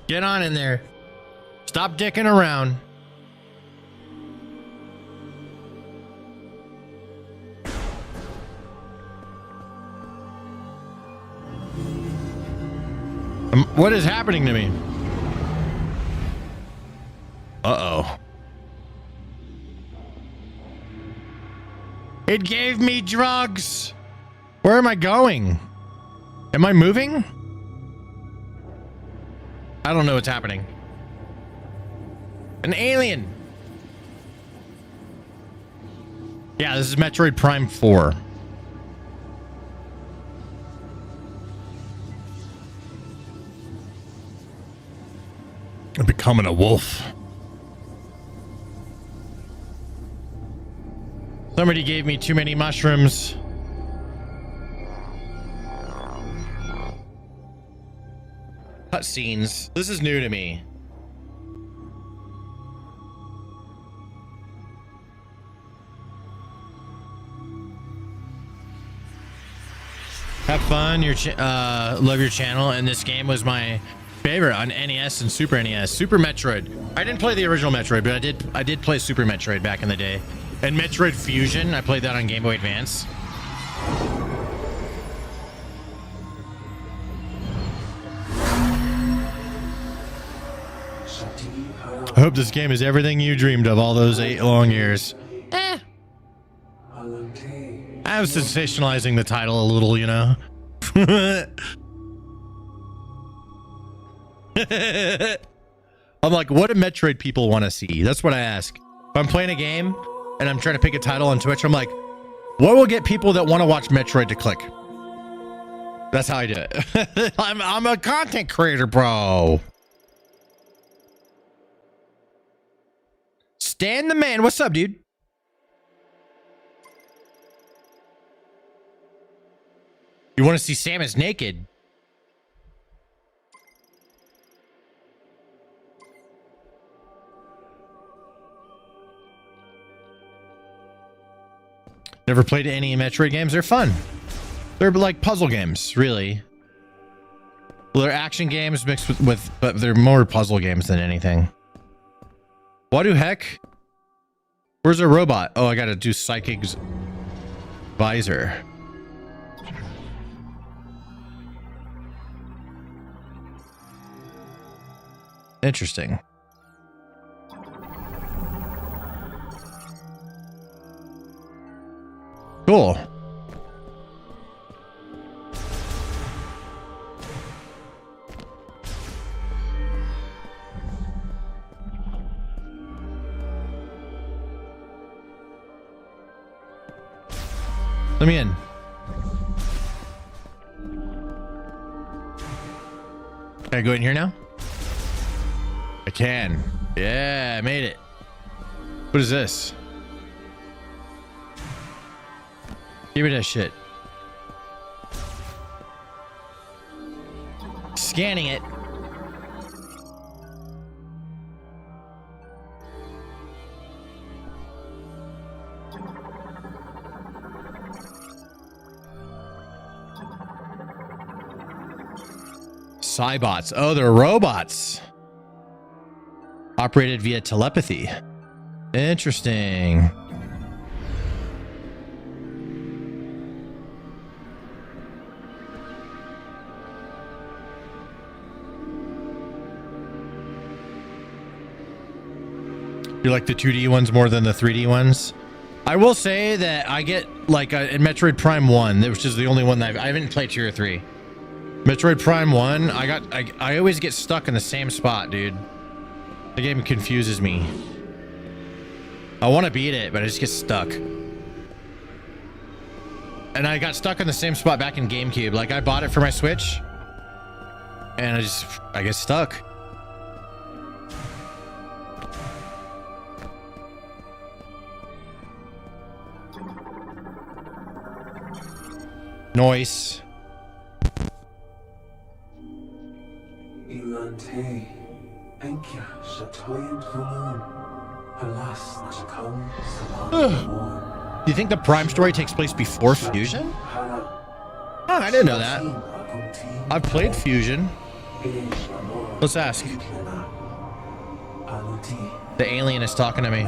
Get on in there. Stop dicking around. What is happening to me? Uh-oh. It gave me drugs. Where am I going? Am I moving? I don't know what's happening. An alien. Yeah, this is Metroid Prime 4. I'm becoming a wolf. Somebody gave me too many mushrooms. Cutscenes. This is new to me. Have fun. Love your channel. And this game was my favorite on NES and Super NES. Super Metroid. I didn't play the original Metroid, but I did play Super Metroid back in the day. And Metroid Fusion. I played that on Game Boy Advance. I hope this game is everything you dreamed of all those 8 long years. I was sensationalizing the title a little, you know. I'm like, what do Metroid people want to see? That's what I ask. If I'm playing a game and I'm trying to pick a title on Twitch, I'm like, what will get people that want to watch Metroid to click? That's how I do it. I'm a content creator, bro. Stan the man. What's up, dude? You want to see Samus naked? Never played any Metroid games. They're fun. They're like puzzle games, really. Well, they're action games mixed with but they're more puzzle games than anything. What the heck? Where's a robot? Oh, I gotta do Psychic's visor. Interesting. Cool. Let me in. Can I go in here now? I can. Yeah, I made it. What is this? Give me that shit. Scanning it. Cybots. Oh, they're robots. Operated via telepathy. Interesting. You like the 2D ones more than the 3D ones? I will say that I get like in Metroid Prime 1, which is the only one that I haven't played 2 or 3. Metroid Prime 1, I always get stuck in the same spot, dude. The game confuses me. I want to beat it, but I just get stuck. And I got stuck in the same spot back in GameCube. Like I bought it for my Switch, and I get stuck. Noise. Do you think the Prime story takes place before Fusion? Oh, I didn't know that. I've played Fusion. Let's ask. The alien is talking to me.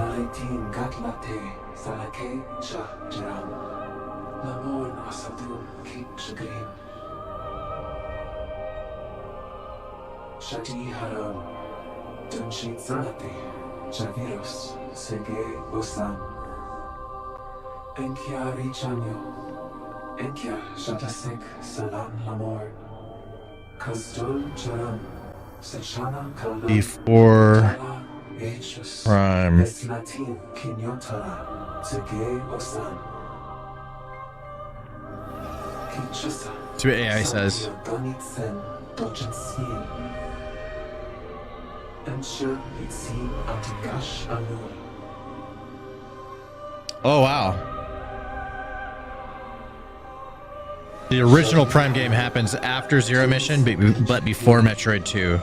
Before Prime. See what AI says. Oh wow. The original Prime game happens after Zero Mission, but before Metroid 2.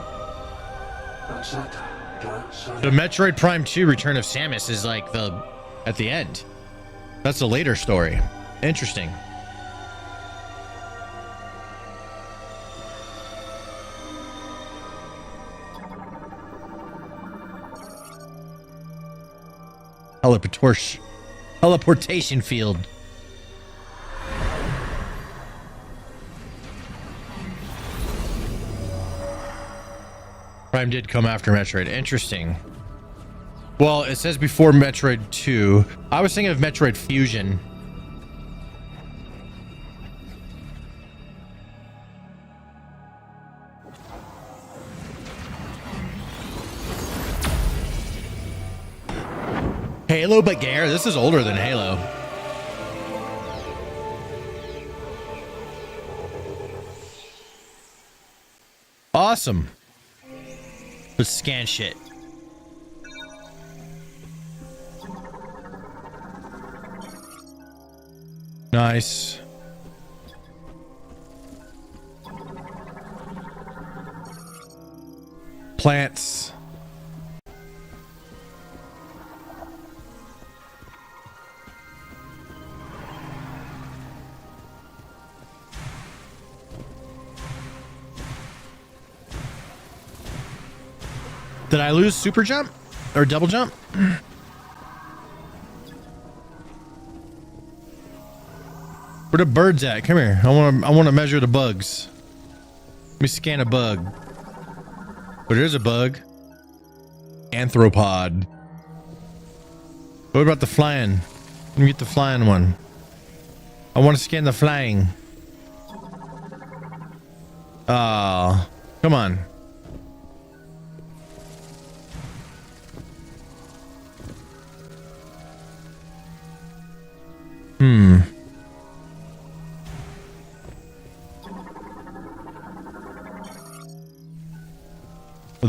The Metroid Prime 2 Return of Samus is like at the end. That's a later story. Interesting. Teleportation field. Prime did come after Metroid. Interesting. Well, it says before Metroid 2. I was thinking of Metroid Fusion. Halo but Gare? This is older than Halo. Awesome. Let's scan shit. Nice. Plants. Did I lose super jump or double jump? Where the birds at? Come here. I want to measure the bugs. Let me scan a bug. But there's a bug. Arthropod. What about the flying? Let me get the flying one. I want to scan the flying. Oh, come on.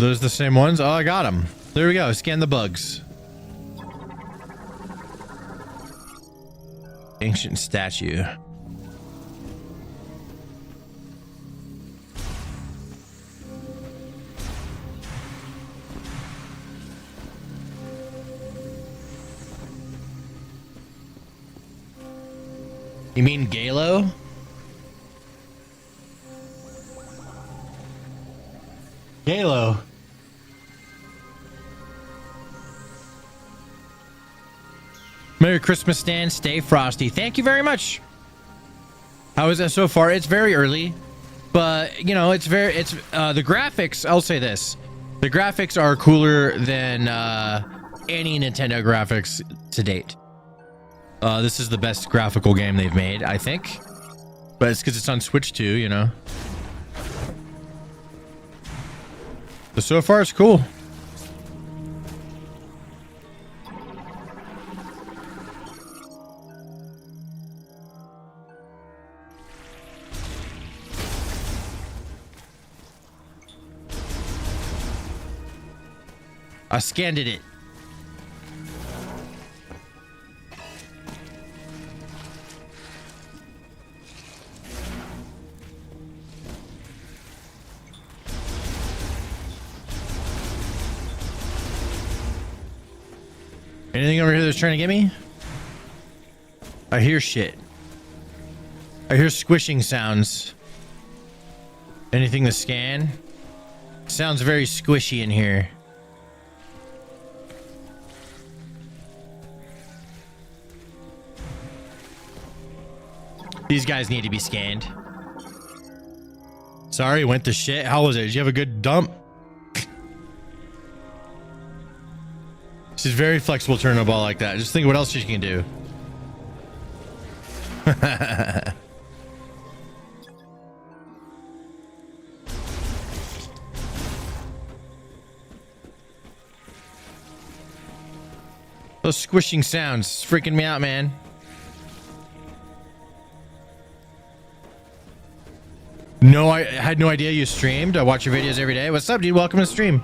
those the same ones? Oh, I got them. There we go. Scan the bugs. Ancient statue. You mean Galo? Galo. Merry Christmas, Stan. Stay frosty. Thank you very much. How is that so far? It's very early, but you know, it's the graphics. I'll say this: the graphics are cooler than any Nintendo graphics to date. This is the best graphical game they've made, I think, but it's because it's on Switch too, you know. But so far, it's cool. I scanned it. Anything over here that's trying to get me? I hear shit. I hear squishing sounds. Anything to scan? Sounds very squishy in here. These guys need to be scanned. Sorry, went to shit. How was it? Did you have a good dump? She's very flexible turning a ball like that. Just think what else she can do. Those squishing sounds freaking me out, man. No, I had no idea you streamed. I watch your videos every day. What's up, dude? Welcome to the stream.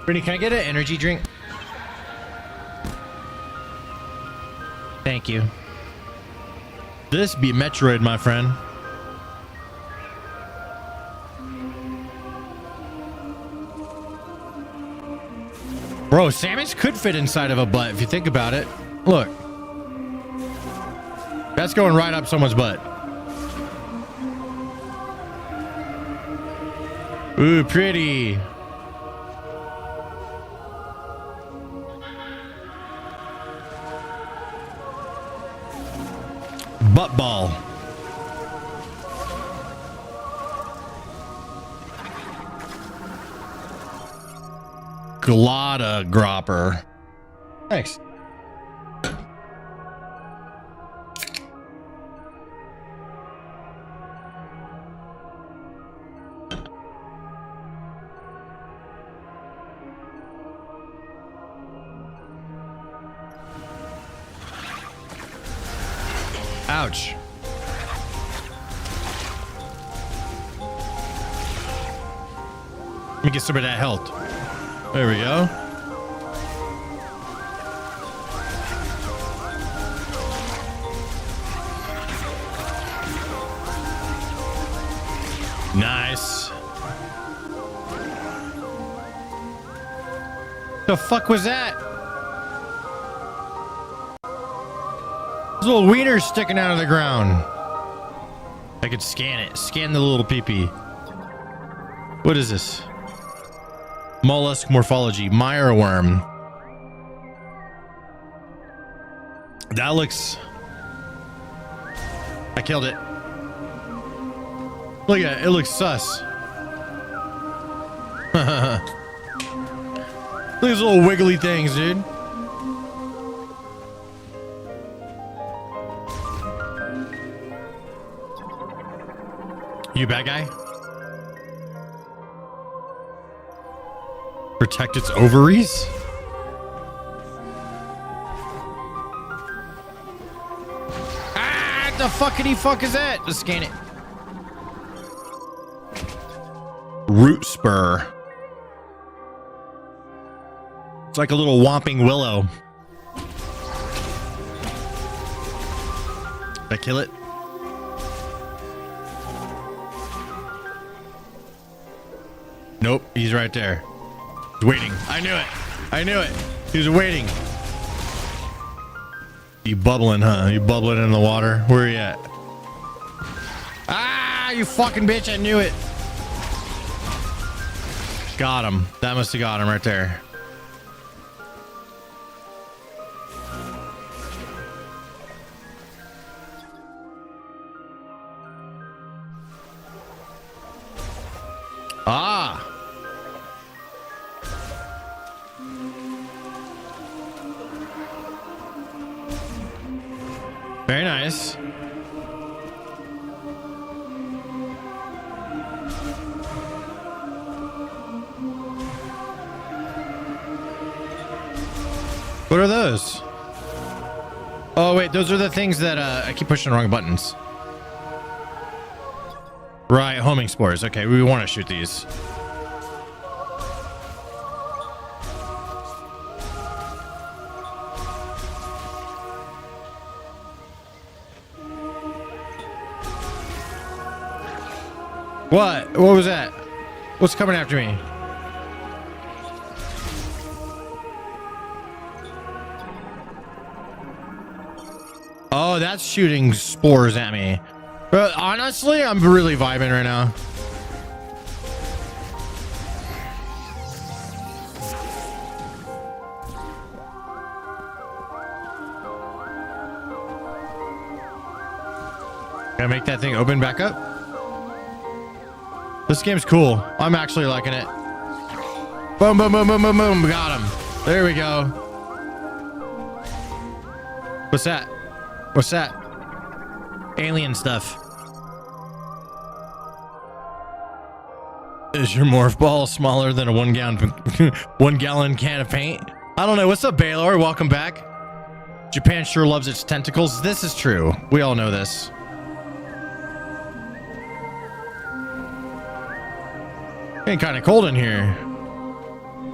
Brittany, can I get an energy drink? Thank you. This be Metroid, my friend. Bro, Samus could fit inside of a butt if you think about it. Look. That's going right up someone's butt. Ooh, pretty. Butt ball. Glotta gropper. Thanks. Ouch. Let me get some of that health. There we go. Nice. The fuck was that? There's little wieners sticking out of the ground. I could scan it. Scan the little pee-pee. What is this? Mollusk morphology. Mire worm. That looks... I killed it. Look at it. It looks sus. Look at these little wiggly things, dude. You bad guy? Protect its ovaries? Ah, the fuckity fuck is that? Just scan it. root spur. It's like a little whomping willow. Did I kill it? Nope, he's right there. He's waiting. I knew it. I knew it. He was waiting. You bubbling, huh? You bubbling in the water? Where are you at? Ah, you fucking bitch. I knew it. Got him. That must have got him right there. Ah. Very nice. What are those? Oh, wait, those are the things that I keep pushing the wrong buttons. Right, homing spores. Okay, we want to shoot these. What? What was that? What's coming after me? Oh, that's shooting spores at me. But honestly, I'm really vibing right now. Can I make that thing open back up? This game's cool. I'm actually liking it. Boom, boom, boom, boom, boom, boom. Got him. There we go. What's that? What's that? Alien stuff. Is your morph ball smaller than a 1 gallon can of paint? I don't know. What's up, Baylor? Welcome back. Japan sure loves its tentacles. This is true. We all know this. Getting kind of cold in here.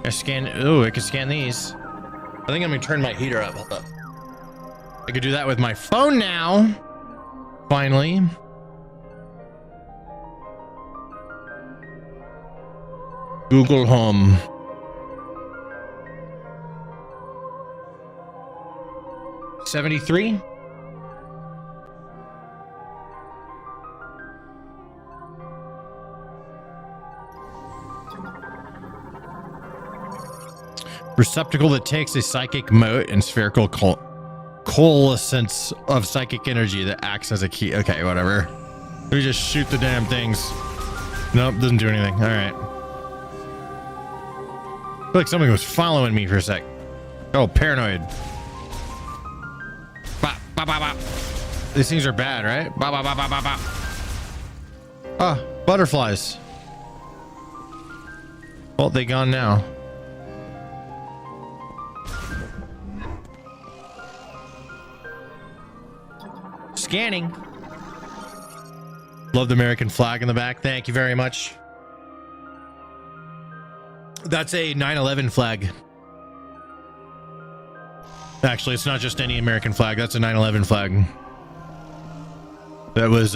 I scan. Oh, I can scan these. I think I'm gonna turn my heater up. Hold up. I could do that with my phone now. Finally. Google Home. $73. Receptacle that takes a psychic mote and spherical coalescence of psychic energy that acts as a key. Okay, whatever. We just shoot the damn things. Nope, doesn't do anything. All right. I feel like somebody was following me for a sec. Oh, paranoid. Bop, bop, bop, bop. These things are bad, right? Bop, bop, bop, bop, bop, bop. Ah, butterflies. Well, they gone now. Scanning. Love the American flag in the back. Thank you very much. That's a 9/11 flag. Actually, it's not just any American flag. That's a 9/11 flag. That was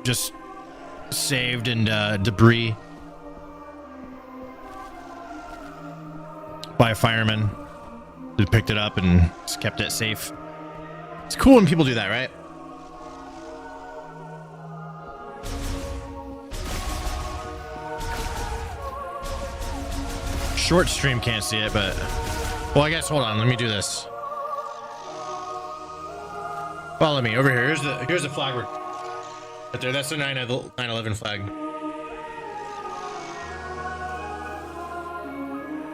just saved in debris by a fireman who picked it up and just kept it safe. It's cool when people do that, right? Short stream can't see it, but... Well, I guess, hold on. Let me do this. Follow me. Over here. Here's the flag. Right there. That's the 9/11 flag.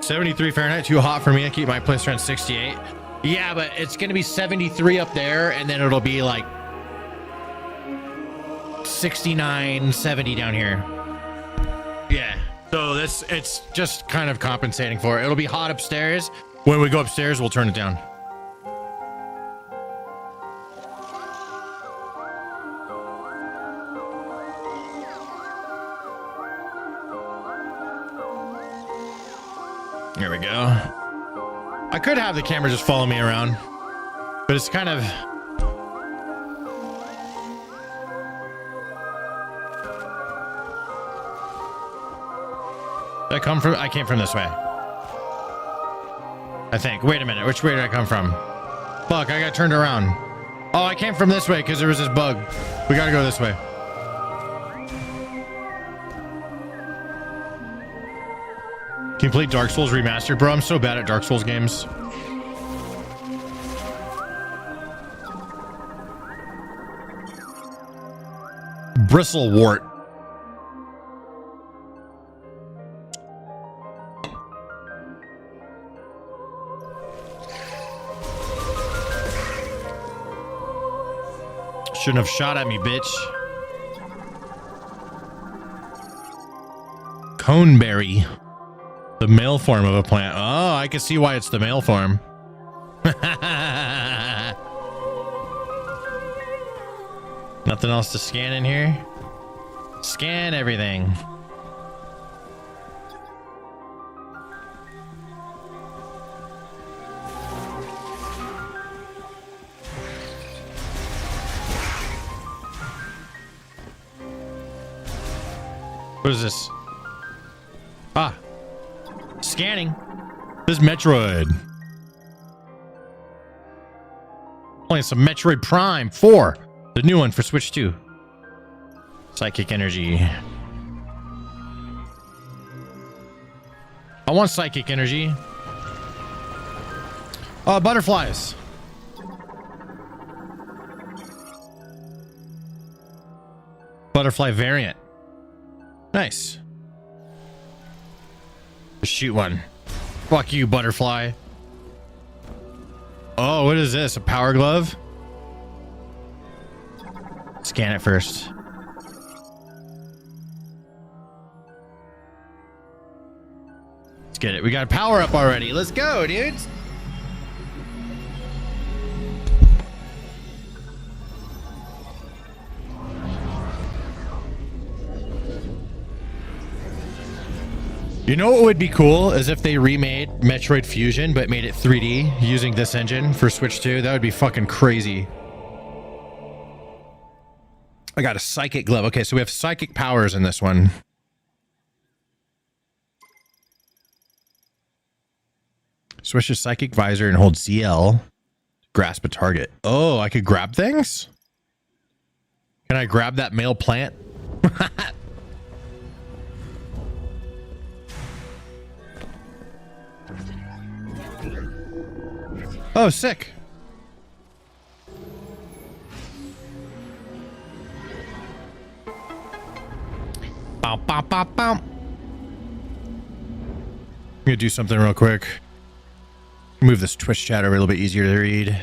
73 Fahrenheit. Too hot for me. I keep my place around 68. Yeah, but it's going to be 73 up there, and then it'll be like 69, 70 down here. Yeah. So it's just kind of compensating for it. It'll be hot upstairs. When we go upstairs, we'll turn it down. There we go. I could have the camera just follow me around, but it's kind of... I came from this way. I think. Wait a minute. Which way did I come from? Fuck, I got turned around. Oh, I came from this way because there was this bug. We gotta go this way. Can you play Dark Souls Remastered? Bro, I'm so bad at Dark Souls games. Bristlewort. Shouldn't have shot at me, bitch. Coneberry. The male form of a plant. Oh, I can see why it's the male form. Nothing else to scan in here? Scan everything. What is this? Ah. Scanning. This is Metroid. Playing some Metroid Prime 4. The new one for Switch 2. Psychic energy. I want psychic energy. Oh, butterflies. Butterfly variant. Nice. Just shoot one. Fuck you, butterfly. Oh, what is this? A power glove? Scan it first. Let's get it. We got a power up already. Let's go, dudes. You know what would be cool is if they remade Metroid Fusion but made it 3D using this engine for Switch 2. That would be fucking crazy. I got a psychic glove. Okay, so we have psychic powers in this one. Switch to psychic visor and hold CL. Grasp a target. Oh, I could grab things? Can I grab that male plant? Oh, sick. Bow, bow, bow, bow. I'm gonna do something real quick. Move this Twitch chat over a little bit easier to read.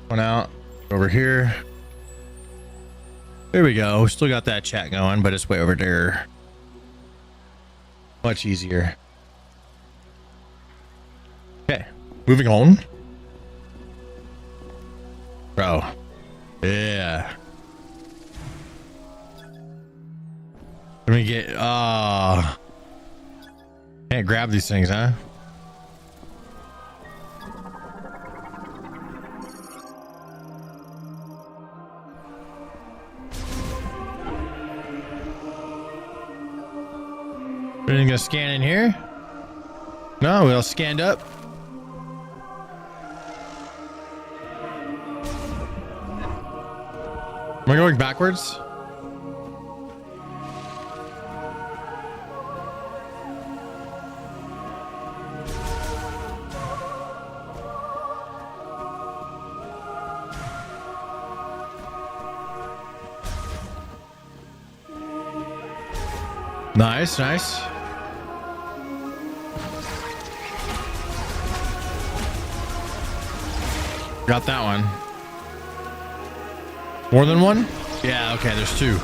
One out. Over here. There we go. Still got that chat going, but it's way over there. Much easier. Okay, moving on. Bro. Yeah. Let me get... Can't grab these things, huh? Anything gonna scan in here? No, we all scanned up. Am I going backwards? Nice, nice. Got that one. More than one? Yeah, okay, there's two.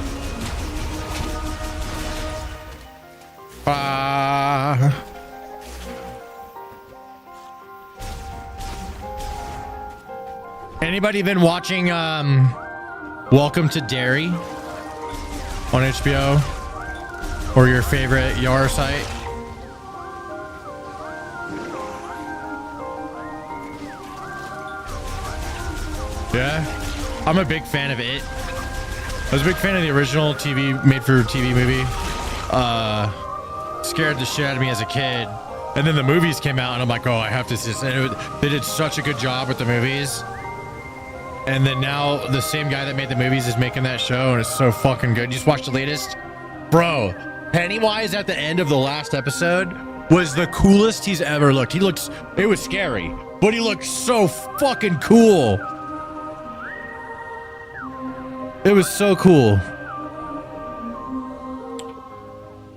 Anybody been watching Welcome to Derry on HBO? Or your favorite Yar site? Yeah, I'm a big fan of it. I was a big fan of the original made-for-TV movie. Scared the shit out of me as a kid. And then the movies came out, and I'm like, oh, I have to see this. And they did such a good job with the movies. And then now the same guy that made the movies is making that show, and it's so fucking good. You just watched the latest? Bro, Pennywise at the end of the last episode was the coolest he's ever looked. It was scary, but he looked so fucking cool. It was so cool.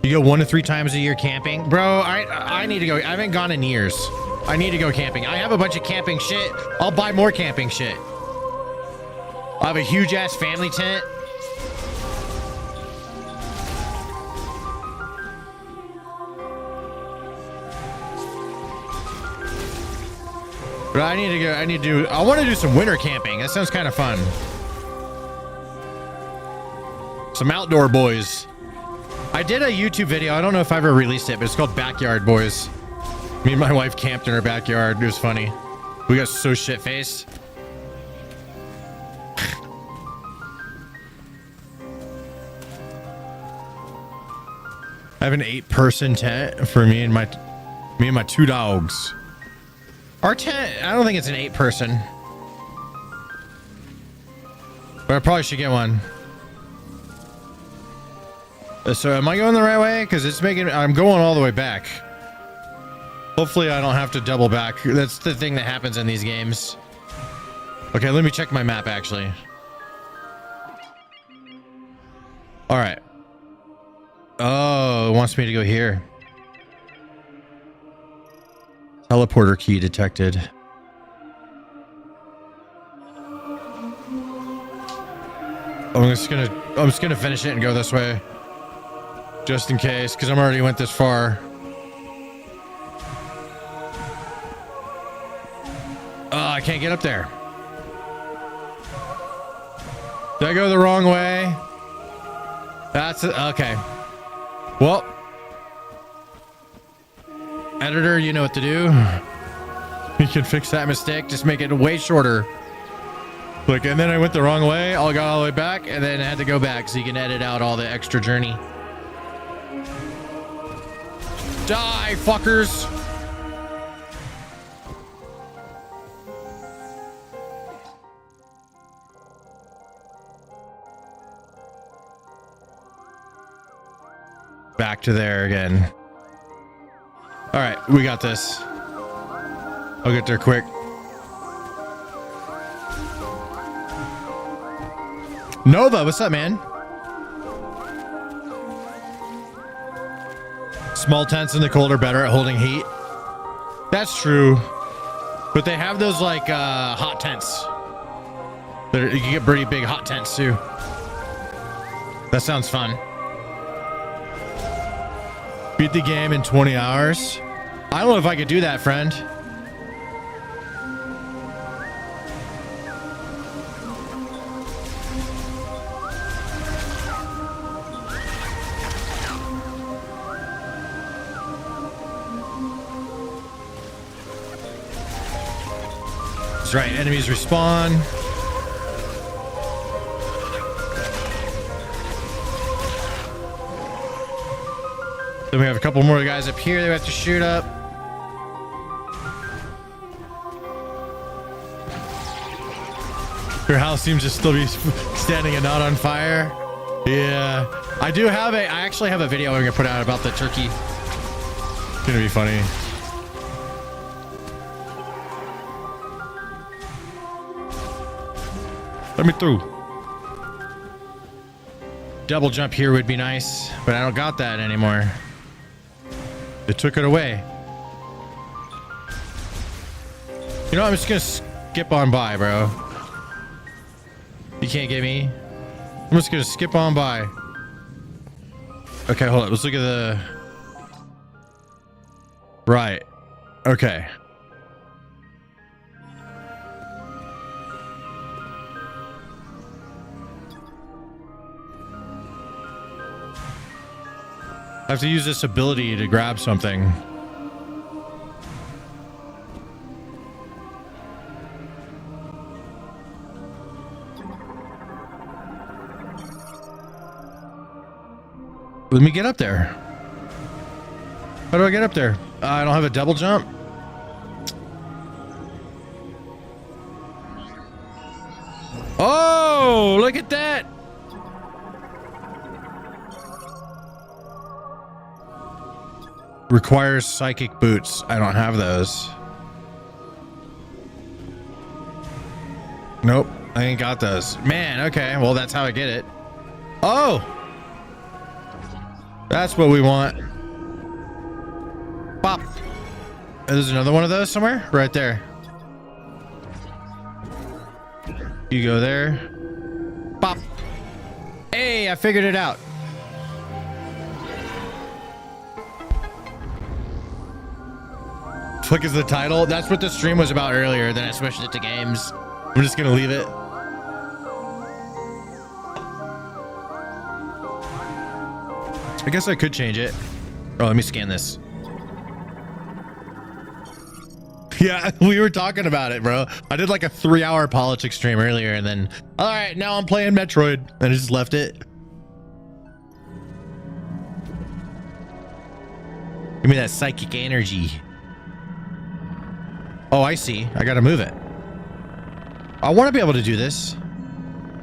You go 1 to 3 times a year camping? Bro, I need to go. I haven't gone in years. I need to go camping. I have a bunch of camping shit. I'll buy more camping shit. I have a huge ass family tent. But I want to do some winter camping. That sounds kind of fun. Some outdoor boys. I did a YouTube video. I don't know if I ever released it, but it's called Backyard Boys. Me and my wife camped in her backyard. It was funny. We got so shit-faced. I have an 8-person tent for me and my 2 dogs. Our tent, I don't think it's an 8-person. But I probably should get one. So am I going the right way? Because I'm going all the way back. Hopefully I don't have to double back. That's the thing that happens in these games. Okay, let me check my map actually. All right. Oh, it wants me to go here. Teleporter key detected. I'm just gonna finish it and go this way. Just in case, because I'm already went this far. Oh, I can't get up there. Did I go the wrong way? That's it. Okay. Well, editor, you know what to do. You can fix that mistake. Just make it way shorter. Look, and then I went the wrong way. I got all the way back, and then I had to go back so you can edit out all the extra journey. Die, fuckers! Back to there again. All right, we got this. I'll get there quick. Nova, what's up, man? Small tents in the cold are better at holding heat. That's true. But they have those like hot tents. You can get pretty big hot tents too. That sounds fun. Beat the game in 20 hours. I don't know if I could do that, friend. That's right, enemies respawn. Then we have a couple more guys up here that we have to shoot up. Your house seems to still be standing and not on fire. Yeah, I actually have a video I'm gonna put out about the turkey. It's gonna be funny. Let me through. Double jump here would be nice, but I don't got that anymore. They took it away. You know, I'm just gonna skip on by, bro. You can't get me. I'm just gonna skip on by. Okay, hold on. Let's look at the... Right. Okay. I have to use this ability to grab something. Let me get up there. How do I get up there? I don't have a double jump. Oh, look at that. Requires psychic boots. I don't have those. Nope, I ain't got those. Man, okay, well, that's how I get it. Oh, that's what we want. Pop. There's another one of those somewhere? Right there. You go there. Pop. Hey, I figured it out. Fuck is the title? That's what the stream was about earlier. Then I switched it to games. I'm just gonna leave it. I guess I could change it. Oh, let me scan this. Yeah, we were talking about it, bro. I did like a 3-hour politics stream earlier, and then all right, now I'm playing Metroid, and I just left it. Give me that psychic energy. Oh, I see. I gotta move it. I want to be able to do this.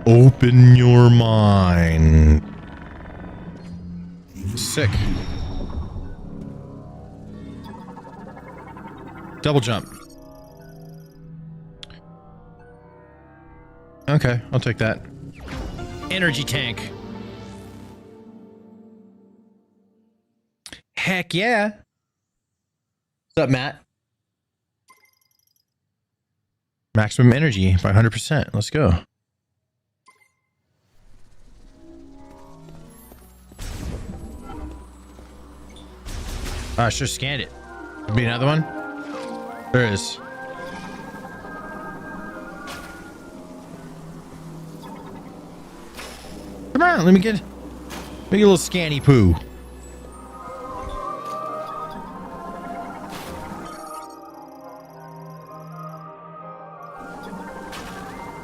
Open your mind. Sick. Double jump. Okay, I'll take that. Energy tank. Heck yeah. What's up, Matt? Maximum energy by 100%. Let's go. I should have scanned it. There'll be another one. There is. Come on, let me get a little scanny poo.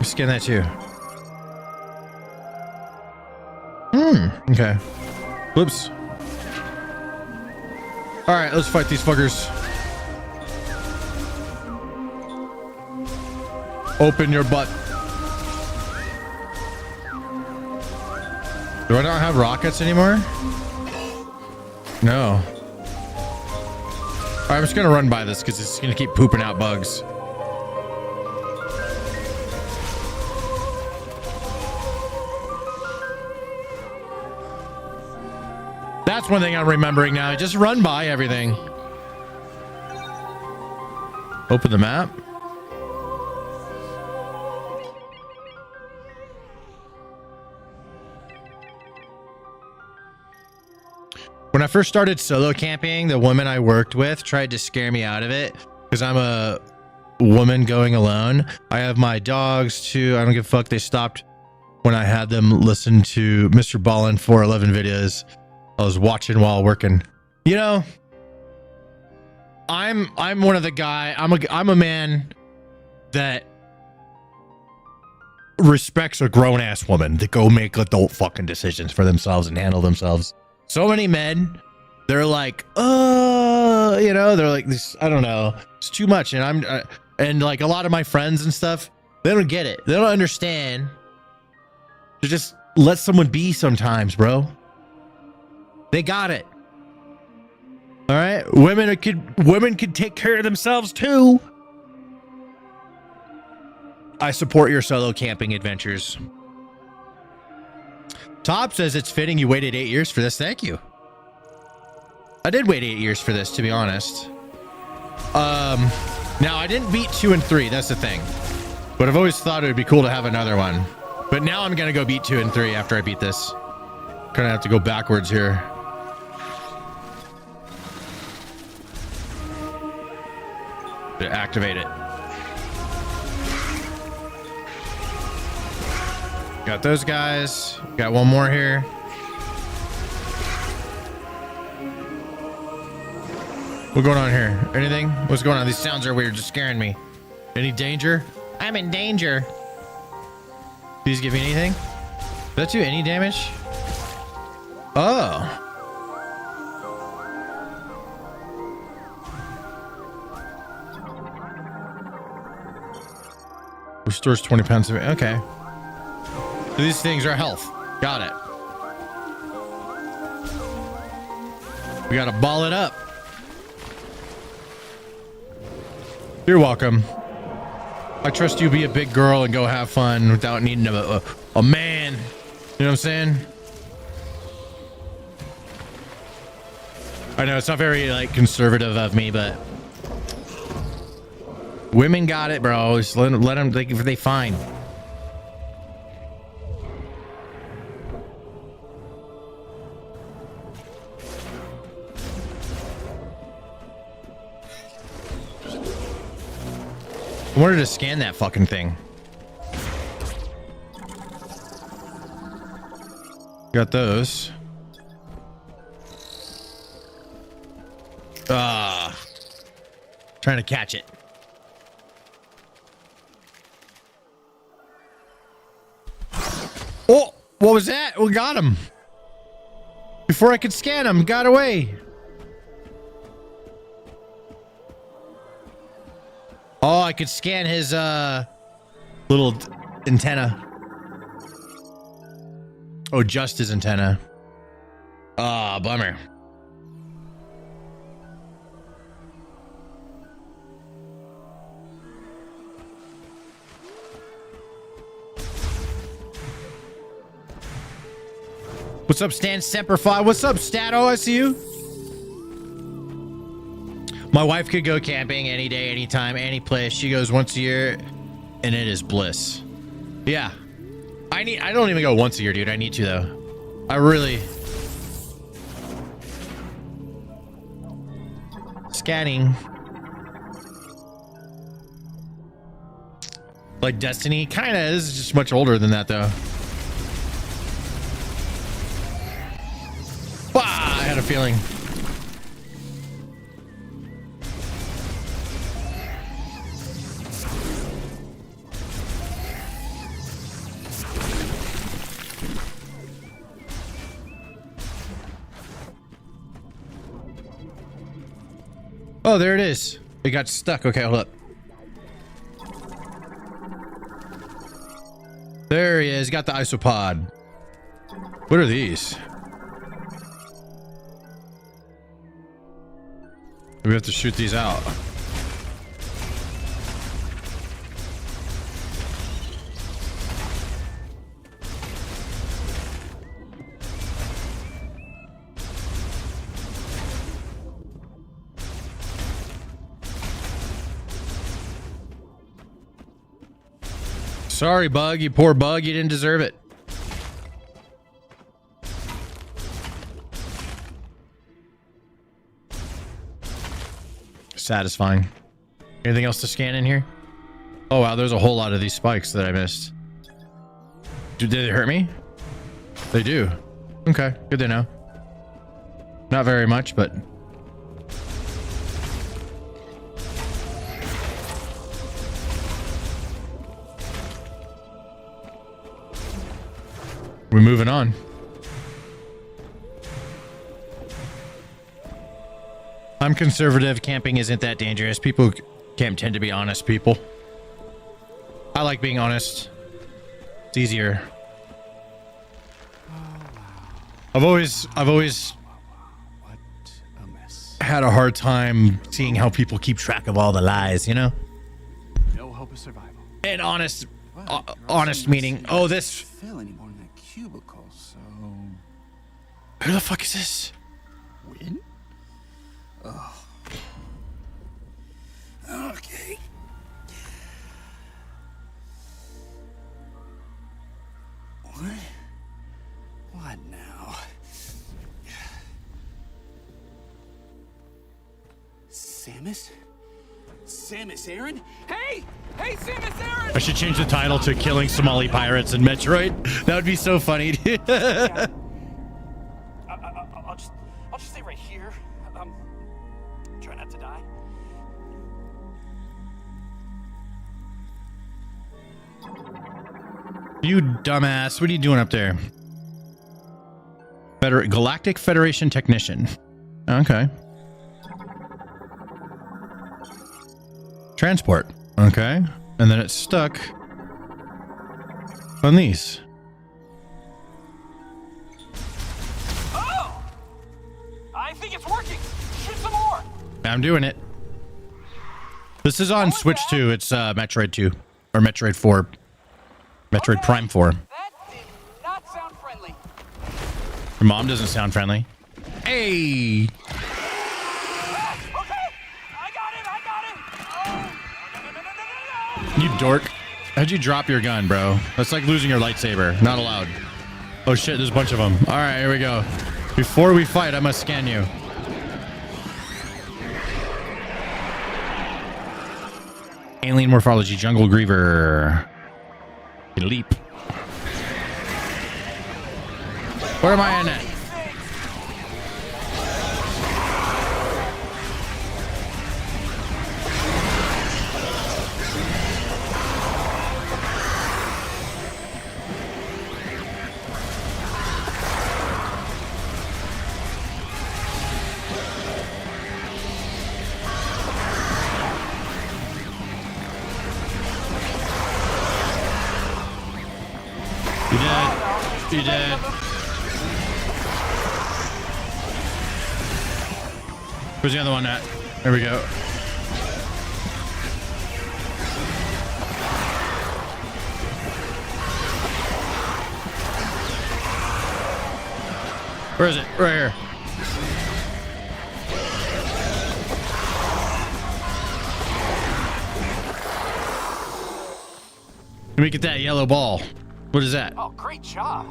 Scan that too. Okay. Whoops. All right, let's fight these fuckers. Open your butt. Do I not have rockets anymore? No. All right, I'm just gonna run by this because it's gonna keep pooping out bugs. That's one thing I'm remembering now. Just run by everything. Open the map. When I first started solo camping, the woman I worked with tried to scare me out of it because I'm a woman going alone. I have my dogs too. I don't give a fuck. They stopped when I had them listen to Mr. Ballin 411 videos. I was watching while working. You know, I'm one of the guy. I'm a man that respects a grown ass woman to go make adult fucking decisions for themselves and handle themselves. So many men, they're like, you know, they're like this. I don't know, it's too much. And and like a lot of my friends and stuff, they don't get it. They don't understand. To just let someone be sometimes, bro. They got it. All right, women could take care of themselves too. I support your solo camping adventures. Top says it's fitting you waited 8 years for this. Thank you. I did wait 8 years for this, to be honest. Now I didn't beat 2 and 3. That's the thing. But I've always thought it would be cool to have another one. But now I'm gonna go beat 2 and 3 after I beat this. Gonna have to go backwards here. To activate it. Got those guys. Got one more here. What's going on here? Anything? What's going on? These sounds are weird, just scaring me. Any danger? I'm in danger. Please give me anything. Does that do any damage? Oh. Restores 20 pounds of it. Okay. So these things are health. Got it. We gotta ball it up. You're welcome. I trust you be a big girl and go have fun without needing a man. You know what I'm saying? I know it's not very like conservative of me, but women got it, bro. Just let them they fine. I wanted to scan that fucking thing. Got those. Trying to catch it. Oh, what was that? We got him. Before I could scan him, got away. Oh, I could scan his little antenna. Oh, just his antenna. Ah, bummer. What's up, Stan Semperfi? What's up, Stato? I see you. My wife could go camping any day, anytime, any place. She goes once a year, and it is bliss. Yeah. I don't even go once a year, dude. I need to, though. I really... Scanning. Like Destiny? Kind of. This is just much older than that, though. Bah! I had a feeling. Oh, there it is. It got stuck. Okay, hold up. There he is. Got the isopod. What are these? We have to shoot these out. Sorry, bug. You poor bug. You didn't deserve it. Satisfying. Anything else to scan in here? Oh, wow. There's a whole lot of these spikes that I missed. Did they hurt me? They do. Okay. Good to know. Not very much, but... we're moving on. I'm conservative. Camping isn't that dangerous. People camp tend to be honest people. I like being honest. It's easier. I've always had a hard time seeing how people keep track of all the lies, you know? No hope of survival. And honest meaning, oh, this... Feel anymore in that cubicle, so... Who the fuck is this? Win? Oh. Okay. What now? Samus? Samus Aran? Hey! Hey, Samus Aran! I should change the title to Killing Somali Pirates in Metroid. That would be so funny. I'll just stay right here. Try not to die. You dumbass. What are you doing up there? Galactic Federation Technician. Okay. Transport. Okay. And then it's stuck on these. Oh! I think it's working. Shoot some more. I'm doing it. This is on Switch 2. It's Metroid 2 or Metroid 4. Metroid Prime 4. Not sound friendly. Your mom doesn't sound friendly. Hey! You dork. How'd you drop your gun, bro? That's like losing your lightsaber. Not allowed. Oh shit, there's a bunch of them. Alright, here we go. Before we fight, I must scan you. Alien Morphology, Jungle Griever. Leap. Where am I in it? You dead. Where's the other one at? There we go. Where is it? Right here. Let me get that yellow ball. What is that? Oh, great job.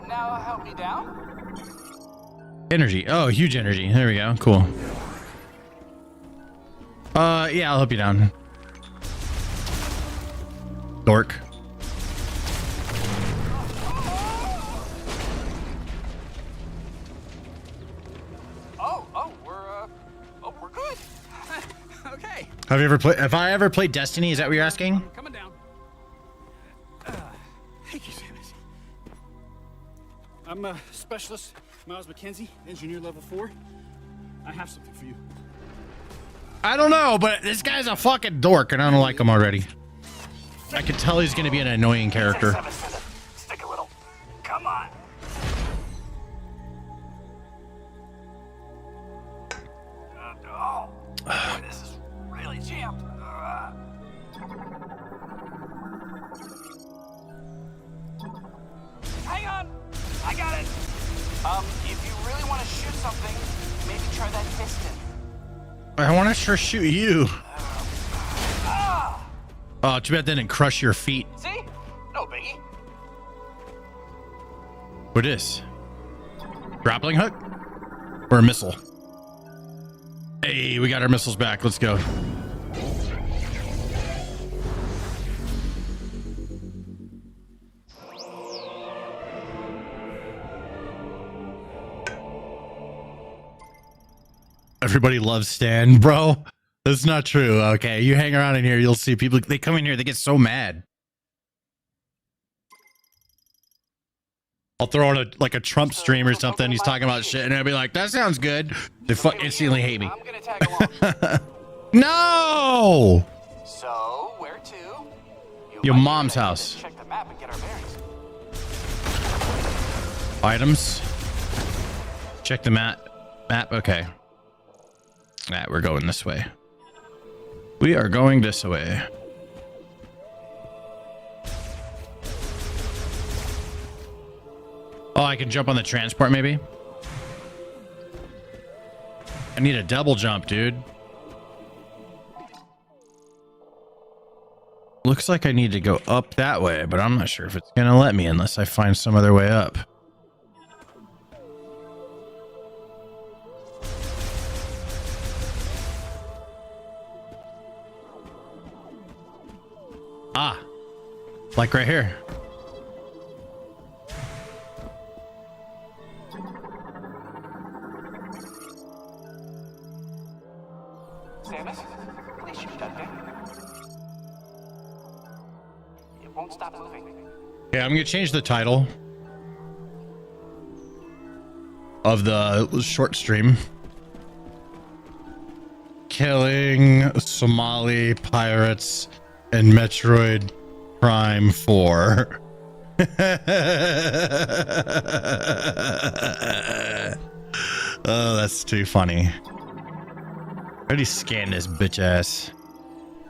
Now help me down. Energy. Oh, huge energy. There we go. Cool. Yeah, I'll help you down. Dork. We're good. Okay. Have I ever played Destiny? Is that what you're asking? Coming down. Thank you, Samus. I'm a specialist, Miles McKenzie, engineer level 4. I have something for you. I don't know, but this guy's a fucking dork, and I don't like him already. I could tell he's going to be an annoying character. Stick a little. Come on. Boy, this is really jammed. Hang on. I got it. If you really want to shoot something, maybe try that piston. I want to sure shoot you. Oh, too bad that didn't crush your feet. See? No biggie. What is? Grappling hook? Or a missile? Hey, we got our missiles back. Let's go. Everybody loves Stan, bro. That's not true. Okay, you hang around in here, you'll see people. They come in here, they get so mad. I'll throw on a Trump stream or something. He's talking about shit, and I'll be like, "That sounds good." They instantly hate me. No. So where to? Your mom's house. Check the map and get our bearings. Items. Check the map. Okay. Nah, we're going this way. We are going this way. Oh, I can jump on the transport maybe? I need a double jump, dude. Looks like I need to go up that way, but I'm not sure if it's gonna let me unless I find some other way up. Ah, like right here. Samus, please shoot that thing. It won't stop moving. Yeah, I'm gonna change the title of the short stream. Killing Somali pirates in Metroid Prime 4. Oh, that's too funny. I already scanned this bitch ass.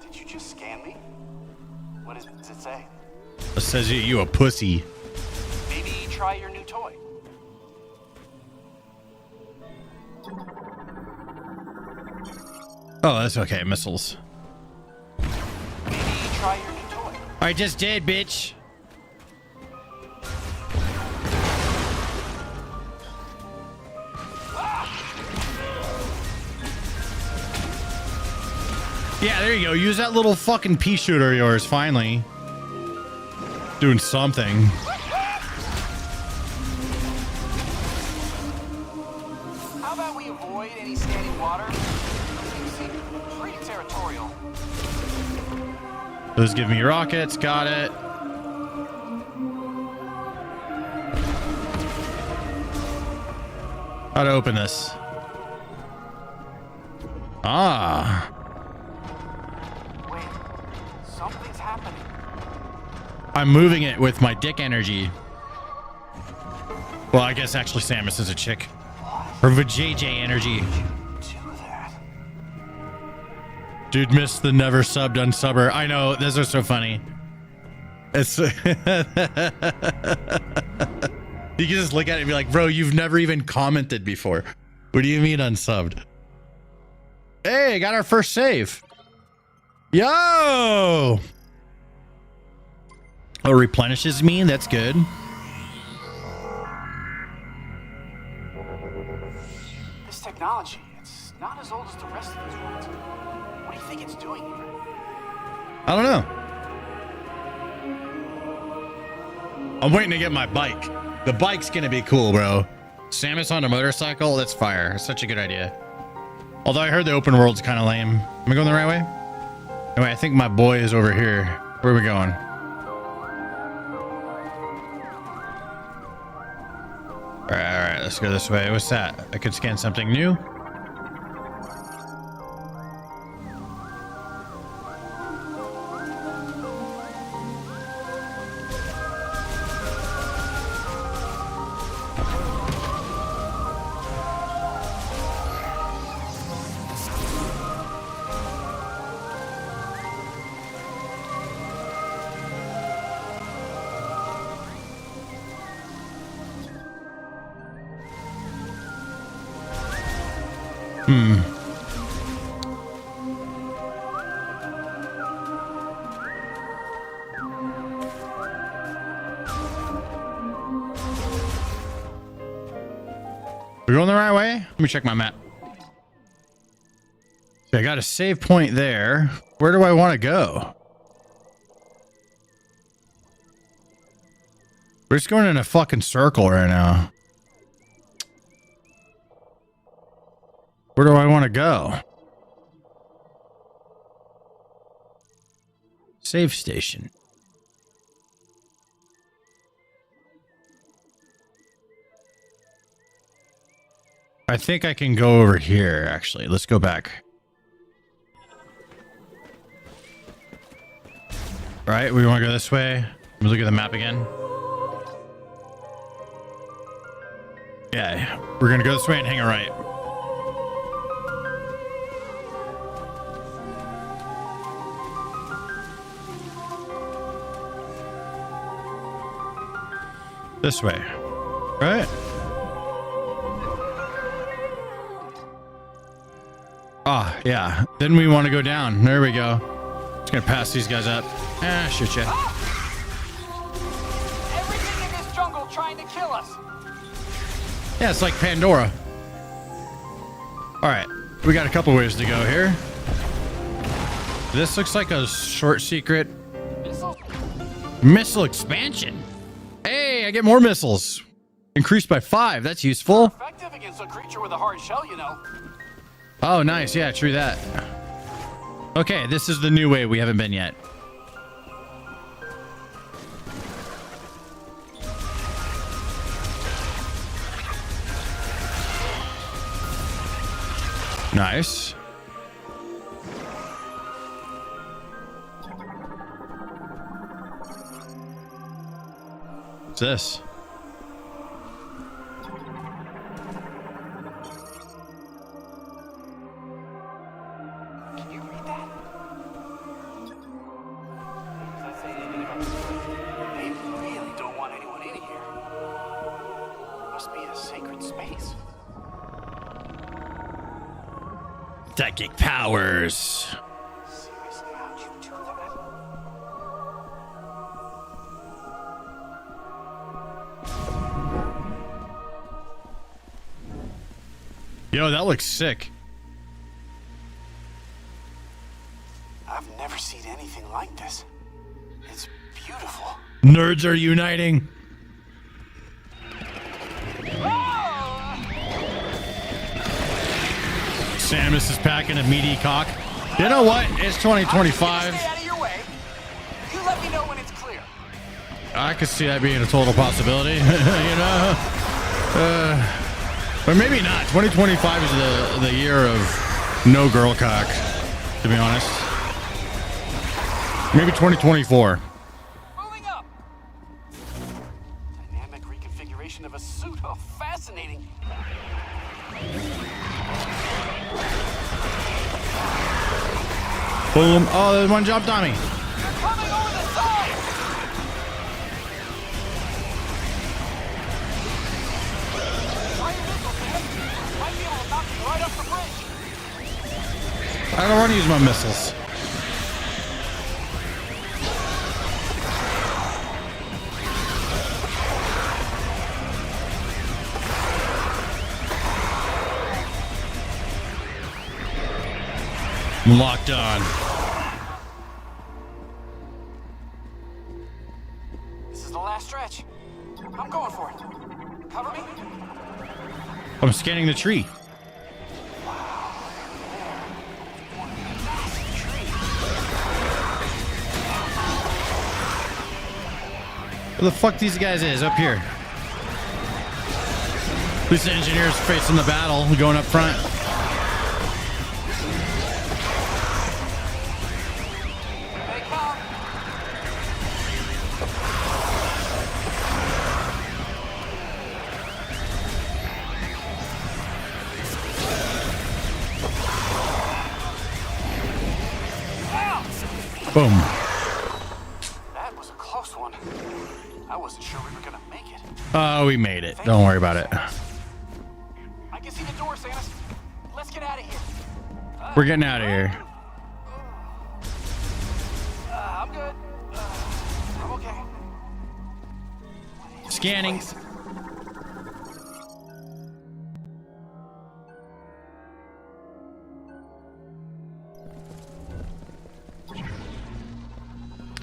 Did you just scan me? What does it say? It says you a pussy. Maybe try your new toy. Oh, that's okay. Missiles. Maybe try your new toy. I just did, bitch. Yeah, there you go. Use that little fucking pea shooter of yours, finally. Doing something. How about we avoid any standing water? You seem pretty territorial. Those give me rockets. Got it. How to open this? Ah. Wait, something's happening. I'm moving it with my dick energy. Well, I guess actually Samus is a chick. Her vajayjay energy. Dude missed the never subbed unsubber. I know, those are so funny. It's you can just look at it and be like, bro, you've never even commented before. What do you mean unsubbed? Hey, got our first save. Yo! Oh, replenishes me. That's good. This technology, it's not as old as the rest of this world. What do you think it's doing here? I don't know. I'm waiting to get my bike. The bike's gonna be cool, bro. Samus on a motorcycle, that's fire. It's such a good idea. Although I heard the open world's kind of lame. Am I going the right way? Anyway, I think my boy is over here. Where are we going? All right, let's go this way. What's that? I could scan something new. We're going the right way? Let me check my map. So I got a save point there. Where do I want to go? We're just going in a fucking circle right now. Where do I want to go? Save station. I think I can go over here, actually. Let's go back. All right, we want to go this way. Let me look at the map again. Yeah, we're going to go this way and hang a right. This way, right? Ah, yeah. Then we want to go down. There we go. Just gonna pass these guys up. Ah, shoot ya. Everything in this jungle trying to kill us. Yeah, it's like Pandora. All right, we got a couple ways to go here. This looks like a short secret missile expansion. Hey, I get more missiles. Increased by 5. That's useful. Effective against a creature with a hard shell, you know. Oh, nice. Yeah, true that. Okay, this is the new way we haven't been yet. Nice. What's this? Can you read that? Does that say anything about the... They really don't want anyone in here. Must be a sacred space. Psychic powers. Seriously, how'd you do that? Yo, that looks sick. I've never seen anything like this. It's beautiful. Nerds are uniting. Samus is packing a meaty cock. You know what? It's 2025. Stay out of your way. You let me know when it's clear. I could see that being a total possibility, you know? But maybe not. 2025 is the year of no girl cock, to be honest. Maybe 2024. Moving up. Dynamic reconfiguration of a suit. Oh, fascinating. Boom. Oh, there's one job, Tommy. Coming over the side. Try your missiles, man. Might be able to knock you right off the bridge. I don't want to use my missiles. I'm locked on. This is the last stretch. I'm going for it. Cover me. I'm scanning the tree. Where the fuck these guys is up here? At least the engineers facing the battle, going up front. Boom. That was a close one. I wasn't sure we were gonna make it. Oh, we made it. Don't worry about it. I can see the door, Samus. Let's get out of here. We're getting out of here. I'm good. I'm okay. Scanning.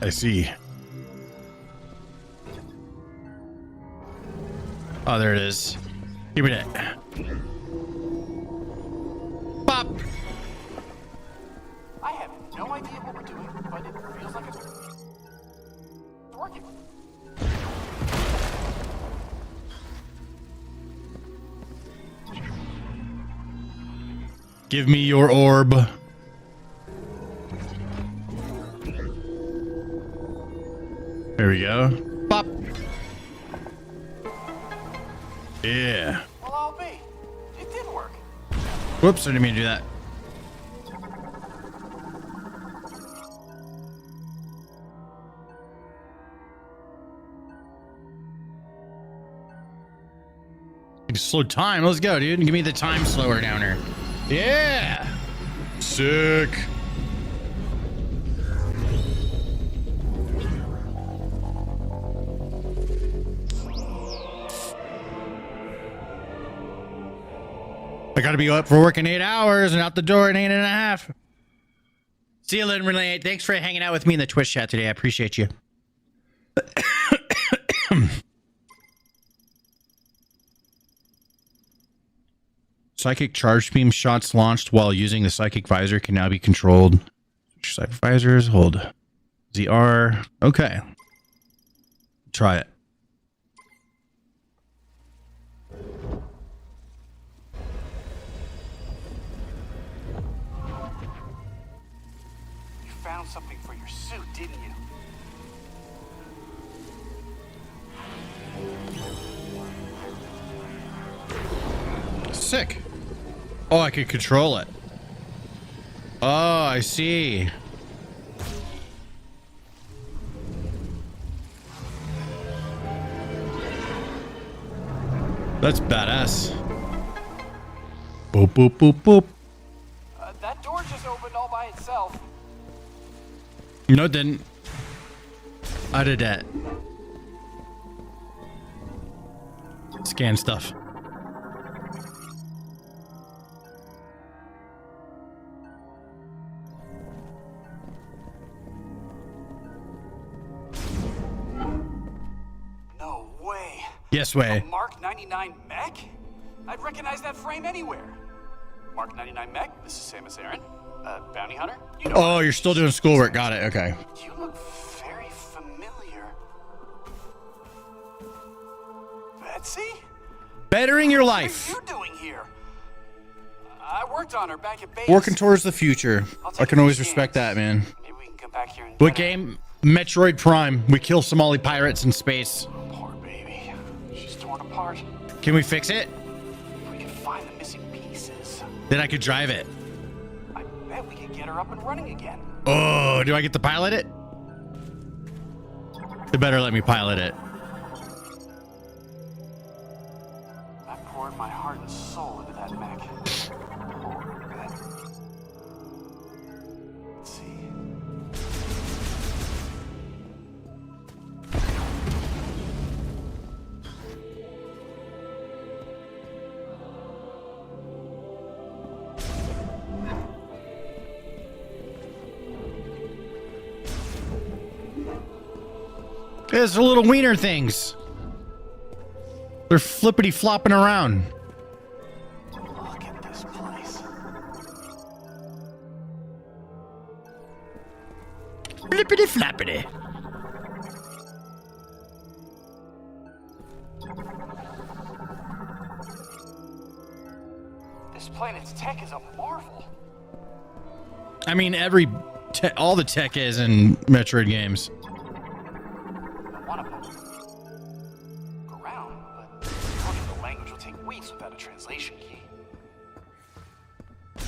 I see. Oh, there it is. Give me that. Pop. I have no idea what we're doing, but it feels like it's working. Give me your orb. There we go. Pop. Yeah. Well, I'll be. It did work. Whoops, I didn't mean to do that. Slow time. Let's go, dude. Give me the time slower downer. Yeah. Sick. I gotta be up for work in 8 hours and out the door in 8.5. See you, Lynn Renee. Thanks for hanging out with me in the Twitch chat today. I appreciate you. Psychic charge beam shots launched while using the psychic visor can now be controlled Sniper visors. Hold ZR. Okay. Try it. You found something for your suit, didn't you? Sick. Oh, I can control it. Oh, I see. That's badass. Boop, boop, boop, boop. That door just opened all by itself. No, it didn't. I did that. Scan stuff. No way. Yes way. A Mark 99 mech? I'd recognize that frame anywhere. Mark 99 mech, this is Samus Aran, bounty hunter. You know Oh, you're still doing schoolwork. Got it. Okay. You look very familiar. Betsy? Bettering your life. What are you doing here? I worked on her back at base. Working towards the future. I can always respect that, man. Maybe we can come back here and What game? Metroid Prime. We kill Somali pirates in space. Poor baby. She's torn apart. Can we fix it? If we can find the missing pieces, Then I could drive it. I bet we could get her up and running again. Oh, do I get to pilot it? They better let me pilot it. I poured my heart and soul into that mech. Let's see. There's the little wiener things. They're flippity flopping around. Look at this place. Flippity flappity. This planet's tech is a marvel. I mean, all the tech is in Metroid games. One of them. Around, but talking the language will take weeks without a translation key. All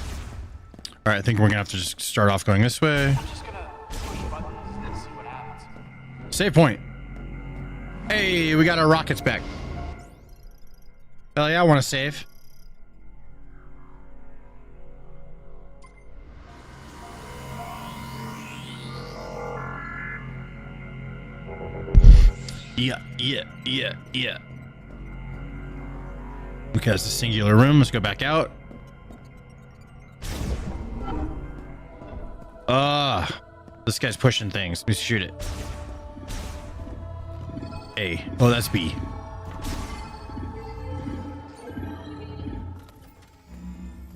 right, I think we're gonna have to just start off going this way. I'm just gonna push buttons and see what happens. Save point. Hey, we got our rockets back. Hell yeah, I want to save. Yeah. Okay, it's a singular room. Let's go back out. This guy's pushing things. Let me shoot it. A. Oh, that's B.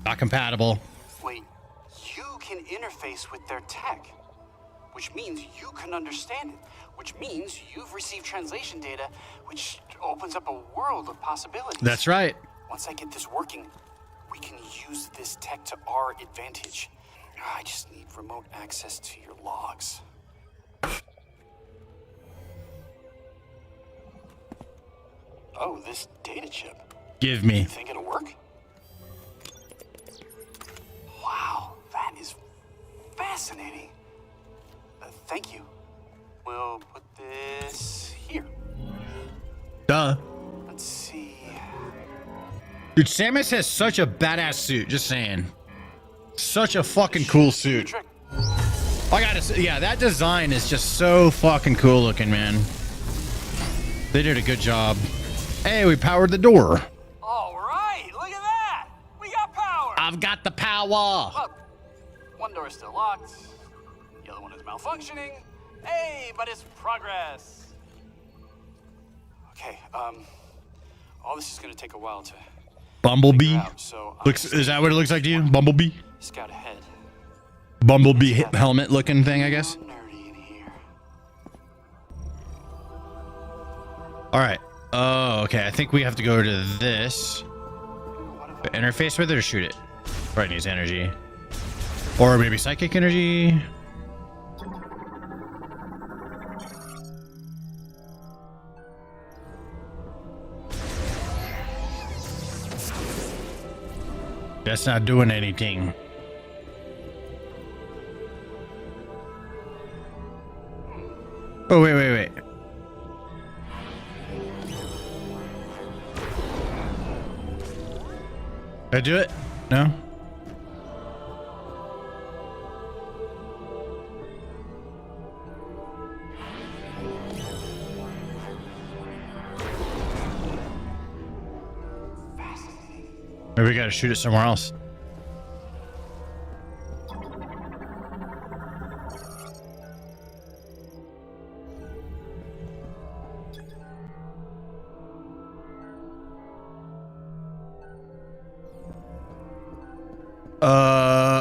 Not compatible. Wait, you can interface with their tech, which means you can understand it, which means you've received translation data, which opens up a world of possibilities. That's right. Once I get this working, we can use this tech to our advantage. I just need remote access to your logs. Oh, this data chip. Give me. You think it'll work? Wow, that is fascinating. Thank you. We'll put this here. Duh. Let's see. Dude, Samus has such a badass suit. Just saying. Such a fucking cool suit. I gotta say, yeah, that design is just so fucking cool looking, man. They did a good job. Hey, we powered the door. All right, look at that. We got power. I've got the power. Look, one door is still locked. The other one is malfunctioning. Hey, but it's progress. Okay, all this is gonna take a while to Bumblebee. figure out, so Is that what it looks like to you? Bumblebee? scout ahead. bumblebee helmet looking thing, I guess. All right. Oh, okay. I think we have to go to this. Interface with it or shoot it? Probably needs energy. Or maybe psychic energy. That's not doing anything. Oh, wait. Did I do it? No? Maybe we gotta shoot it somewhere else.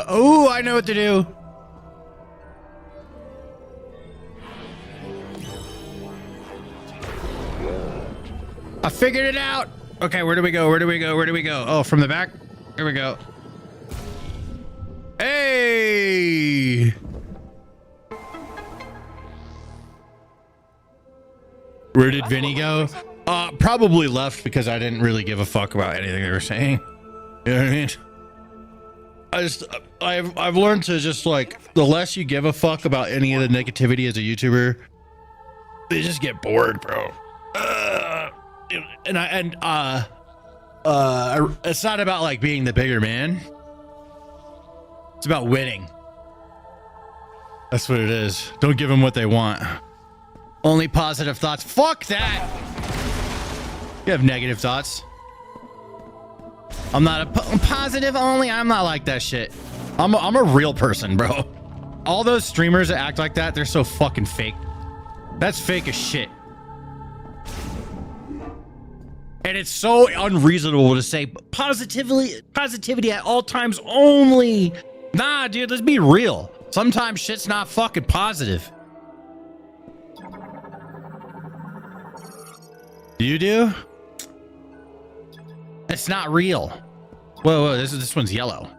Oh, I know what to do. I figured it out. Okay, where do we go? Oh, from the back? Here we go. Hey! Where did Vinny go? Probably left because I didn't really give a fuck about anything they were saying. You know what I mean? I've learned to just like, the less you give a fuck about any of the negativity as a YouTuber, they just get bored, bro. It's not about like being the bigger man. It's about winning. That's what it is. Don't give them what they want. Only positive thoughts. Fuck that. You have negative thoughts. I'm not a positive only. I'm not like that shit. I'm a real person, bro. All those streamers that act like that, they're so fucking fake. That's fake as shit. And it's so unreasonable to say positivity at all times only. Nah, dude, let's be real. Sometimes shit's not fucking positive. You do? It's not real. Whoa, this one's yellow.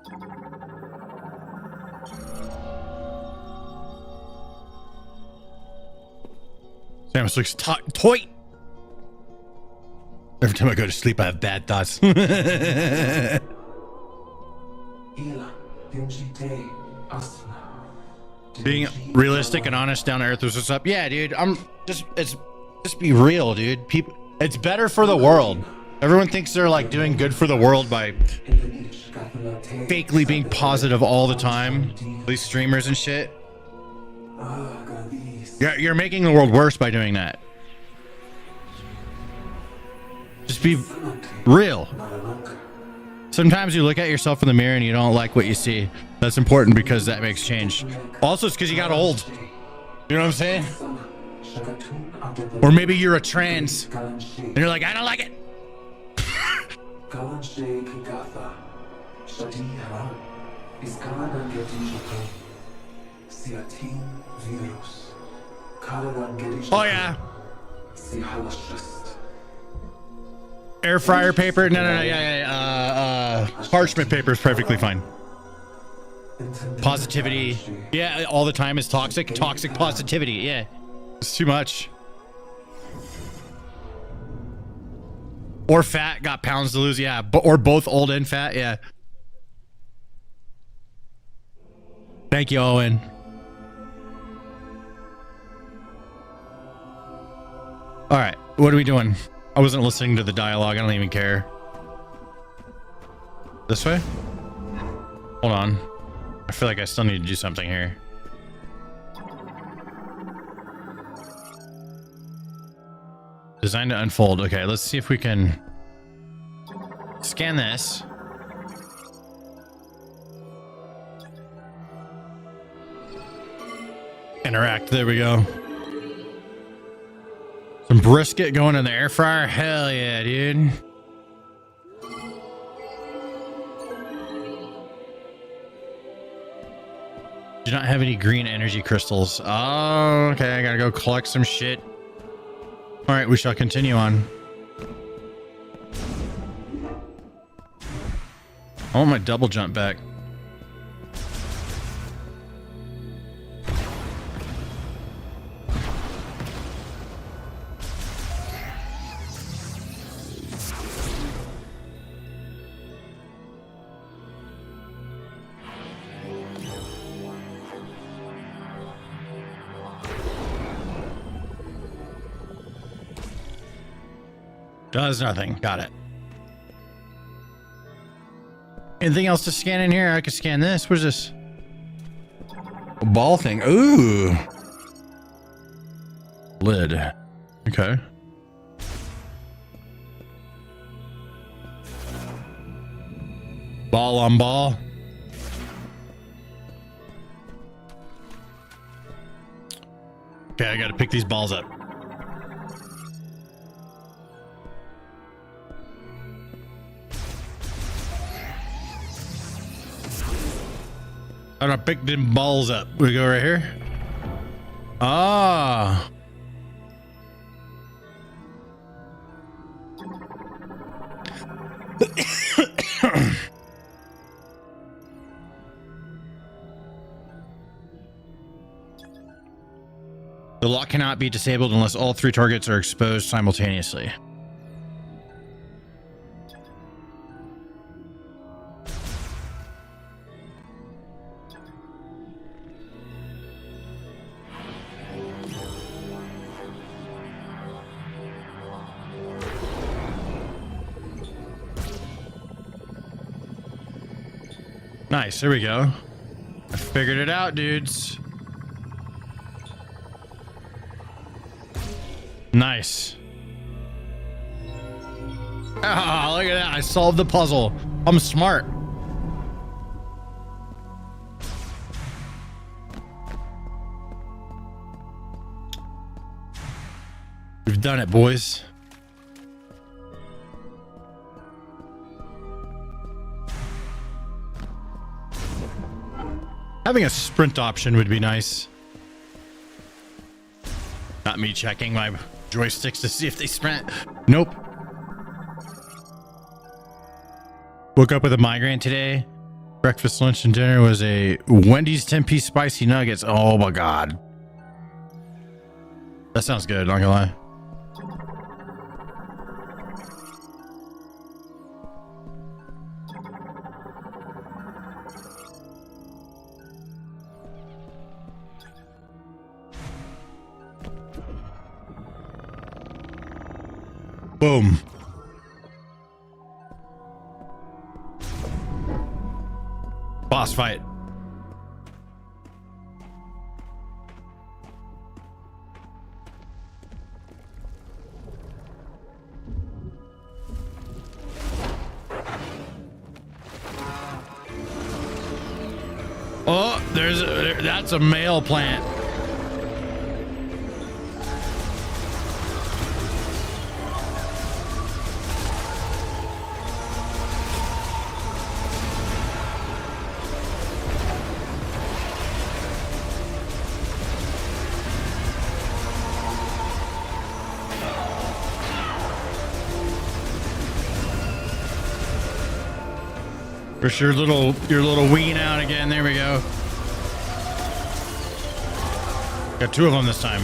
Samus looks toy. Every time I go to sleep, I have bad thoughts. Being realistic and honest, down to earth is what's up. Yeah, dude. Just be real, dude. People, it's better for the world. Everyone thinks they're like doing good for the world by fakely being positive all the time. These streamers and shit. You're making the world worse by doing that. Just be real. Sometimes you look at yourself in the mirror and you don't like what you see. That's important because that makes change. Also, it's because you got old. You know what I'm saying? Or maybe you're a trans and you're like, I don't like it. Oh yeah. Air fryer paper? No, yeah. Parchment paper is perfectly fine. Positivity. Yeah, all the time is toxic. Toxic positivity. Yeah. It's too much. Or fat, got pounds to lose. Yeah. Or both old and fat. Yeah. Thank you, Owen. All right. What are we doing? I wasn't listening to the dialogue. I don't even care. This way? Hold on. I feel like I still need to do something here. Designed to unfold. Okay, let's see if we can scan this. Interact. There we go. Some brisket going in the air fryer. Hell yeah, dude. Do not have any green energy crystals. Oh, okay. I gotta go collect some shit. All right, we shall continue on. I want my double jump back. Does nothing. Got it. Anything else to scan in here? I could scan this. What is this? A ball thing. Ooh. Lid. Okay. Ball on ball. Okay, I gotta pick these balls up. How do I pick them balls up? We go right here. Ah. The lock cannot be disabled unless all 3 targets are exposed simultaneously. Nice, there we go. I figured it out, dudes. Nice. Ah, look at that. I solved the puzzle. I'm smart. We've done it, boys. Having a sprint option would be nice. Not me checking my joysticks to see if they sprint. Nope. Woke up with a migraine today. Breakfast, lunch, and dinner was a Wendy's 10-piece spicy nuggets. Oh my God. That sounds good, not gonna lie. Boom. Boss fight. Oh, that's a male plant. Push your little ween out again. There we go. Got 2 of them this time.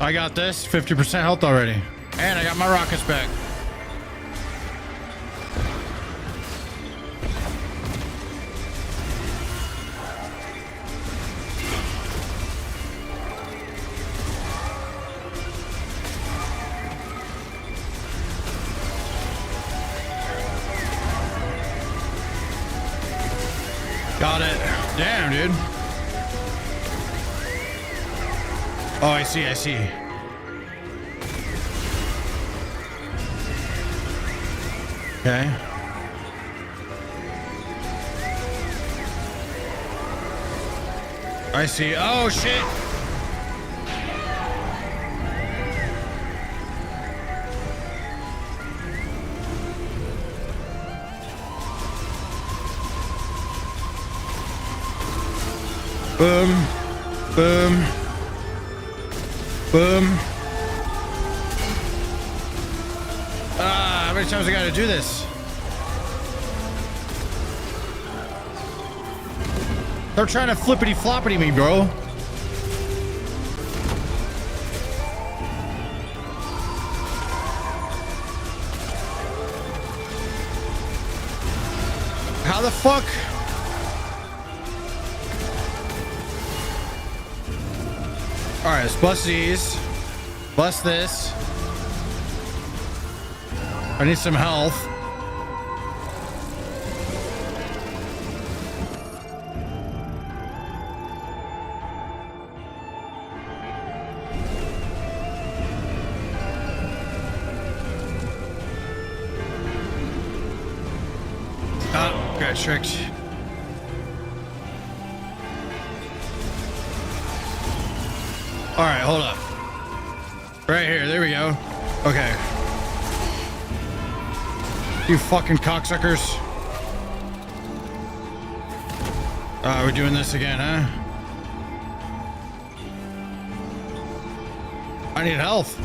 I got this 50% health already, and I got my rockets back. Got it. Damn, dude. Oh, I see, I see. Okay. I see. Oh, shit. Boom. Boom. Boom. Ah, how many times I gotta do this? They're trying to flippity floppity me, bro. How the fuck? All right, let's bust these. Bust this. I need some health. Oh, got tricked. All right, hold up. Right here, there we go. Okay. You fucking cocksuckers. We're doing this again, huh? I need health.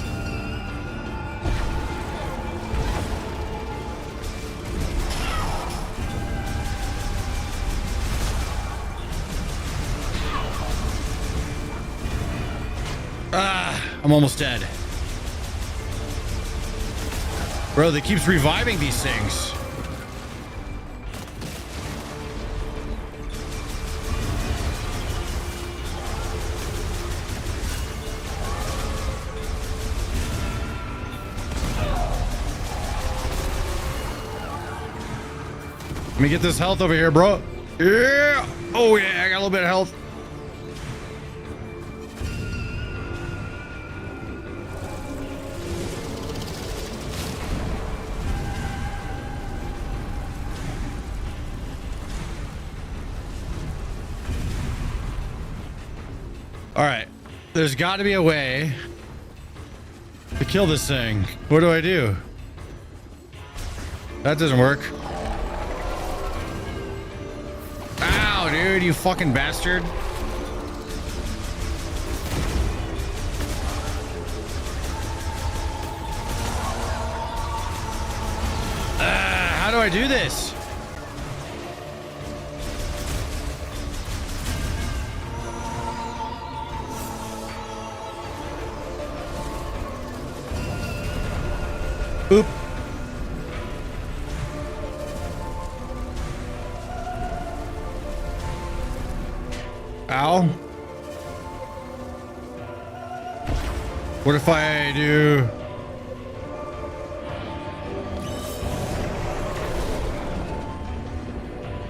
I'm almost dead. Bro, they keeps reviving these things. Let me get this health over here, bro. Yeah. Oh, yeah, I got a little bit of health. All right, there's got to be a way to kill this thing. What do I do? That doesn't work. Ow, dude, you fucking bastard. How do I do this? Oop. Ow. What if I do?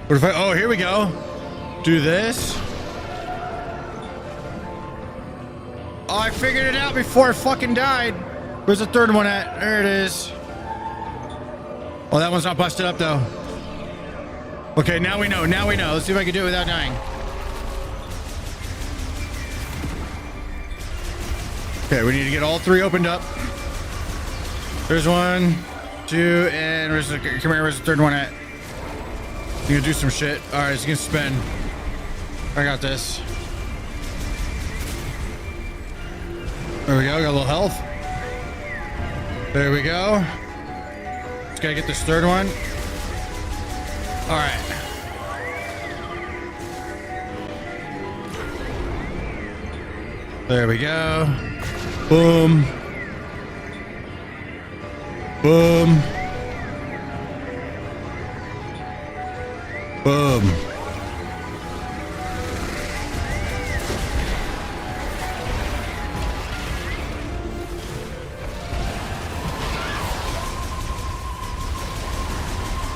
What if I, oh, here we go. Do this. Oh, I figured it out before I fucking died. Where's the third one at? There it is. Oh, that one's not busted up though. Okay, now we know. Now we know. Let's see if I can do it without dying. Okay, we need to get all three opened up. There's 1, 2, and where's the, come here, where's the third one at? You gonna do some shit. All right, it's gonna spin. I got this. There we go, got a little health. There we go. Just gotta get this third one. All right. There we go. Boom. Boom. Boom.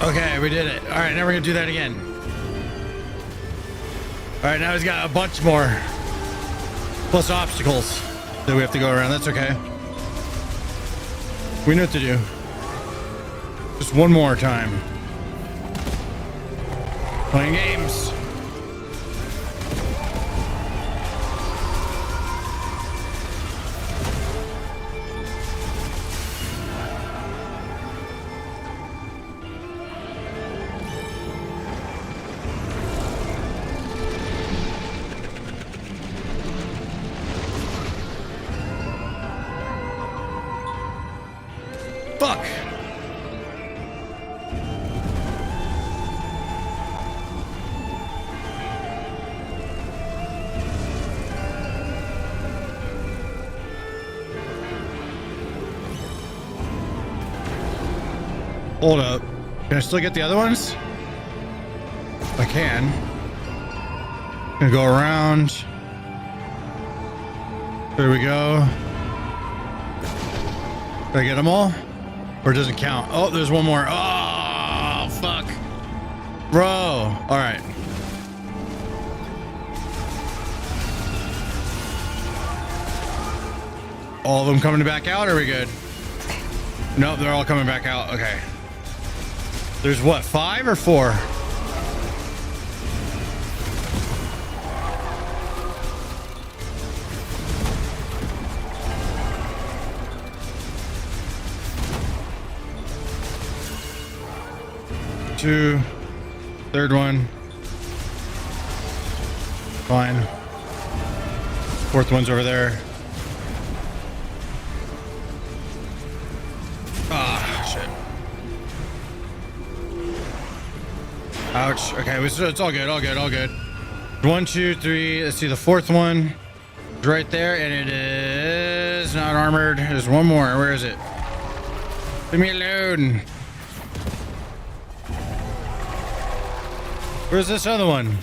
Okay, we did it. All right, now we're gonna do that again. All right, now he's got a bunch more. Plus obstacles. So we have to go around. That's okay. We know what to do. Just one more time. Playing games. Fuck. Hold up. Can I still get the other ones? I can. Gonna go around. There we go. Did I get them all? Or it doesn't count? Oh, there's one more. Oh, fuck. Bro. All right. All of them coming back out? Are we good? Nope, they're all coming back out. Okay. There's what, 5 or 4? Two. Third one. Fine. Fourth one's over there. Ah, shit. Ouch. Okay, it's all good, all good, all good. 1, 2, 3. Let's see, the fourth one is right there, and it is not armored. There's one more. Where is it? Leave me alone. Where's this other one?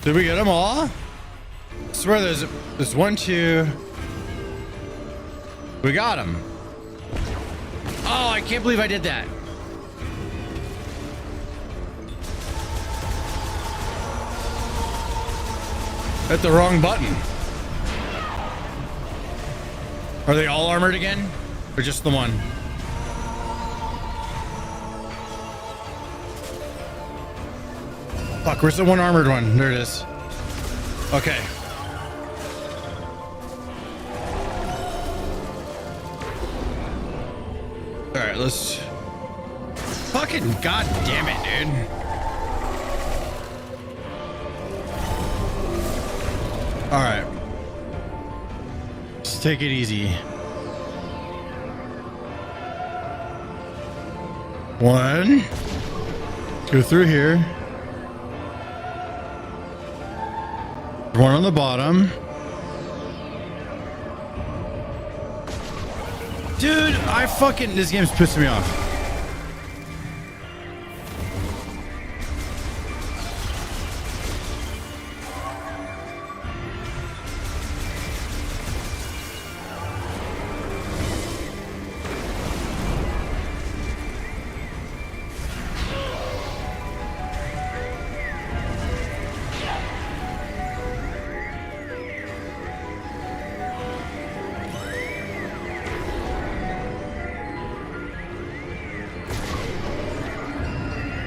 Did we get them all? I swear there's 1, 2. We got them. Oh, I can't believe I did that. Hit the wrong button. Are they all armored again? Or just the one? Fuck, where's the one armored one? There it is. Okay. Alright, let's... Fucking goddamn it, dude. Alright. Let's take it easy. 1. Go through here. One on the bottom. Dude, this game's pissing me off.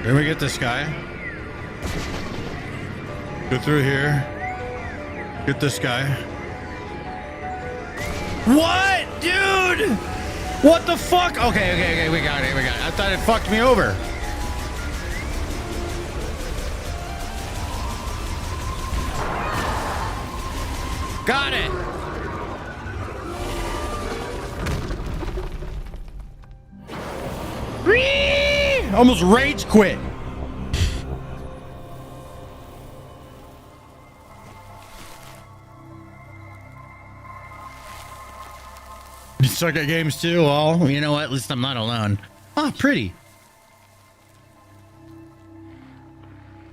Then we get this guy. Go through here. Get this guy. What? Dude! What the fuck? Okay, we got it, I thought it fucked me over. Got it! Almost rage quit. You suck at games too? Well, you know what? At least I'm not alone. Ah, pretty.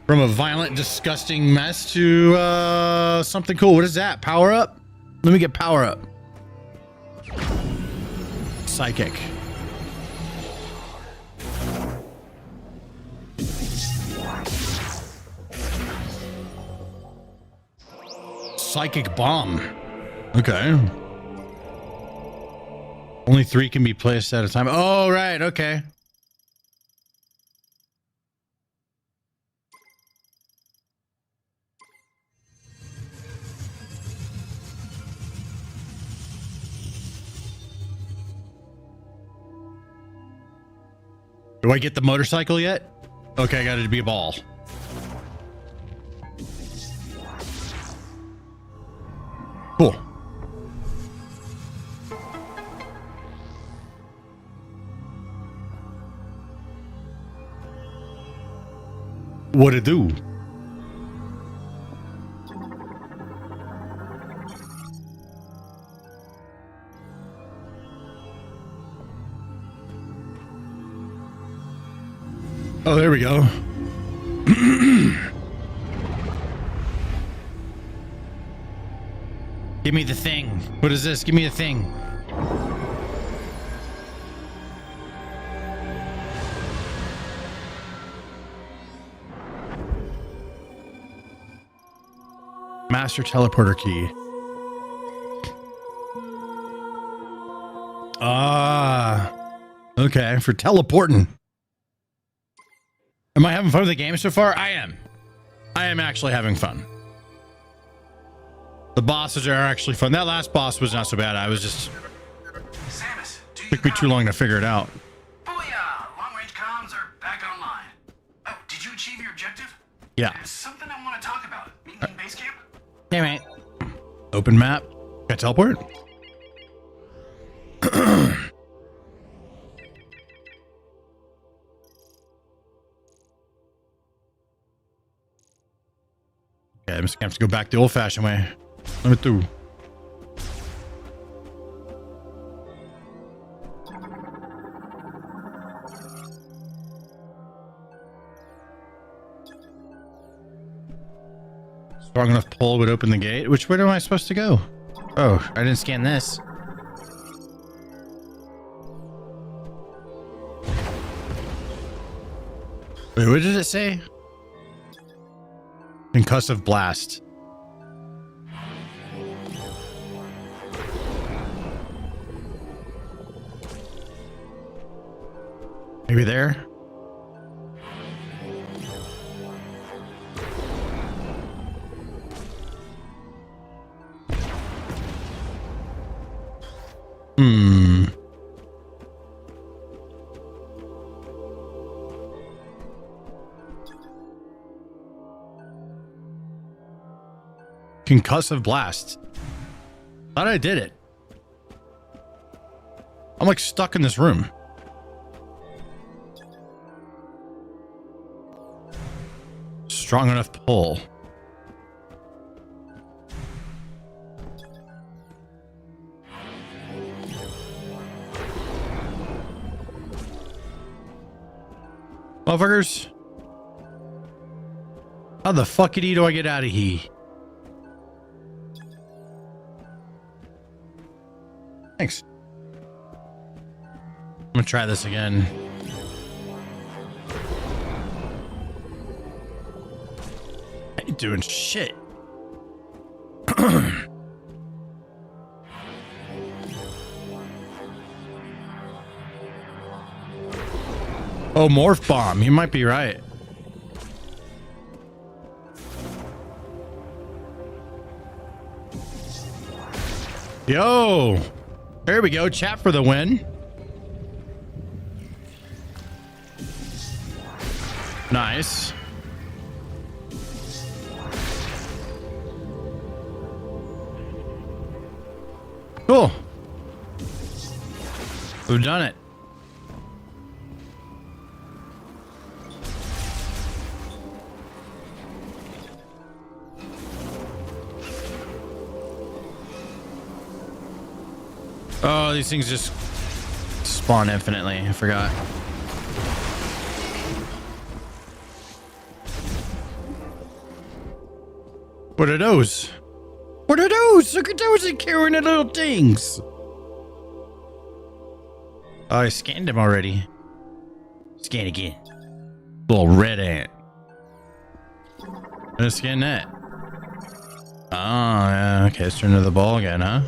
From a violent, disgusting mess to something cool. What is that? Power up? Let me get power up. Psychic. Psychic bomb. Okay. Only 3 can be placed at a time. Oh, right. Okay. Do I get the motorcycle yet? Okay, I got it to be a ball. Cool. What'd it do? Oh, there we go. Give me the thing. What is this? Give me the thing. Master teleporter key. Ah. Okay, for teleporting. Am I having fun with the game so far? I am. I am actually having fun. The bosses are actually fun. That last boss was not so bad. I was just... Samus, took me too long to figure it out. Booyah! Long-range comms are back online. Oh, did you achieve your objective? Yeah. There's something I want to talk about. Meet me in base camp? Hey, mate. Open map. Got teleport? Okay, I'm just gonna have to go back the old-fashioned way. Let me through. Strong enough pull would open the gate. Which way am I supposed to go? Oh, I didn't scan this. Wait, what did it say? Concussive blast. Maybe there? Concussive blast. Thought I did it. I'm like stuck in this room. Strong enough pull. Motherfuckers. How the fuckity do I get out of here? Thanks. I'm gonna try this again. I ain't doing shit. Oh, morph bomb. You might be right. Yo. There we go. Chat for the win. Nice. Cool. We've done it. Oh, these things just spawn infinitely. I forgot. What are those? What are those? Look at those carrying the little things. Oh, I scanned them already. Scan again. Little red ant. Let's scan that. Oh, yeah. Okay, let's turn to the ball again, huh?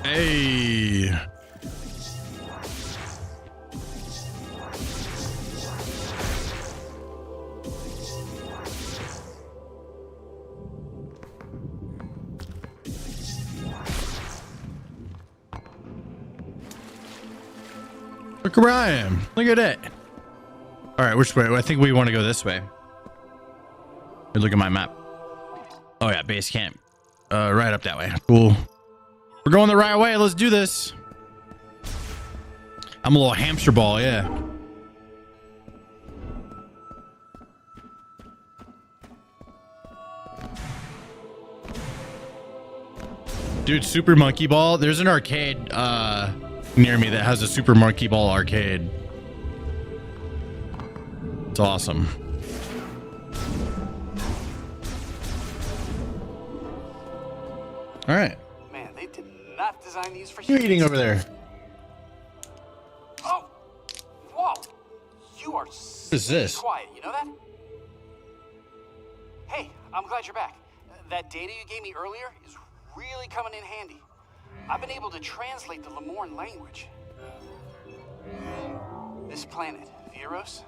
Hey. Look where I am. Look at it. All right, which way? I think we want to go this way. Look at my map. Oh yeah, base camp. Right up that way. Cool. We're going the right way. Let's do this. I'm a little hamster ball, yeah. Dude, Super Monkey Ball. There's an arcade near me that has a Super Monkey Ball arcade. It's awesome. All right. Man, they did not design these for What are you eating over there? Oh, whoa! You are What is this? quiet. You know that? Hey, I'm glad you're back. That data you gave me earlier is really coming in handy. I've been able to translate the Lemorn language. This planet, Viros,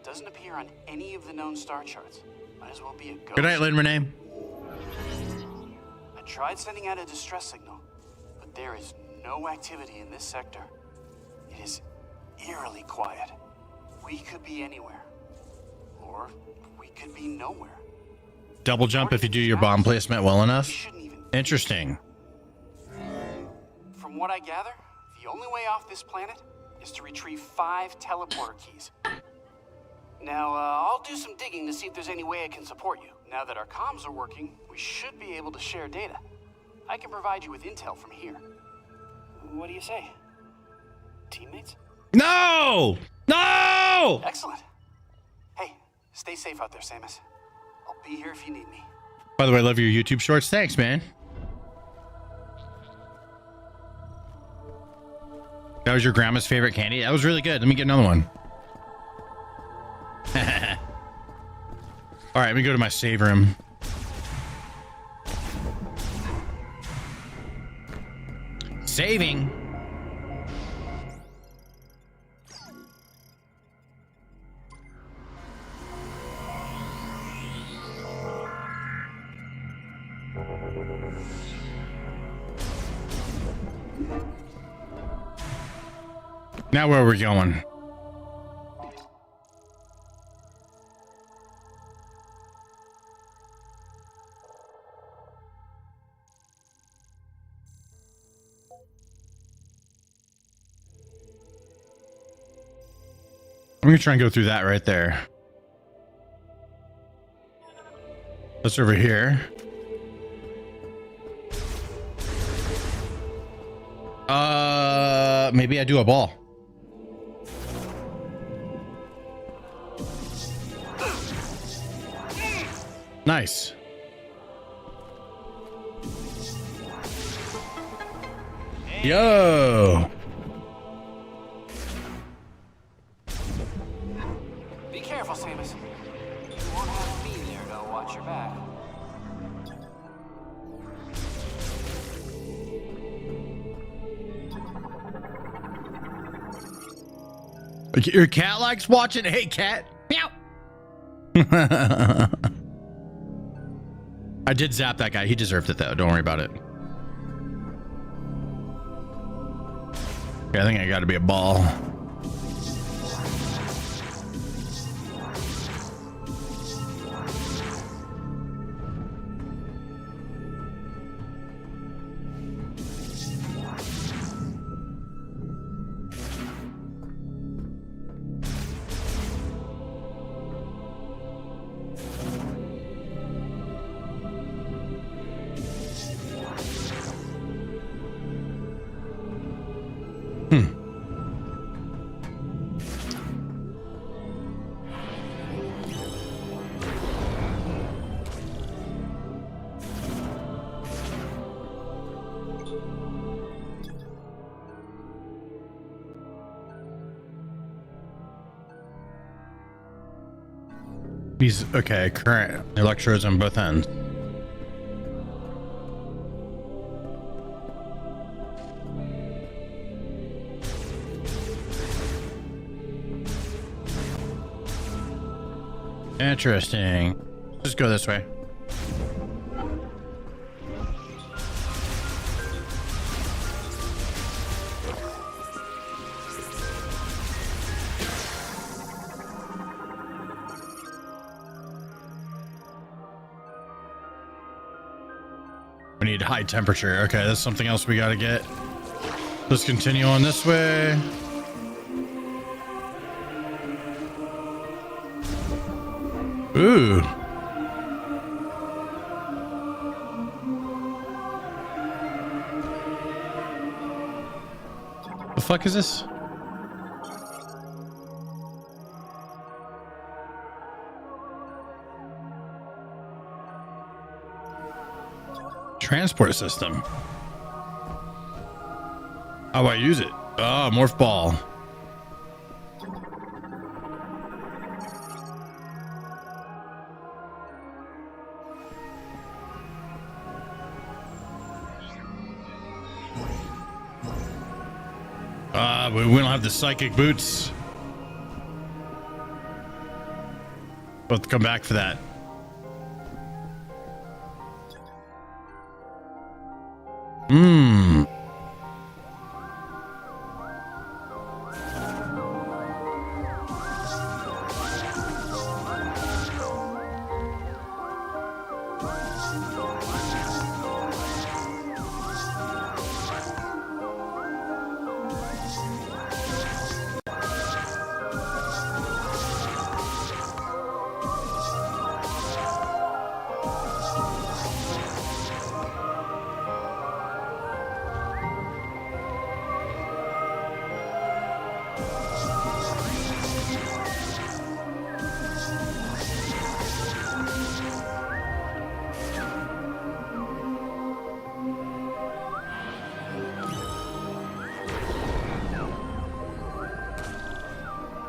doesn't appear on any of the known star charts. Might as well be a ghost. Good night, Lynn Renee. I tried sending out a distress signal, but there is no activity in this sector. It is eerily quiet. We could be anywhere, or we could be nowhere. Double jump if you do your bomb placement well enough. Interesting. From what I gather, the only way off this planet is to retrieve 5 teleporter keys. Now, I'll do some digging to see if there's any way I can support you. Now that our comms are working, we should be able to share data. I can provide you with intel from here. What do you say? Teammates? No! No! Excellent. Hey, stay safe out there, Samus. I'll be here if you need me. By the way, I love your YouTube shorts. Thanks, man. That was your grandma's favorite candy? That was really good. Let me get another one. All right, let me go to my save room. Saving. Now where are we going? I'm gonna try and go through that right there. That's over here. Maybe I do a ball. Nice. Yo. Be careful, Samus. You won't have me there to watch your back. Your cat likes watching. Hey, cat. Meow. I did zap that guy. He deserved it, though. Don't worry about it. Okay, I think I got to be a ball. He's okay. Current electrodes on both ends. Interesting. Just go this way. We need high temperature. Okay, that's something else we gotta get. Let's continue on this way. Ooh. The fuck is this? Transport system. How do I use it? Oh, morph ball. We don't have the psychic boots. We'll have to come back for that.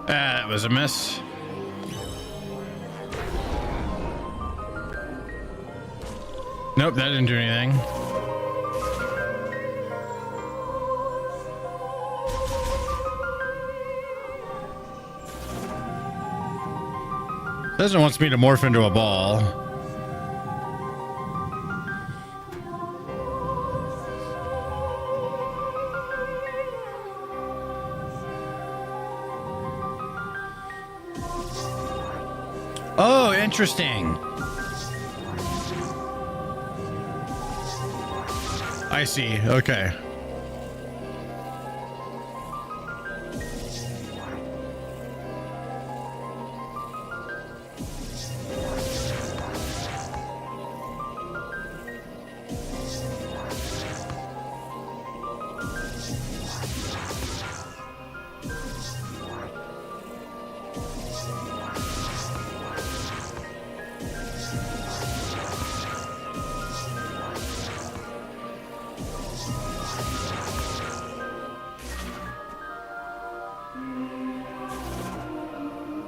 That was a miss. Nope, that didn't do anything. This one wants me to morph into a ball. Oh, interesting. I see. Okay.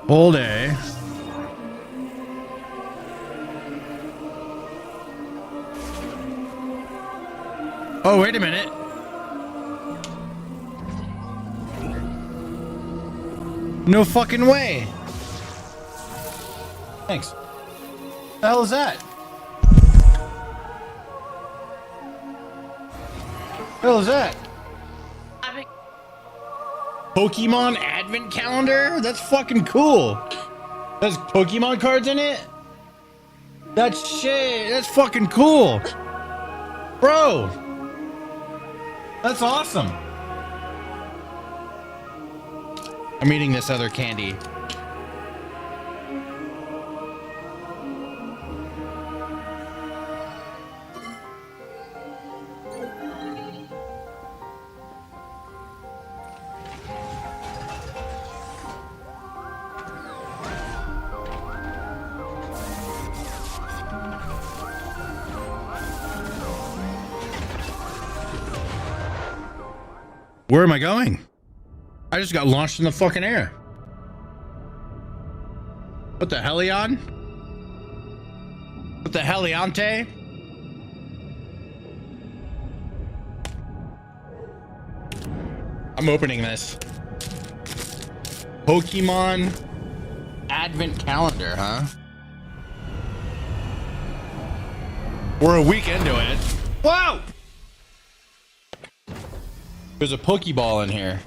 Hold A. Oh, wait a minute. No fucking way. Thanks. What the hell is that? What the hell is that? Pokemon Advent Calendar? That's fucking cool. There's Pokemon cards in it? That's shit. That's fucking cool. Bro. That's awesome. I'm eating this other candy. Where am I going? I just got launched in the fucking air. What the hell, Helion? With the Heliante. I'm opening this. Pokemon Advent Calendar, huh? We're a week into it. Whoa! There's a Pokeball in here.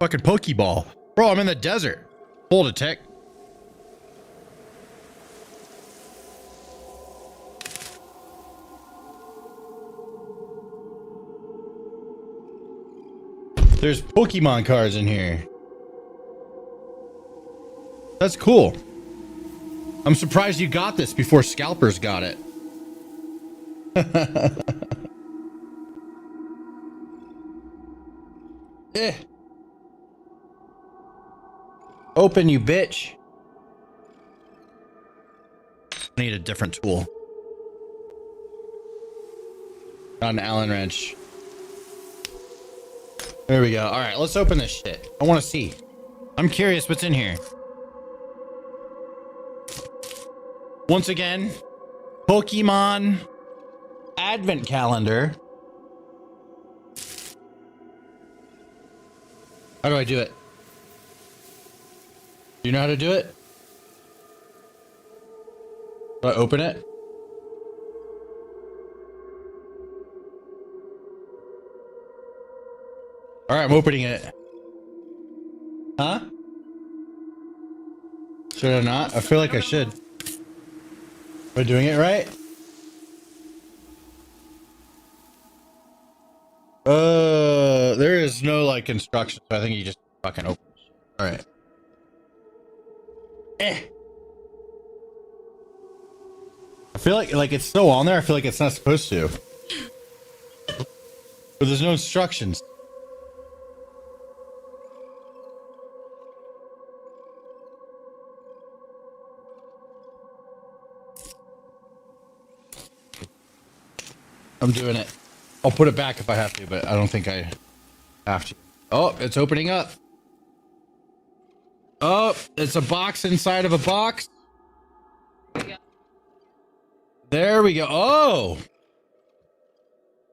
Fucking Pokeball. Bro, I'm in the desert. Hold it, tech. There's Pokemon cards in here. That's cool. I'm surprised you got this before scalpers got it. Eh. Open, you bitch. I need a different tool. Not an Allen wrench. There we go. All right, let's open this shit. I want to see. I'm curious what's in here. Once again, Pokemon Advent Calendar. How do I do it? Do you know how to do it? Do I open it? All right, I'm opening it. Huh? Should I not? I feel like I should. Am I doing it right? There is no like instructions, so I think you just fucking open it. All right. I feel like it's still on there. I feel like it's not supposed to. But there's no instructions. I'm doing it. I'll put it back if I have to, but I don't think I have to. Oh, it's opening up. Oh, it's a box inside of a box. There we go. Oh,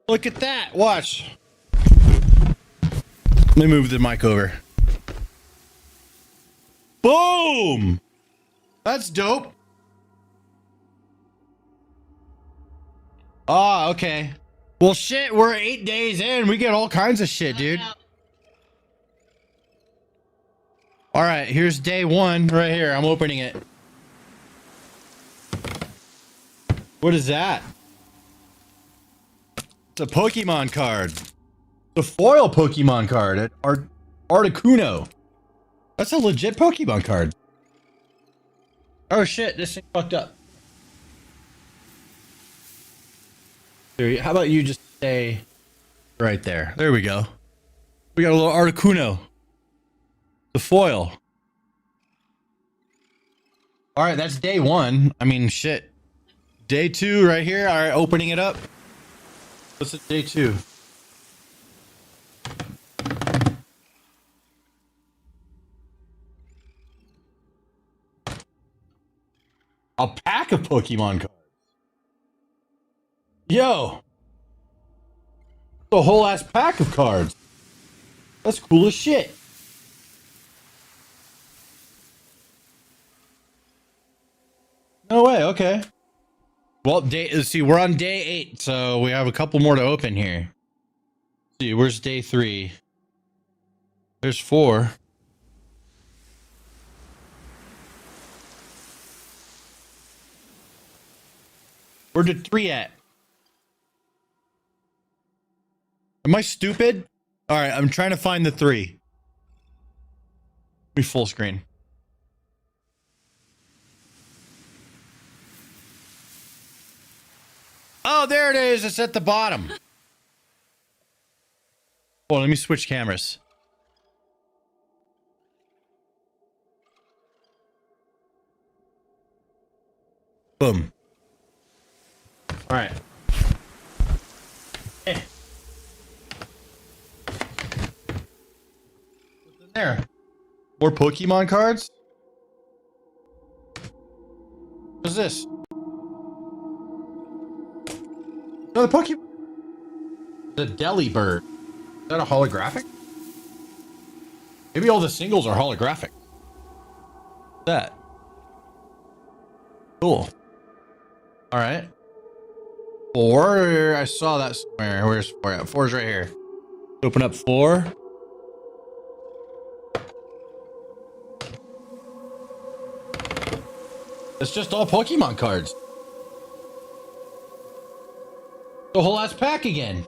look at that. Watch. Let me move the mic over. Boom. That's dope. Ah, okay. Well, shit, we're 8 days in. We get all kinds of shit, dude. All right, here's day one right here. I'm opening it. What is that? It's a Pokemon card. The foil Pokemon card. Articuno. That's a legit Pokemon card. Oh shit, this thing fucked up. How about you just stay right there? There we go. We got a little Articuno. The foil. All right, that's day one. I mean, shit. Day two right here. All right, opening it up. What's it, day two? A pack of Pokemon cards. Yo. A whole ass pack of cards. That's cool as shit. No way, okay. Well, let's see, we're on day 8, so we have a couple more to open here. Let's see, where's day 3? There's 4. Where did 3 at? Am I stupid? All right, I'm trying to find the 3. Be full screen. Oh, there it is. It's at the bottom. Oh, let me switch cameras. Boom. All right. What's in there? More Pokemon cards? What's this? Another Pokemon. The Deli Bird. Is that a holographic? Maybe all the singles are holographic. What's that? Cool. All right. 4. I saw that somewhere. Where's 4 at? 4's right here. Open up 4. It's just all Pokemon cards. The whole ass pack again.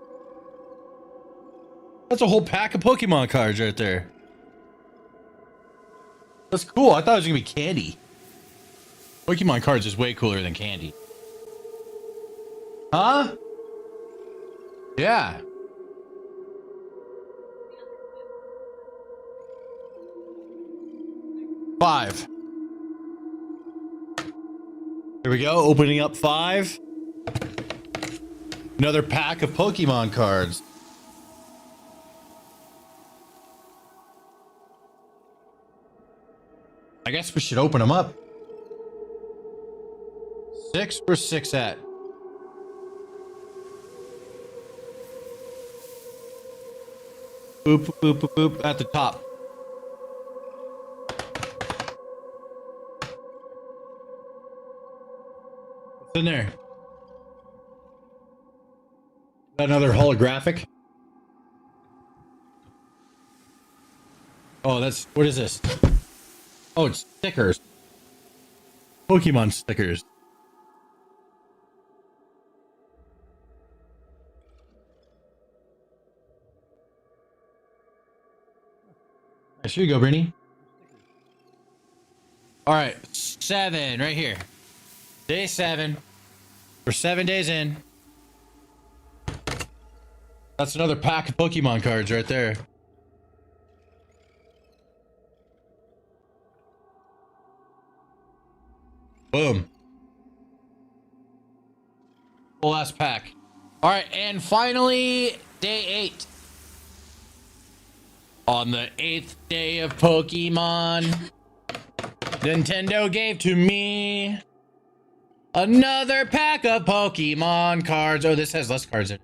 That's a whole pack of Pokemon cards right there. That's cool. I thought it was gonna be candy. Pokemon cards is way cooler than candy. Huh? Yeah. Five. Here we go. Opening up 5. Another pack of Pokemon cards. I guess we should open them up. 6. Where's 6 at? Boop, boop, boop, boop. At the top. What's in there? Is that another holographic? Oh, that's... What is this? Oh, it's stickers. Pokemon stickers. Here you go, Brittany. All right, 7 right here. Day 7. We're 7 days in. That's another pack of Pokemon cards right there. Boom. Full last pack. All right, and finally, day 8. On the 8th day of Pokemon, Nintendo gave to me another pack of Pokemon cards. Oh, this has less cards in it.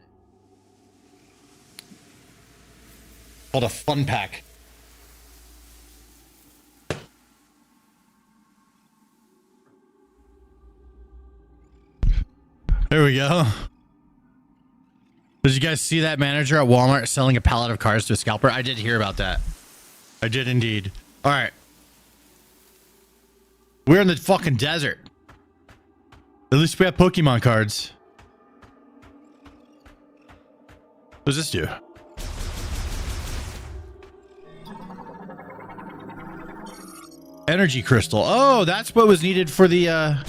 Called a fun pack. There we go. Did you guys see that manager at Walmart selling a pallet of cards to a scalper? I did hear about that. I did indeed. All right. We're in the fucking desert. At least we have Pokemon cards. What does this do? Energy crystal. Oh, that's what was needed for the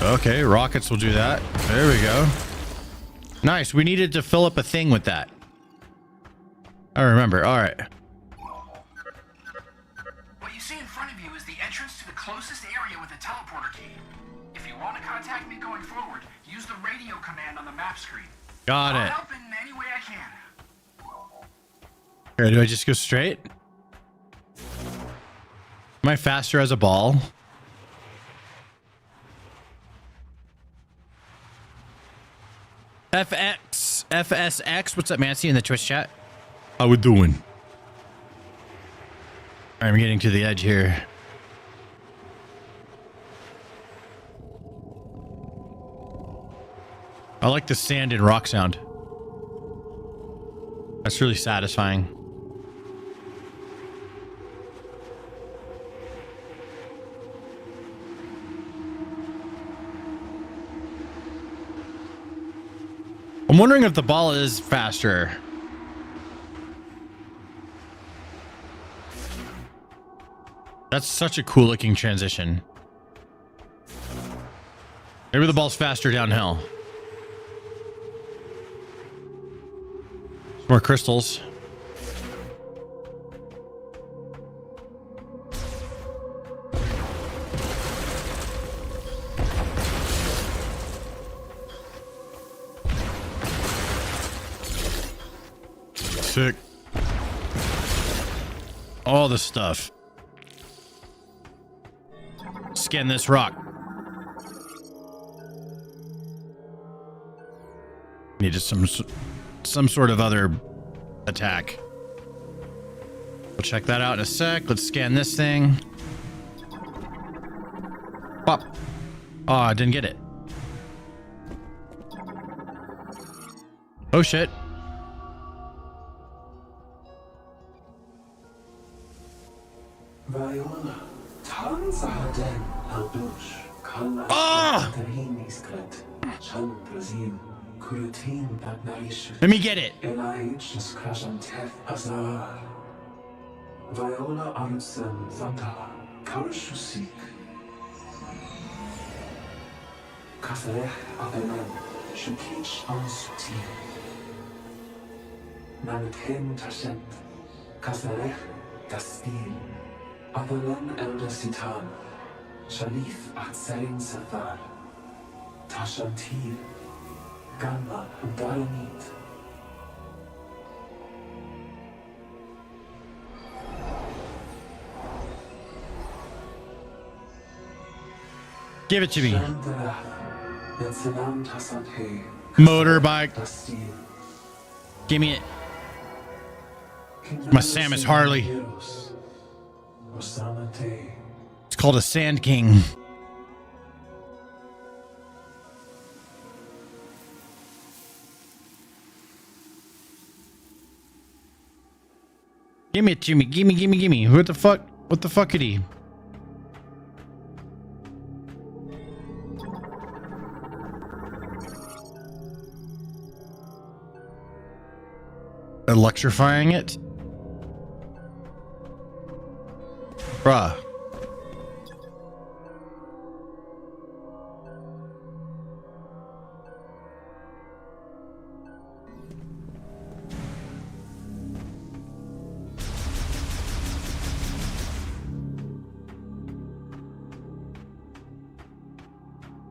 Okay, rockets will do that. There we go. Nice. We needed to fill up a thing with that. I remember. All right. What you see in front of you is the entrance to the closest area with a teleporter key. If you want to contact me going forward, use the radio command on the map screen. Got I'll it. help in any way I can. Here, do I just go straight? Am I faster as a ball? FSX, what's up, Mancy, in the Twitch chat? How we doing? I'm getting to the edge here. I like the sand and rock sound. That's really satisfying. I'm wondering if the ball is faster. That's such a cool looking transition. Maybe the ball's faster downhill. More crystals. Sick. All the stuff. Scan this rock. Needed some sort of other attack. We'll check that out in a sec. Let's scan this thing. Pop. Oh, I didn't get it. Oh shit. Ah! Let me get it. Give it to me. Motorbike. Give me it. My Samus Harley. It's called a Sand King. Give it to me. Gimme. What the fuck? What the fuckity? Electrifying it? Bruh.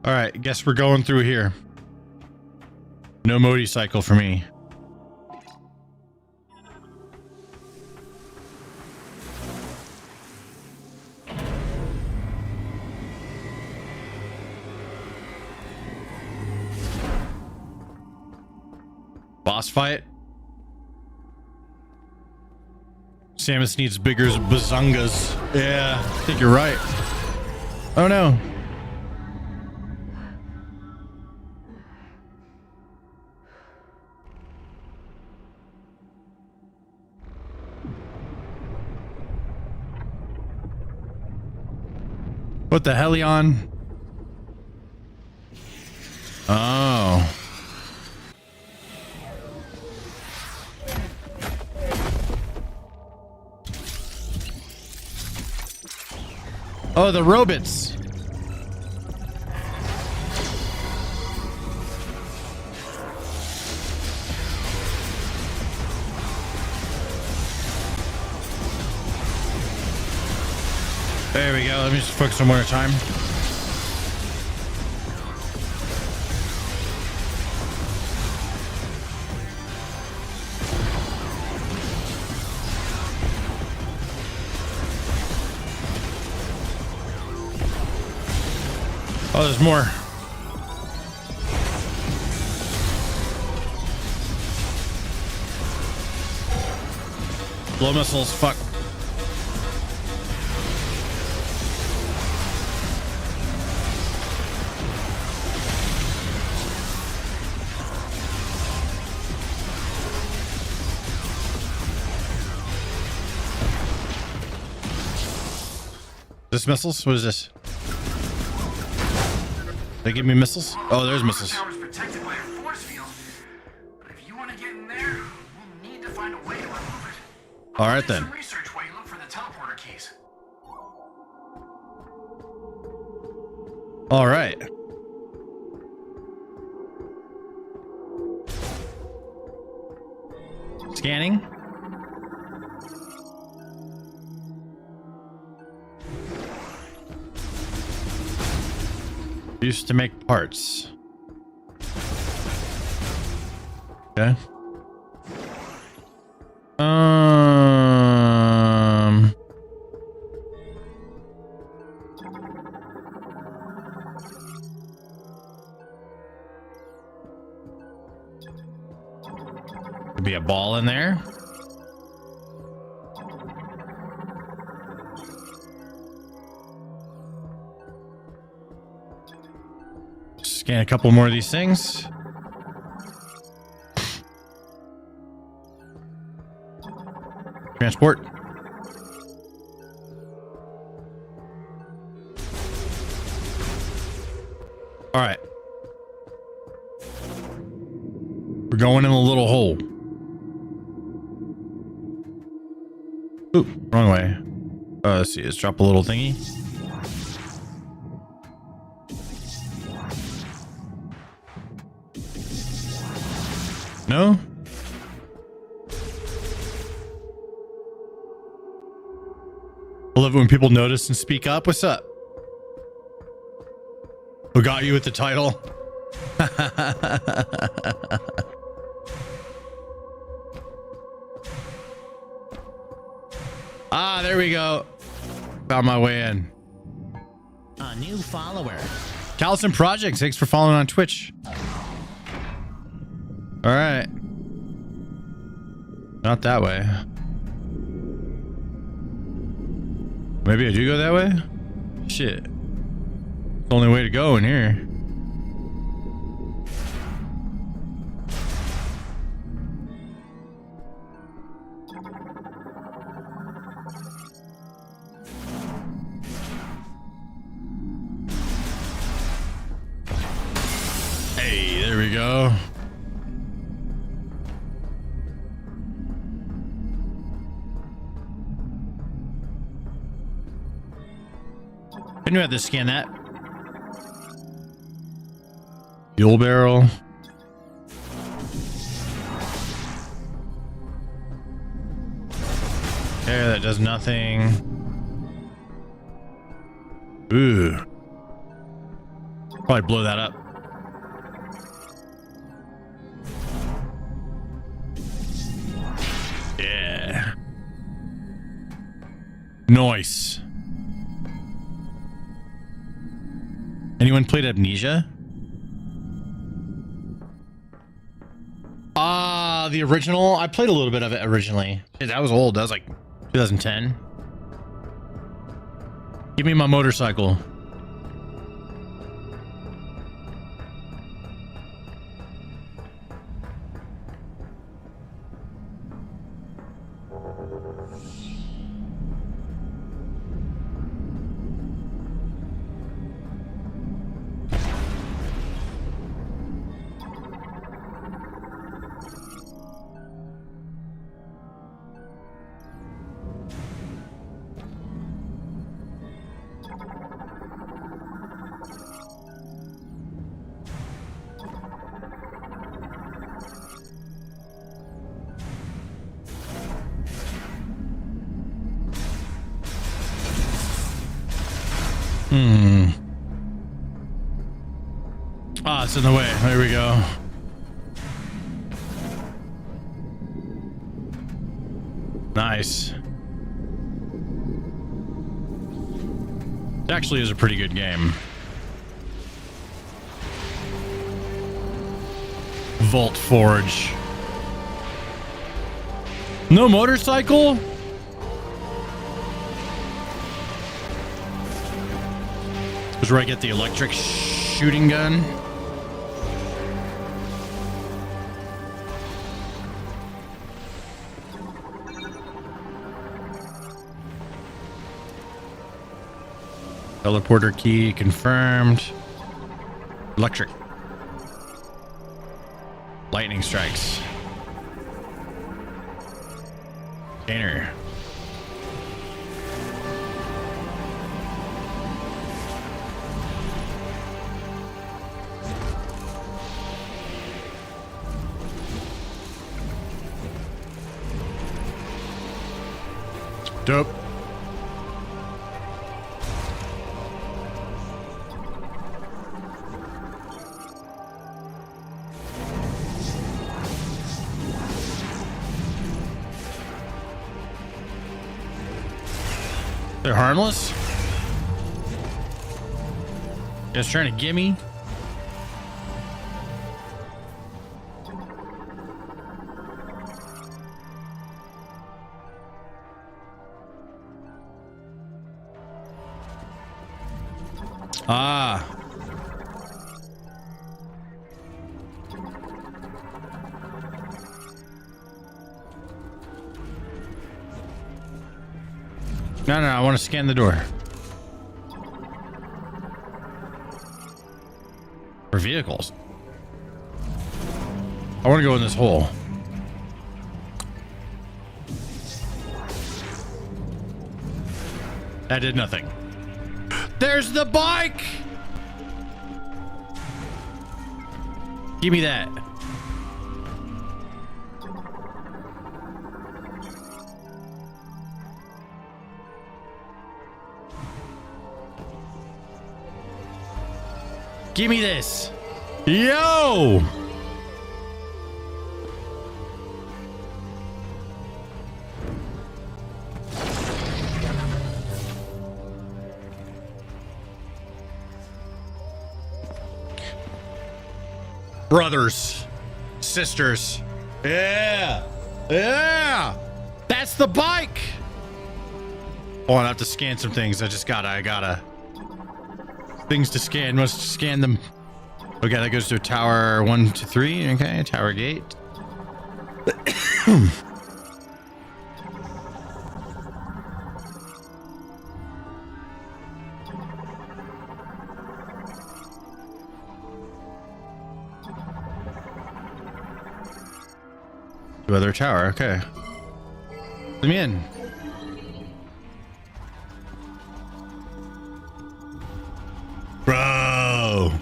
Alright, guess we're going through here. No motorcycle for me. Boss fight? Samus needs bigger bazungas. Yeah, I think you're right. Oh no. What the hellion? Oh. Oh, the robots. There we go. Let me just focus on one at a time. Oh, there's more. Blow missiles, fuck. This missiles? What is this? They give me missiles? Oh, there's missiles. Tower's protected by a force field. But if you want to get in there, we'll need to find a way to remove it. All right then. Some research while you look for the teleporter keys. All right. Scanning. Used to make parts. Okay. Probably a ball in there. Scan a couple more of these things. Transport. All right. We're going in a little hole. Ooh, wrong way. Let's see. Let's drop a little thingy. No? I love it when people notice and speak up. What's up? Who got you with the title? Ah, there we go. Found my way in. A new follower. Callison Projects, thanks for following on Twitch. All right. Not that way. Maybe I do go that way? Shit. It's the only way to go in here. Hey, there we go. I knew I had to scan that. Fuel barrel. Okay, that does nothing. Ooh. Probably blow that up. Yeah. Nice. Anyone played Amnesia? The original. I played a little bit of it originally. Shit, that was old. That was like 2010. Give me my motorcycle. Ah, it's in the way. There we go. Nice. It actually is a pretty good game. Vault Forge. No motorcycle? This is where I get the electric shooting gun. Teleporter key confirmed. Electric. Lightning strikes. Container. Dope. They're harmless. Just trying to gimme. Ah. No, I want to scan the door. For vehicles. I want to go in this hole. That did nothing. There's the bike! Give me that. Give me this. Yo! Brothers, sisters. Yeah. Yeah. That's the bike. Oh, I have to scan some things. I gotta. Things to scan. Must scan them. Okay, that goes to tower 1 to 3. Okay, tower gate. Other tower. Okay. Let me in. Bro.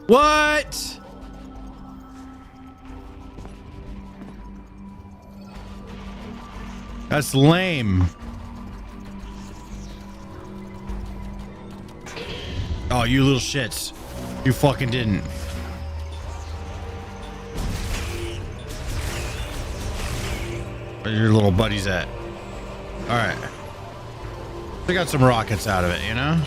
What? That's lame. Oh, you little shits. You fucking didn't. Where your little buddies at? All right. They got some rockets out of it, you know?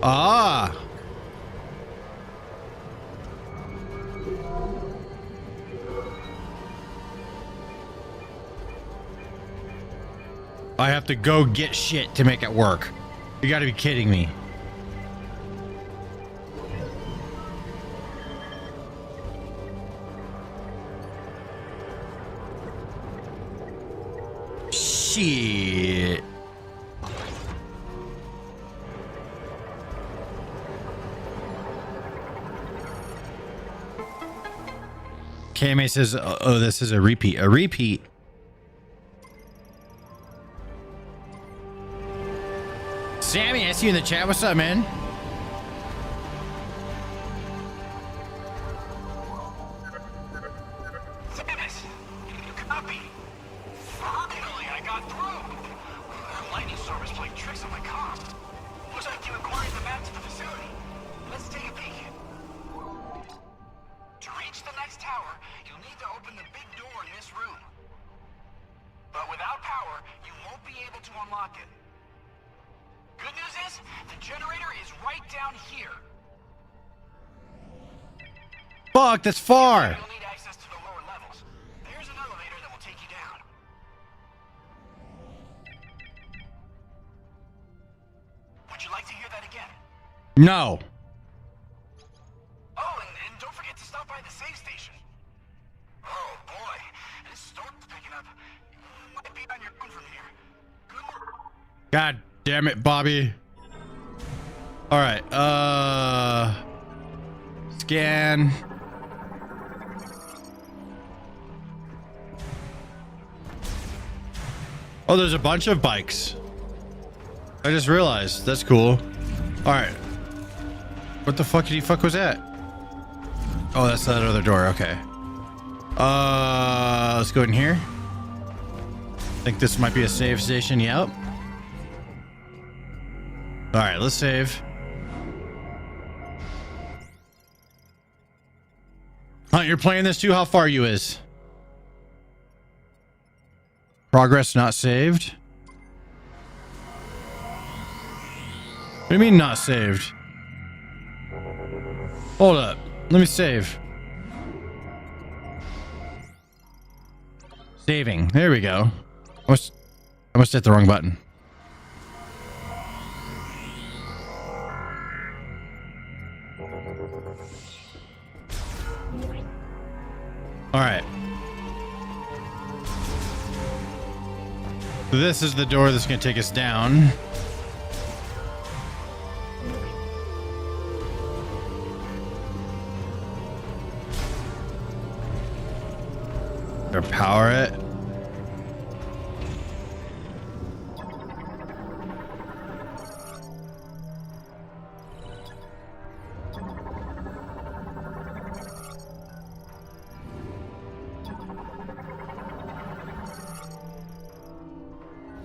Ah. I have to go get shit to make it work. You gotta be kidding me. Shit. KMA says, oh, this is a repeat. A repeat. Sammy, I see you in the chat. What's up, man? Copy. Finally, I got through. Lightning storm is playing tricks on my comms. Looks like you acquired the map to the facility. Let's take a peek. To reach the next tower, you'll need to open the big door in this room. But without power, you won't be able to unlock it. Good news is, the generator is right down here. Fuck, that's far. You'll need access to the lower levels. There's an elevator that will take you down. Would you like to hear that again? No. Oh, and don't forget to stop by the save station. Oh boy, this storm's picking up. You might be on your own from here. Good work. God damn it, Bobby. All right. Scan. Oh, there's a bunch of bikes. I just realized. That's cool. All right. What the fuck was that? Oh, that's that other door. Okay. Let's go in here. I think this might be a save station. Yep. All right, let's save. Hunt, you're playing this too? How far you is? Progress not saved? What do you mean not saved? Hold up. Let me save. Saving. There we go. I must hit the wrong button. All right. So this is the door that's going to take us down. Or power it.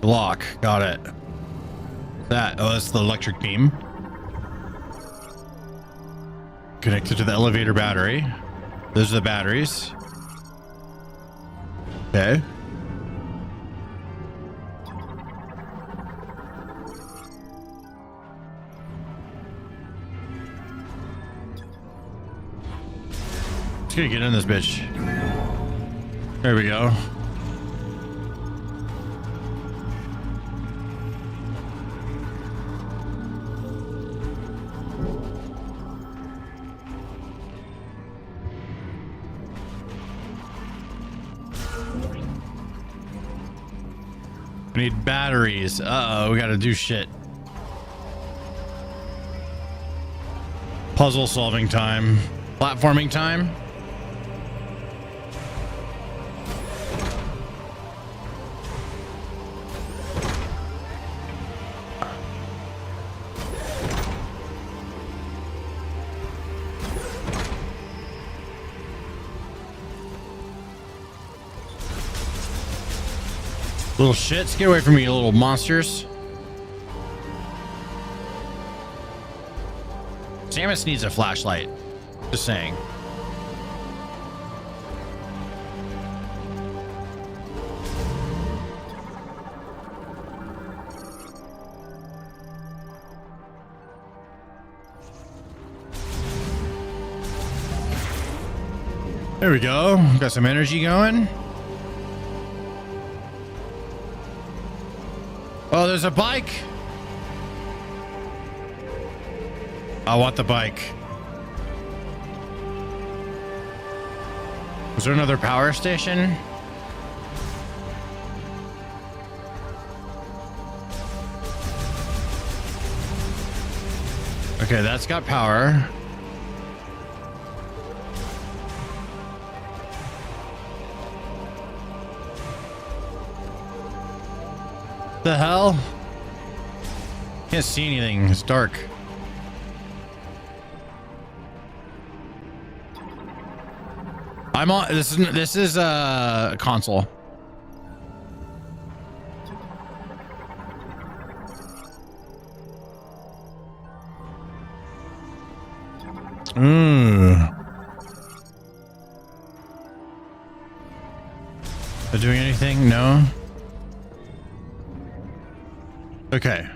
Lock. Got it. That. Oh, that's the electric beam. Connected to the elevator battery. Those are the batteries. Okay. Just gonna get in this bitch. There we go. We need batteries. Uh-oh, we gotta do shit. Puzzle solving time. Platforming time. Little shits, get away from me, you little monsters. Samus needs a flashlight. Just saying. There we go. Got some energy going. Oh, there's a bike. I want the bike. Is there another power station? Okay, that's got power. The hell? Can't see anything. It's dark. I'm on. This is a console. They're doing anything? No. Okay.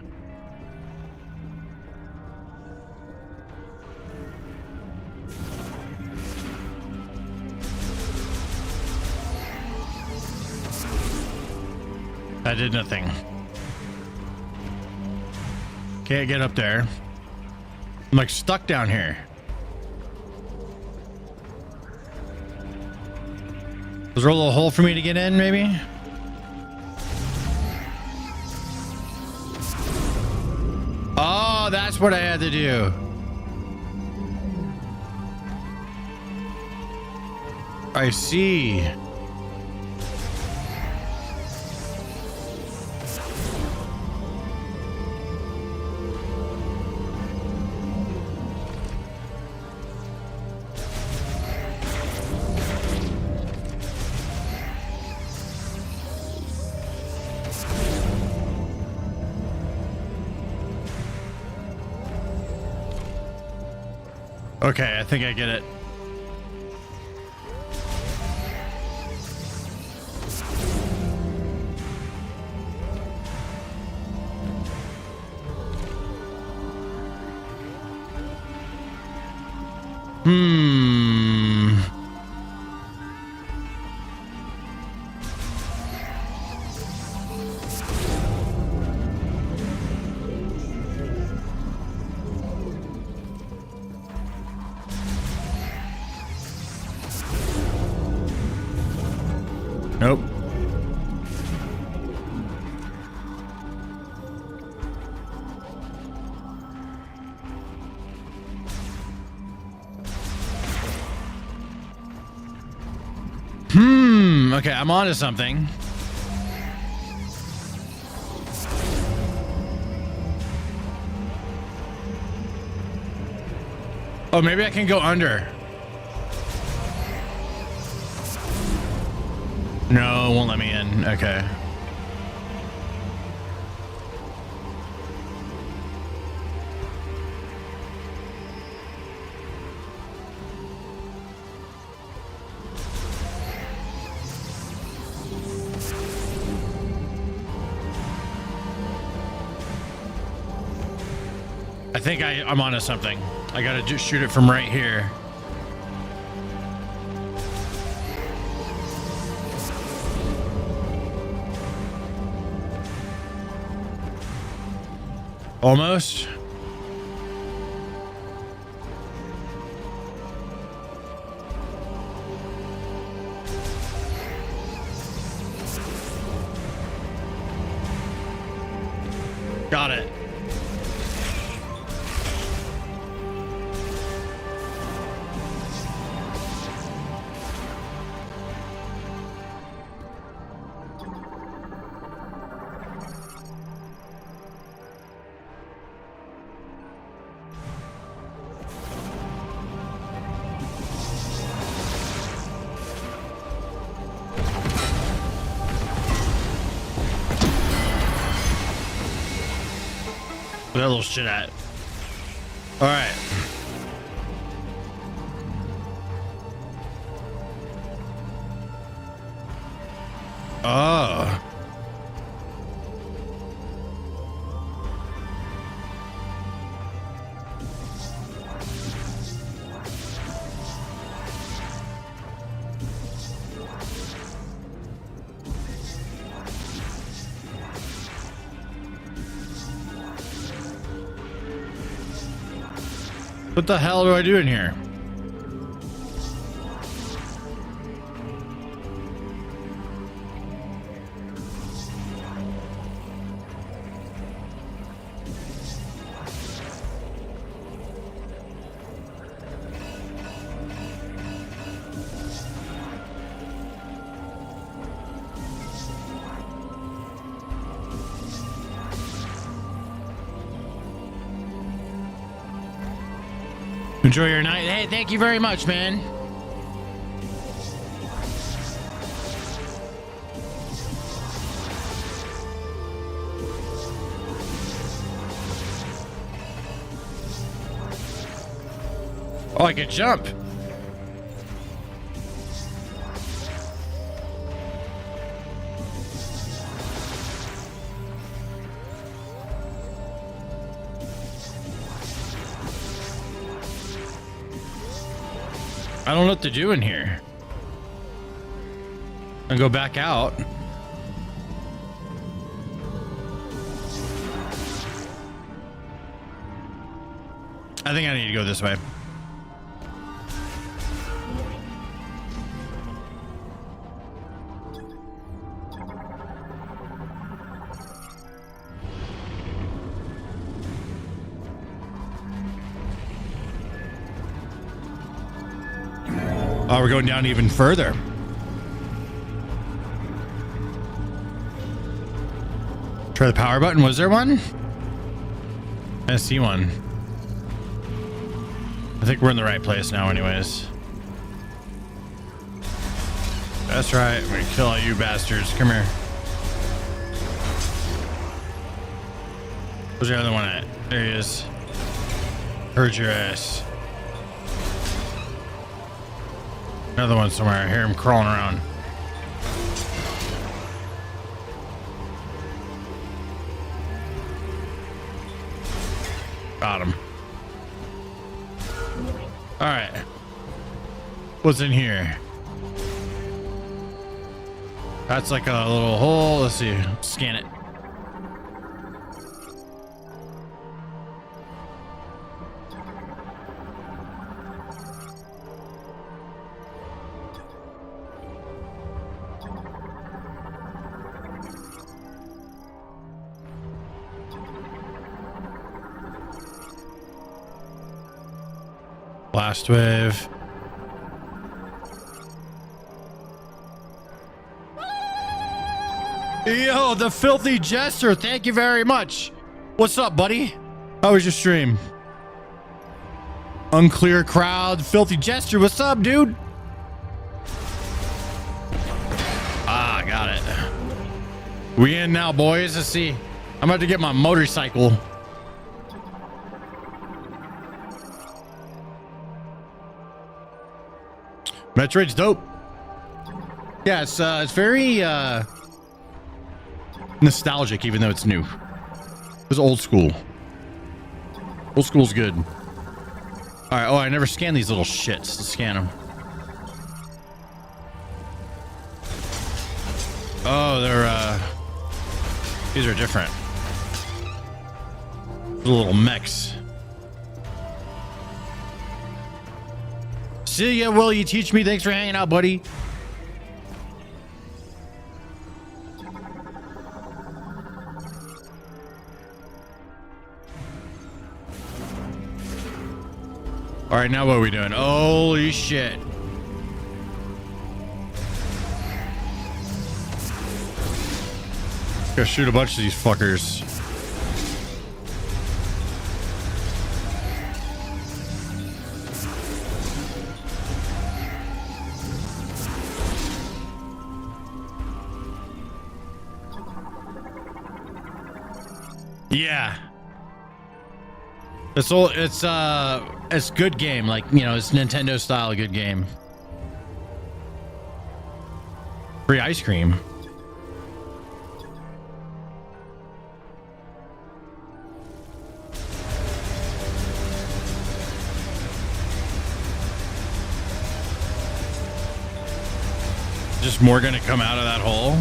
I did nothing. Can't get up there. I'm like stuck down here. Was there a little hole for me to get in, maybe? Oh, that's what I had to do. I see. Okay, I think I get it. Okay, I'm onto something. Oh, maybe I can go under. No, it won't let me in. Okay. I think I'm onto something. I gotta just shoot it from right here. Almost. Got it. That little shit at. All right. Oh. What the hell do I do in here? Enjoy your night. Hey, thank you very much, man. Oh, I could jump. I don't know what to do in here. And go back out. I think I need to go this way. Oh, we're going down even further. Try the power button. Was there one? I see one. I think we're in the right place now anyways. That's right. I'm gonna kill all you bastards. Come here. Where's the other one at? There he is. Heard your ass. Another one somewhere. I hear him crawling around. Got him. All right. What's in here? That's like a little hole. Let's see. Scan it. Blast wave. Yo, the filthy jester. Thank you very much. What's up, buddy? How was your stream? Unclear crowd. Filthy jester. What's up, dude? Ah, got it. We in now, boys. Let's see. I'm about to get my motorcycle. Metroid's dope. Yeah, it's very nostalgic, even though it's new. It's old school. Old school's good. All right. Oh, I never scanned these little shits. Let's scan them. Oh, these are different. Little mechs. See ya, will you teach me? Thanks for hanging out, buddy. All right, now what are we doing? Holy shit. Gotta shoot a bunch of these fuckers. Yeah. It's good game, like, you know, it's Nintendo style good game. Free ice cream. Just more gonna come out of that hole?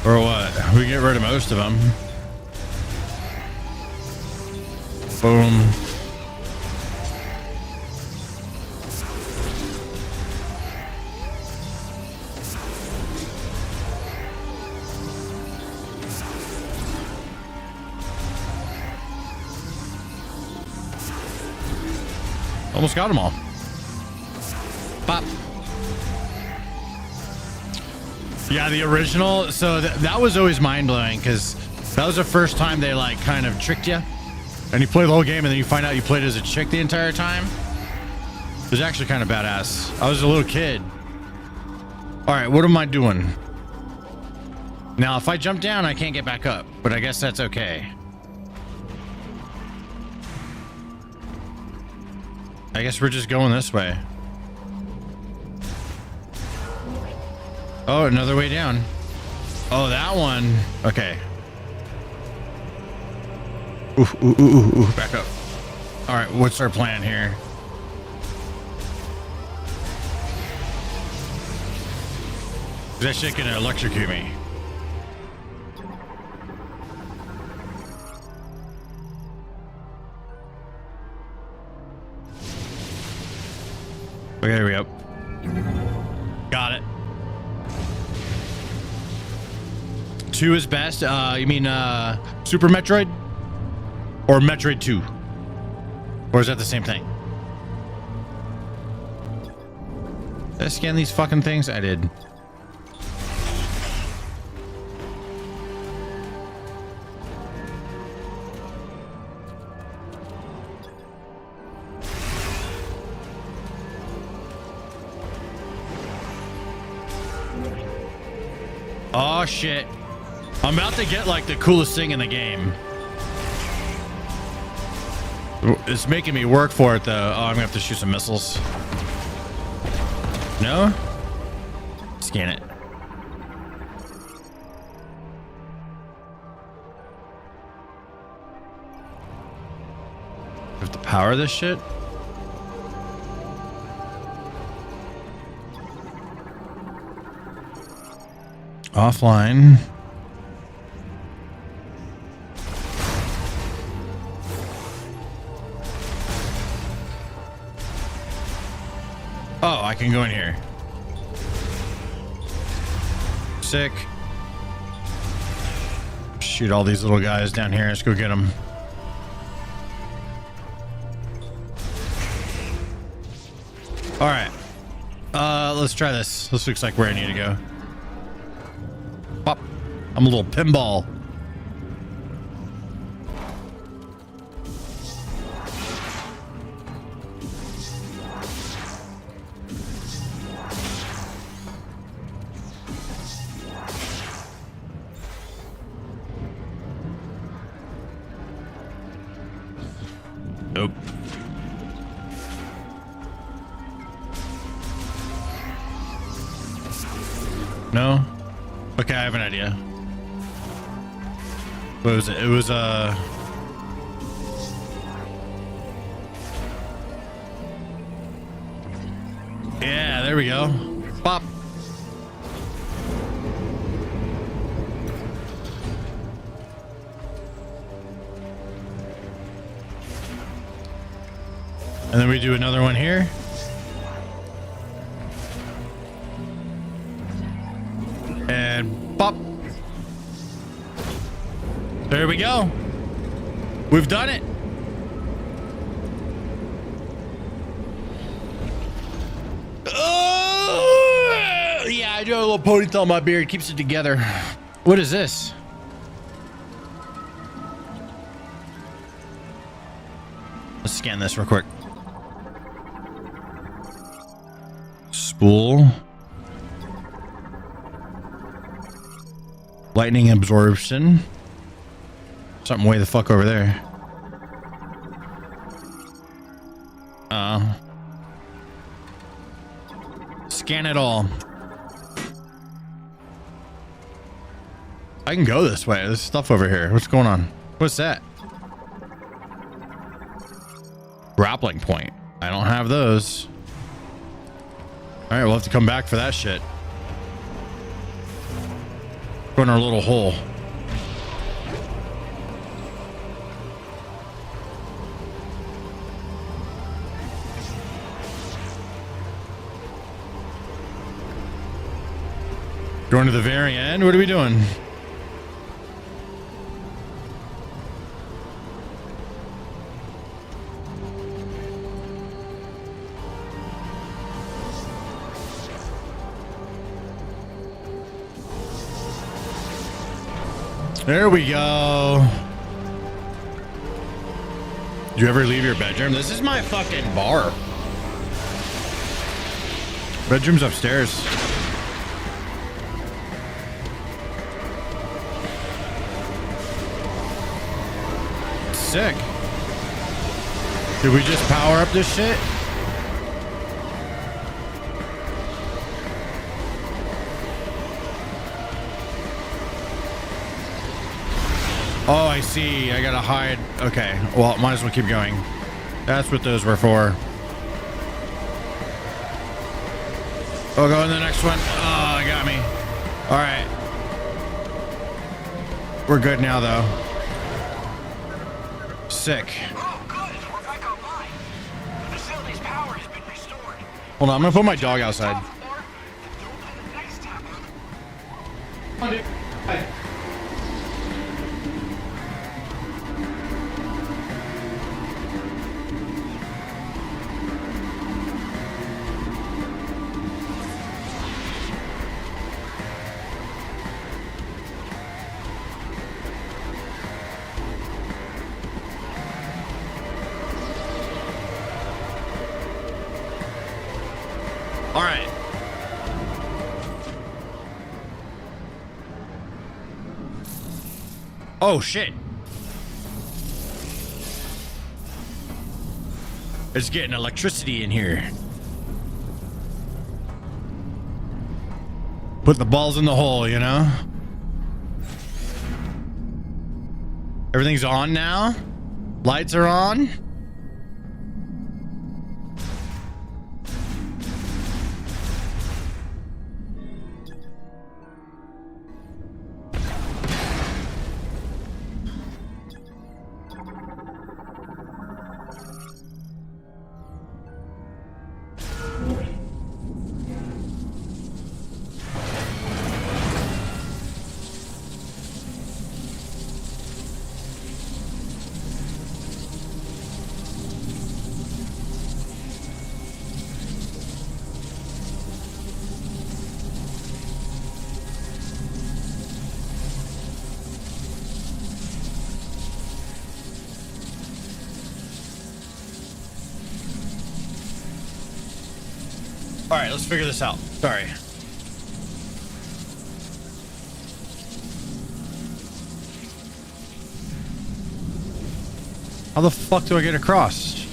Or what? We get rid of most of them. Boom. Almost got them all. Pop. Yeah, the original. So that was always mind-blowing because that was the first time they like kind of tricked you. And you play the whole game and then you find out you played as a chick the entire time. It was actually kind of badass. I was a little kid. All right, what am I doing? Now, if I jump down, I can't get back up, but I guess that's okay. I guess we're just going this way. Oh, another way down. Oh, that one. Okay. Ooh, back up. All right, what's our plan here? That shit gonna electrocute me. Okay, here we go. Got it. 2 is best. You mean Super Metroid? Or Metroid 2? Or is that the same thing? Did I scan these fucking things? I did. Oh shit. I'm about to get like the coolest thing in the game. It's making me work for it though. Oh, I'm gonna have to shoot some missiles. No? Scan it. I have to power this shit? Offline. Oh, I can go in here. Sick. Shoot all these little guys down here. Let's go get them. All right. Let's try this. This looks like where I need to go. Pop. I'm a little pinball. Nope. No? Okay, I have an idea. What was it? It was, yeah, there we go. Pop. And then we do another one here. And pop. There we go. We've done it. Yeah, I do have a little ponytail on my beard. Keeps it together. What is this? Let's scan this real quick. Spool. Lightning absorption. Something way the fuck over there. Scan it all. I can go this way. There's stuff over here. What's going on? What's that? Grappling point. I don't have those. All right, we'll have to come back for that shit. Go in our little hole. Going to the very end? What are we doing? There we go. Did you ever leave your bedroom? This is my fucking bar. Bedroom's upstairs. Sick. Did we just power up this shit? Oh, I see. I gotta hide. Okay. Well, might as well keep going. That's what those were for. We'll go in the next one. Oh, I got me. All right. We're good now, though. Sick. Hold on. I'm gonna put my dog outside. Come on, dude. Hi. All right. Oh, shit. It's getting electricity in here. Put the balls in the hole, you know? Everything's on now. Lights are on. All right, let's figure this out. Sorry. How the fuck do I get across?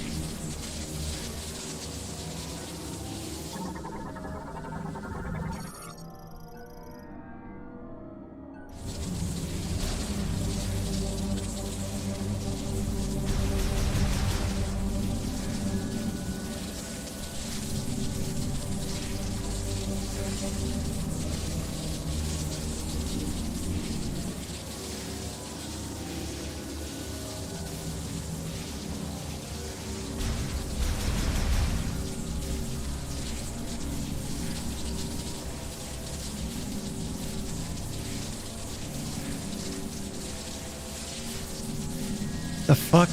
The fuck?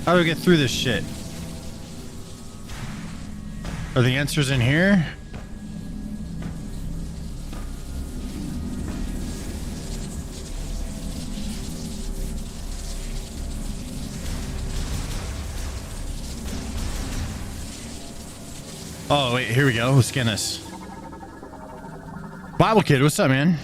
How do we get through this shit? Are the answers in here? Oh, wait, here we go. Let's scan this. Bible Kid, what's up, man?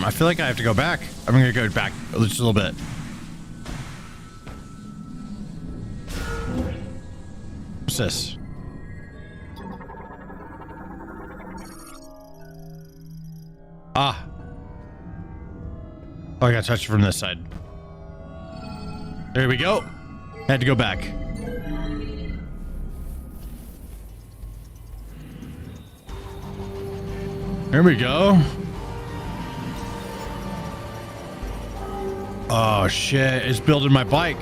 I feel like I have to go back. I'm gonna go back just a little bit. What's this? Ah. Oh, I gotta touch it from this side. There we go. Had to go back. There we go. Oh shit, it's building my bike.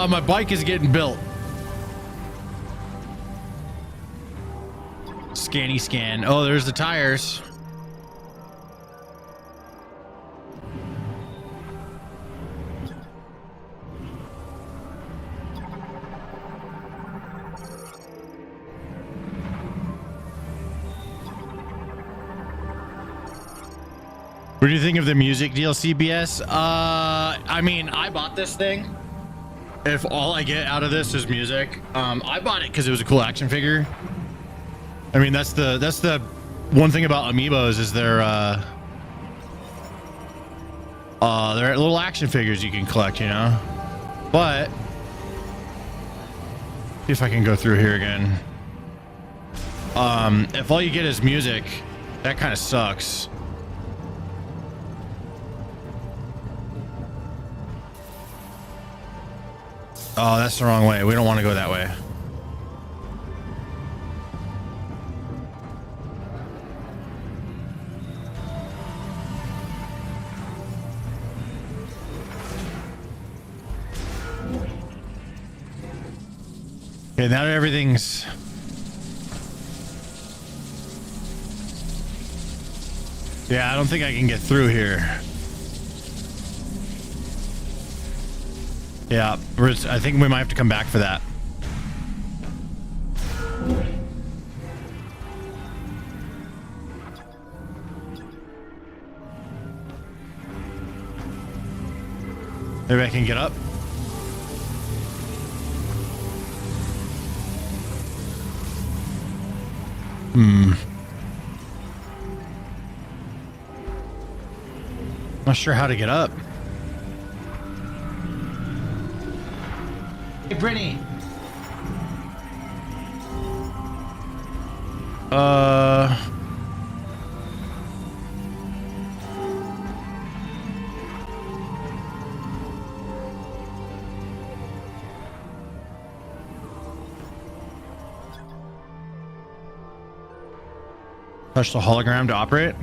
My bike is getting built. Scanny scan. Oh, there's the tires. What do you think of the music DLC, BS? I mean, I bought this thing. If all I get out of this is music, I bought it because it was a cool action figure. I mean, that's the one thing about amiibos is they're little action figures you can collect, you know. But see if I can go through here again. If all you get is music, that kind of sucks. Oh, that's the wrong way. We don't want to go that way. Okay, now everything's... Yeah, I don't think I can get through here. Yeah, I think we might have to come back for that. Maybe I can get up. Not sure how to get up. Hey, Brittany. Touch the hologram to operate.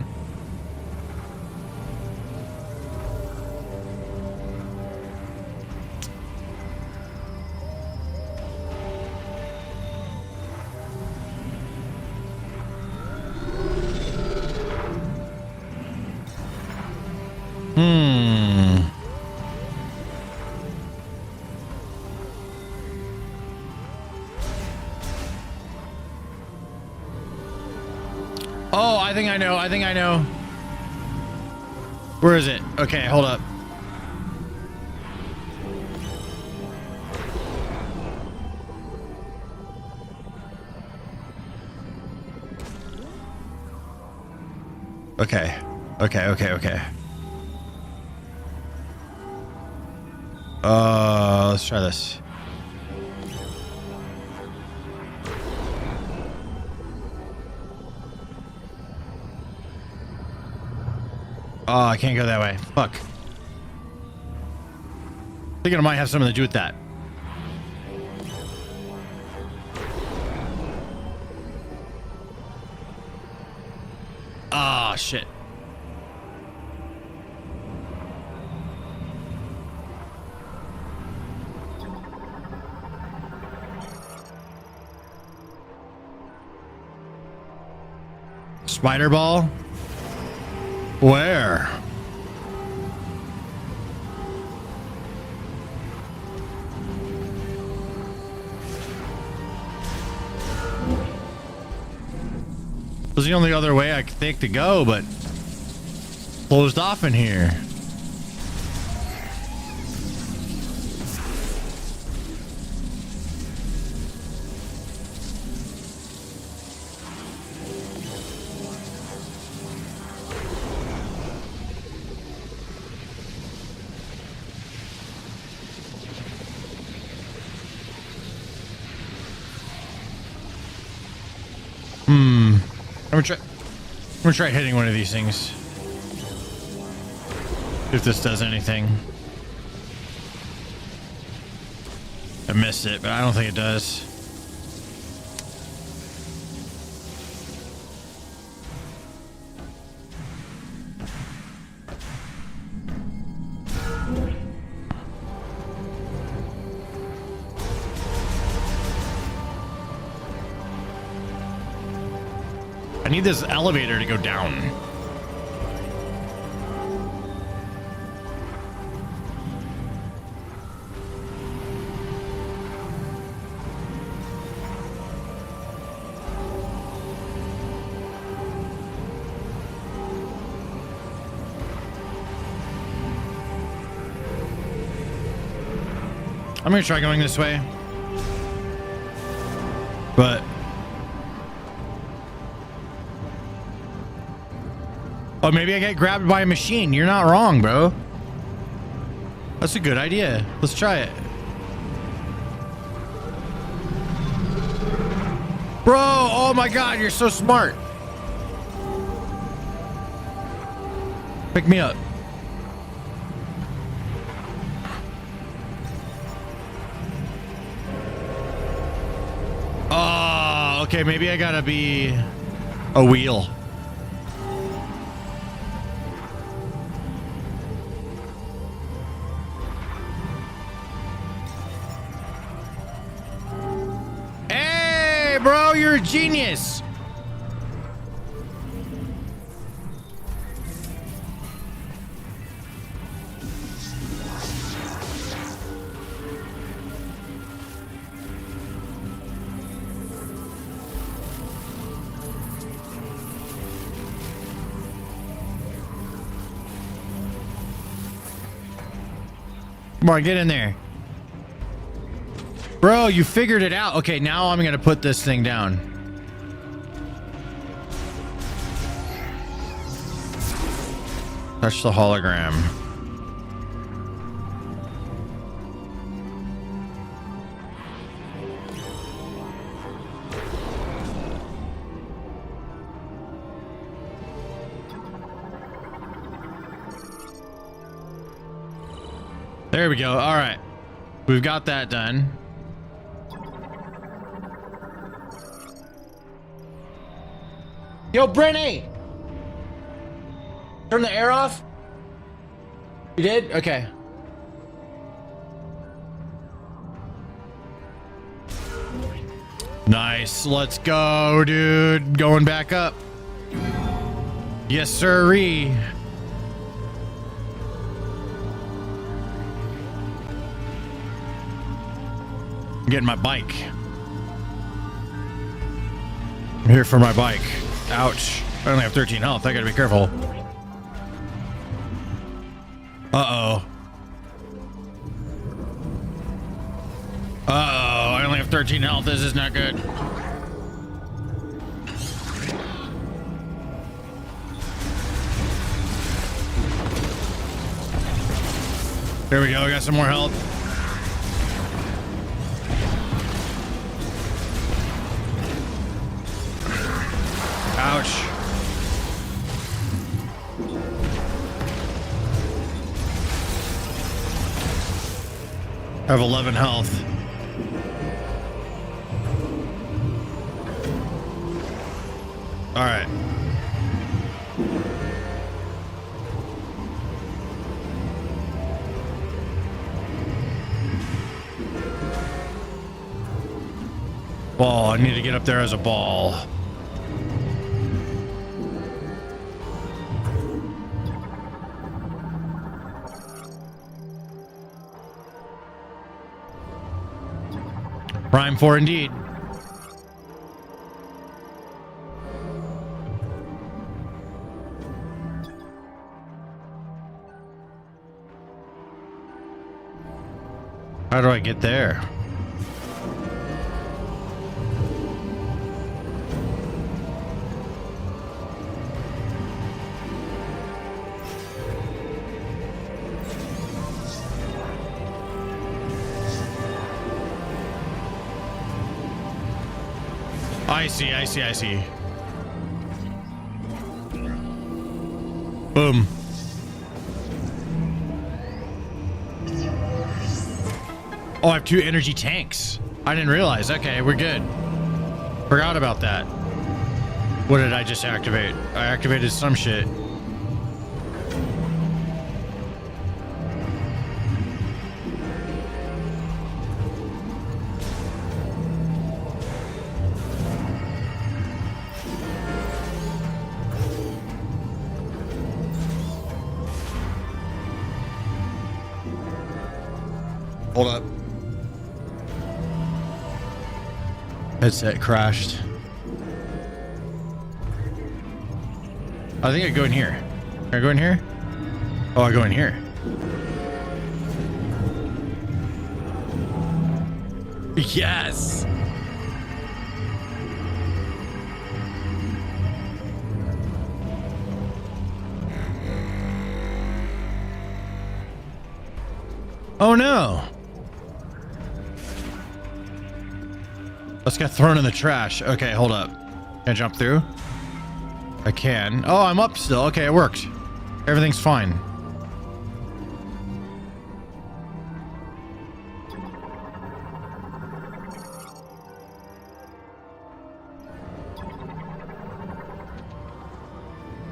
Oh, I think I know. I think I know. Where is it? Okay, hold up. Okay. Okay. Let's try this. Oh, I can't go that way. Fuck. Thinking it might have something to do with that. Ah, shit. Spider ball? Where? This is the only other way I could think to go, but closed off in here. I'm gonna try hitting one of these things. If this does anything. I missed it, but I don't think it does. I need this elevator to go down. I'm gonna try going this way. But oh, maybe I get grabbed by a machine. You're not wrong, bro. That's a good idea. Let's try it. Bro, oh my God, you're so smart. Pick me up. Oh, okay, maybe I gotta be a wheel. Bro, you're a genius. Come on, get in there. Bro, you figured it out. Okay, now I'm gonna put this thing down. Touch the hologram. There we go. All right. We've got that done. Yo, Brittany! Turn the air off? You did? Okay. Nice. Let's go, dude. Going back up. Yes, sirree. I'm getting my bike. I'm here for my bike. Ouch. I only have 13 health. I gotta be careful. Uh-oh. Uh-oh. I only have 13 health. This is not good. There we go. I got some more health. Ouch. I have 11 health. All right. Ball. I need to get up there as a ball. Prime 4 indeed. How do I get there? I see. Boom. Oh, I have 2 energy tanks. I didn't realize. Okay, we're good. Forgot about that. What did I just activate? I activated some shit. Hold up. Headset crashed. I think I go in here. Can I go in here? Oh, I go in here. Yes! Oh no! Let's get thrown in the trash. Okay, hold up. Can I jump through? I can. Oh, I'm up still. Okay, it worked. Everything's fine.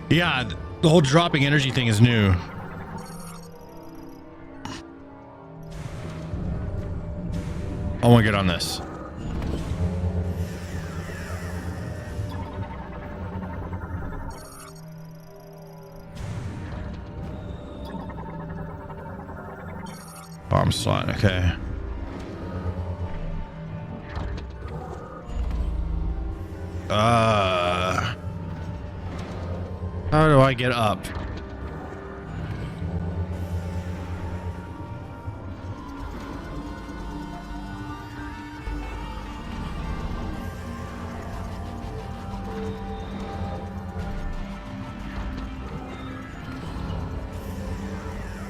Yeah, the whole dropping energy thing is new. I want to get on this. Bomb slot, okay. How do I get up?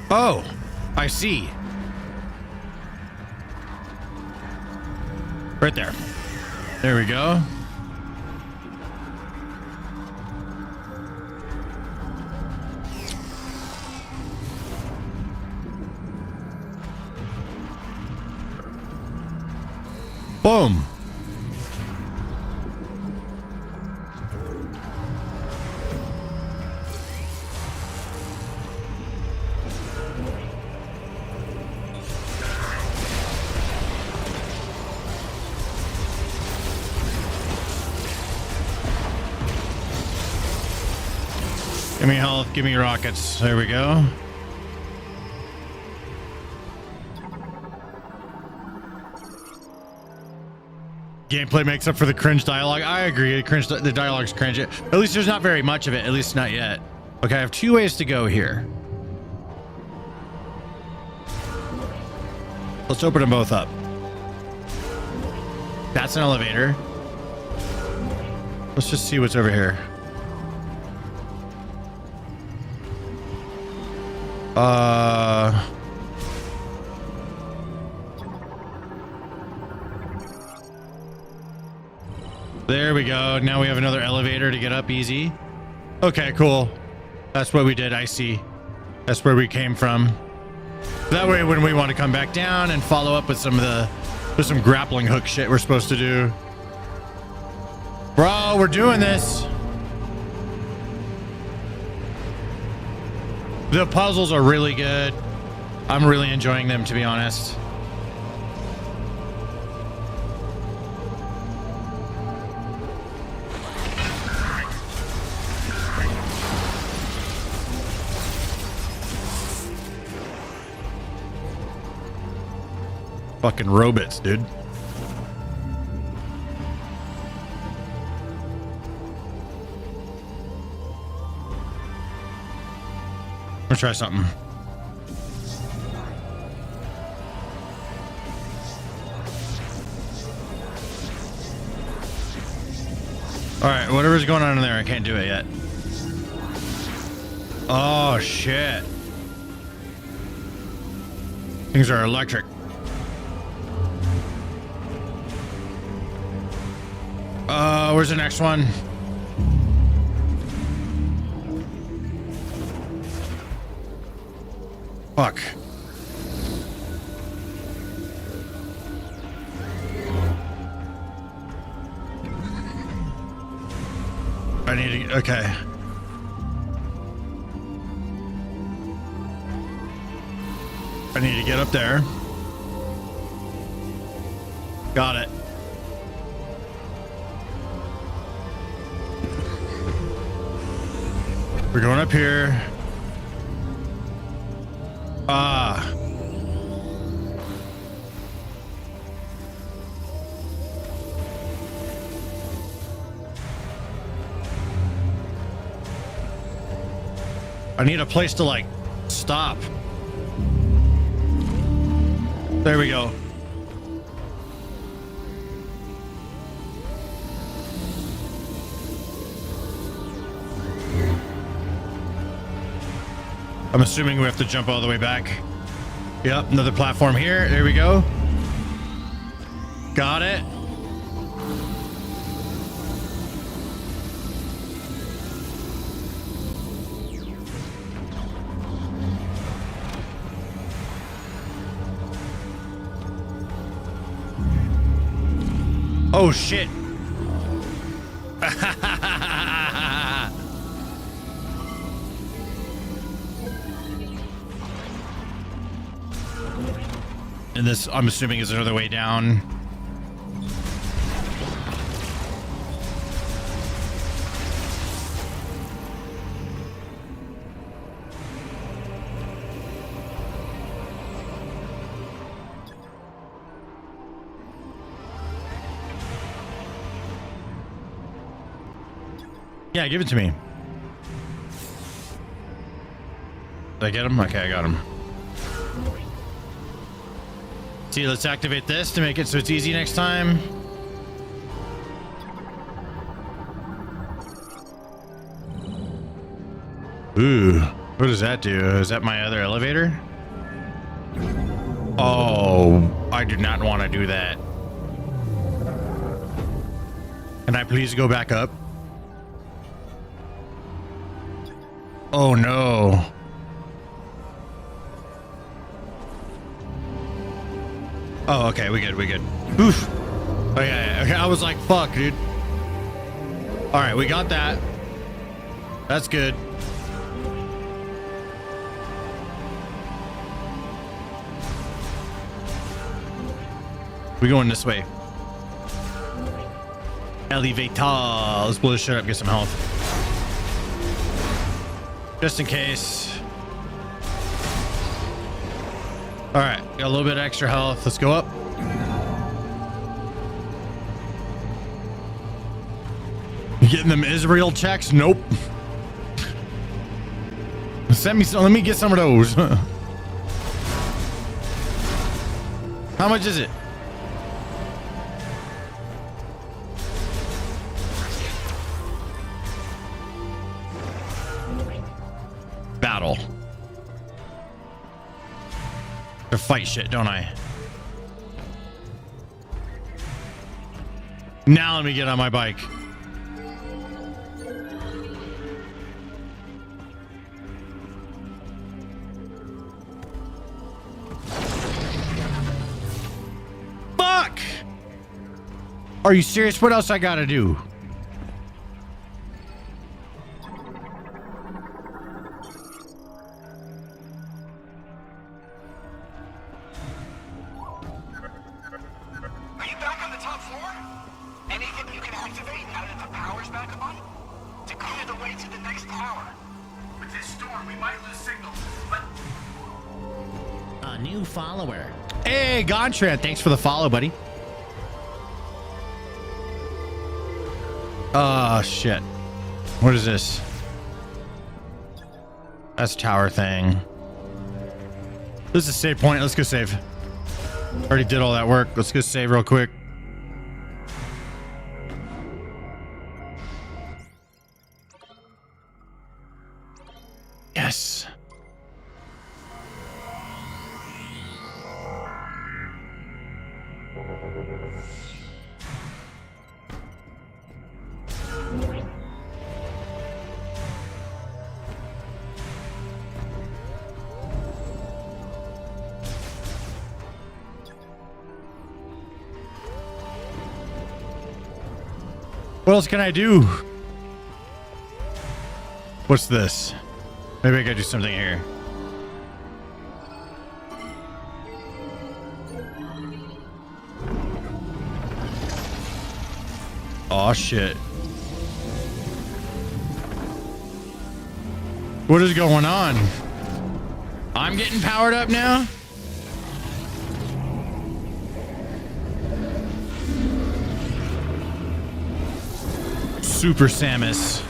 Oh, I see. Right there. There we go. Boom. Give me health, give me rockets. There we go. Gameplay makes up for the cringe dialogue. I agree. The dialogue's cringe. At least there's not very much of it. At least not yet. Okay, I have 2 ways to go here. Let's open them both up. That's an elevator. Let's just see what's over here. There we go. Now we have another elevator to get up easy. Okay, cool. That's what we did. I see. That's where we came from. That way, when we want to come back down and follow up with some grappling hook shit we're supposed to do. Bro, we're doing this. The puzzles are really good. I'm really enjoying them, to be honest. Fucking robots, dude. Let's try something. All right, whatever's going on in there, I can't do it yet. Oh, shit. Things are electric. Where's the next one? Fuck. I need to, okay. I need to get up there. Got it. We're going up here. I need a place to like stop. There we go. I'm assuming we have to jump all the way back. Yep, another platform here. There we go. Got it. Oh shit. And this, I'm assuming, is another way down. Yeah, give it to me. Did I get him? Okay, I got him. See, let's activate this to make it so it's easy next time. Ooh, what does that do? Is that my other elevator? Oh, I do not want to do that. Can I please go back up? Oh no. Oh, okay, we good. Oof. Oh yeah, okay, I was like, fuck, dude. All right, we got that. That's good. We going this way. Elevator. Let's blow this shit up, get some health. Just in case. All right, got a little bit of extra health. Let's go up. Getting them Israel checks? Nope. Send me some. Let me get some of those. How much is it? Battle. To fight shit, don't I? Now let me get on my bike. Fuck! Are you serious? What else I gotta do? Are you back on the top floor? Anything you can activate now that the power's back on? To clear the way to the next tower. With this storm, we might lose signal, but... A new follower. Hey, Gontran, thanks for the follow, buddy. Oh, shit. What is this? That's tower thing. This is a save point. Let's go save. Already did all that work. Let's go save real quick. Yes. What else can I do? What's this? Maybe I gotta do something here. Oh shit. What is going on? I'm getting powered up now? Super Samus.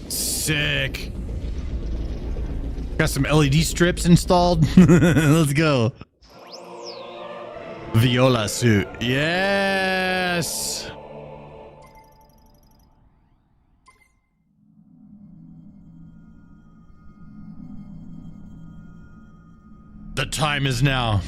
Sick. Got some LED strips installed. Let's go. Viola suit. Yes. The time is now.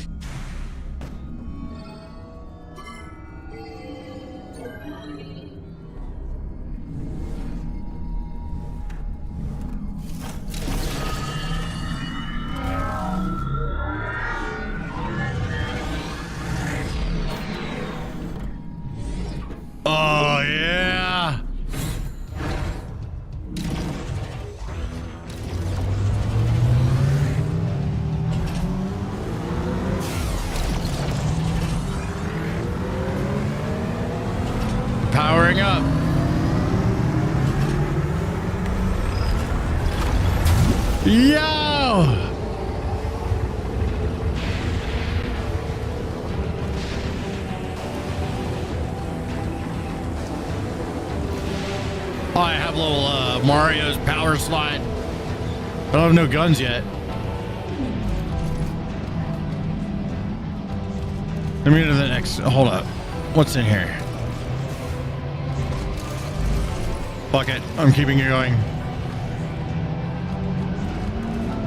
Oh, yeah. Powering up. Yo! Oh, I have little Mario's power slide. I don't have no guns yet. Let me go to the next. Hold up. What's in here? Fuck it. I'm keeping it going.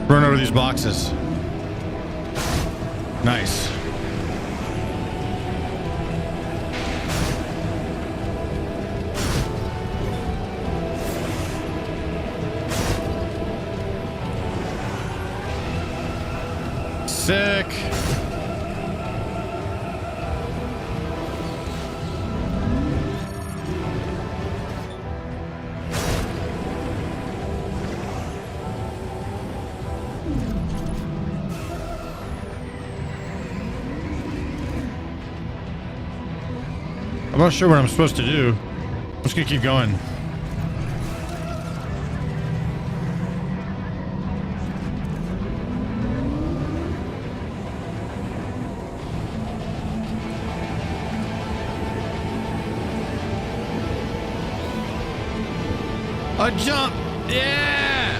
Run over these boxes. Nice. Sick. I'm not sure what I'm supposed to do. I'm just gonna keep going. A jump. Yeah.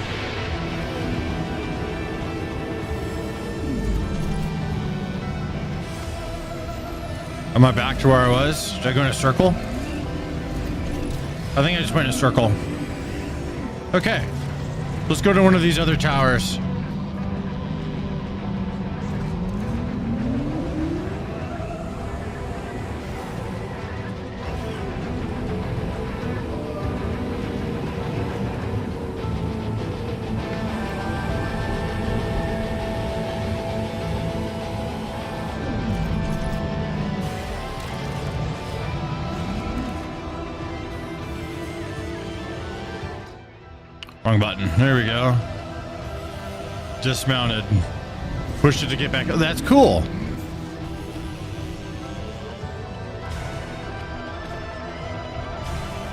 Am I back to where I was? Did I go in a circle? I think I just went in a circle. Okay. Let's go to one of these other towers. Wrong button. There we go. Dismounted. Pushed it to get back. Oh, that's cool.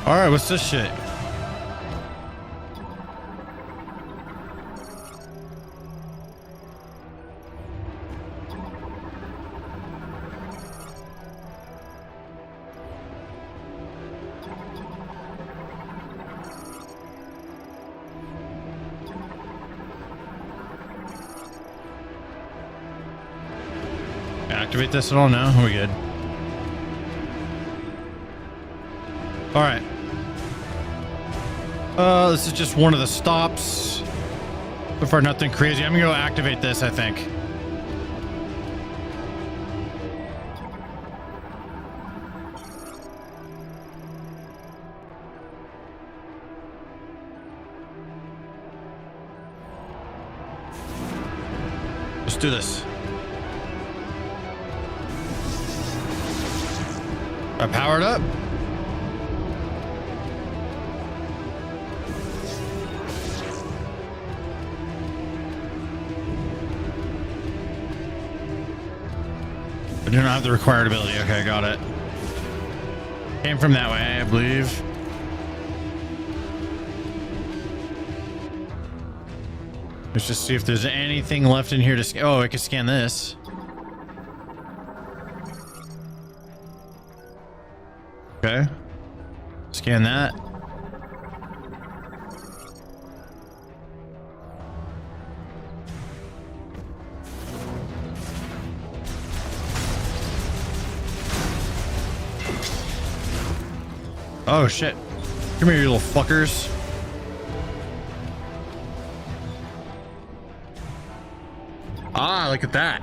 All right, what's this shit? Activate this at all? No, we're good. All right. This is just one of the stops. So far, nothing crazy. I'm gonna go activate this, I think. Let's do this. I powered up. I do not have the required ability. Okay, got it. Came from that way, I believe. Let's just see if there's anything left in here to scan. Oh, I can scan this. Okay. Scan that. Oh shit. Come here, you little fuckers. Ah, look at that.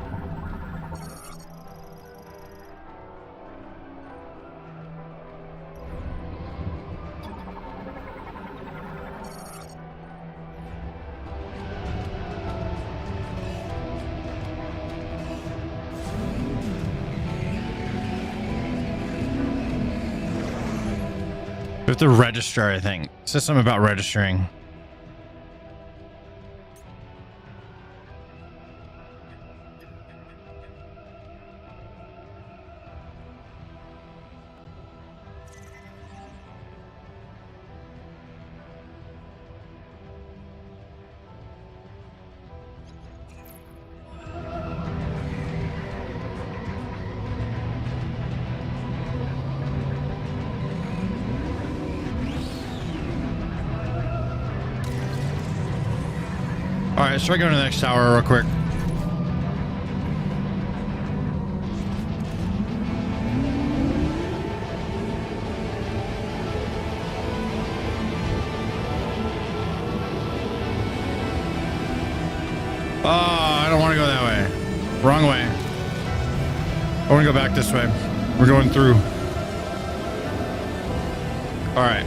We have to register, I think. It says something about registering. All right, let's try going to the next tower real quick. Oh, I don't want to go that way. Wrong way. I want to go back this way. We're going through. All right.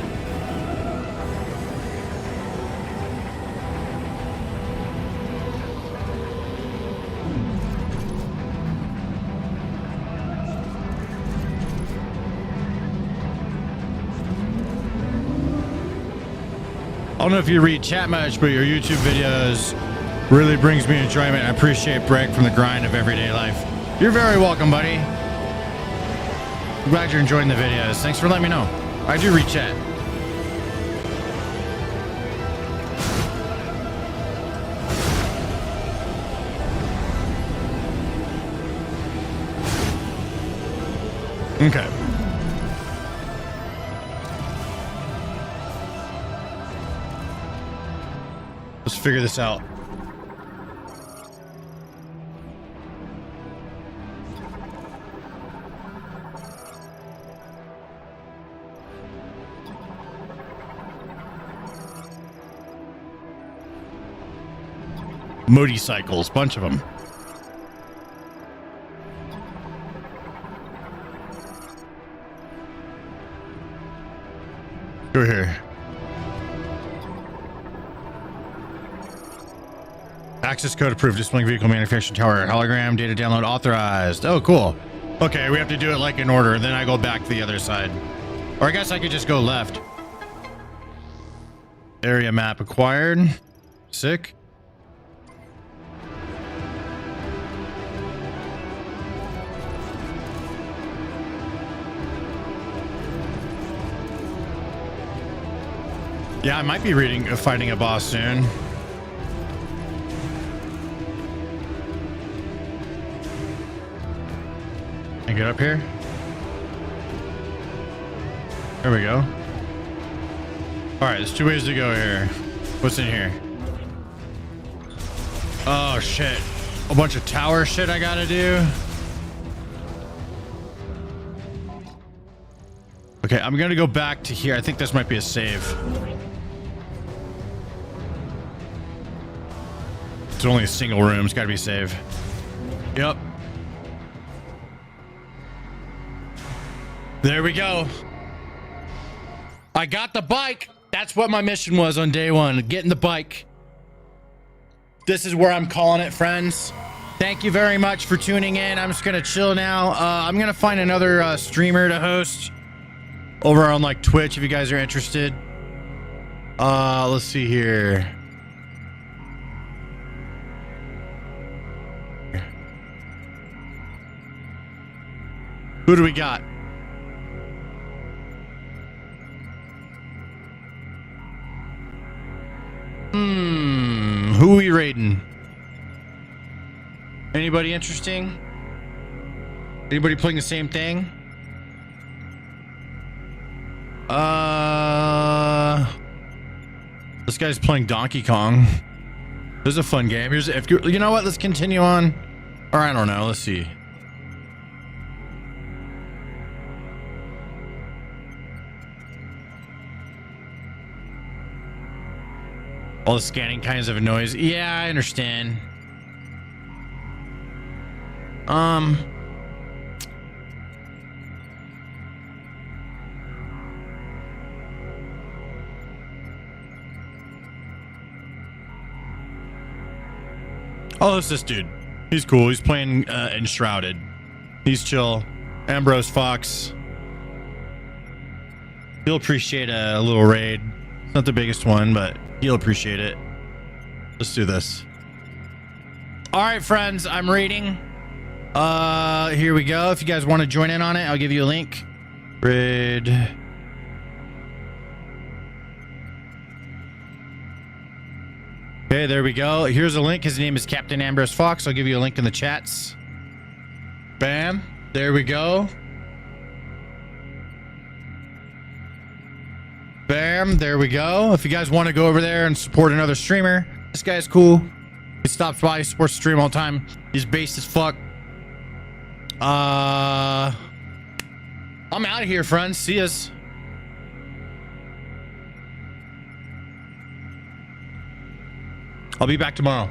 I don't know if you read chat much, but your YouTube videos really brings me enjoyment. I appreciate break from the grind of everyday life. You're very welcome, buddy. I'm glad you're enjoying the videos. Thanks for letting me know. I do read chat. Okay. figure this out. Motorcycles, bunch of them. Go here. Access code approved. Displaying vehicle manufacturing tower. Hologram. Data download authorized. Oh, cool. Okay, we have to do it like in order. Then I go back to the other side. Or I guess I could just go left. Area map acquired. Sick. Yeah, I might be fighting a boss soon. Can I get up here? There we go. All right, there's 2 ways to go here. What's in here? Oh shit. A bunch of tower shit I gotta do. Okay, I'm gonna go back to here. I think this might be a save. It's only a single room. It's gotta be safe. Yep. There we go. I got the bike. That's what my mission was on day one. Getting the bike. This is where I'm calling it, friends. Thank you very much for tuning in. I'm just gonna chill now. I'm gonna find another streamer to host over on like Twitch if you guys are interested. Let's see here. Who do we got? Who are we raiding? Anybody interesting? Anybody playing the same thing? This guy's playing Donkey Kong. This is a fun game. Here's if you know what, let's continue on. Or I don't know, let's see. All the scanning kinds of noise. Yeah, I understand. Oh, it's this dude. He's cool. He's playing Enshrouded. He's chill. Ambrose Fox. He'll appreciate a little raid. It's not the biggest one, but he'll appreciate it. Let's do this. All right, friends, I'm raiding. Here we go. If you guys want to join in on it, I'll give you a link. Raid. Okay, there we go. Here's a link. His name is Captain Ambrose Fox. I'll give you a link in the chats. Bam. There we go. Bam. There we go. If you guys want to go over there and support another streamer, this guy's cool. He stops by, supports the stream all the time. He's based as fuck. I'm out of here, friends. See yas. I'll be back tomorrow.